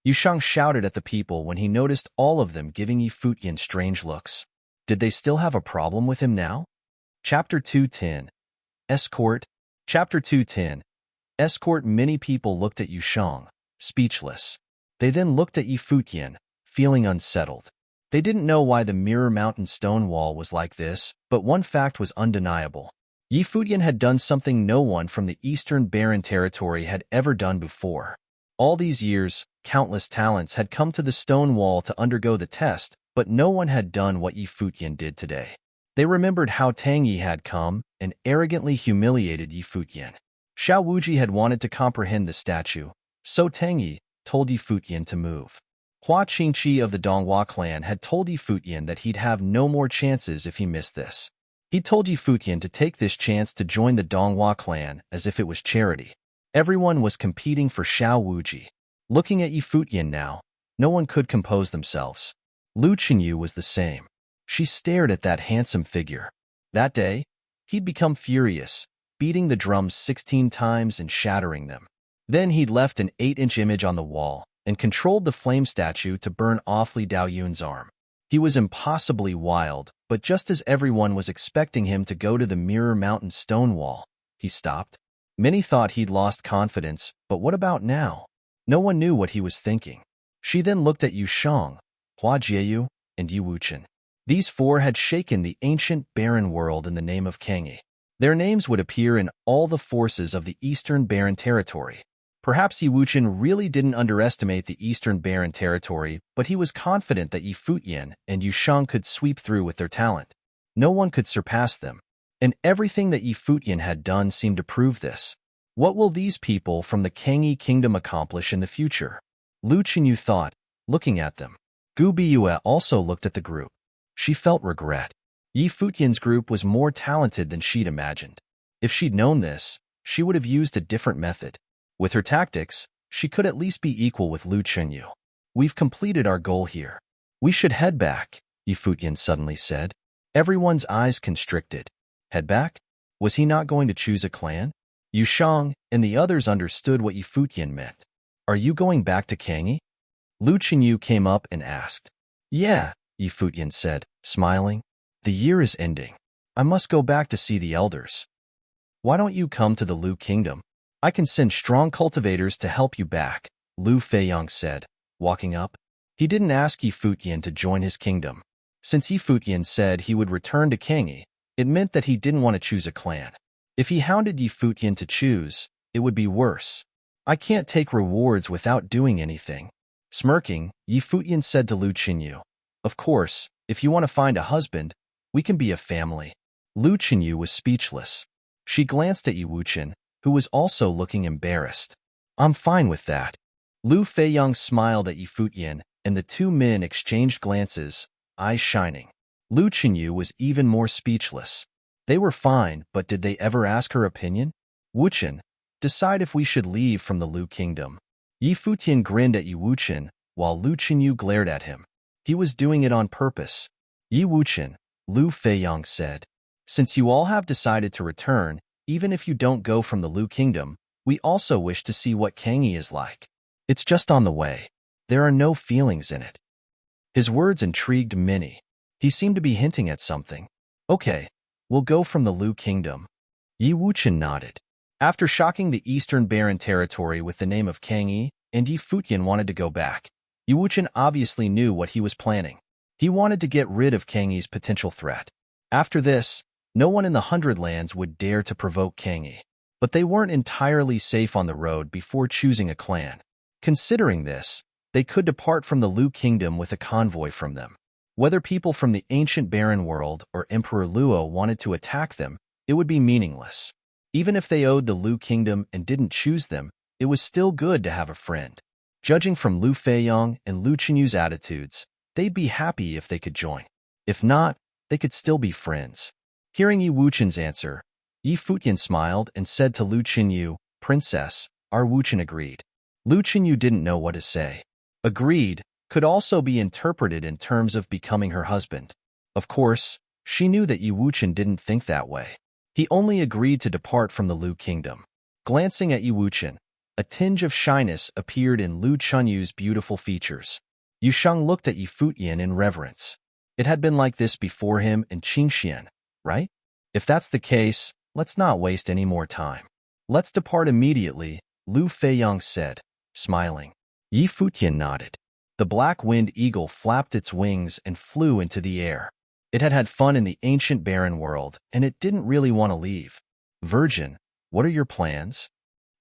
Yushang shouted at the people when he noticed all of them giving Futian strange looks. Did they still have a problem with him now? Chapter 210. Escort. Chapter 210. Escort. Many people looked at Yushang, speechless. They then looked at Futian, feeling unsettled. They didn't know why the Mirror Mountain stone wall was like this, but one fact was undeniable. Futian had done something no one from the Eastern Barren Territory had ever done before. All these years, countless talents had come to the stone wall to undergo the test, but no one had done what Futian did today. They remembered how Tang Yi had come and arrogantly humiliated Futian. Xiao Wuji had wanted to comprehend the statue, so Tang Yi told Futian to move. Hua Qingqi of the Donghua clan had told Futian that he'd have no more chances if he missed this. He told Futian to take this chance to join the Donghua clan as if it was charity. Everyone was competing for Xiao Wuji. Looking at Futian now, no one could compose themselves. Lu Qinyu was the same. She stared at that handsome figure. That day, he'd become furious, beating the drums 16 times and shattering them. Then he'd left an 8-inch image on the wall and controlled the flame statue to burn off Li Daoyun's arm. He was impossibly wild, but just as everyone was expecting him to go to the Mirror Mountain stone wall, he stopped. Many thought he'd lost confidence, but what about now? No one knew what he was thinking. She then looked at Yushang, Hua Jieyu, and Yi Wuchen. These four had shaken the ancient barren world in the name of Kangyi. Their names would appear in all the forces of the Eastern Barren Territory. Perhaps Yi Wuchen really didn't underestimate the Eastern Barren Territory, but he was confident that Futian and Yushang could sweep through with their talent. No one could surpass them, and everything that Futian had done seemed to prove this. What will these people from the Kangyi kingdom accomplish in the future? Lu Qinyu thought, looking at them. Gu Biyue also looked at the group. She felt regret. Futian's group was more talented than she'd imagined. If she'd known this, she would have used a different method. With her tactics, she could at least be equal with Lu Qinyu. We've completed our goal here. We should head back, Futian suddenly said. Everyone's eyes constricted. Head back? Was he not going to choose a clan? Yushang and the others understood what Futian meant. Are you going back to Kangyi? Lu Qinyu came up and asked. Yeah, Futian said, smiling. The year is ending. I must go back to see the elders. Why don't you come to the Lu kingdom? I can send strong cultivators to help you back, Lu Feiyang said, walking up. He didn't ask Futian to join his kingdom. Since Futian said he would return to Kangyi, it meant that he didn't want to choose a clan. If he hounded Futian to choose, it would be worse. I can't take rewards without doing anything. Smirking, Futian said to Lu Qinyu, of course, if you want to find a husband, we can be a family. Lu Qinyu was speechless. She glanced at Yi Wuchen, who was also looking embarrassed. I'm fine with that. Lu Feiyang smiled at Futian, and the two men exchanged glances, eyes shining. Lu Qinyu was even more speechless. They were fine, but did they ever ask her opinion? Wuchen, decide if we should leave from the Lu kingdom. Futian grinned at Yi Wuchen, while Lu Qinyu glared at him. He was doing it on purpose. Yi Wuchen, Lu Feiyang said. Since you all have decided to return, even if you don't go from the Lu kingdom, we also wish to see what Kangyi is like. It's just on the way. There are no feelings in it. His words intrigued many. He seemed to be hinting at something. Okay, we'll go from the Lu kingdom. Yi Wuchen nodded. After shocking the Eastern Barren Territory with the name of Kangyi, and Futian wanted to go back, Yi Wuchen obviously knew what he was planning. He wanted to get rid of Kangyi's potential threat. After this, no one in the Hundred Lands would dare to provoke Kangyi. But they weren't entirely safe on the road before choosing a clan. Considering this, they could depart from the Lu kingdom with a convoy from them. Whether people from the ancient barren world or Emperor Luo wanted to attack them, it would be meaningless. Even if they owed the Lu kingdom and didn't choose them, it was still good to have a friend. Judging from Lu Feiyong and Lu Qinyu's attitudes, they'd be happy if they could join. If not, they could still be friends. Hearing Yi Wuqian's answer, Yi Futian smiled and said to Lu Qinyu, "Princess." Our Wuqian agreed. Lu Qinyu didn't know what to say. Agreed could also be interpreted in terms of becoming her husband. Of course, she knew that Yi Wuqian didn't think that way. He only agreed to depart from the Lu kingdom. Glancing at Yi Wuqian, a tinge of shyness appeared in Lu Qinyu's beautiful features. Yu Sheng looked at Yi Futian in reverence. It had been like this before him in Qingxian, right? If that's the case, let's not waste any more time. Let's depart immediately, Lu Feiyong said, smiling. Yi Futian nodded. The black-winged eagle flapped its wings and flew into the air. It had had fun in the ancient barren world, and it didn't really want to leave. Virgin, what are your plans?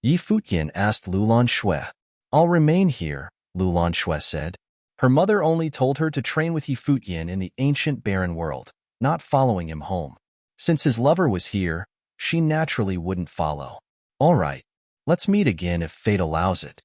Yi Futian asked Lulan Shui. I'll remain here, Lulan Shui said. Her mother only told her to train with Yi Futian in the ancient barren world, not following him home. Since his lover was here, she naturally wouldn't follow. All right, let's meet again if fate allows it.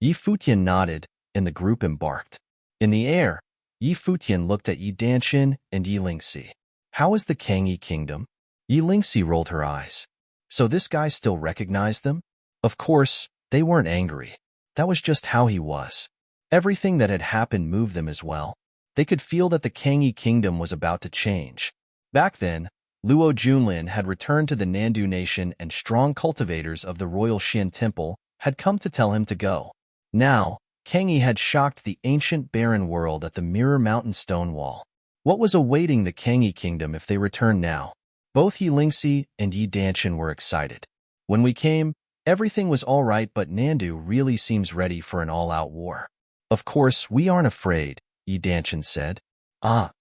Yi Futian nodded, and the group embarked. In the air, Yi Futian looked at Yi Danqin and Yi Lingxi. How is the Kangyi kingdom? Yi Lingxi rolled her eyes. So this guy still recognized them? Of course, they weren't angry. That was just how he was. Everything that had happened moved them as well. They could feel that the Kangyi kingdom was about to change. Back then, Luo Junlin had returned to the Nandu nation and strong cultivators of the royal Xian temple had come to tell him to go. Now, Kangyi had shocked the ancient barren world at the Mirror Mountain stone wall. What was awaiting the Kangyi kingdom if they returned now? Both Yi Lingxi and Yi Danqin were excited. When we came, everything was all right, but Nandu really seems ready for an all-out war. Of course, we aren't afraid, Yi Danqin said. Ah.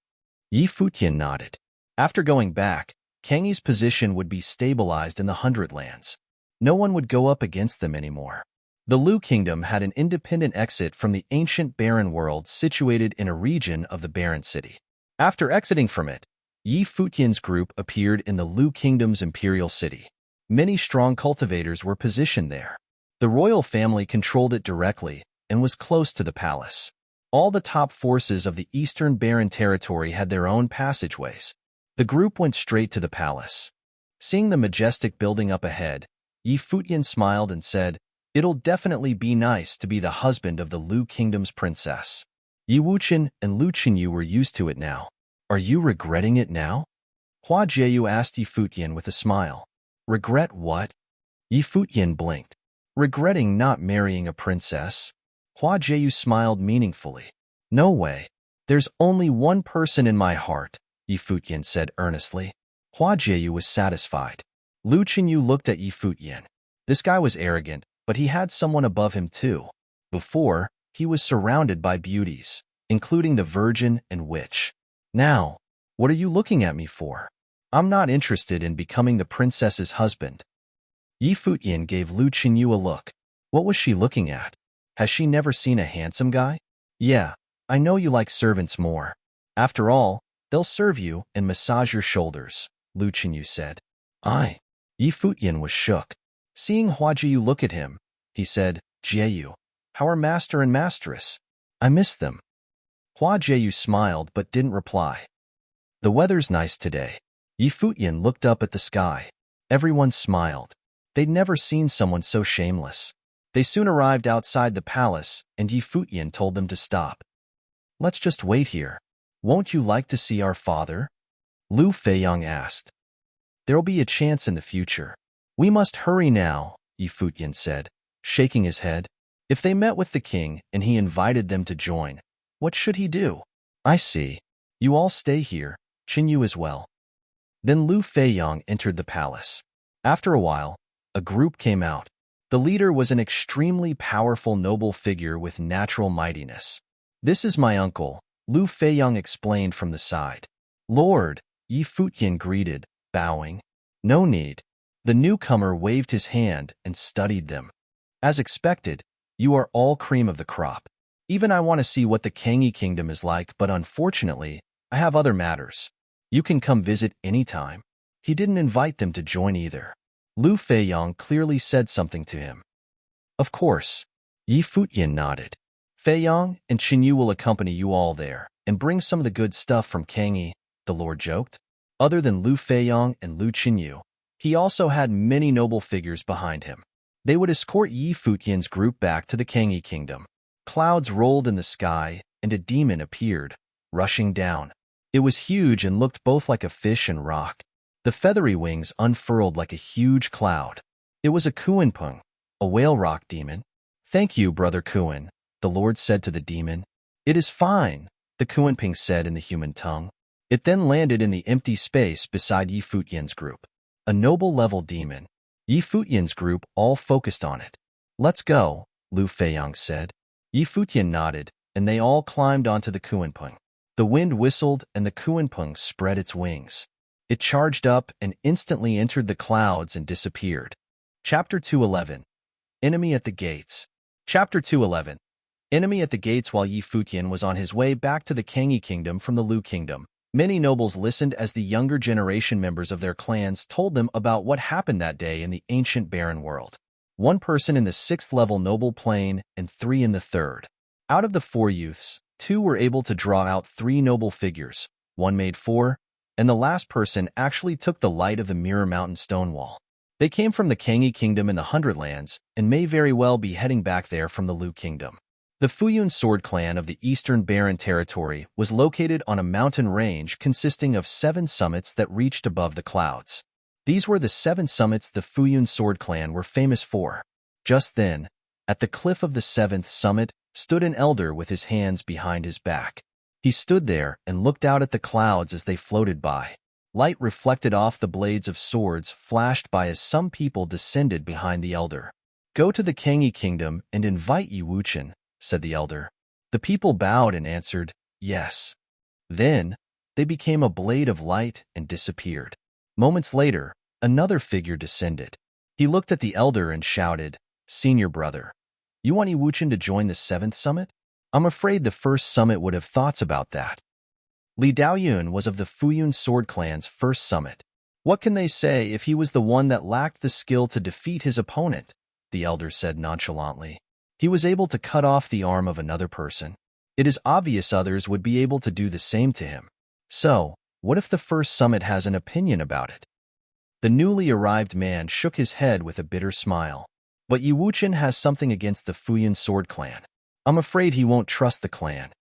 Yi Futian nodded. After going back, Kangyi's position would be stabilized in the Hundred Lands. No one would go up against them anymore. The Lu Kingdom had an independent exit from the ancient barren world situated in a region of the barren city. After exiting from it, Yi Futian's group appeared in the Lu Kingdom's imperial city. Many strong cultivators were positioned there. The royal family controlled it directly and was close to the palace. All the top forces of the Eastern Barren Territory had their own passageways. The group went straight to the palace. Seeing the majestic building up ahead, Yi Futian smiled and said, "It'll definitely be nice to be the husband of the Lu Kingdom's princess." Yi Wuqian and Lu Qinyu were used to it now. Are you regretting it now? Hua Jieyu asked Yi Futian with a smile. Regret what? Yi Futian blinked. Regretting not marrying a princess? Hua Jieyu smiled meaningfully. No way. There's only one person in my heart, Yi Futian said earnestly. Hua Jieyu was satisfied. Lu Qinyu looked at Yi Futian. This guy was arrogant, but he had someone above him too. Before, he was surrounded by beauties, including the virgin and witch. Now, what are you looking at me for? I'm not interested in becoming the princess's husband. Yi Futian gave Lu Qinyu a look. What was she looking at? Has she never seen a handsome guy? Yeah, I know you like servants more. After all, they'll serve you and massage your shoulders, Lu Qinyu said. Yi Futian was shook. Seeing Hua Jieyu look at him, he said, Jieyu, how are master and mistress? I miss them. Hua Jieyu smiled but didn't reply. The weather's nice today. Yi Futian looked up at the sky. Everyone smiled. They'd never seen someone so shameless. They soon arrived outside the palace, and Yi Futian told them to stop. Let's just wait here. Won't you like to see our father? Lu Feiyong asked. There'll be a chance in the future. We must hurry now, Yi Futian said, shaking his head. If they met with the king and he invited them to join, what should he do? I see. You all stay here, Qinyu as well. Then Lu Feiyong entered the palace. After a while, a group came out. The leader was an extremely powerful noble figure with natural mightiness. This is my uncle, Lu Feiyong explained from the side. Lord, Yi Futian greeted, bowing. No need. The newcomer waved his hand and studied them. As expected, you are all cream of the crop. Even I want to see what the Kangyi kingdom is like, but unfortunately, I have other matters. You can come visit anytime. He didn't invite them to join either. Lu Feiyong clearly said something to him. Of course. Yi Futian nodded. Feiyong and Qinyu will accompany you all there, and bring some of the good stuff from Kangyi, the lord joked. Other than Lu Feiyong and Lu Qinyu, he also had many noble figures behind him. They would escort Yi Futian's group back to the Kangyi kingdom. Clouds rolled in the sky, and a demon appeared, rushing down. It was huge and looked both like a fish and rock. The feathery wings unfurled like a huge cloud. It was a Kuanpeng, a whale rock demon. Thank you, brother Kuan, the lord said to the demon. It is fine, the Kuanpeng said in the human tongue. It then landed in the empty space beside Yi Futian's group. A noble-level demon. Yi Futian's group all focused on it. Let's go, Lu Feiyong said. Yi Futian nodded, and they all climbed onto the Kuanpeng. The wind whistled, and the Kuanpeng spread its wings. It charged up and instantly entered the clouds and disappeared. Chapter 211. Enemy at the Gates. Chapter 211. Enemy at the Gates. While Yi Futian was on his way back to the Kangyi kingdom from the Lu kingdom, many nobles listened as the younger generation members of their clans told them about what happened that day in the ancient barren world. 1 person in the 6th level noble plane and 3 in the 3rd. Out of the 4 youths, 2 were able to draw out 3 noble figures, 1 made 4, and the last person actually took the light of the Mirror Mountain stone wall. They came from the Kangyi kingdom in the Hundred Lands and may very well be heading back there from the Lu kingdom. The Futian sword clan of the Eastern Barren Territory was located on a mountain range consisting of 7 summits that reached above the clouds. These were the 7 summits the Futian sword clan were famous for. Just then, at the cliff of the 7th summit, stood an elder with his hands behind his back. He stood there and looked out at the clouds as they floated by. Light reflected off the blades of swords flashed by as some people descended behind the elder. Go to the Kangyi kingdom and invite Yi Wuchen, said the elder. The people bowed and answered, yes. Then, they became a blade of light and disappeared. Moments later, another figure descended. He looked at the elder and shouted, Senior brother, you want Yi Wuchen to join the 7th summit? I'm afraid the 1st summit would have thoughts about that. Li Daoyun was of the Futian sword clan's 1st summit. What can they say if he was the one that lacked the skill to defeat his opponent? The elder said nonchalantly. He was able to cut off the arm of another person. It is obvious others would be able to do the same to him. So, what if the 1st summit has an opinion about it? The newly arrived man shook his head with a bitter smile. But Yi Wuchen has something against the Futian sword clan. I'm afraid he won't trust the clan.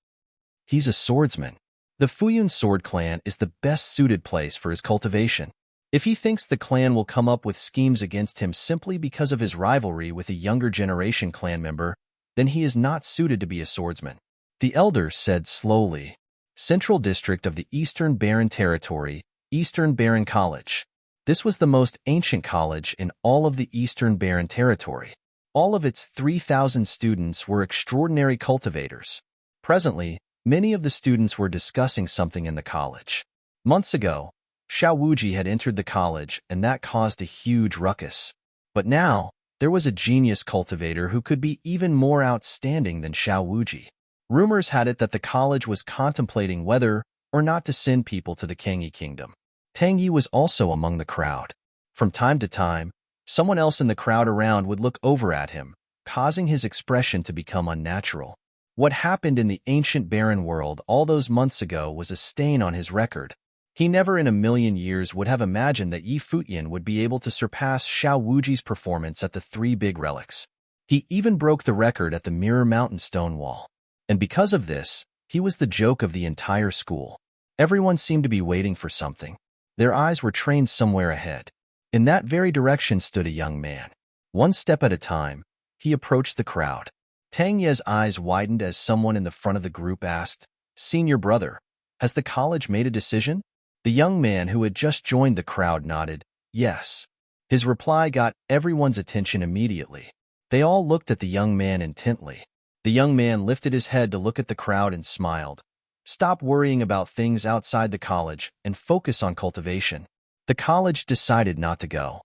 He's a swordsman. The Futian sword clan is the best suited place for his cultivation. If he thinks the clan will come up with schemes against him simply because of his rivalry with a younger generation clan member, then he is not suited to be a swordsman. The elder said slowly. Central District of the Eastern Barren Territory, Eastern Barren College. This was the most ancient college in all of the Eastern Barren Territory. All of its 3,000 students were extraordinary cultivators. Presently, many of the students were discussing something in the college. Months ago, Xiao Wuji had entered the college and that caused a huge ruckus. But now, there was a genius cultivator who could be even more outstanding than Xiao Wuji. Rumors had it that the college was contemplating whether or not to send people to the Kangyi kingdom. Tang Yi was also among the crowd. From time to time, someone else in the crowd around would look over at him, causing his expression to become unnatural. What happened in the ancient barren world all those months ago was a stain on his record. He never in a million years would have imagined that Yi Futian would be able to surpass Xiao Wuji's performance at the 3 big relics. He even broke the record at the Mirror Mountain stone wall. And because of this, he was the joke of the entire school. Everyone seemed to be waiting for something. Their eyes were trained somewhere ahead. In that very direction stood a young man. One step at a time, he approached the crowd. Tang Ye's eyes widened as someone in the front of the group asked, Senior brother, has the college made a decision? The young man who had just joined the crowd nodded, yes. His reply got everyone's attention immediately. They all looked at the young man intently. The young man lifted his head to look at the crowd and smiled. Stop worrying about things outside the college and focus on cultivation. The college decided not to go.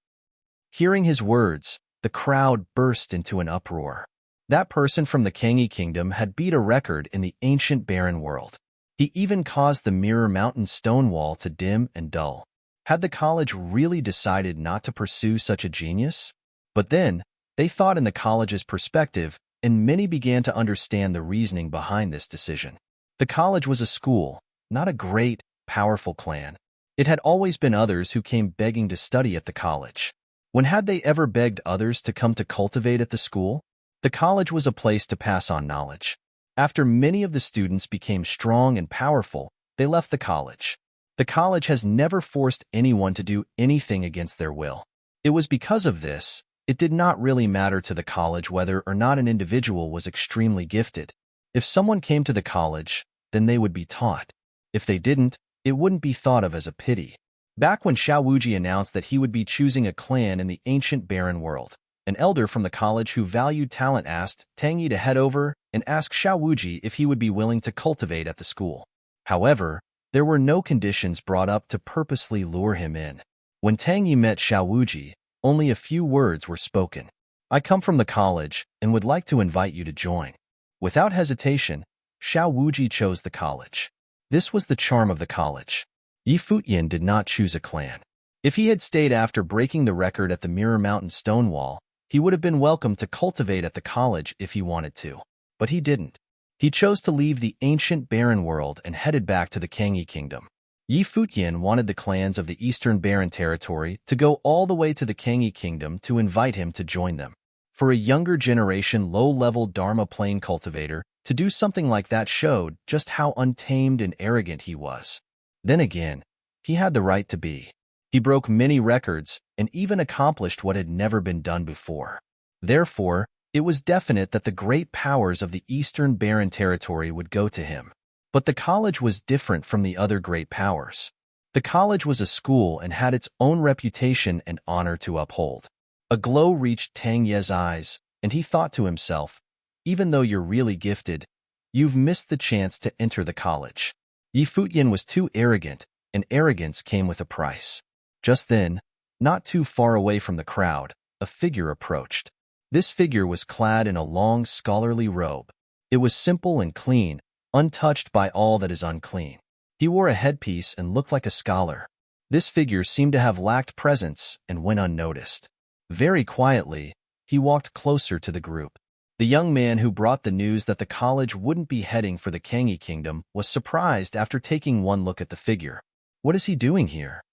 Hearing his words, the crowd burst into an uproar. That person from the Kangyi kingdom had beat a record in the ancient barren world. He even caused the Mirror Mountain stone wall to dim and dull. Had the college really decided not to pursue such a genius? But then, they thought in the college's perspective, and many began to understand the reasoning behind this decision. The college was a school, not a great, powerful clan. It had always been others who came begging to study at the college. When had they ever begged others to come to cultivate at the school? The college was a place to pass on knowledge. After many of the students became strong and powerful, they left the college. The college has never forced anyone to do anything against their will. It was because of this, it did not really matter to the college whether or not an individual was extremely gifted. If someone came to the college, then they would be taught. If they didn't, it wouldn't be thought of as a pity. Back when Xiao Wuji announced that he would be choosing a clan in the ancient barren world, an elder from the college who valued talent asked Tang Yi to head over and ask Xiao Wuji if he would be willing to cultivate at the school. However, there were no conditions brought up to purposely lure him in. When Tang Yi met Xiao Wuji, only a few words were spoken. "I come from the college and would like to invite you to join." Without hesitation, Xiao Wuji chose the college. This was the charm of the college. Futian did not choose a clan. If he had stayed after breaking the record at the Mirror Mountain Stonewall, he would have been welcome to cultivate at the college if he wanted to. But he didn't. He chose to leave the ancient barren world and headed back to the Kangyi Kingdom. Futian wanted the clans of the Eastern Barren Territory to go all the way to the Kangyi Kingdom to invite him to join them. For a younger generation low-level Dharma plane cultivator, to do something like that showed just how untamed and arrogant he was. Then again, he had the right to be. He broke many records and even accomplished what had never been done before. Therefore, it was definite that the great powers of the Eastern Barren Territory would go to him. But the college was different from the other great powers. The college was a school and had its own reputation and honor to uphold. A glow reached Tang Ye's eyes, and he thought to himself, even though you're really gifted, you've missed the chance to enter the college. Futian was too arrogant, and arrogance came with a price. Just then, not too far away from the crowd, a figure approached. This figure was clad in a long scholarly robe. It was simple and clean, untouched by all that is unclean. He wore a headpiece and looked like a scholar. This figure seemed to have lacked presence and went unnoticed. Very quietly, he walked closer to the group. The young man who brought the news that the college wouldn't be heading for the Kangyi Kingdom was surprised after taking one look at the figure. What is he doing here?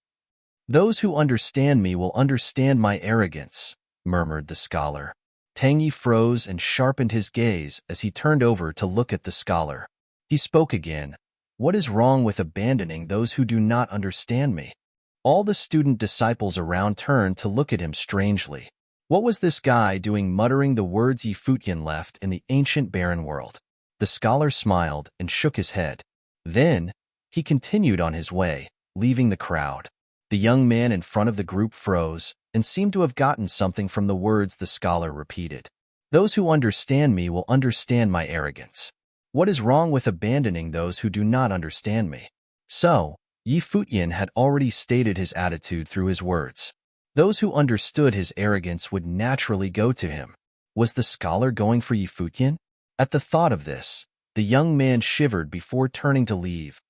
"Those who understand me will understand my arrogance," murmured the scholar. Tang Yi froze and sharpened his gaze as he turned over to look at the scholar. He spoke again. "What is wrong with abandoning those who do not understand me?" All the student disciples around turned to look at him strangely. What was this guy doing muttering the words Futian left in the ancient barren world? The scholar smiled and shook his head. Then, he continued on his way, leaving the crowd. The young man in front of the group froze and seemed to have gotten something from the words the scholar repeated. "Those who understand me will understand my arrogance. What is wrong with abandoning those who do not understand me?" So, Futian had already stated his attitude through his words. Those who understood his arrogance would naturally go to him. Was the scholar going for Futian? At the thought of this, the young man shivered before turning to leave.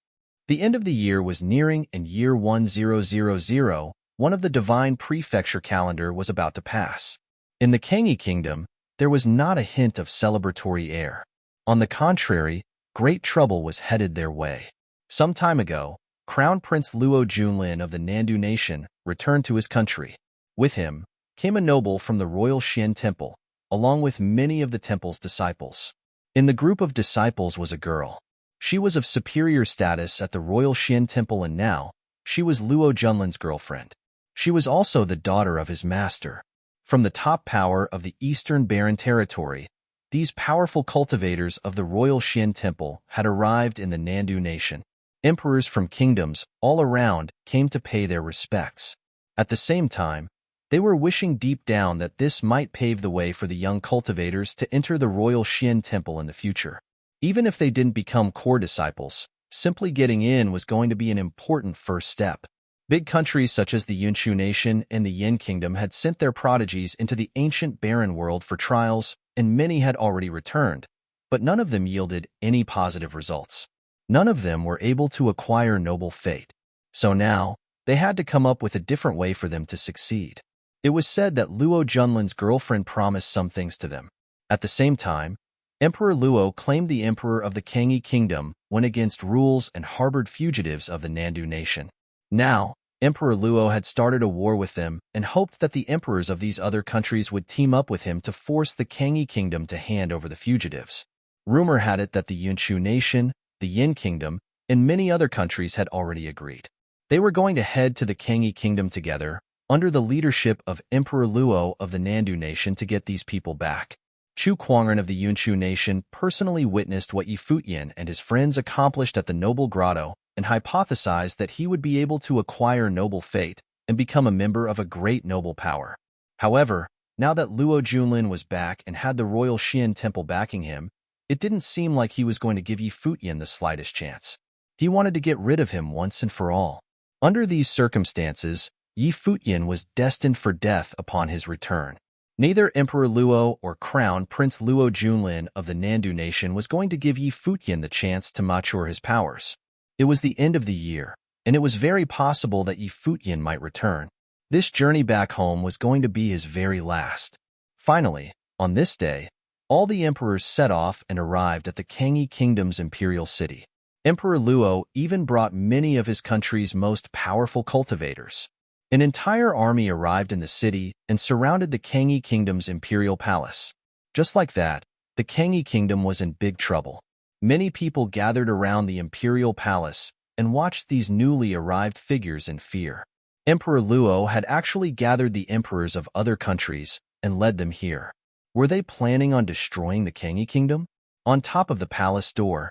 The end of the year was nearing and year 1000, one of the divine prefecture calendar, was about to pass. In the Kangyi Kingdom, there was not a hint of celebratory air. On the contrary, great trouble was headed their way. Some time ago, Crown Prince Luo Junlin of the Nandu Nation returned to his country. With him came a noble from the Royal Xian Temple, along with many of the temple's disciples. In the group of disciples was a girl. She was of superior status at the Royal Xian Temple, and now she was Luo Junlin's girlfriend. She was also the daughter of his master. From the top power of the Eastern Barren Territory, these powerful cultivators of the Royal Xian Temple had arrived in the Nandu Nation. Emperors from kingdoms all around came to pay their respects. At the same time, they were wishing deep down that this might pave the way for the young cultivators to enter the Royal Xian Temple in the future. Even if they didn't become core disciples, simply getting in was going to be an important first step. Big countries such as the Yunshu Nation and the Yin Kingdom had sent their prodigies into the ancient barren world for trials, and many had already returned, but none of them yielded any positive results. None of them were able to acquire noble fate. So now, they had to come up with a different way for them to succeed. It was said that Luo Junlin's girlfriend promised some things to them. At the same time, Emperor Luo claimed the emperor of the Kangi kingdom, went against rules, and harbored fugitives of the Nandu nation. Now, Emperor Luo had started a war with them and hoped that the emperors of these other countries would team up with him to force the Kangi kingdom to hand over the fugitives. Rumor had it that the Yunshu nation, the Yin kingdom, and many other countries had already agreed. They were going to head to the Kangi kingdom together, under the leadership of Emperor Luo of the Nandu nation, to get these people back. Chu Kuangren of the Yunshu nation personally witnessed what Futian and his friends accomplished at the Noble Grotto and hypothesized that he would be able to acquire noble fate and become a member of a great noble power. However, now that Luo Junlin was back and had the Royal Xian Temple backing him, it didn't seem like he was going to give Futian the slightest chance. He wanted to get rid of him once and for all. Under these circumstances, Futian was destined for death upon his return. Neither Emperor Luo or Crown Prince Luo Junlin of the Nandu nation was going to give Futian the chance to mature his powers. It was the end of the year, and it was very possible that Futian might return. This journey back home was going to be his very last. Finally, on this day, all the emperors set off and arrived at the Kangi kingdom's imperial city. Emperor Luo even brought many of his country's most powerful cultivators. An entire army arrived in the city and surrounded the Kangi kingdom's imperial palace. Just like that, the Kangi kingdom was in big trouble. Many people gathered around the imperial palace and watched these newly arrived figures in fear. Emperor Luo had actually gathered the emperors of other countries and led them here. Were they planning on destroying the Kangi kingdom? On top of the palace door,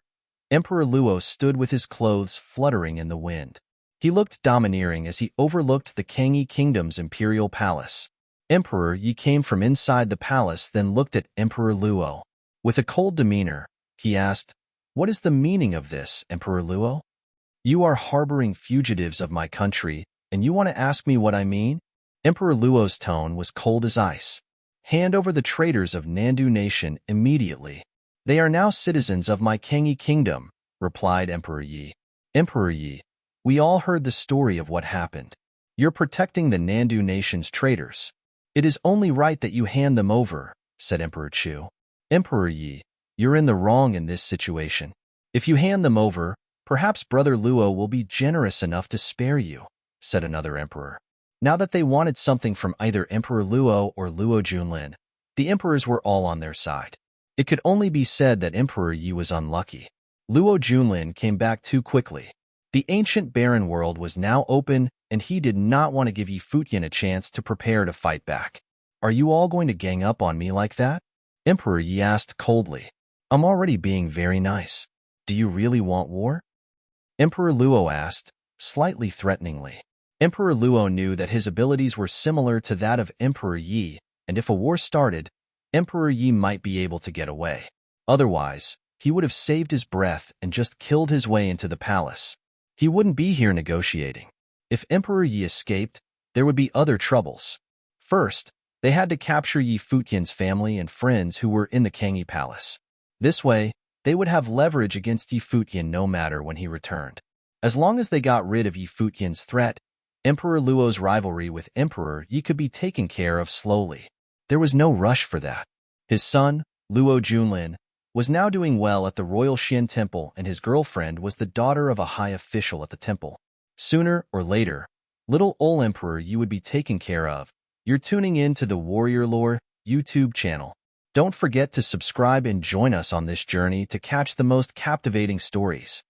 Emperor Luo stood with his clothes fluttering in the wind. He looked domineering as he overlooked the Kangi kingdom's imperial palace. Emperor Yi came from inside the palace, then looked at Emperor Luo. With a cold demeanor, he asked, "What is the meaning of this, Emperor Luo? You are harboring fugitives of my country, and you want to ask me what I mean?" Emperor Luo's tone was cold as ice. "Hand over the traitors of Nandu nation immediately. They are now citizens of my Kangi kingdom," replied Emperor Yi. "Emperor Yi, we all heard the story of what happened. You're protecting the Nandu nation's traitors. It is only right that you hand them over," said Emperor Chu. "Emperor Yi, you're in the wrong in this situation. If you hand them over, perhaps Brother Luo will be generous enough to spare you," said another emperor. Now that they wanted something from either Emperor Luo or Luo Junlin, the emperors were all on their side. It could only be said that Emperor Yi was unlucky. Luo Junlin came back too quickly. The ancient barren world was now open, and he did not want to give Futian a chance to prepare to fight back. "Are you all going to gang up on me like that?" Emperor Yi asked coldly. "I'm already being very nice. Do you really want war?" Emperor Luo asked, slightly threateningly. Emperor Luo knew that his abilities were similar to that of Emperor Yi, and if a war started, Emperor Yi might be able to get away. Otherwise, he would have saved his breath and just killed his way into the palace. He wouldn't be here negotiating. If Emperor Yi escaped, there would be other troubles. First, they had to capture Futian's family and friends who were in the Kangi palace. This way, they would have leverage against Futian no matter when he returned. As long as they got rid of Futian's threat, Emperor Luo's rivalry with Emperor Yi could be taken care of slowly. There was no rush for that. His son, Luo Junlin, was now doing well at the Royal Xian Temple, and his girlfriend was the daughter of a high official at the temple. Sooner or later, little ol' Emperor Yi would be taken care of. You're tuning in to the Warrior Lore YouTube channel. Don't forget to subscribe and join us on this journey to catch the most captivating stories.